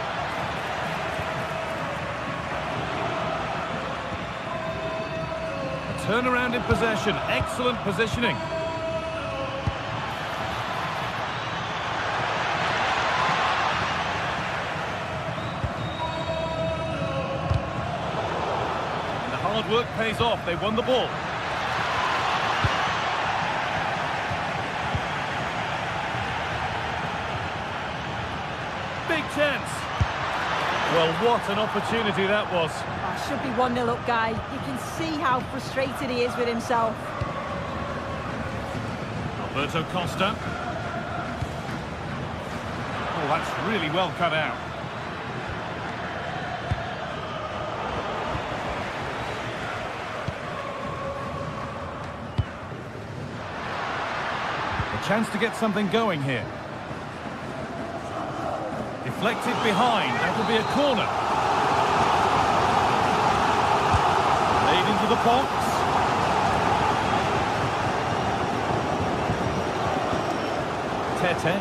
A turnaround in possession. Excellent positioning. Hard work pays off. They won the ball. Big chance. Well, what an opportunity that was. Oh, should be 1-0 up, guy. You can see how frustrated he is with himself. Alberto Costa. Oh, that's really well cut out. Chance to get something going here. Deflected behind. That will be a corner. Laid into the box. Tete.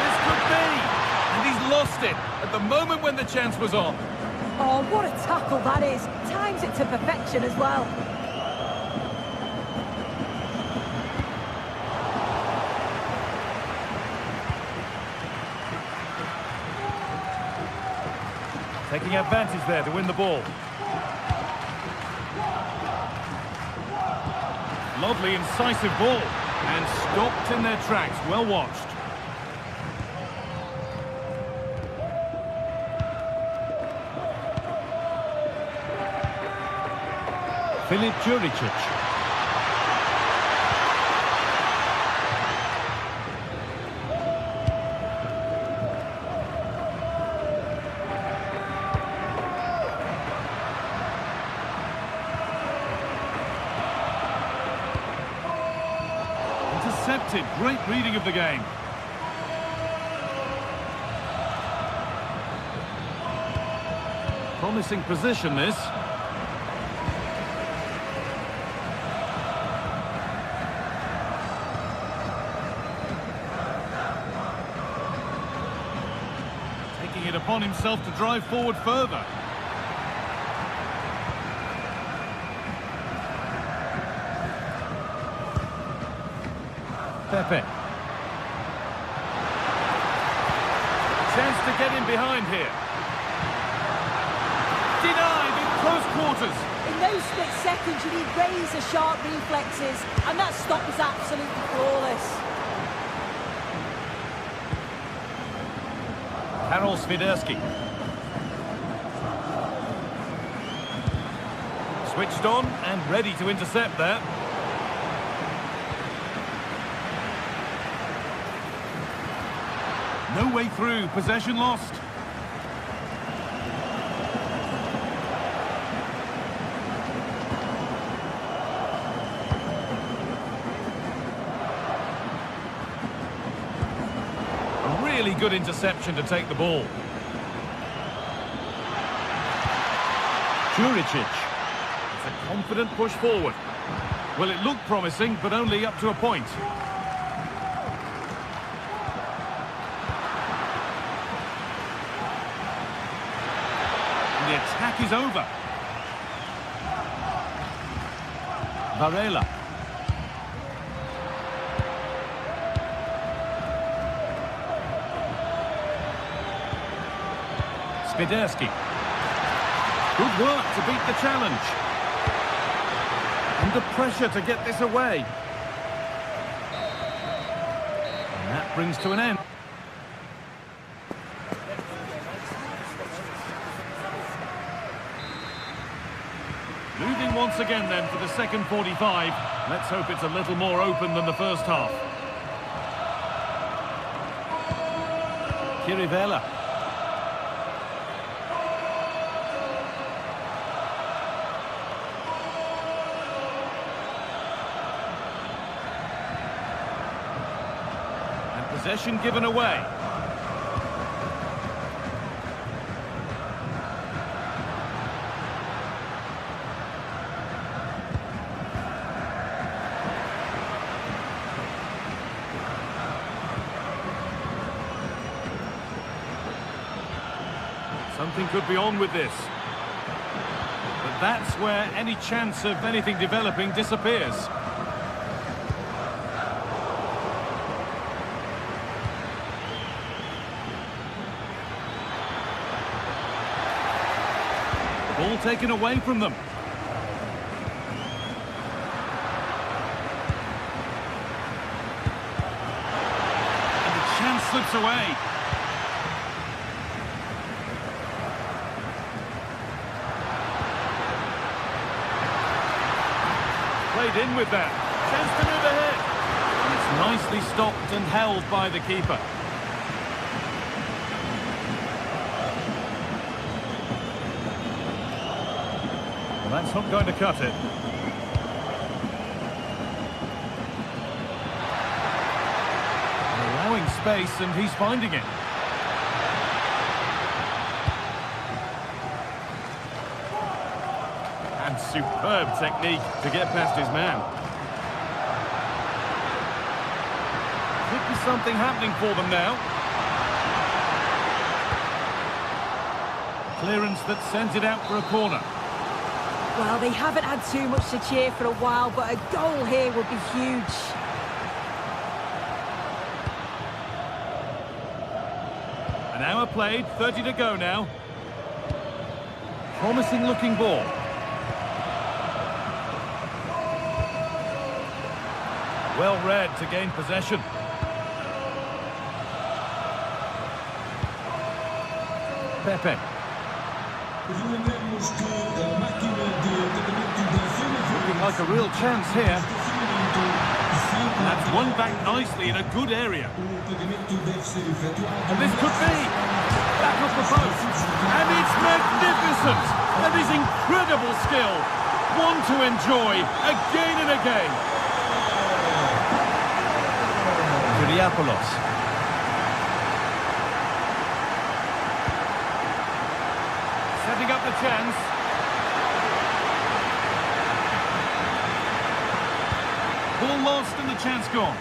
This could be. And he's lost it at the moment when the chance was on. Oh, what a tackle that is. Times it to perfection as well. Taking advantage there to win the ball. Lovely, incisive ball. And stopped in their tracks. Well watched. Filip Juricic. Intercepted. Great reading of the game. Promising position, this. It upon himself to drive forward further. Pepe. Chance to get in behind here. Denied in close quarters. In those split seconds, you need razor-sharp reflexes, and that stop is absolutely flawless. Karol Swiderski. Switched on and ready to intercept there. No way through, possession lost. good interception to take the ball. Juricic. It's a confident push forward. Well, it looked promising, but only up to a point. And the attack is over. Varela. Spiderski. Good work to beat the challenge. Under pressure to get this away. And that brings to an end. Moving once again then for the second 45. Let's hope it's a little more open than the first half. Chirivella. Possession given away. Something could be on with this. But that's where any chance of anything developing disappears. Ball taken away from them. And the chance slips away. Played in with that. Chance to move ahead. And it's nicely stopped and held by the keeper. Well, that's not going to cut it. Allowing space, and he's finding it. And superb technique to get past his man. Could be something happening for them now. Clearance that sends it out for a corner. Well, they haven't had too much to cheer for a while, but a goal here would be huge. An hour played, 30 to go now. Promising looking ball. Well read to gain possession. Pepe. Looking like a real chance here. And that's won back nicely in a good area. And this could be back off the post. And it's magnificent. That is incredible skill. One to enjoy again and again. Kyriapoulos. Setting up the chance. Ball lost and the chance gone.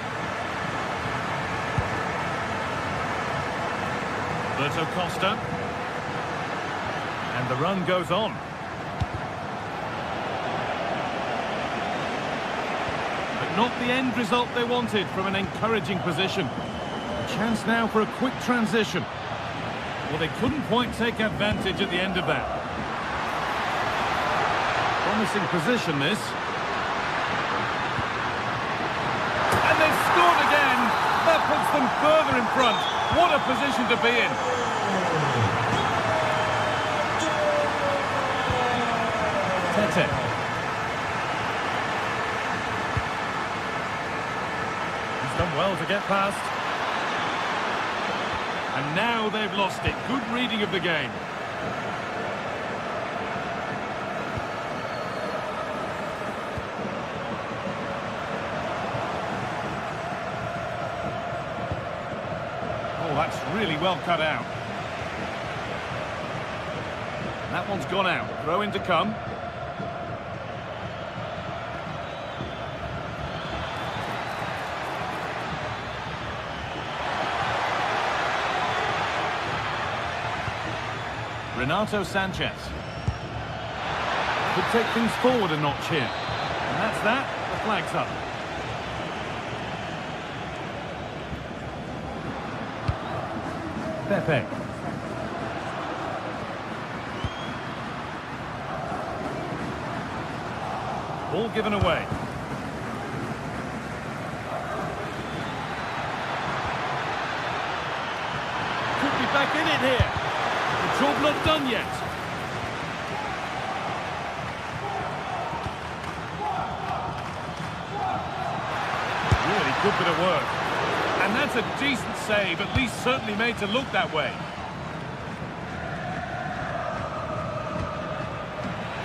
Berto Costa. And the run goes on. But not the end result they wanted from an encouraging position. A chance now for a quick transition. Well, they couldn't quite take advantage at the end of that. Promising position, this. And they've scored again. That puts them further in front. What a position to be in. Tete. He's done well to get past. And now they've lost it. Good reading of the game. Oh, that's really well cut out. That one's gone out. Throw in to come. Renato Sanchez. Could take things forward a notch here. And that's that. The flag's up. Pepe. Ball given away. Could be back in it here. The job not done yet. Really good bit of work. And that's a decent save, at least certainly made to look that way.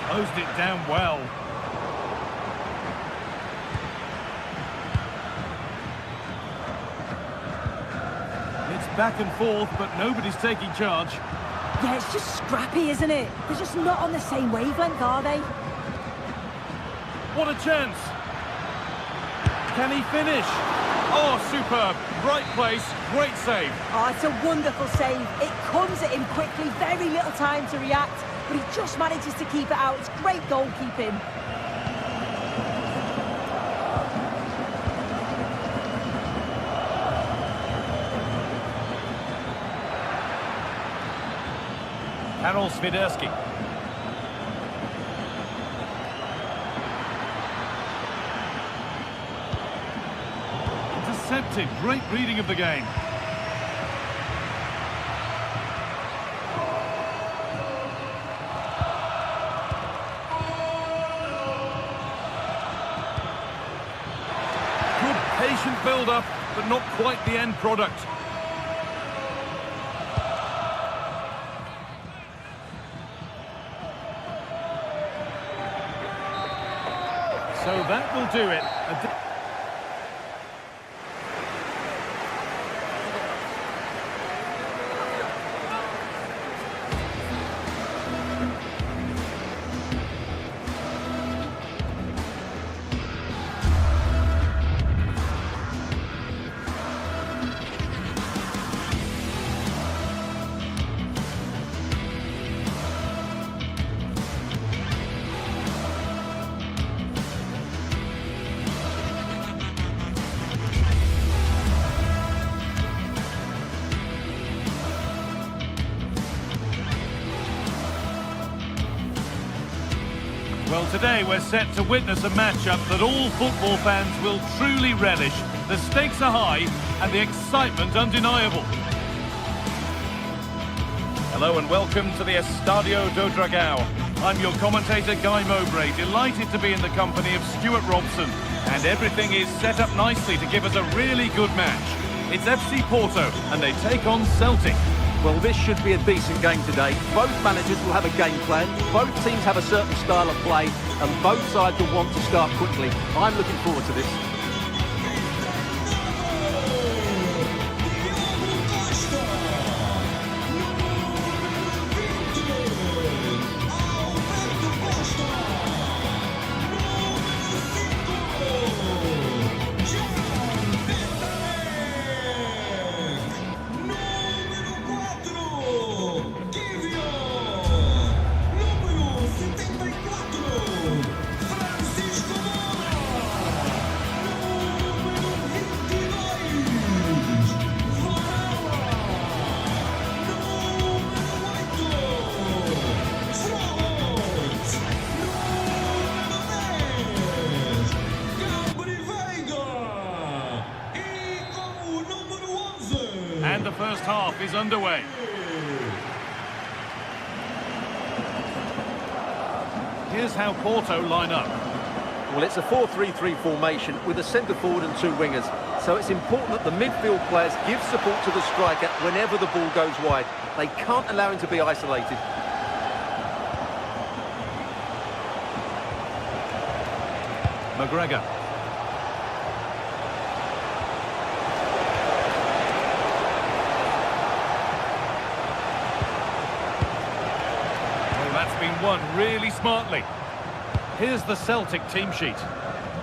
Closed it down well. It's back and forth, but nobody's taking charge. Yeah, it's just scrappy, isn't it? They're just not on the same wavelength, are they? What a chance! Can he finish? Oh, superb. Right place, great save. Oh, it's a wonderful save. It comes at him quickly, very little time to react, but he just manages to keep it out. It's great goalkeeping. Karol Swiderski. Intercepted. Great reading of the game. Good patient build-up, but not quite the end product. So that will do it. Well, today we're set to witness a matchup that all football fans will truly relish. The stakes are high and the excitement undeniable. Hello and welcome to the Estadio do Dragão. I'm your commentator, Guy Mowbray, delighted to be in the company of Stuart Robson. And everything is set up nicely to give us a really good match. It's FC Porto and they take on Celtic. Well, this should be a decent game today. Both managers will have a game plan. Both teams have a certain style of play, and both sides will want to start quickly. I'm looking forward to this. And the first half is underway. Here's how Porto line up. Well, it's a 4-3-3 formation with a centre forward and two wingers. So it's important that the midfield players give support to the striker whenever the ball goes wide. They can't allow him to be isolated. McGregor. been won really smartly. Here's the Celtic team sheet.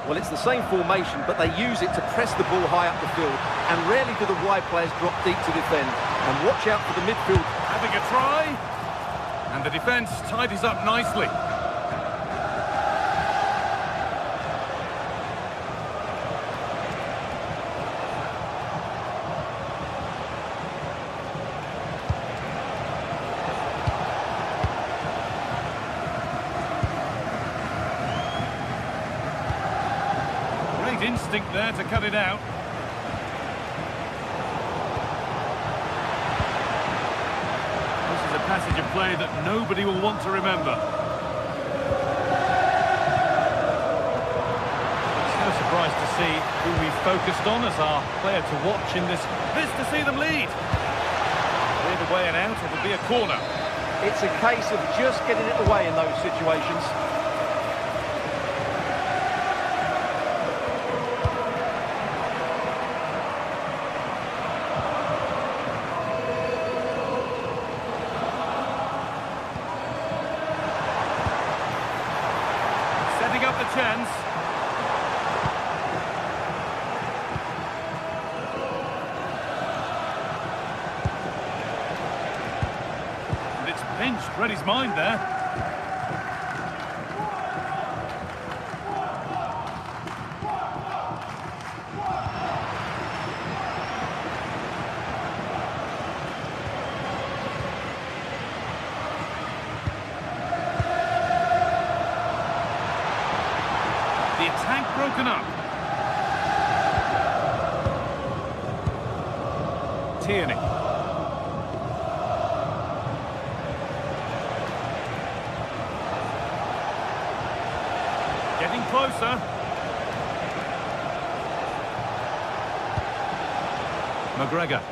Well, it's the same formation, but they use it to press the ball high up the field, and rarely do the wide players drop deep to defend. And watch out for the midfield. Having a try. And the defence tidies up nicely. Instinct there to cut it out. This is a passage of play that nobody will want to remember. So surprised to see who we focused on as our player to watch in this. This to see them lead. Cleared away and out, it'll be a corner. It's a case of just getting it away in those situations. Up the chance. And it's pinched, read his mind there. Attack broken up. Tierney. Getting closer. McGregor.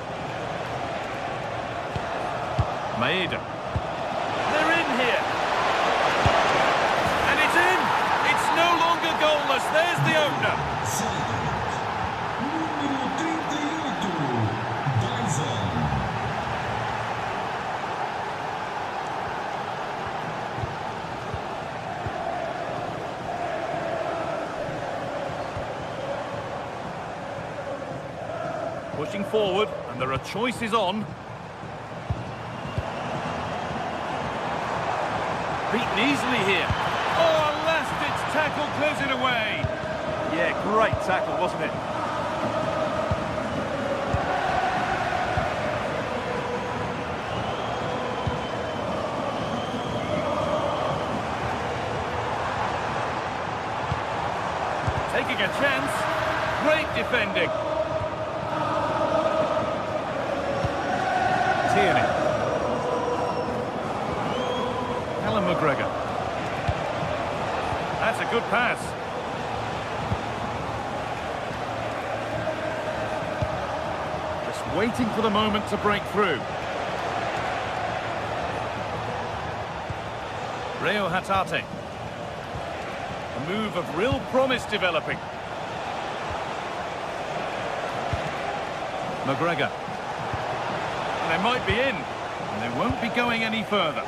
Maeda. They're in here. And it's in. It's no longer goalless. There's the opener. Número 38, Dyson. Pushing forward, and there are choices on. Beaten easily here. Oh, last-ditch tackle clears it away. Yeah, great tackle, wasn't it? Taking a chance. Great defending. Tierney. Alan McGregor. That's a good pass. Just waiting for the moment to break through. Reo Hatate. A move of real promise developing. McGregor. And they might be in, and they won't be going any further.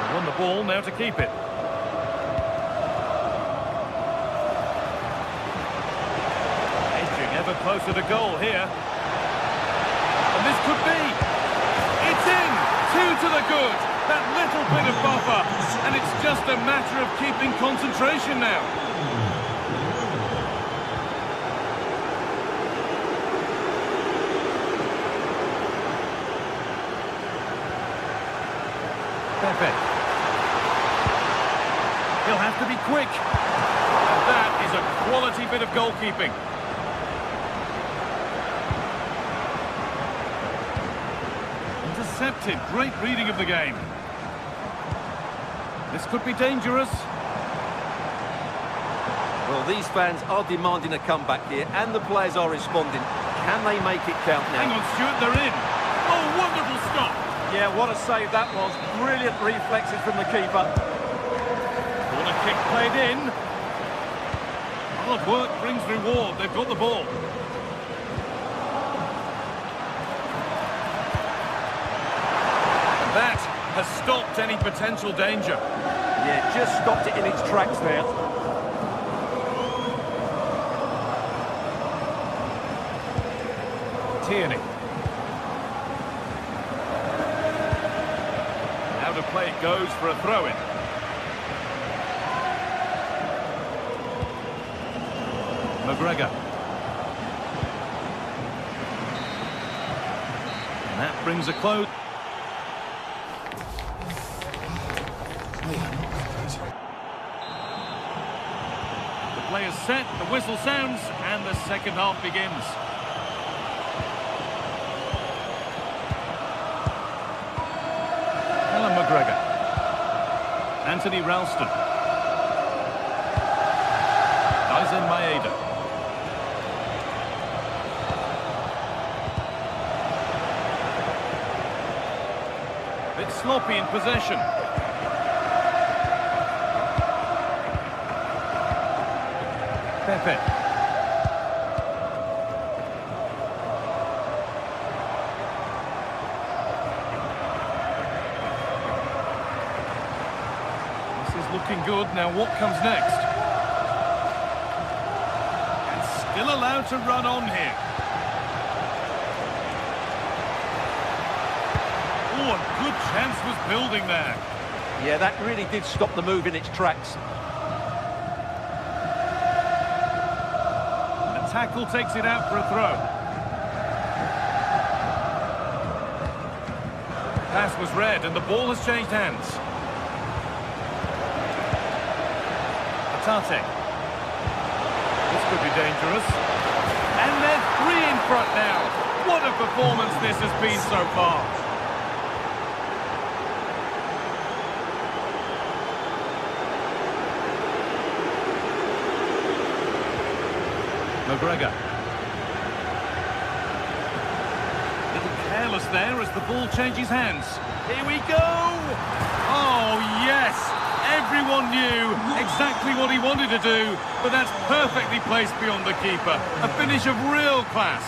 They won the ball, now to keep it. Ever closer to goal here. And this could be. It's in! 2 to the good. That little bit of buffer. And it's just a matter of keeping concentration now. Pepe. He'll have to be quick. And that is a quality bit of goalkeeping. Intercepted. Great reading of the game. This could be dangerous. Well, these fans are demanding a comeback here, and the players are responding. Can they make it count now? Hang on, Stuart, they're in. Oh, wonderful Yeah, what a save that was. Brilliant reflexes from the keeper. Corner kick played in. Hard work brings reward. They've got the ball. That has stopped any potential danger. Yeah, just stopped it in its tracks there. Tierney. Out of play it goes for a throw-in. McGregor. And that brings a close. The play is set, the whistle sounds, and the second half begins. McGregor. Anthony Ralston. Dyson Maeda. Bit sloppy in possession. Pepe. Looking good. Now what comes next? And still allowed to run on here. Oh, a good chance was building there. Yeah, that really did stop the move in its tracks. The tackle takes it out for a throw. Pass was read and the ball has changed hands. Tate. This could be dangerous. And they're 3 in front now. What a performance this has been so far. McGregor. Little careless there as the ball changes hands. Here we go! Oh, yes! Everyone knew exactly what he wanted to do, but that's perfectly placed beyond the keeper. A finish of real class.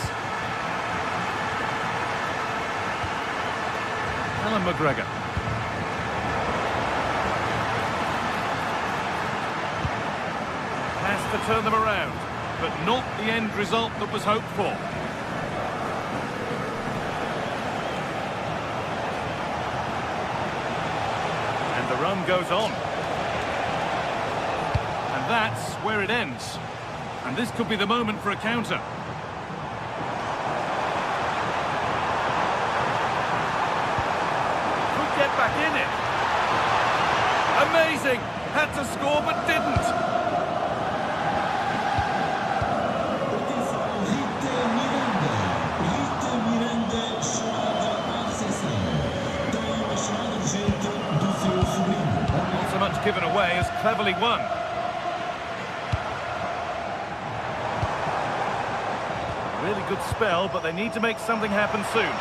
Alan McGregor. Has to turn them around, but not the end result that was hoped for. And the run goes on. That's where it ends. And this could be the moment for a counter. Could get back in it. Amazing! Had to score but didn't. Not so much given away as cleverly won. Really good spell, but they need to make something happen soon.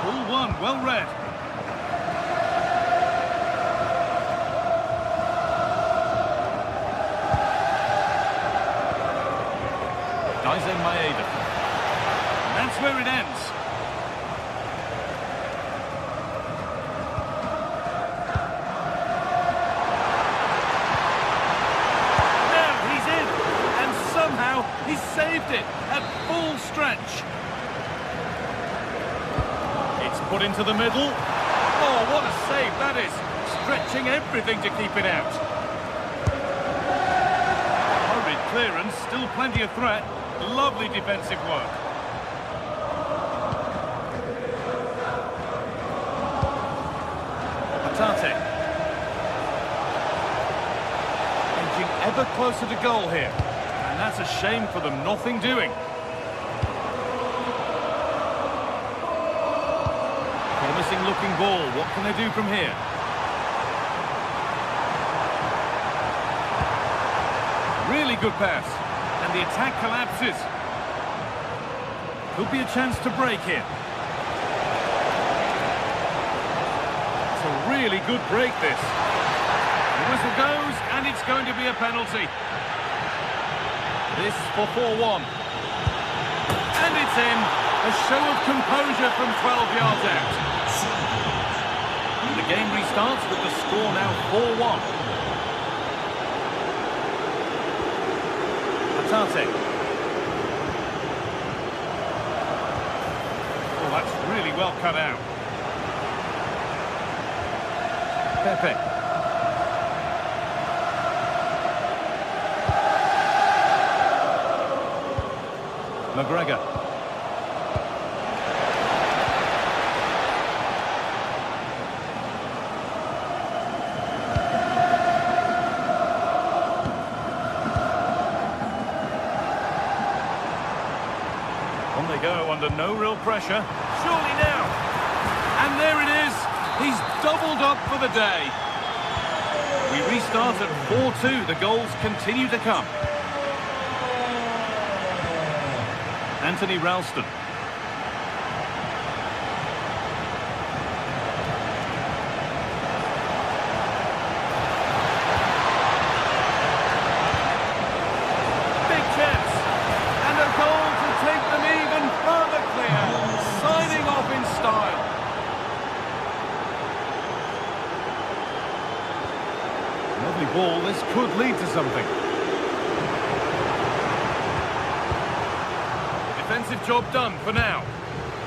Ball one, well read. Dyson Maeda. And that's where it ends. He's saved it at full stretch. It's put into the middle. Oh, what a save that is. Stretching everything to keep it out. Hurried clearance, still plenty of threat. Lovely defensive work. Tate. Edging ever closer to goal here. And that's a shame for them, nothing doing. Promising looking ball, what can they do from here? Really good pass, and the attack collapses. Could be a chance to break here. It's a really good break, this. The whistle goes, and it's going to be a penalty. This for 4-1. And it's in. A show of composure from 12 yards out. And the game restarts with the score now 4-1. Atate. Oh, that's really well cut out. Pepe. McGregor. On they go under no real pressure. Surely now. And there it is. He's doubled up for the day. We restart at 4-2. The goals continue to come. Anthony Ralston. Big chance. And a goal to take them even further clear. Signing off in style. Lovely ball. This could lead to something. Defensive job done for now.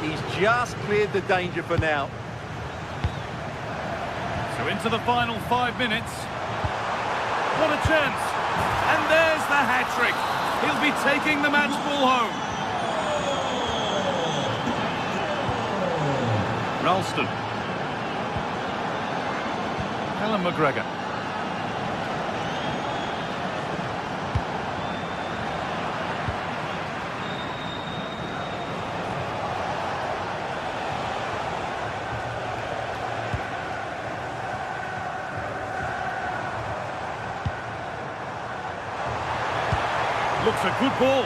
He's just cleared the danger for now. So into the final 5 minutes. What a chance. And there's the hat-trick. He'll be taking the match ball home. Ralston. Callum McGregor. Looks a good ball.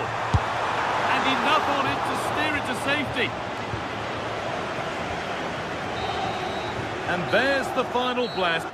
And enough on it to steer it to safety. And there's the final blast.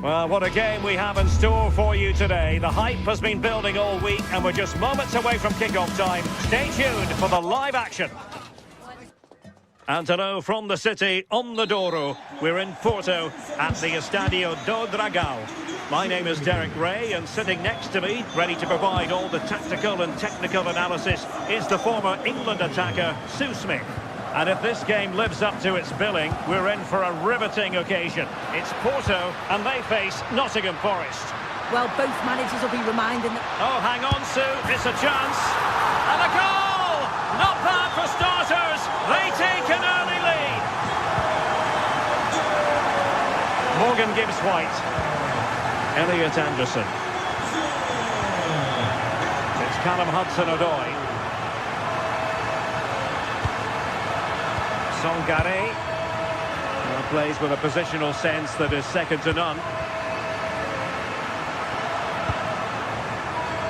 Well, what a game we have in store for you today. The hype has been building all week and we're just moments away from kick-off time. Stay tuned for the live action. And hello from the city, on the Douro. We're in Porto at the Estadio do Dragão. My name is Derek Ray, and sitting next to me, ready to provide all the tactical and technical analysis, is the former England attacker, Sue Smith. And if this game lives up to its billing, we're in for a riveting occasion. It's Porto, and they face Nottingham Forest. Well, both managers will be reminding that... Oh, hang on, Sue, it's a chance. And a goal! Not bad for starters. They take an early lead. Morgan gives White. Elliot Anderson. Callum Hudson-Odoi. Songare. Plays with a positional sense that is second to none.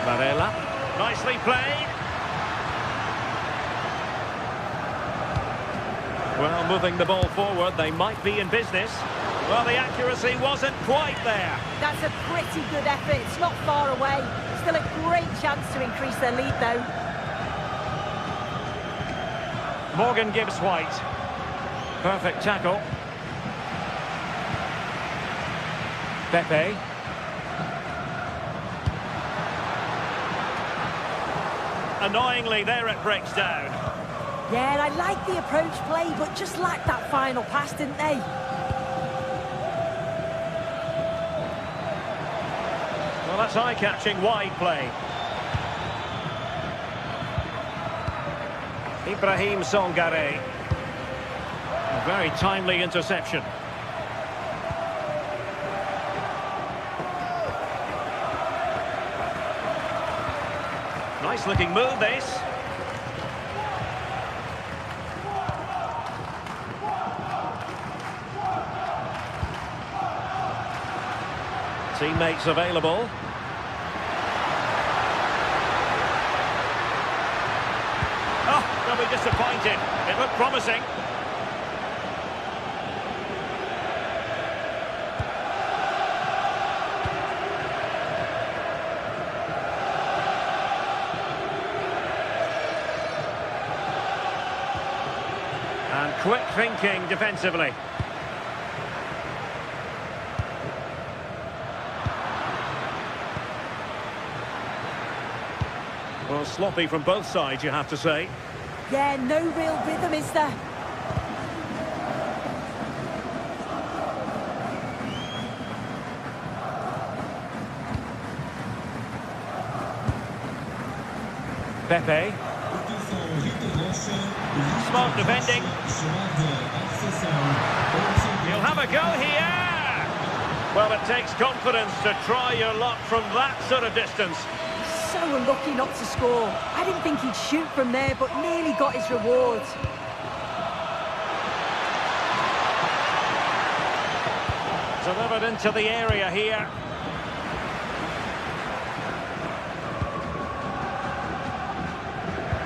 Varela. Nicely played. Well, moving the ball forward, they might be in business. Well, the accuracy wasn't quite there. That's a pretty good effort. It's not far away. Still a great chance to increase their lead, though. Morgan Gibbs-White. Perfect tackle. Pepe. Annoyingly, there it breaks down. Yeah, I like the approach play, but just lacked that final pass, didn't they? Well, that's eye-catching wide play. Ibrahim Songare. A very timely interception. Nice looking move, this. Teammates available. Oh, they'll be disappointed. It looked promising. And quick thinking defensively. Well, sloppy from both sides, you have to say. Yeah, no real rhythm, is there? Pepe. Smart defending. He'll have a go here. Well, it takes confidence to try your luck from that sort of distance. So unlucky not to score. I didn't think he'd shoot from there, but nearly got his reward. Delivered into the area here.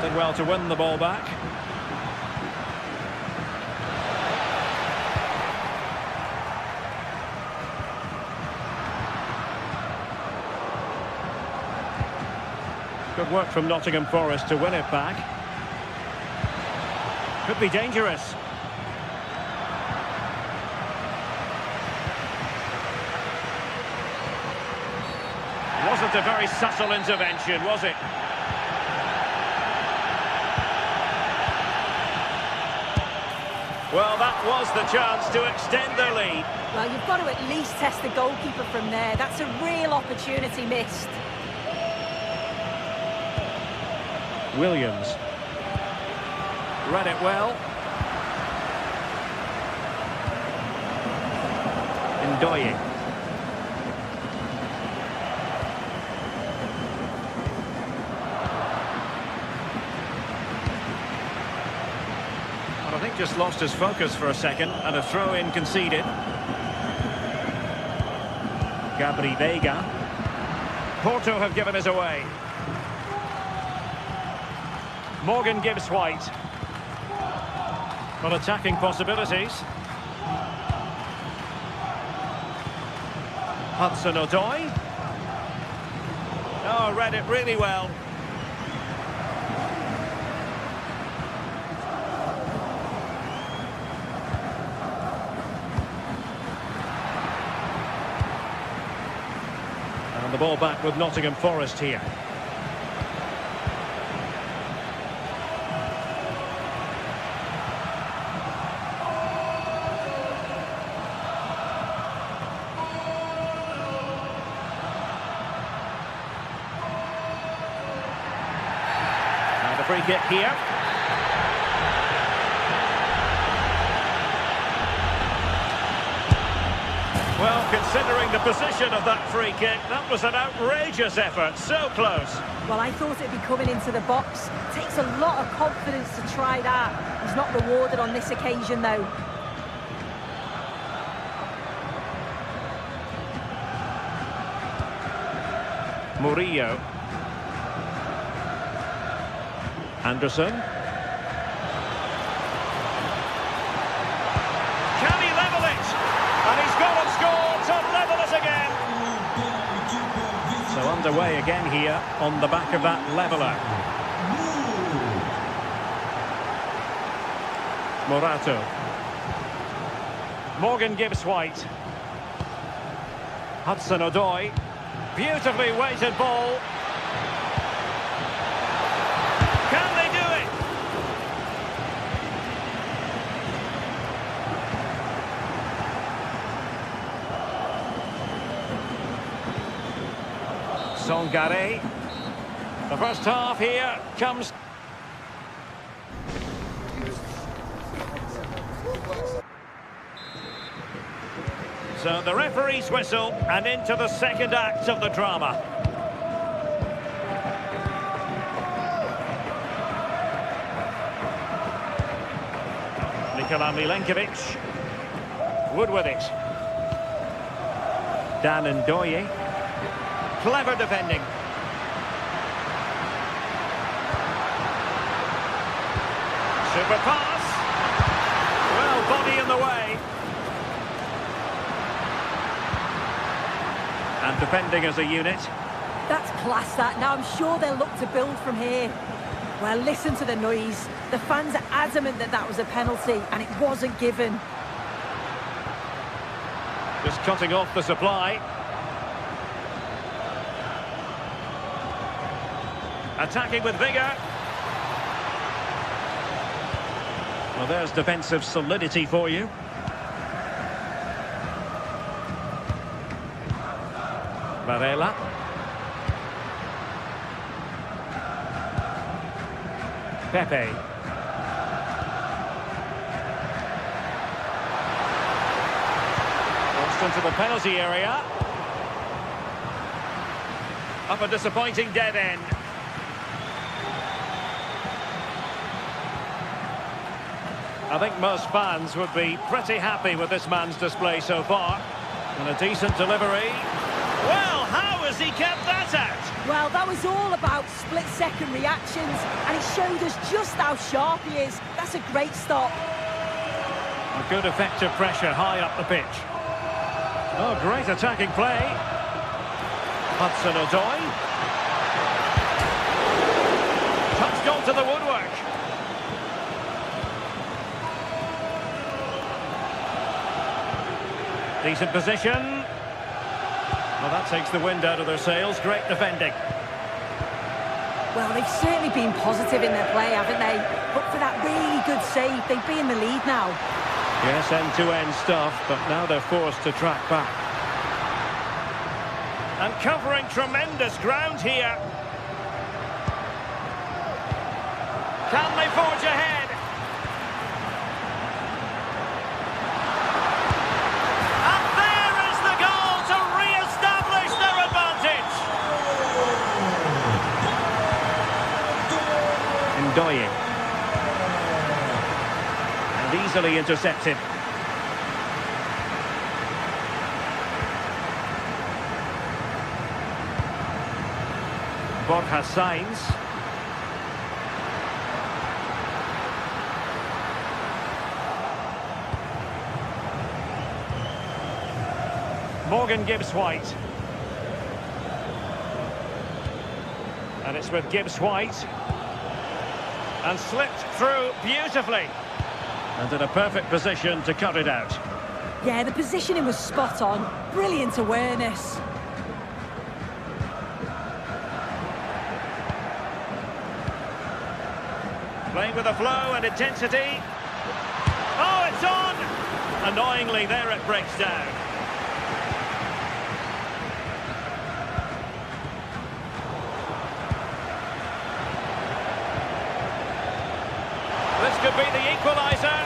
Did well to win the ball back. Good work from Nottingham Forest to win it back. Could be dangerous. Wasn't a very subtle intervention, was it? Well, that was the chance to extend their lead. Well, you've got to at least test the goalkeeper from there. That's a real opportunity missed. Williams. Read it well. Ndoye. Well, I think just lost his focus for a second, and a throw-in conceded. Gabri Veiga. Porto have given us away. Morgan Gibbs-White. Got attacking possibilities. Hudson-Odoi. Oh, read it really well. And the ball back with Nottingham Forest here. Free kick here. Well, considering the position of that free kick, that was an outrageous effort. So close. Well, I thought it'd be coming into the box. It takes a lot of confidence to try that. He's not rewarded on this occasion, though. Murillo. Anderson. Can he level it? And he's gone and scored to level it again. So underway again here on the back of that leveller. Morato. Morgan Gibbs-White. Hudson-Odoi. Beautifully weighted ball. Can they do it? Songare. The first half here comes. So the referee's whistle, and into the second act of the drama. Nikola Milenkovic. Wood with it. Dan Ndoye. Clever defending. Super pass. Well, body in the way. And defending as a unit. That's class, that. Now I'm sure they'll look to build from here. Well, listen to the noise. The fans are adamant that that was a penalty, and it wasn't given. Just cutting off the supply. Attacking with vigour. Well, there's defensive solidity for you. Varela. Pepe. Crossed into the penalty area. Up a disappointing dead end. I think most fans would be pretty happy with this man's display so far. And a decent delivery. Well, how has he kept that out? Well, that was all about split-second reactions, and it showed us just how sharp he is. That's a great stop. A good effective pressure high up the pitch. Oh, great attacking play. Hudson-Odoi. Touched onto the woodwork. Decent position. Well, that takes the wind out of their sails. Great defending. Well, they've certainly been positive in their play, haven't they? But for that really good save, they'd be in the lead now. Yes, end-to-end stuff, but now they're forced to track back. And covering tremendous ground here. Can they forge ahead? And there is the goal to re-establish their advantage. Ndoye. And easily intercepted. Borja Sainz. Morgan Gibbs-White. And it's with Gibbs-White. And slipped through beautifully. And in a perfect position to cut it out. Yeah, the positioning was spot on. Brilliant awareness. Playing with a flow and intensity. Oh, it's on! Annoyingly, there it breaks down. This could be the equaliser.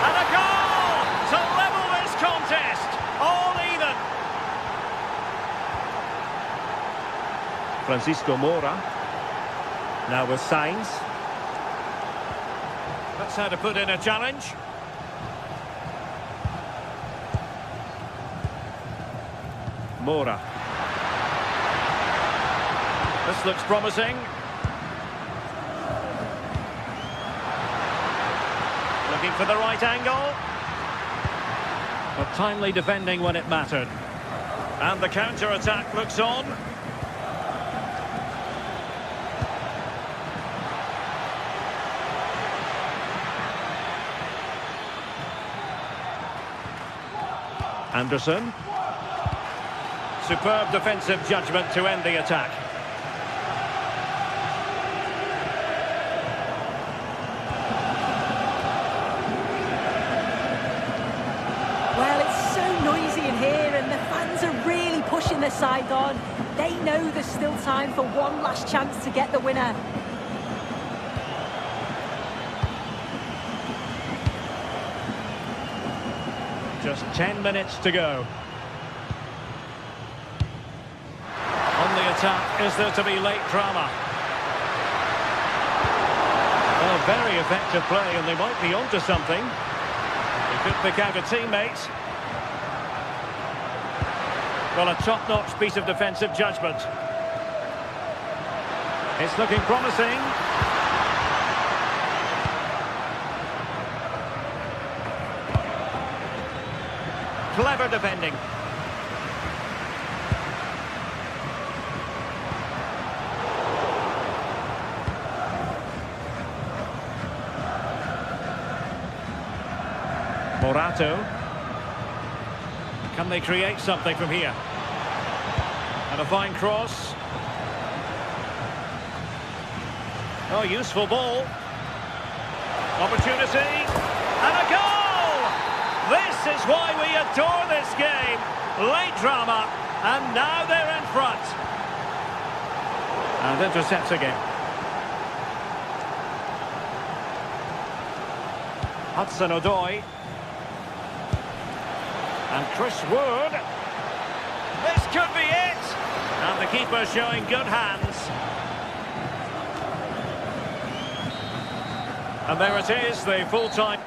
And a goal to level this contest. All even. Francisco Moura. Now with Sainz. That's how to put in a challenge. Moura. This looks promising. Looking for the right angle. But timely defending when it mattered. And the counter-attack looks on. Anderson. Superb defensive judgment to end the attack. Well, it's so noisy in here and the fans are really pushing their side on. They know there's still time for one last chance to get the winner. Just 10 minutes to go. On the attack, is there to be late drama? Well, very effective play, and they might be onto something. He could pick out a teammate. Well, a top-notch piece of defensive judgment. It's looking promising. Clever defending. Morato. Can they create something from here? And a fine cross. Oh, useful ball. Opportunity. And a goal! This is why we adore this game. Late drama, and now they're in front. And intercepts again. Hudson-Odoi. And Chris Wood. This could be it. And the keeper showing good hands. And there it is, the full-time.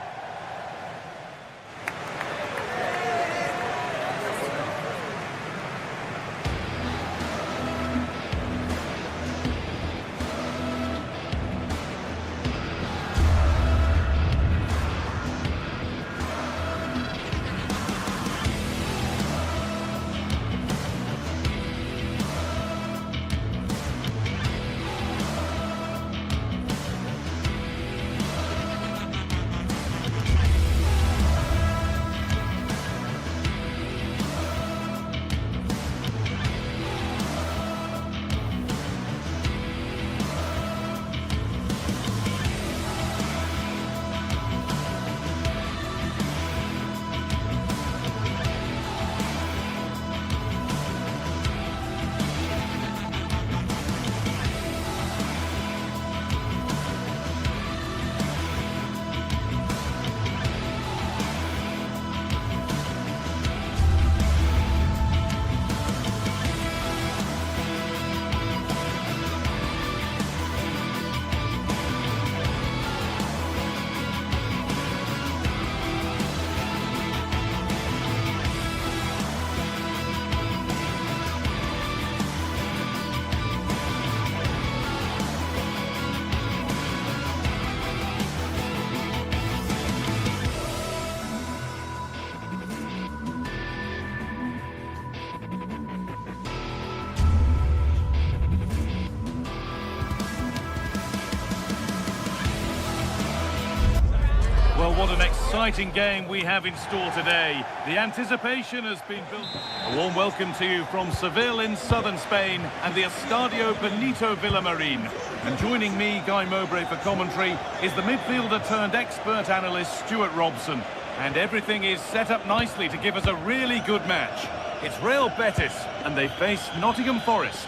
Well, what an exciting game we have in store today. The anticipation has been built. A warm welcome to you from Seville in southern Spain and the Estadio Benito Villamarin. And joining me, Guy Mowbray, for commentary is the midfielder turned expert analyst Stuart Robson. And everything is set up nicely to give us a really good match. It's Real Betis and they face Nottingham Forest.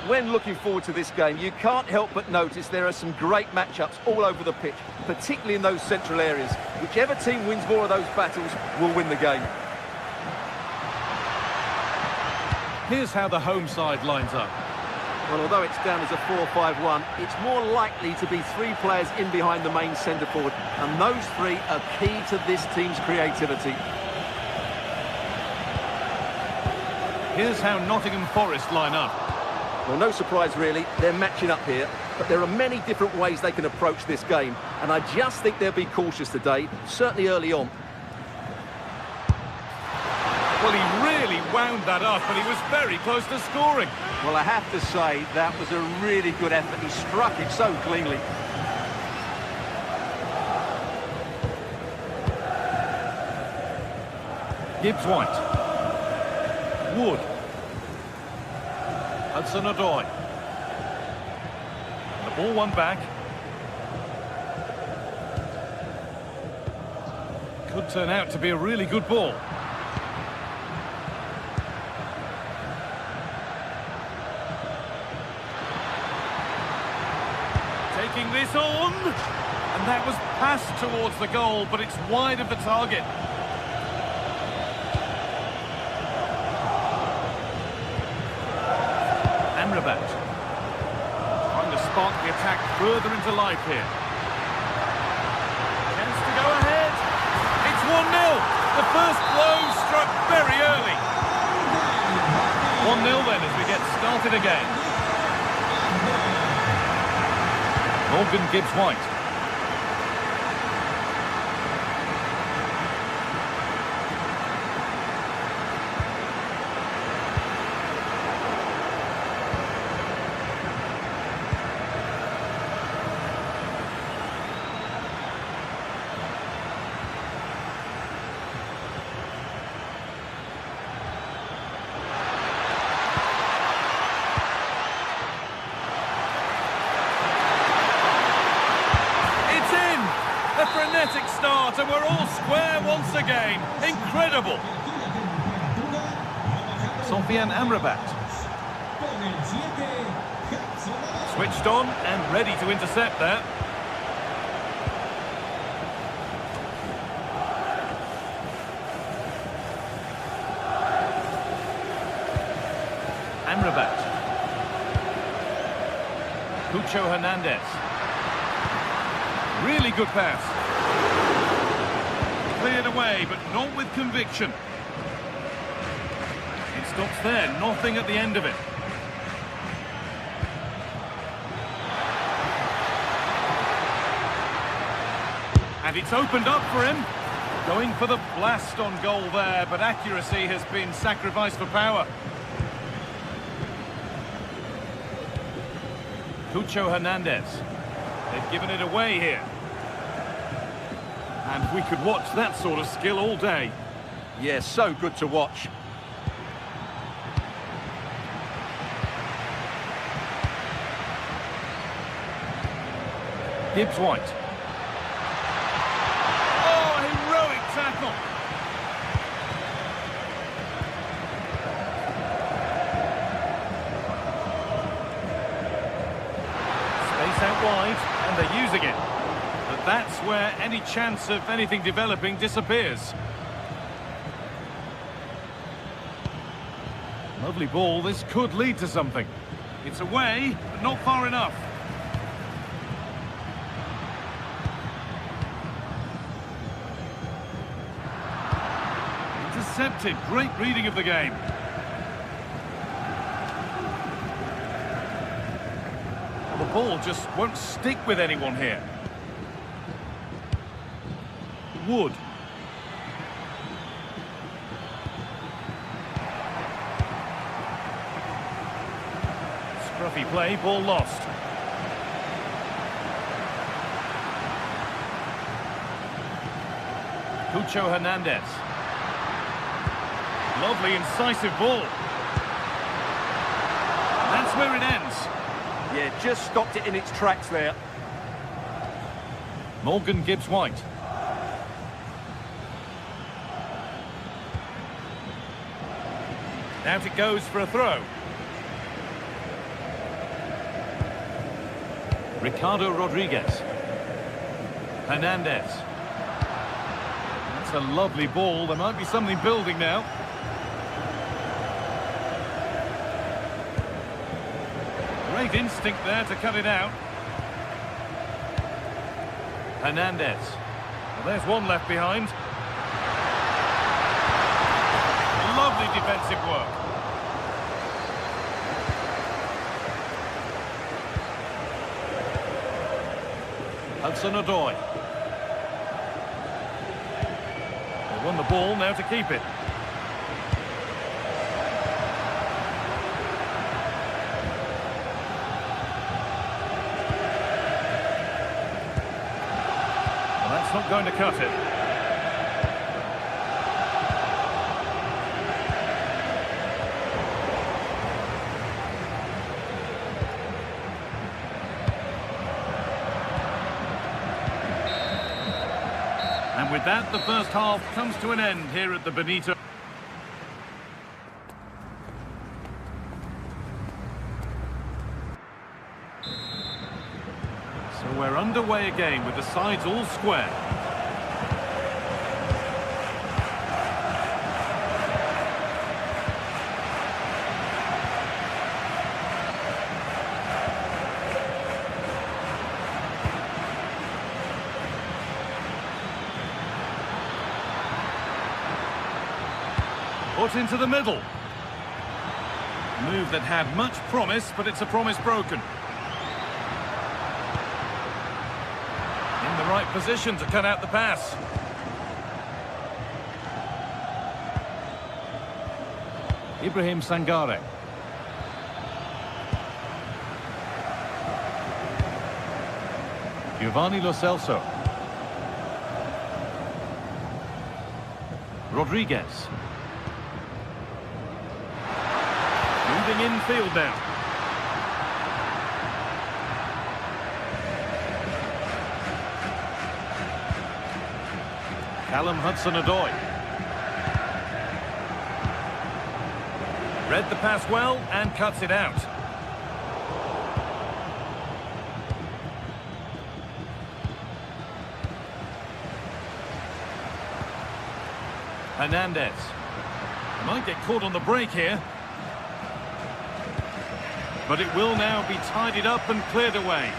When looking forward to this game, you can't help but notice there are some great matchups all over the pitch, particularly in those central areas. Whichever team wins more of those battles will win the game. Here's how the home side lines up. Well, although it's down as a 4-5-1, it's more likely to be 3 players in behind the main centre forward, and those 3 are key to this team's creativity. Here's how Nottingham Forest line up. Well, no surprise really, they're matching up here, but there are many different ways they can approach this game, and I just think they'll be cautious today, certainly early on. Well, he really wound that up, and he was very close to scoring. Well, I have to say, that was a really good effort. He struck it so cleanly. Gibbs-White. Wood. Hudson-Odoi. The ball won back. Could turn out to be a really good ball. Taking this on, and that was passed towards the goal, but it's wide of the target. Amrabat trying to spark the attack further into life here. Chance to go ahead. It's 1-0. The first blow struck very early. 1-0 then as we get started again. Morgan Gibbs-White. A frenetic start, and we're all square once again. Incredible. Sofian Amrabat. Switched on and ready to intercept there. Amrabat. Pucho Hernandez. Really good pass. Cleared away, but not with conviction. It stops there, nothing at the end of it. And it's opened up for him. Going for the blast on goal there, but accuracy has been sacrificed for power. Pucho Hernandez. They've given it away here. And we could watch that sort of skill all day. Yeah, so good to watch. Gibbs-White. Oh, heroic tackle. Space out wide, and they're using it. But that's where any chance of anything developing disappears. Lovely ball, this could lead to something. It's away, but not far enough. Intercepted, great reading of the game. The ball just won't stick with anyone here. Wood. Scruffy play, ball lost. Pucho Hernandez. Lovely, incisive ball. That's where it ends. Yeah, just stopped it in its tracks there. Morgan Gibbs-White. Out it goes for a throw. Ricardo Rodriguez. Hernandez. That's a lovely ball. There might be something building now. Great instinct there to cut it out. Hernandez. Well, there's one left behind. Lovely defensive work. Hudson-Odoi. They won the ball, now to keep it. Well, that's not going to cut it. And with that, the first half comes to an end here at the Benito. So we're underway again with the sides all square. Put into the middle. A move that had much promise, but it's a promise broken. In the right position to cut out the pass. Ibrahim Sangare. Giovanni Lo Celso. Rodriguez. Moving infield now. Callum Hudson-Odoi. Read the pass well and cuts it out. Hernandez. Might get caught on the break here. But it will now be tidied up and cleared away.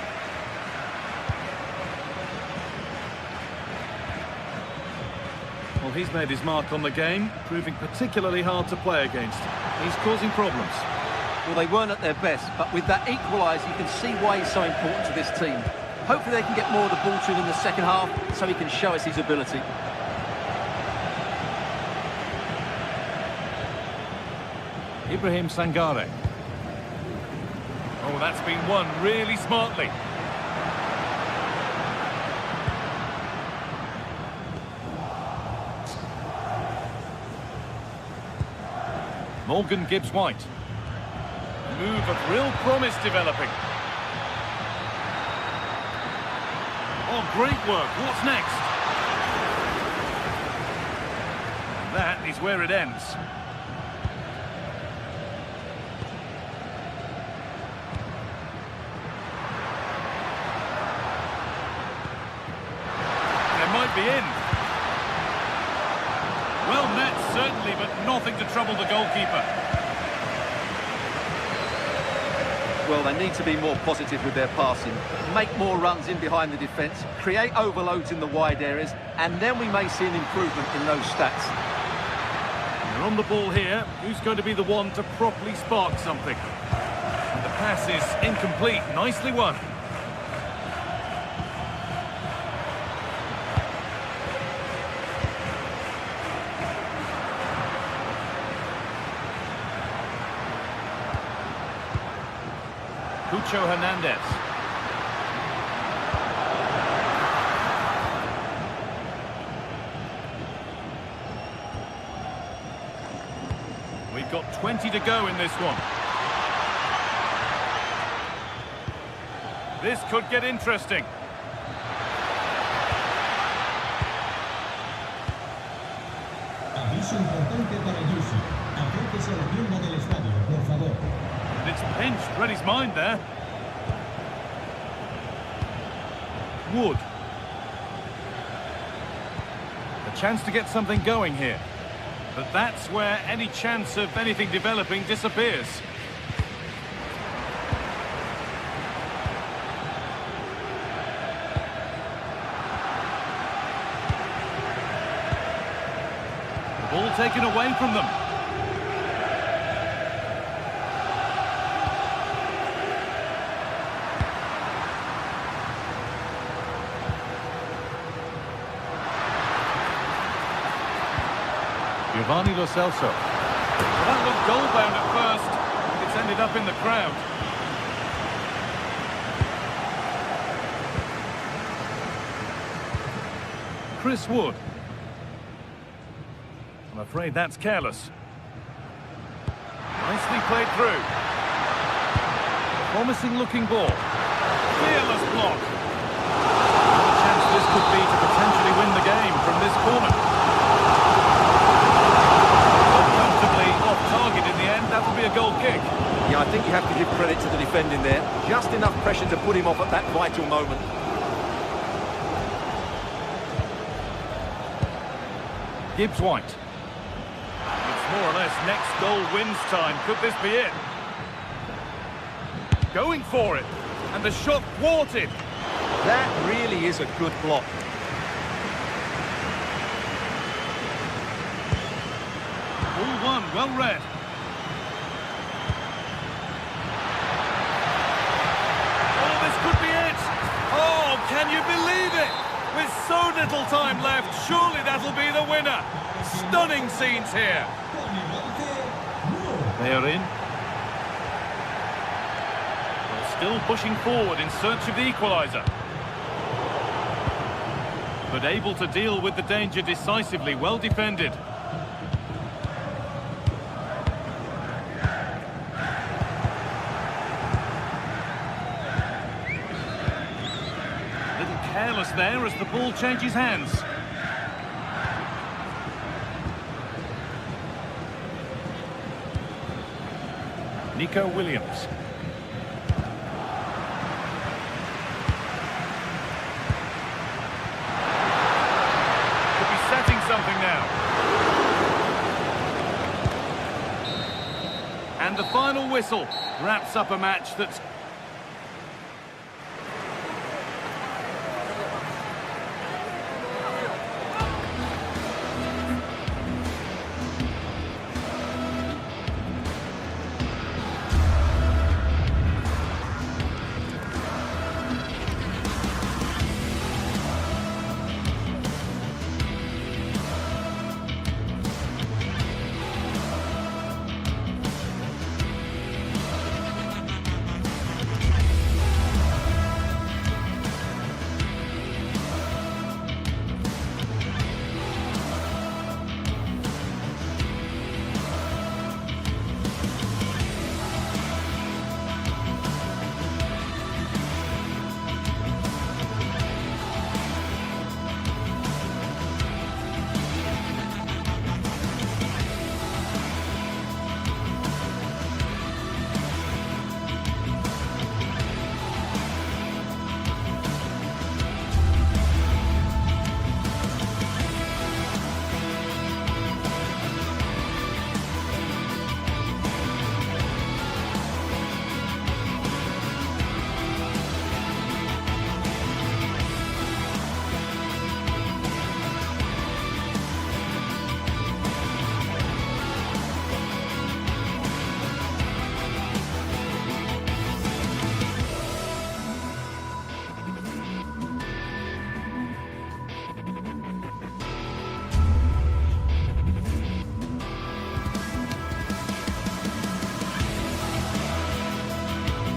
Well, he's made his mark on the game, proving particularly hard to play against. He's causing problems. Well, they weren't at their best, but with that equaliser, you can see why he's so important to this team. Hopefully they can get more of the ball to him in the second half, so he can show us his ability. Ibrahim Sangare. Oh, that's been won really smartly. Morgan Gibbs-White. A move of real promise developing. Oh, great work. What's next? That is where it ends. Might be in. Well met, certainly, but nothing to trouble the goalkeeper. Well, they need to be more positive with their passing, make more runs in behind the defence, create overloads in the wide areas, and then we may see an improvement in those stats. They're on the ball here. Who's going to be the one to properly spark something? And the pass is incomplete. Nicely won. Hernandez. We've got 20 to go in this one. This could get interesting. Aviso importante para Yusu. Acérquese a la tienda del estadio, por favor. And it's pinched, read his mind there. Wood. A chance to get something going here. But that's where any chance of anything developing disappears. taken away from them. Giovanni Lo Celso. Well, that looked goal-bound at first. It's ended up in the crowd. Chris Wood. I'm afraid that's careless. Nicely played through. Promising looking ball. Fearless block. What a chance this could be to potentially win the game from this corner. Comfortably off target in the end. That will be a goal kick. Yeah, I think you have to give credit to the defending there. Just enough pressure to put him off at that vital moment. Gibbs White. It's more or less next goal wins time. Could this be it? Going for it. And the shot thwarted. That really is a good block. All one, well read. Oh, this could be it. Oh, can you believe it? With so little time left, surely that'll be the winner. Stunning scenes here. They are in. They're still pushing forward in search of the equaliser. But able to deal with the danger decisively, well defended. Careless there as the ball changes hands. Nico Williams. Could be setting something now. And the final whistle wraps up a match that's...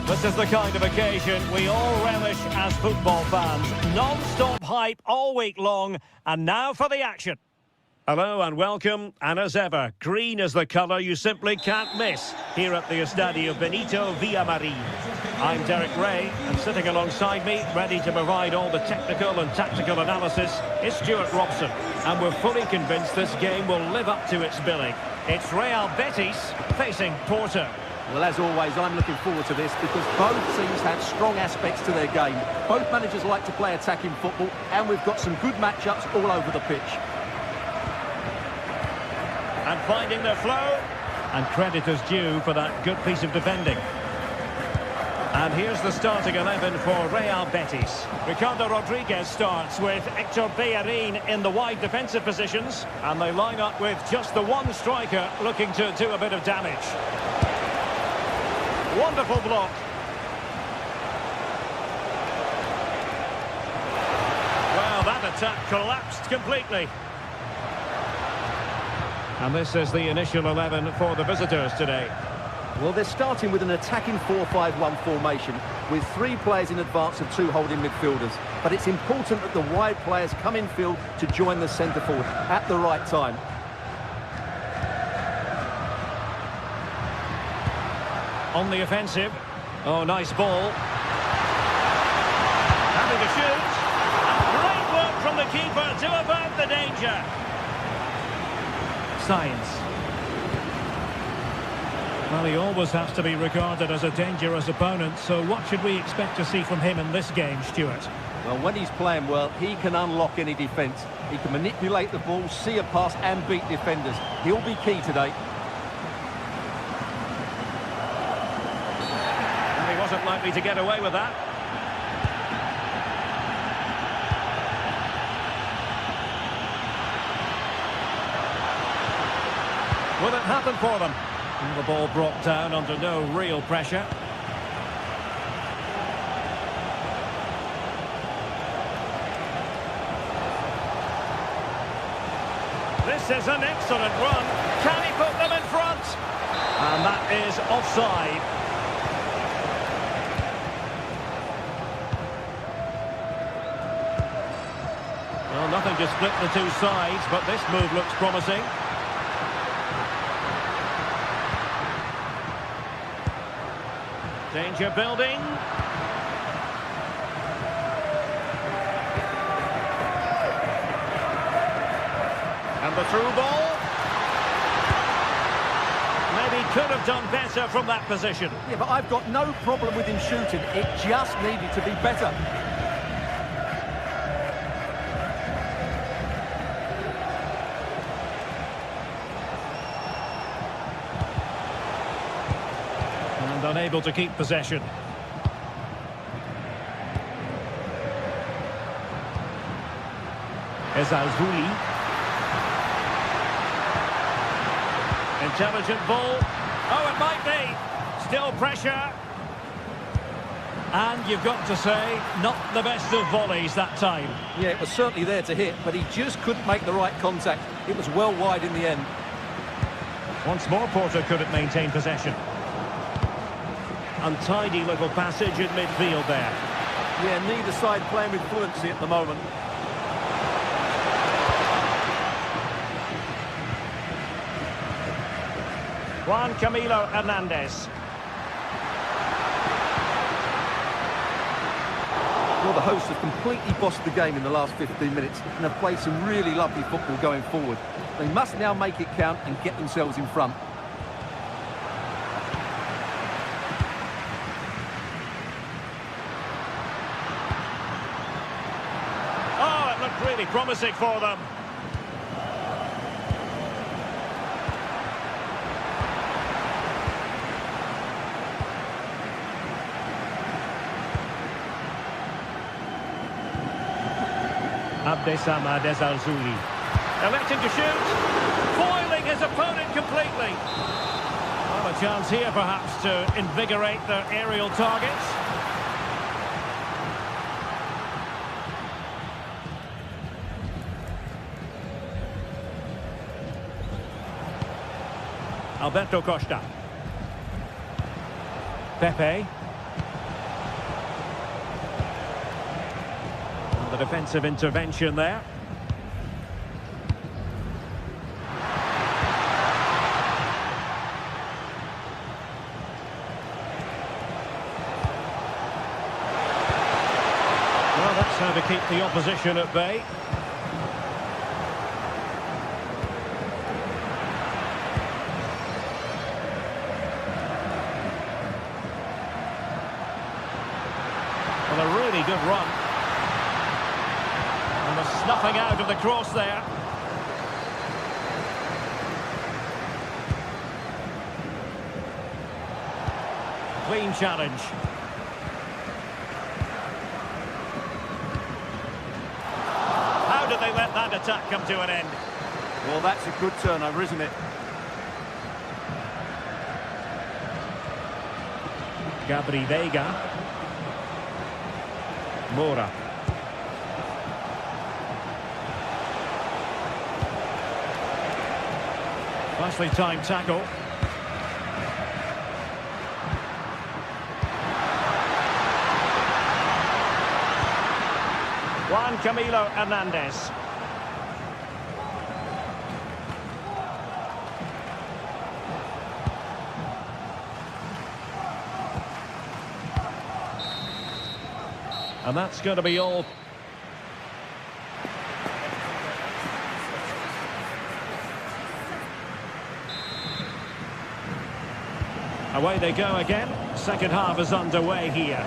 This is the kind of occasion we all relish as football fans. Non-stop hype all week long, and now for the action. Hello and welcome, and as ever, green is the colour you simply can't miss here at the Estadio Benito Villamarín. I'm Derek Ray, and sitting alongside me, ready to provide all the technical and tactical analysis, is Stuart Robson. And we're fully convinced this game will live up to its billing. It's Real Betis facing Porto. Well, as always, I'm looking forward to this because both teams have strong aspects to their game. Both managers like to play attacking football, and we've got some good matchups all over the pitch. And finding their flow, and credit is due for that good piece of defending. And here's the starting 11 for Real Betis. Ricardo Rodriguez starts with Hector Bellerin in the wide defensive positions. And they line up with just the one striker looking to do a bit of damage. Wonderful block. Well, that attack collapsed completely. And this is the initial 11 for the visitors today. Well, they're starting with an attacking 4-5-1 formation with 3 players in advance of 2 holding midfielders. But it's important that the wide players come in field to join the centre forward at the right time. On the offensive. Oh, nice ball. Having a shoot. And great work from the keeper to avert the danger. Science. Well, he always has to be regarded as a dangerous opponent, so what should we expect to see from him in this game, Stuart? Well, when he's playing well, he can unlock any defence. He can manipulate the ball, see a pass and beat defenders. He'll be key today. And he wasn't likely to get away with that. Will it happen for them? And the ball brought down under no real pressure. This is an excellent run. Can he put them in front? And that is offside. Well, nothing to split the two sides, but this move looks promising. Danger building. And the through ball. Maybe could have done better from that position. Yeah, but I've got no problem with him shooting. It just needed to be better. Unable to keep possession. Ezalzouli. Intelligent ball. Oh, it might be. Still pressure. And you've got to say, not the best of volleys that time. Yeah, it was certainly there to hit, but he just couldn't make the right contact. It was well wide in the end. Once more, Porter couldn't maintain possession. Untidy little passage in midfield there. Yeah, neither side playing with fluency at the moment. Juan Camilo Hernandez. Well, the hosts have completely bossed the game in the last 15 minutes and have played some really lovely football going forward. They must now make it count and get themselves in front. Really promising for them. Abdessamad Ezalzouli. Electing to shoot. Foiling his opponent completely. Well, a chance here perhaps to invigorate their aerial targets. Alberto Costa. Pepe. And the defensive intervention there. Well, that's how to keep the opposition at bay. Well, a really good run. And the snuffing out of the cross there. Clean challenge. let that attack come to an end. Well, that's a good turnover, isn't it? Gabri Veiga. Mora. Nicely timed tackle. Juan Camilo Hernandez. And that's going to be all. Away they go again. Second half is underway here.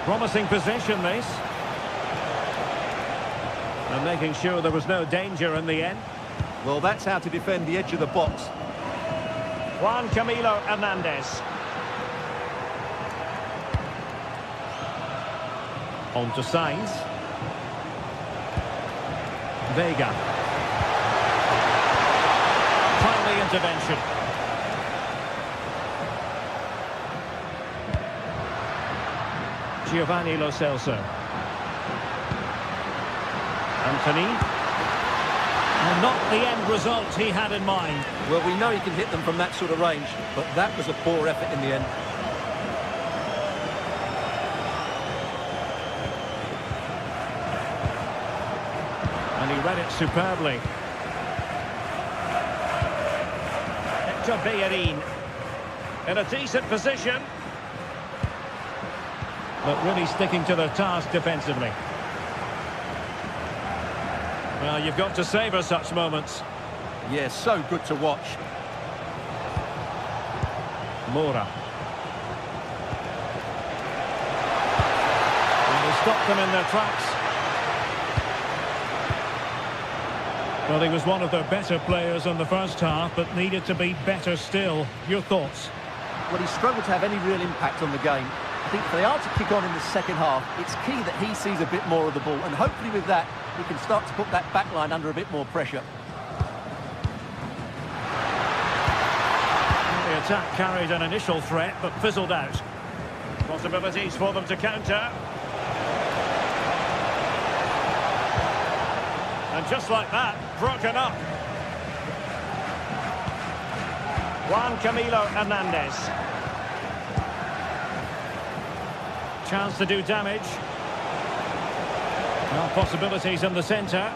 Promising possession, this. And making sure there was no danger in the end. Well, that's how to defend the edge of the box. Juan Camilo Hernandez. On to Sainz. Veiga. Timely intervention. Giovanni Lo Celso. Anthony. And not the end result he had in mind. Well, we know he can hit them from that sort of range, but that was a poor effort in the end. And he read it superbly. Hector Bellerin in a decent position, but really sticking to the task defensively. Well, you've got to savour such moments. Yeah, so good to watch. Mora. And he stopped them in their tracks. Well, he was one of their better players in the first half, but needed to be better still. Your thoughts? Well, he struggled to have any real impact on the game. I think if they are to kick on in the second half, it's key that he sees a bit more of the ball, and hopefully with that, he can start to put that back line under a bit more pressure. The attack carried an initial threat, but fizzled out. Possibilities for them to counter. And just like that, broken up. Juan Camilo Hernandez. Chance to do damage. Well, possibilities in the centre.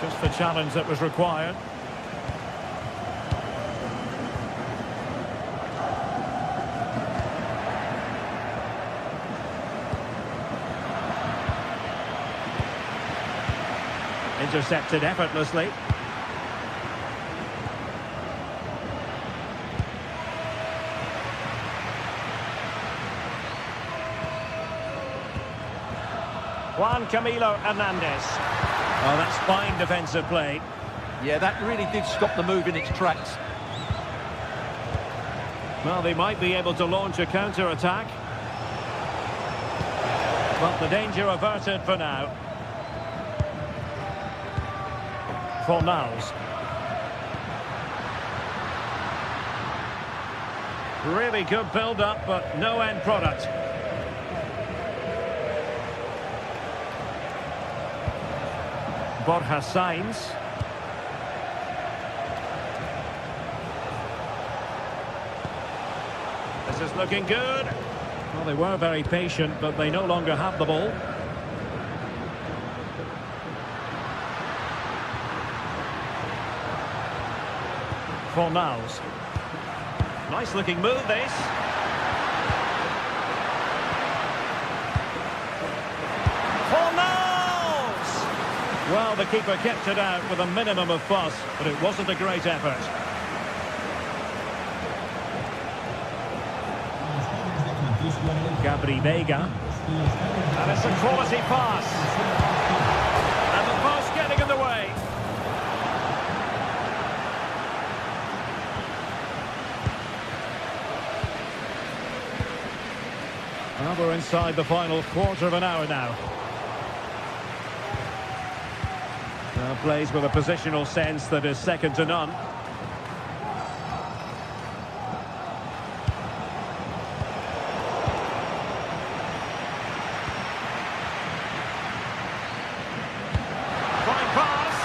Just the challenge that was required. Intercepted effortlessly. Juan Camilo Hernandez. Oh, that's fine defensive play. Yeah, that really did stop the move in its tracks. Well, they might be able to launch a counter-attack. But the danger averted for now. Fornals. Really good build-up, but no end product. Borja Sainz. This is looking good. Well, they were very patient, but they no longer have the ball. Fornals. Nice looking move, this. Fornals! Well, the keeper kept it out with a minimum of fuss, but it wasn't a great effort. Gabri Veiga. And it's a quality pass. And the pass getting in the way. We're inside the final quarter of an hour now. Plays with a positional sense that is second to none. Fine pass.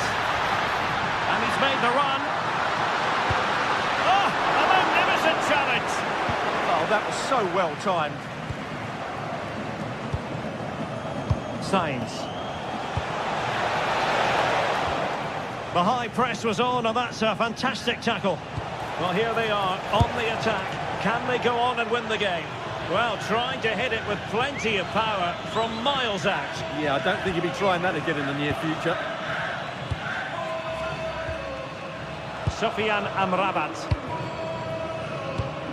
And he's made the run. Oh, a magnificent challenge. Oh, that was so well timed. Sainz. The high press was on, and that's a fantastic tackle. Well, here they are on the attack. Can they go on and win the game? Well, trying to hit it with plenty of power from miles out. Yeah, I don't think he'll be trying that again in the near future. Sofian Amrabat.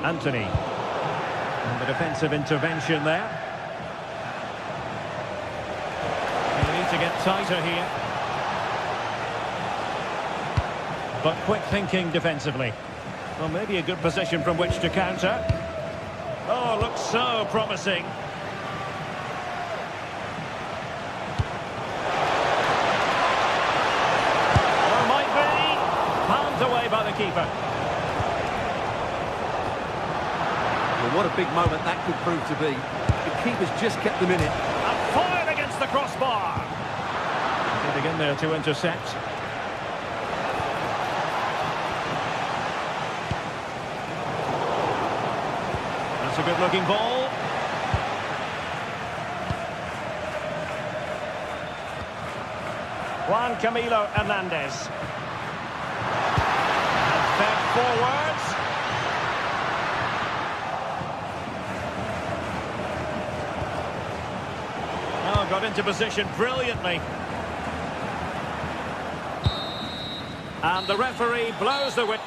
Anthony. And the defensive intervention there. They need to get tighter here. But quick thinking defensively. Well, maybe a good position from which to counter. Oh, looks so promising. Oh, might be. Palmed away by the keeper. Well, what a big moment that could prove to be. The keeper's just kept them in it. And fired against the crossbar. Getting in there to intercept. A good-looking ball. Juan Camilo Hernandez. And fed forwards. Oh, got into position brilliantly. And the referee blows the whistle.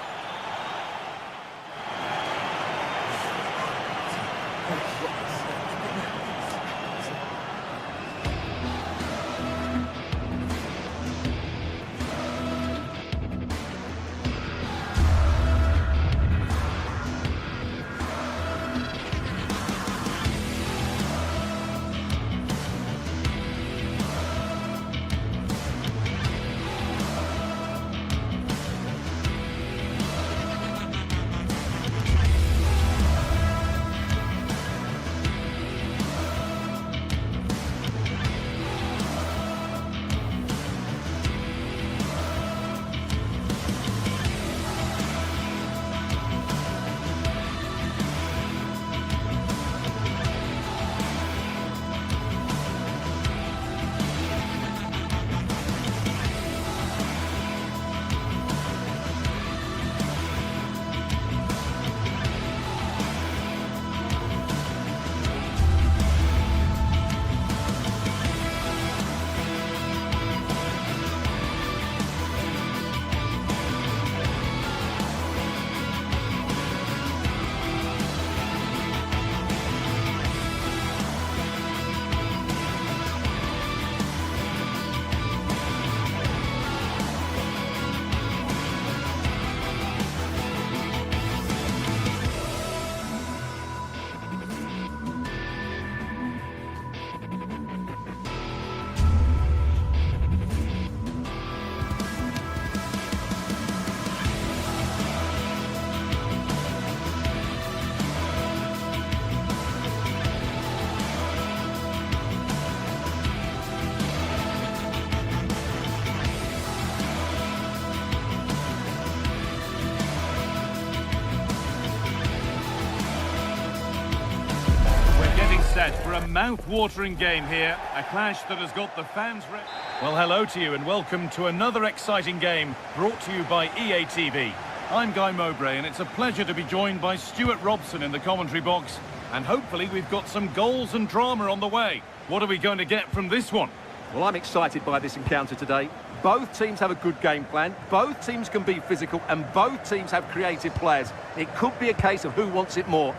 Set for a mouth-watering game here, a clash that has got the fans ready. Well, hello to you and welcome to another exciting game brought to you by EA TV. I'm Guy Mowbray and it's a pleasure to be joined by Stuart Robson in the commentary box, and hopefully we've got some goals and drama on the way. What are we going to get from this one? Well, I'm excited by this encounter today. Both teams have a good game plan, both teams can be physical, and both teams have creative players. It could be a case of who wants it more.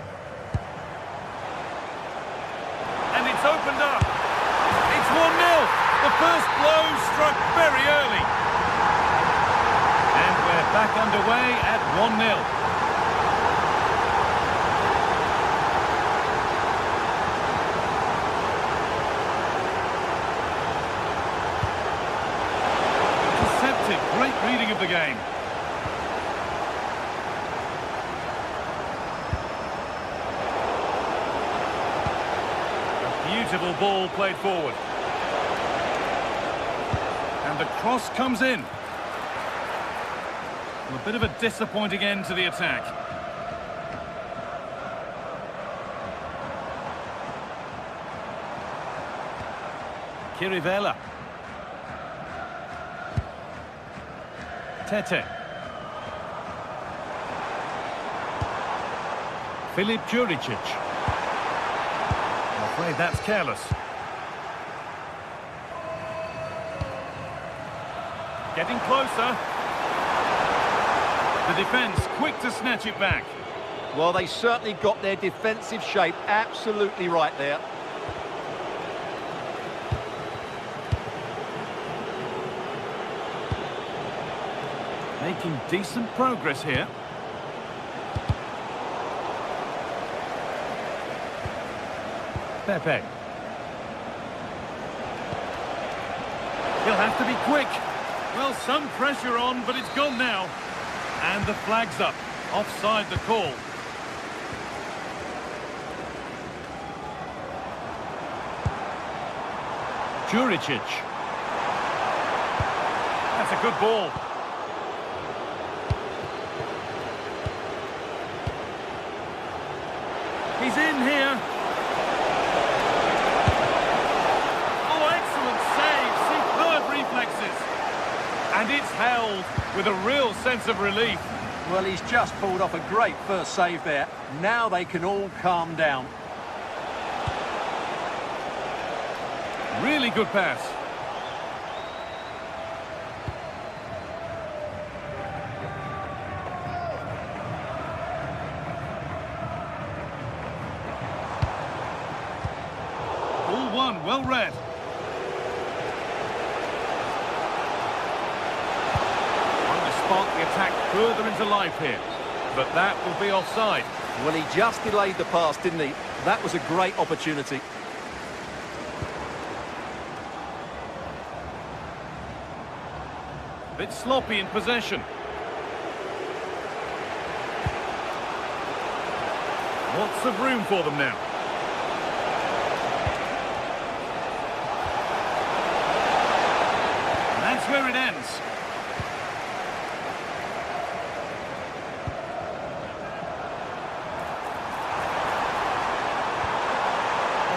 And it's opened up. It's 1-0. The first blow struck very early. And we're back underway at 1-0. Great reading of the game. A beautiful ball played forward. And the cross comes in. A bit of a disappointing end to the attack. Kirivela. Tete. Filip Juricic. I'm afraid that's careless. Getting closer. The defence quick to snatch it back. Well, they certainly got their defensive shape absolutely right there. Making decent progress here. Pepe. He'll have to be quick. Well, some pressure on, but it's gone now. And the flag's up. Offside the call. Juricic. That's a good ball. He's in here. Oh, excellent save. Superb reflexes. And it's held with a real sense of relief. Well, he's just pulled off a great first save there. Now they can all calm down. Really good pass. Ball one, well read. Trying to spark the attack further into life here. But that will be offside. Well, he just delayed the pass, didn't he? That was a great opportunity. A bit sloppy in possession. Lots of room for them now. And that's where it ends.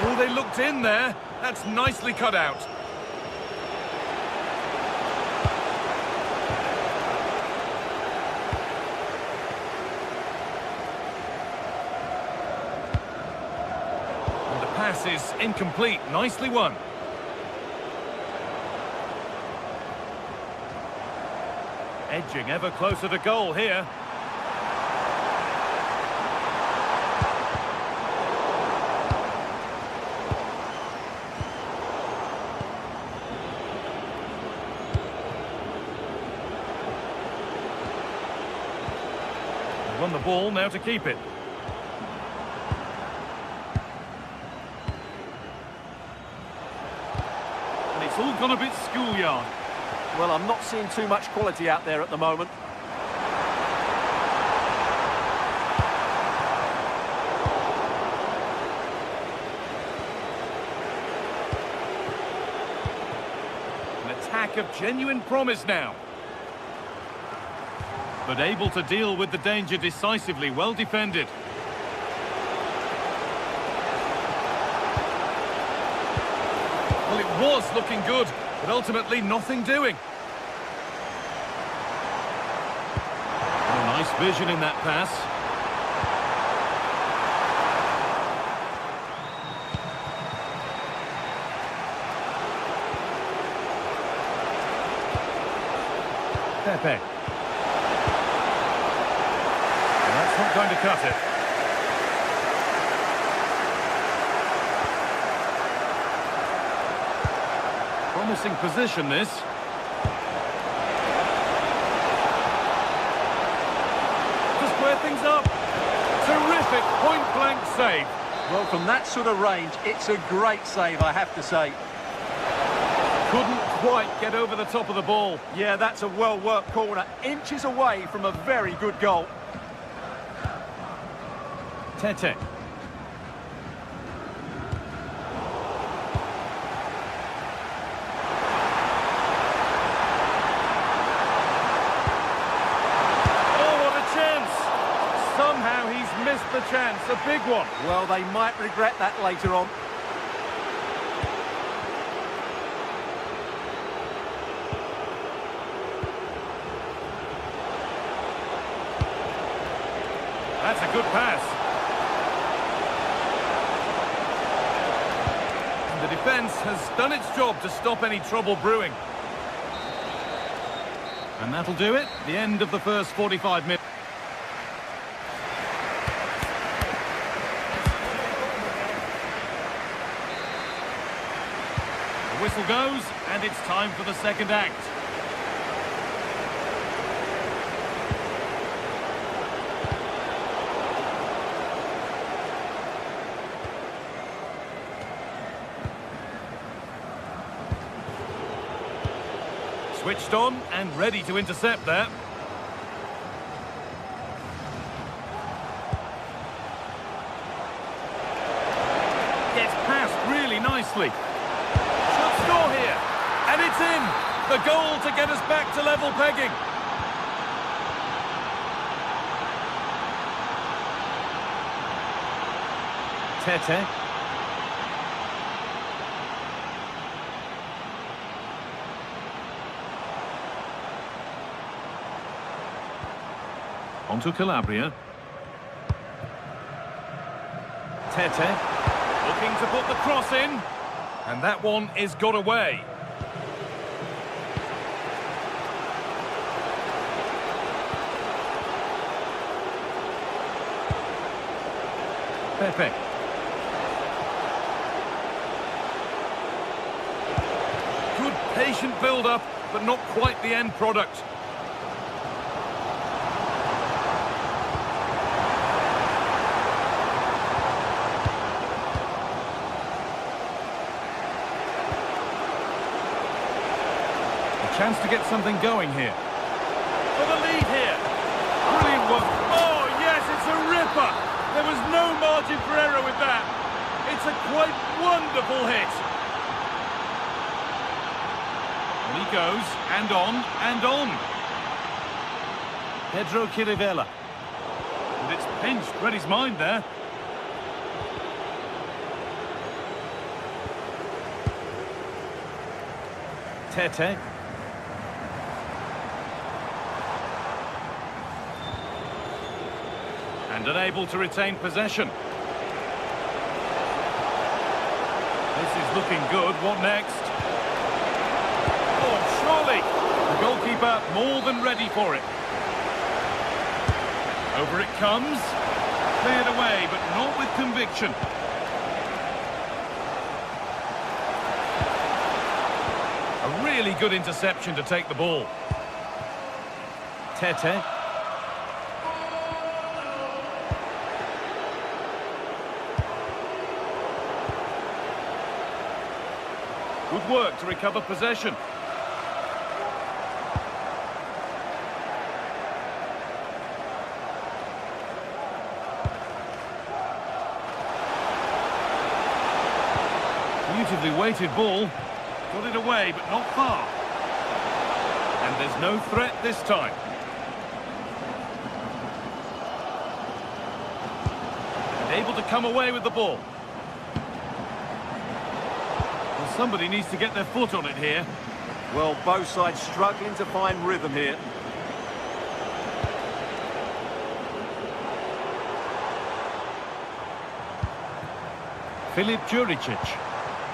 Oh, they looked in there. That's nicely cut out. Pass is incomplete. Nicely won. Edging ever closer to goal here. Won the ball, now to keep it. It's all gone a bit schoolyard. Well, I'm not seeing too much quality out there at the moment. An attack of genuine promise now. But able to deal with the danger decisively, well defended. Well, it was looking good, but ultimately nothing doing. Oh, nice vision in that pass. Pepe. Well, that's not going to cut it. Promising position, this. To square things up. Terrific point-blank save. Well, from that sort of range, it's a great save, I have to say. Couldn't quite get over the top of the ball. Yeah, that's a well-worked corner. Inches away from a very good goal. Tete. Somehow he's missed the chance, a big one. Well, they might regret that later on. That's a good pass. And the defence has done its job to stop any trouble brewing. And that'll do it. The end of the first 45 minutes. The whistle goes, and it's time for the second act. Switched on and ready to intercept there. Gets past really nicely. Should score here. And it's in. The goal to get us back to level pegging. Tete. Onto Calabria. Tete. Looking to put the cross in. And that one is got away. Pepe. Good patient build-up, but not quite the end product. Chance to get something going here. For the lead here. Brilliant work. Oh, yes, it's a ripper. There was no margin for error with that. It's a quite wonderful hit. And he goes, and on, and on. Pedro Chirivella. And it's pinched, read his mind there. Tete. And unable to retain possession. This is looking good. What next? Oh, surely. The goalkeeper more than ready for it. Over it comes. Cleared away, but not with conviction. A really good interception to take the ball. Tete. Good work to recover possession. Beautifully weighted ball. Got it away, but not far. And there's no threat this time. And able to come away with the ball. Somebody needs to get their foot on it here. Well, both sides struggling to find rhythm here. Filip Juricic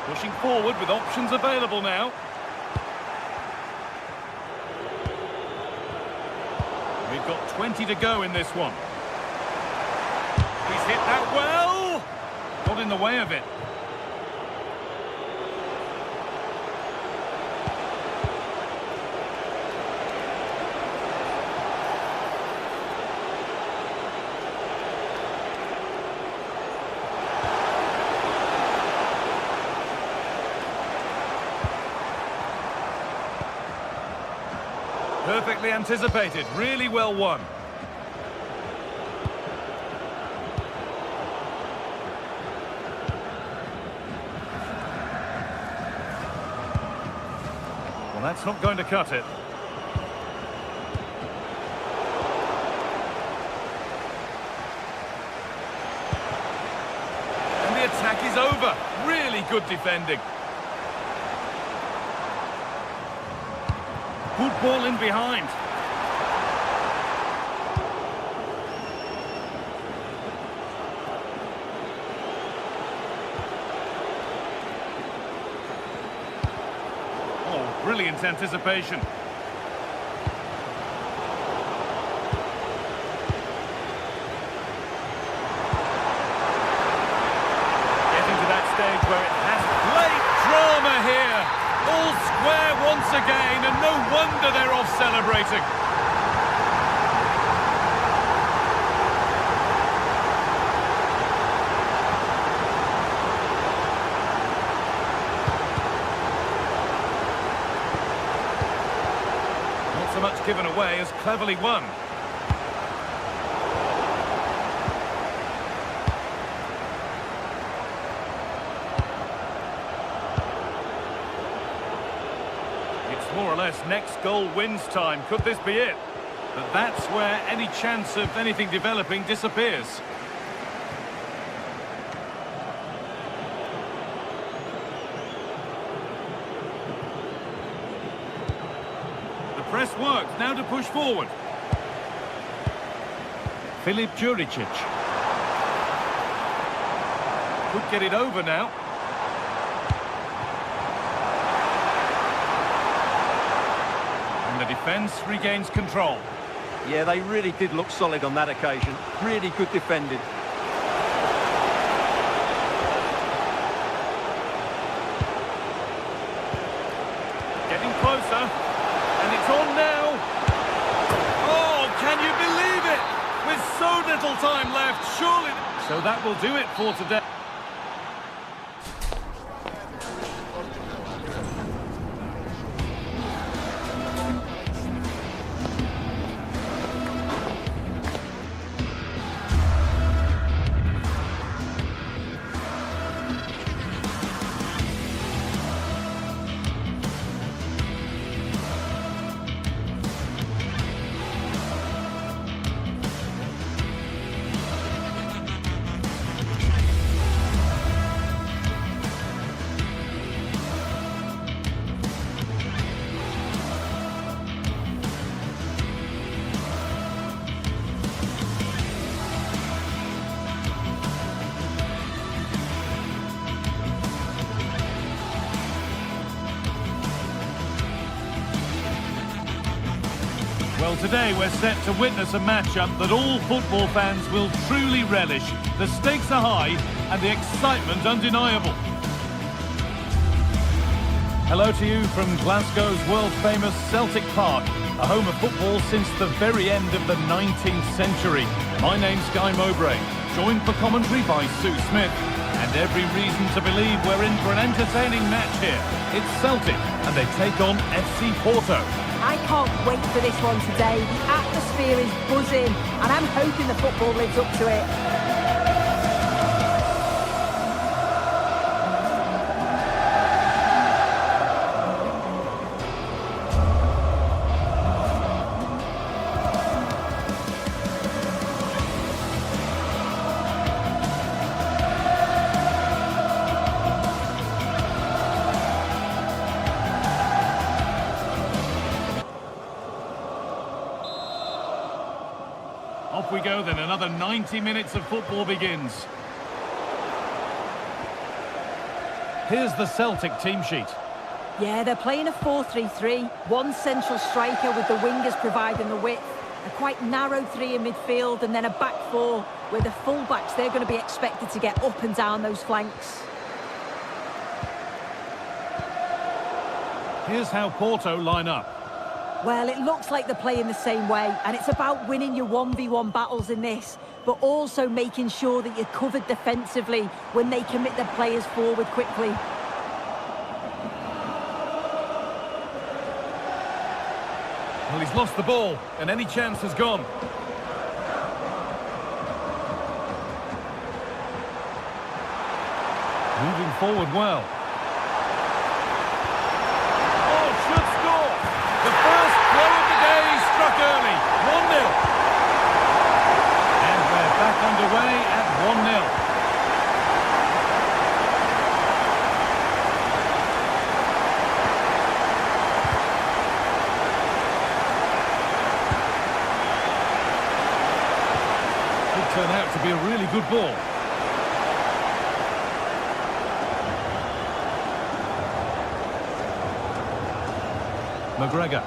pushing forward with options available now. We've got 20 to go in this one. He's hit that well. Got in the way of it. Perfectly anticipated, really well won. Well, that's not going to cut it. And the attack is over. Really good defending. Good ball in behind. Oh, brilliant anticipation. Getting to that stage where it has late drama here. All square once again, and no wonder they're off celebrating. Not so much given away as cleverly won. More or less next goal wins time. Could this be it? But that's where any chance of anything developing disappears. The press works. Now to push forward. Filip Juricic. Could get it over now. The defence regains control. Yeah, they really did look solid on that occasion. Really good defending. Getting closer. And it's on now. Oh, can you believe it? With so little time left, surely... So that will do it for today. Well, today we're set to witness a matchup that all football fans will truly relish. The stakes are high and the excitement undeniable. Hello to you from Glasgow's world-famous Celtic Park, a home of football since the very end of the 19th century. My name's Guy Mowbray, joined for commentary by Sue Smith, and every reason to believe we're in for an entertaining match here. It's Celtic, and they take on FC Porto. I can't wait for this one today. The atmosphere is buzzing, and I'm hoping the football lives up to it. Off we go then, another 90 minutes of football begins. Here's the Celtic team sheet. Yeah, they're playing a 4-3-3. One central striker with the wingers providing the width. A quite narrow three in midfield and then a back four where the full-backs, they're going to be expected to get up and down those flanks. Here's how Porto line up. Well, it looks like they're playing the same way, and it's about winning your 1v1 battles in this, but also making sure that you're covered defensively when they commit their players forward quickly. Well, he's lost the ball, and any chance has gone. Moving forward well. Oh, should score! The first blow of the day struck early. 1-0. And we're back underway at 1-0. Turn out to be a really good ball. McGregor.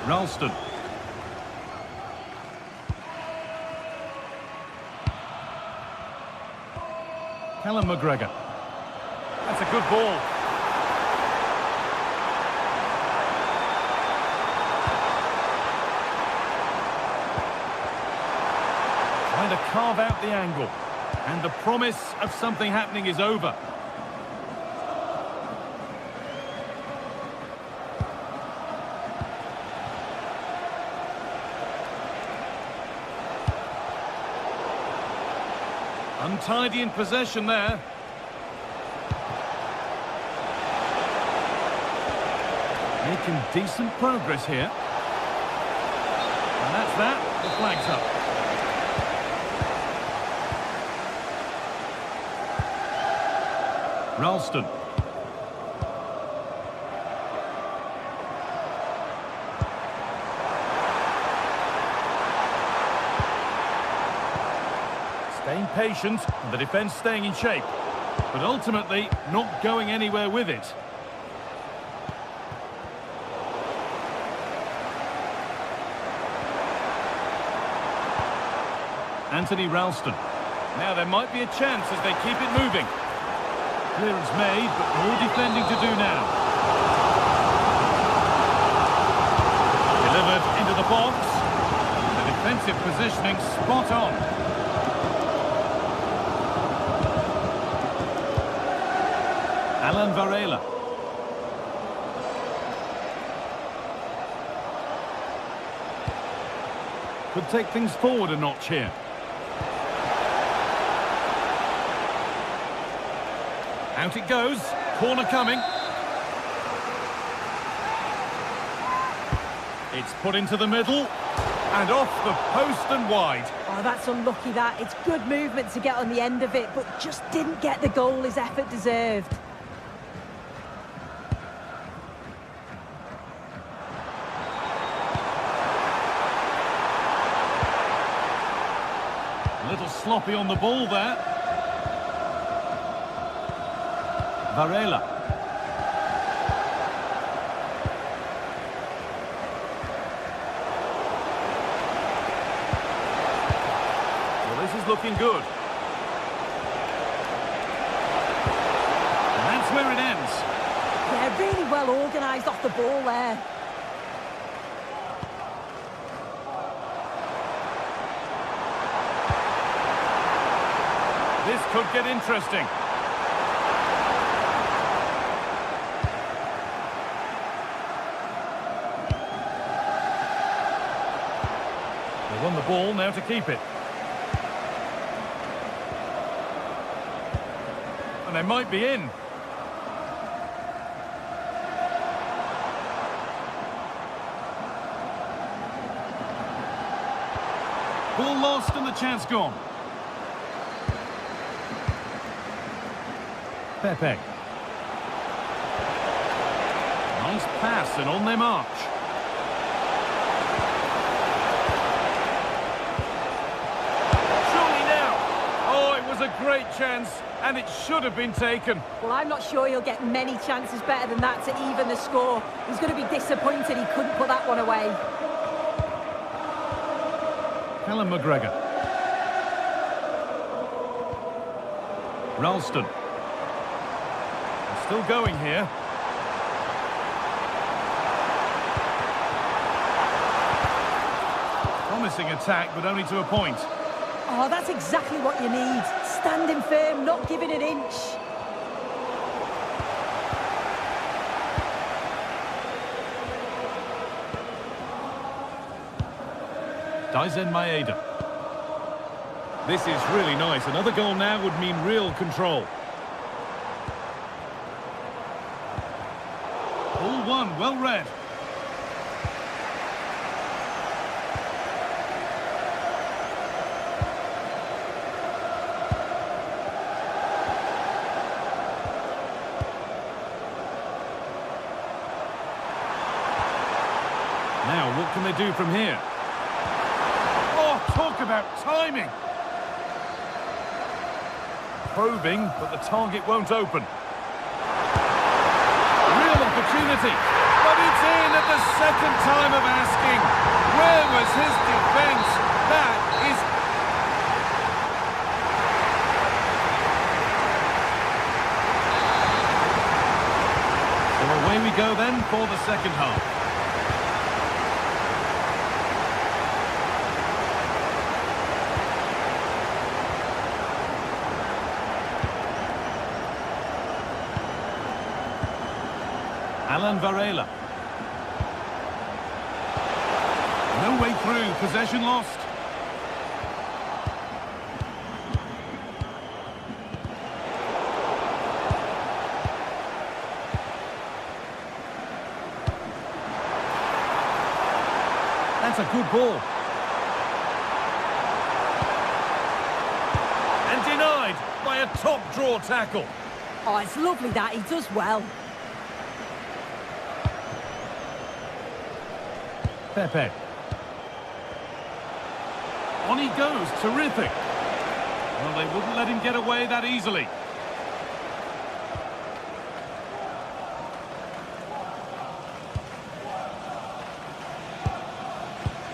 Ralston. Callum McGregor. That's a good ball. Trying to carve out the angle. And the promise of something happening is over. Untidy in possession there. Making decent progress here. And that's that. The flag's up. Ralston. Staying patient and the defence staying in shape, but ultimately not going anywhere with it. Anthony Ralston. Now there might be a chance as they keep it moving. Clearance made, but more defending to do now. Delivered into the box. The defensive positioning spot on. Alan Varela. Could take things forward a notch here. Out it goes. Corner coming. It's put into the middle. And off the post and wide. Oh, that's unlucky that. It's good movement to get on the end of it, but just didn't get the goal his effort deserved. A little sloppy on the ball there. Varela. Well, this is looking good. And that's where it ends. Yeah, really well organised off the ball there. This could get interesting. They won the ball, now to keep it. And they might be in. Ball lost and the chance gone. Pepe. Nice pass and on their march. Surely now. Oh, it was a great chance and it should have been taken. Well, I'm not sure he'll get many chances better than that to even the score. He's going to be disappointed he couldn't put that one away. Callum McGregor. Ralston. Still going here. Promising attack, but only to a point. Oh, that's exactly what you need. Standing firm, not giving an inch. Daisen Maeda. This is really nice. Another goal now would mean real control. All one, well read. Now, what can they do from here? Oh, talk about timing! Probing, but the target won't open. Real opportunity, but it's in at the second time of asking. Where was his defence? That is... So away we go then for the second half. Alan Varela. No way through, possession lost. That's a good ball. And denied by a top draw tackle. Oh, it's lovely that, he does well. Pepe. On he goes, terrific. Well, they wouldn't let him get away that easily.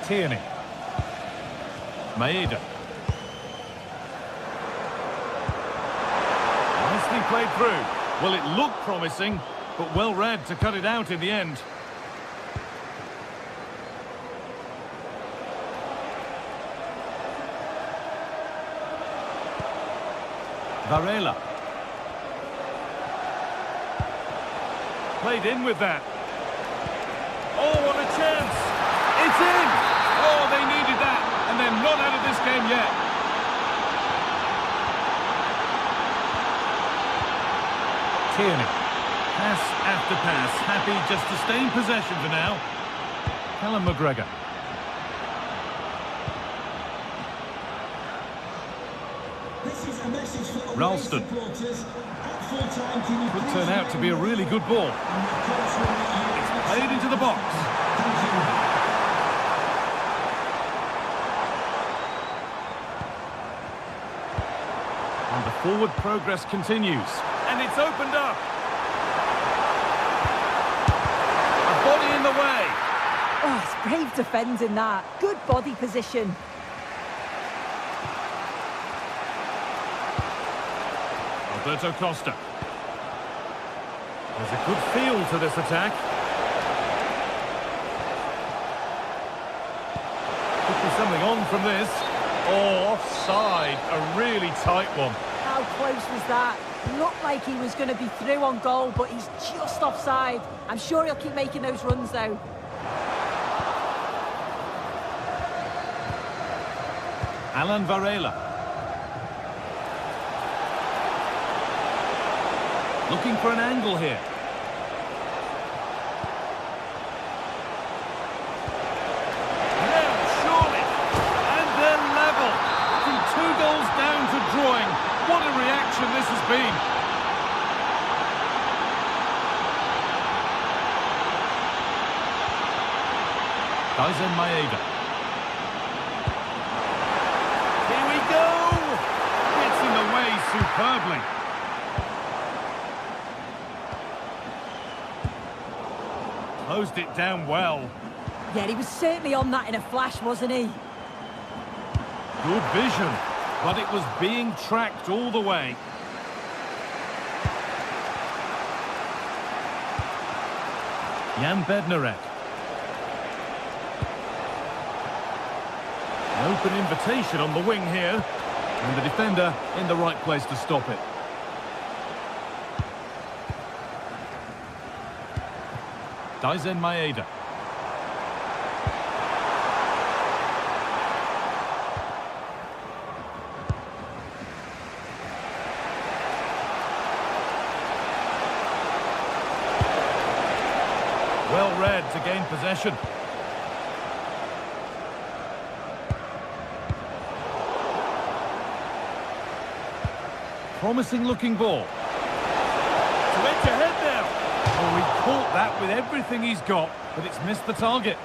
Tierney. Maeda. Nicely played through. Well, it looked promising, but well read to cut it out in the end. Varela. Played in with that. Oh, what a chance! It's in! Oh, they needed that, and they're not out of this game yet. Tierney. Pass after pass, happy just to stay in possession for now. Callum McGregor. Ralston. Could turn out to be a really good ball. It's played into the box. And the forward progress continues. And it's opened up. A body in the way. Oh, it's brave defending that. Good body position. Alberto Costa. There's a good feel to this attack. Could be something on from this. Oh, offside. A really tight one. How close was that? Looked like he was going to be through on goal, but he's just offside. I'm sure he'll keep making those runs, though. Alan Varela. Looking for an angle here. Now, surely. And they're level. From 2 goals down to drawing. What a reaction this has been. Daisen Maeda. Here we go. Gets in the way superbly. Closed it down well. Yeah, he was certainly on that in a flash, wasn't he? Good vision, but it was being tracked all the way. Jan Bednarek. An open invitation on the wing here. And the defender in the right place to stop it. Daisen Maeda. Well read to gain possession. Promising looking ball. To edge ahead now. Oh, he caught that with everything he's got, but it's missed the target.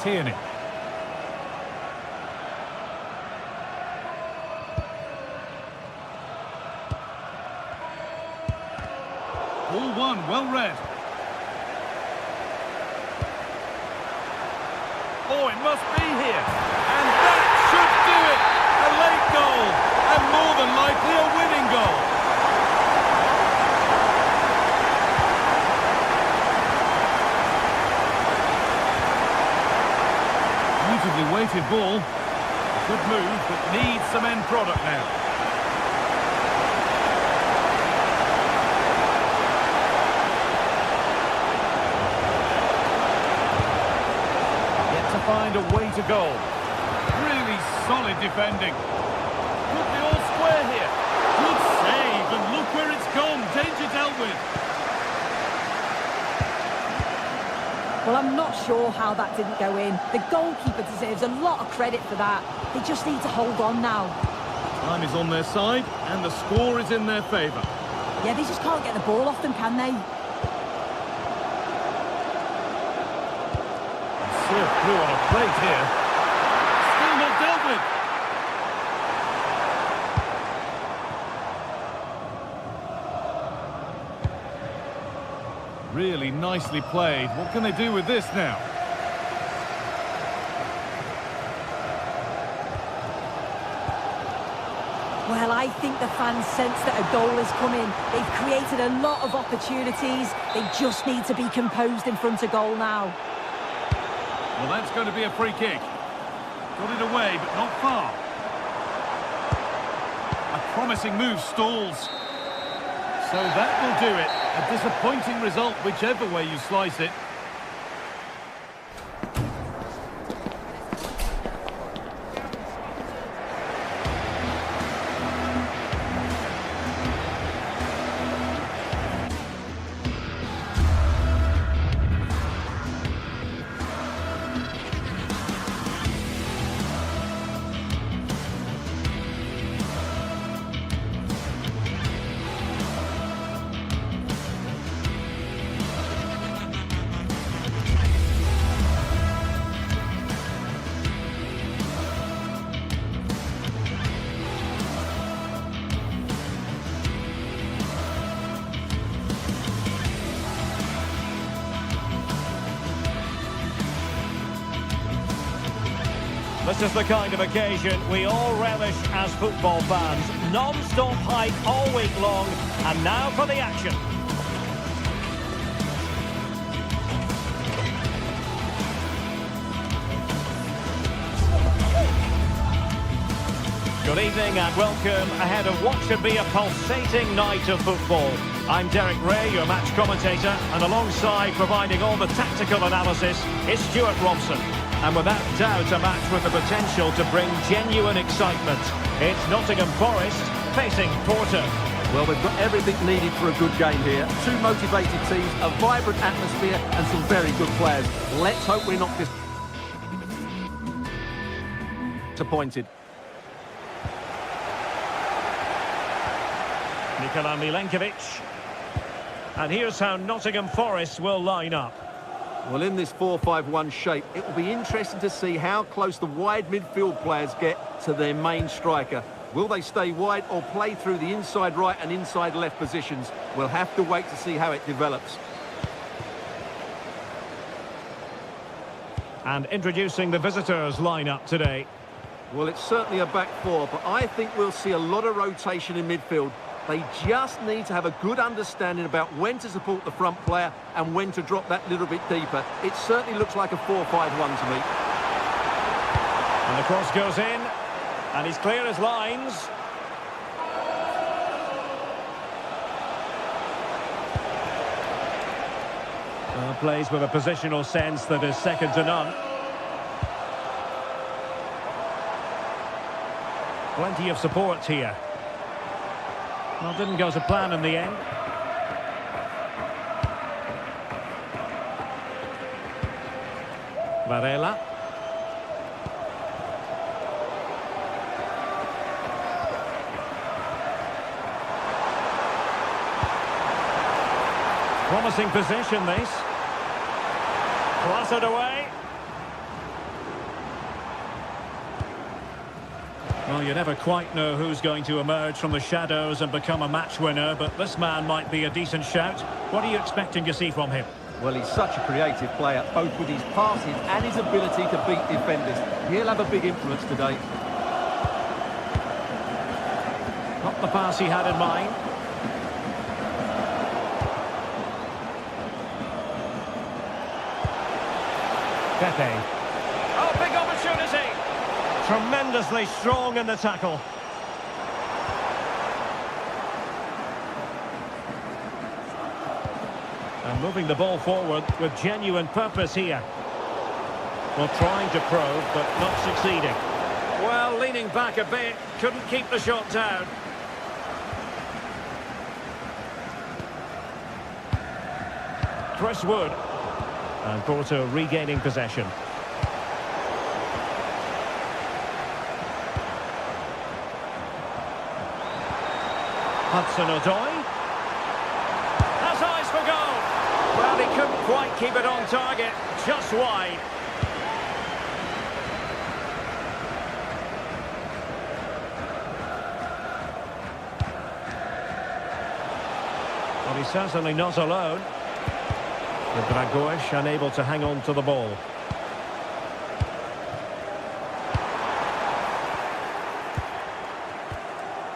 Tierney. Ball one, well read. Oh, it must be here. And that should do it. A late goal. And more than likely a winning goal. Beautifully weighted ball. Good move, but needs some end product now. Find a way to goal. Really solid defending. Could be all square here. Good save, and look where it's gone. Danger dealt with. Well, I'm not sure how that didn't go in. The goalkeeper deserves a lot of credit for that. They just need to hold on now. Time is on their side, and the score is in their favour. Yeah, they just can't get the ball off them, can they? Served through on a plate here. Still not dealt with. Really nicely played. What can they do with this now? Well, I think the fans sense that a goal is coming. They've created a lot of opportunities. They just need to be composed in front of goal now. Well, that's going to be a free kick. Got it away, but not far. A promising move stalls. So that will do it. A disappointing result, whichever way you slice it. This is the kind of occasion we all relish as football fans. Non-stop hype all week long, and now for the action. Good evening and welcome ahead of what should be a pulsating night of football. I'm Derek Ray, your match commentator, and alongside providing all the tactical analysis is Stuart Robson. And without doubt a match with the potential to bring genuine excitement. It's Nottingham Forest facing Porto. Well, they've got everything needed for a good game here. Two motivated teams, a vibrant atmosphere and some very good players. Let's hope we're not disappointed. Nikola Milenkovic. And here's how Nottingham Forest will line up. Well, in this 4-5-1 shape, it will be interesting to see how close the wide midfield players get to their main striker. Will they stay wide or play through the inside right and inside left positions? We'll have to wait to see how it develops. And introducing the visitors lineup today. Well, it's certainly a back four, but I think we'll see a lot of rotation in midfield. They just need to have a good understanding about when to support the front player and when to drop that little bit deeper. It certainly looks like a 4-5-1 to me. And the cross goes in, and he's clear as lines. Well, plays with a positional sense that is second to none. Plenty of support here. Well, didn't go to plan in the end. Varela. Promising position, this. Cross it away. Well, you never quite know who's going to emerge from the shadows and become a match winner, but this man might be a decent shout. What are you expecting to see from him? Well, he's such a creative player, both with his passing and his ability to beat defenders. He'll have a big influence today. Not the pass he had in mind. Pepe. Oh, big opportunity! Tremendously strong in the tackle. And moving the ball forward with genuine purpose here. Well, trying to probe, but not succeeding. Well, leaning back a bit, couldn't keep the shot down. Chris Wood. And Porto regaining possession. Hudson-Odoi. Has eyes for goal. Well, he couldn't quite keep it on target. Just wide. Well, he's certainly not alone. The Dragovic unable to hang on to the ball.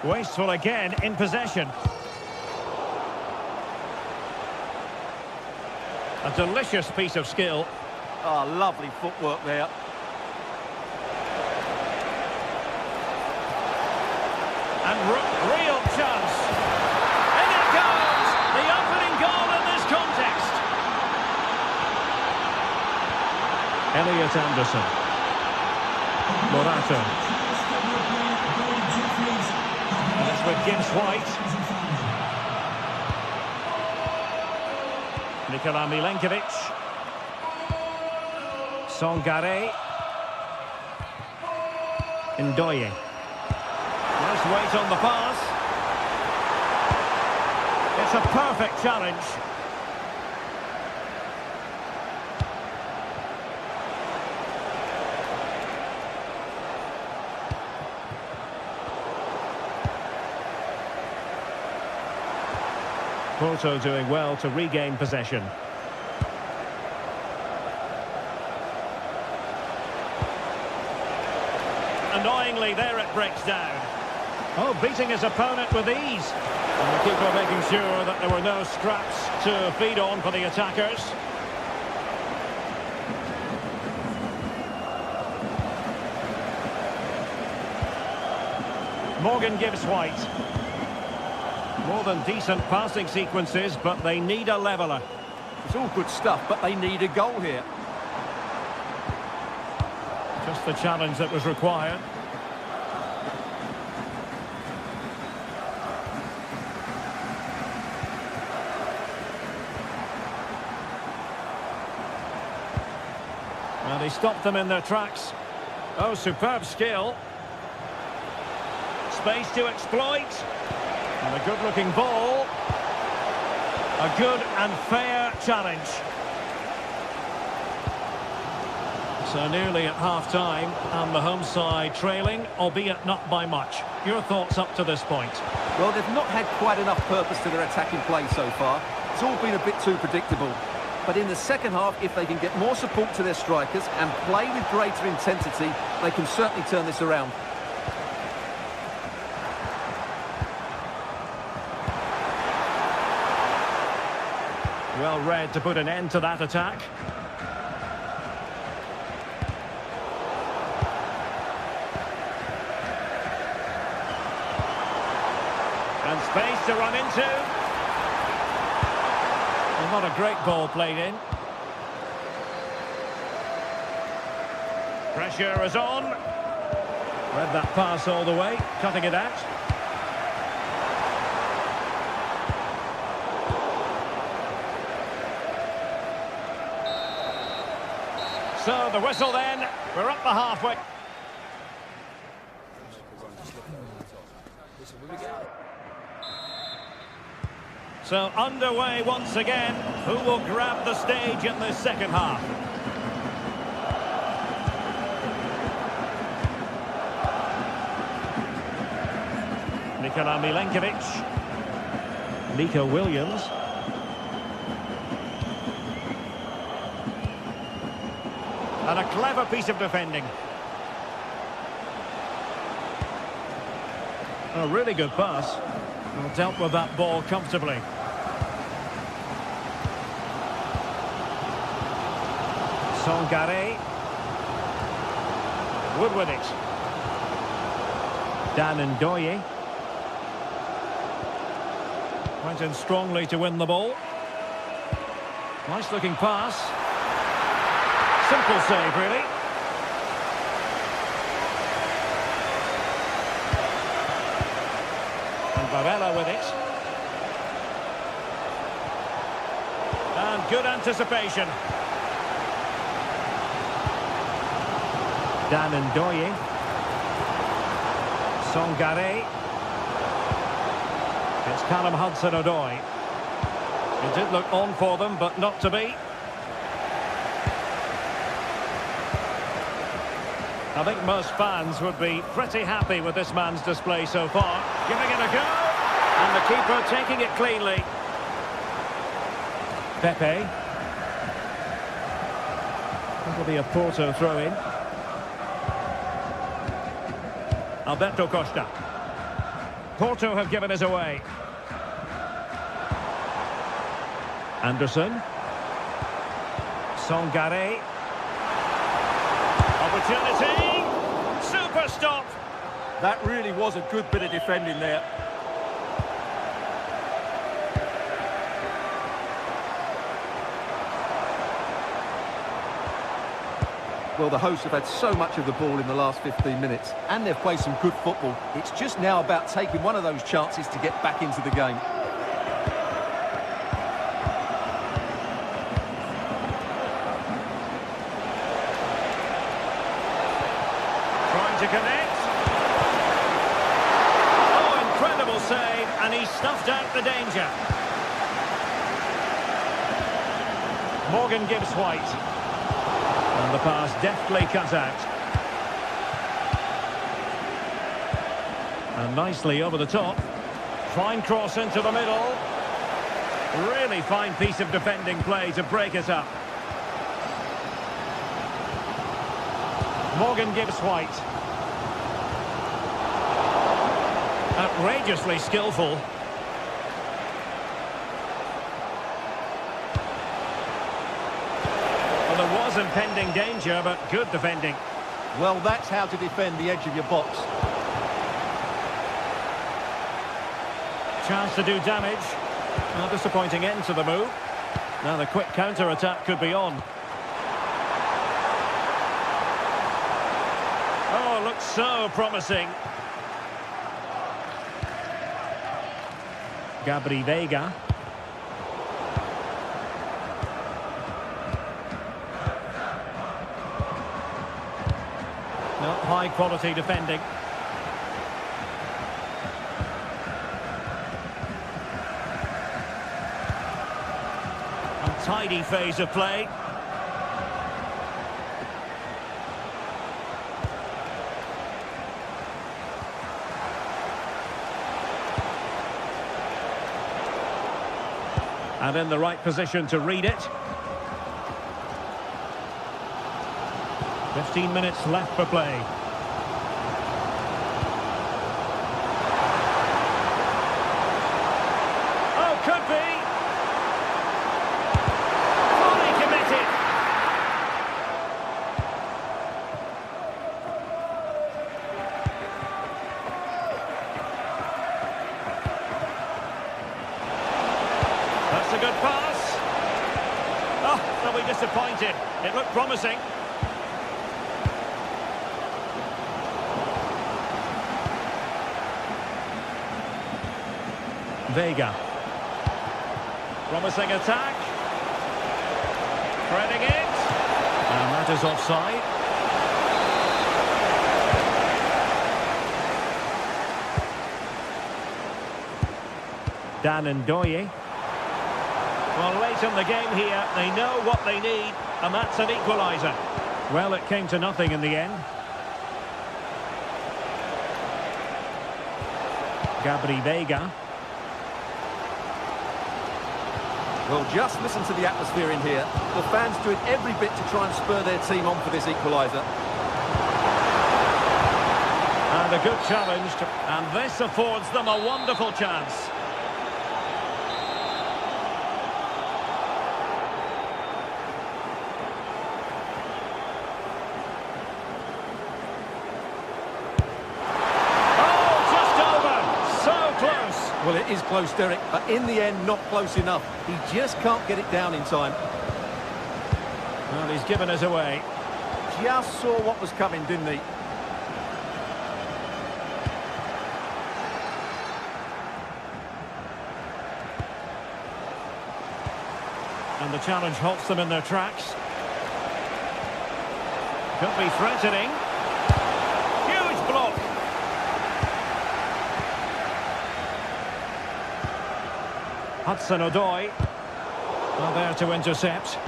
Wasteful again in possession. A delicious piece of skill. Oh, lovely footwork there. And real chance. In it goes! The opening goal in this contest. Elliot Anderson. Morato. And it's with Gibbs White. Nikola Milenkovic. Songare. Ndoye. Nice weight on the pass. It's a perfect challenge. Porto doing well to regain possession. Annoyingly, there it breaks down. Oh, beating his opponent with ease. And the keeper making sure that there were no scraps to feed on for the attackers. Morgan Gibbs White. More than decent passing sequences, but they need a leveller. It's all good stuff, but they need a goal here. Just the challenge that was required. Well, they stopped them in their tracks. Oh, superb skill. Space to exploit. And a good-looking ball. A good and fair challenge. So nearly at half-time, and the home side trailing, albeit not by much. Your thoughts up to this point? Well, they've not had quite enough purpose to their attacking play so far. It's all been a bit too predictable. But in the second half, if they can get more support to their strikers and play with greater intensity, they can certainly turn this around. Well read to put an end to that attack. And space to run into. Well, not a great ball played in. Pressure is on. Read that pass all the way, cutting it out. So the whistle then, we're up the halfway. So underway once again. Who will grab the stage in the second half? Nikola Milenkovic. Nico Williams. And a clever piece of defending. A really good pass. Well, dealt with that ball comfortably. Songare. Wood with it. Dan Ndoye. Went in strongly to win the ball. Nice looking pass. Simple save, really. And Varela with it. And good anticipation. Dan Ndoye. Songare. It's Callum Hudson-Odoi. It did look on for them, but not to be. I think most fans would be pretty happy with this man's display so far. Giving it a go. And the keeper taking it cleanly. Pepe. It'll be a Porto throw-in. Alberto Costa. Porto have given us away. Anderson. Songare. Opportunity. Super stop. That really was a good bit of defending there. Well, the hosts have had so much of the ball in the last 15 minutes, and they've played some good football. It's just now about taking one of those chances to get back into the game. Trying to connect. Oh, incredible save, and he stuffed out the danger. Morgan gives White. And the pass deftly cut out. And nicely over the top. Fine cross into the middle. Really fine piece of defending play to break it up. Morgan gives White. Outrageously skillful. Well, there was impending danger, but good defending. Well, that's how to defend the edge of your box. Chance to do damage. A disappointing end to the move. Now the quick counter-attack could be on. Oh, looks so promising. Gabri Veiga. Not high-quality defending. Untidy phase of play. And in the right position to read it. 15 minutes left for play. Oh, could be. Fully committed. That's a good pass. Oh, they'll be disappointed. It looked promising. Veiga. Promising attack. Threading it. And That is offside. Dan Ndoye. Well, late in the game here, they know what they need, and that's an equaliser. Well, it came to nothing in the end. Gabri Vega. Well, just listen to the atmosphere in here. The fans doing every bit to try and spur their team on for this equaliser. And a good challenge, and this affords them a wonderful chance. Well, it is close, Derek, but in the end, not close enough. He just can't get it down in time. Well, he's given us away. Just saw what was coming, didn't he? And the challenge halts them in their tracks. Could be threatening. Huge block. Hudson-Odoi. Well, there to intercept.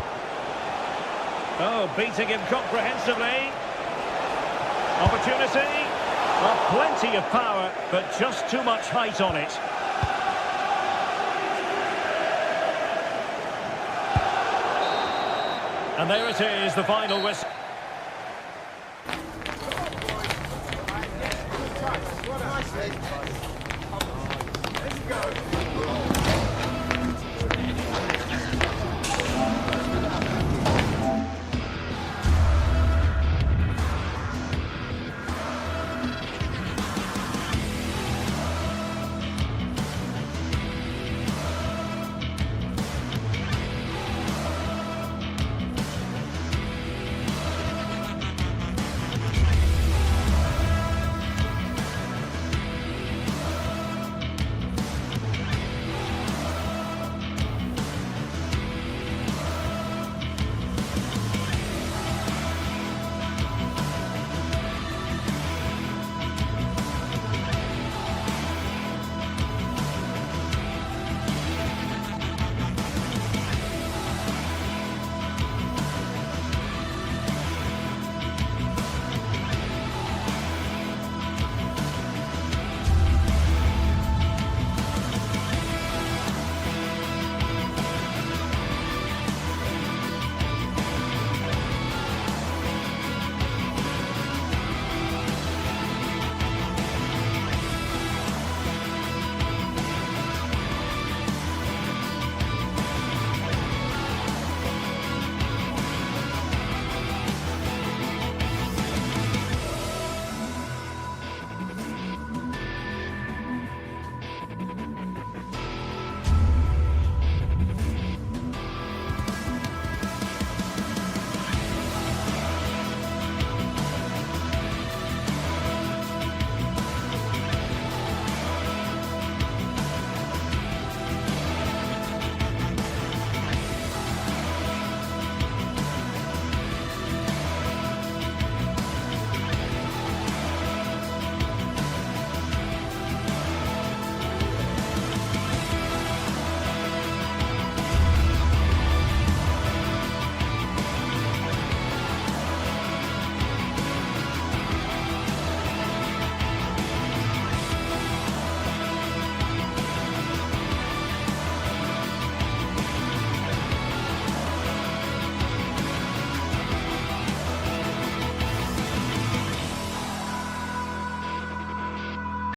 Oh, beating him comprehensively. Opportunity. Well, plenty of power, but just too much height on it. And there it is, the final whistle. Let's go.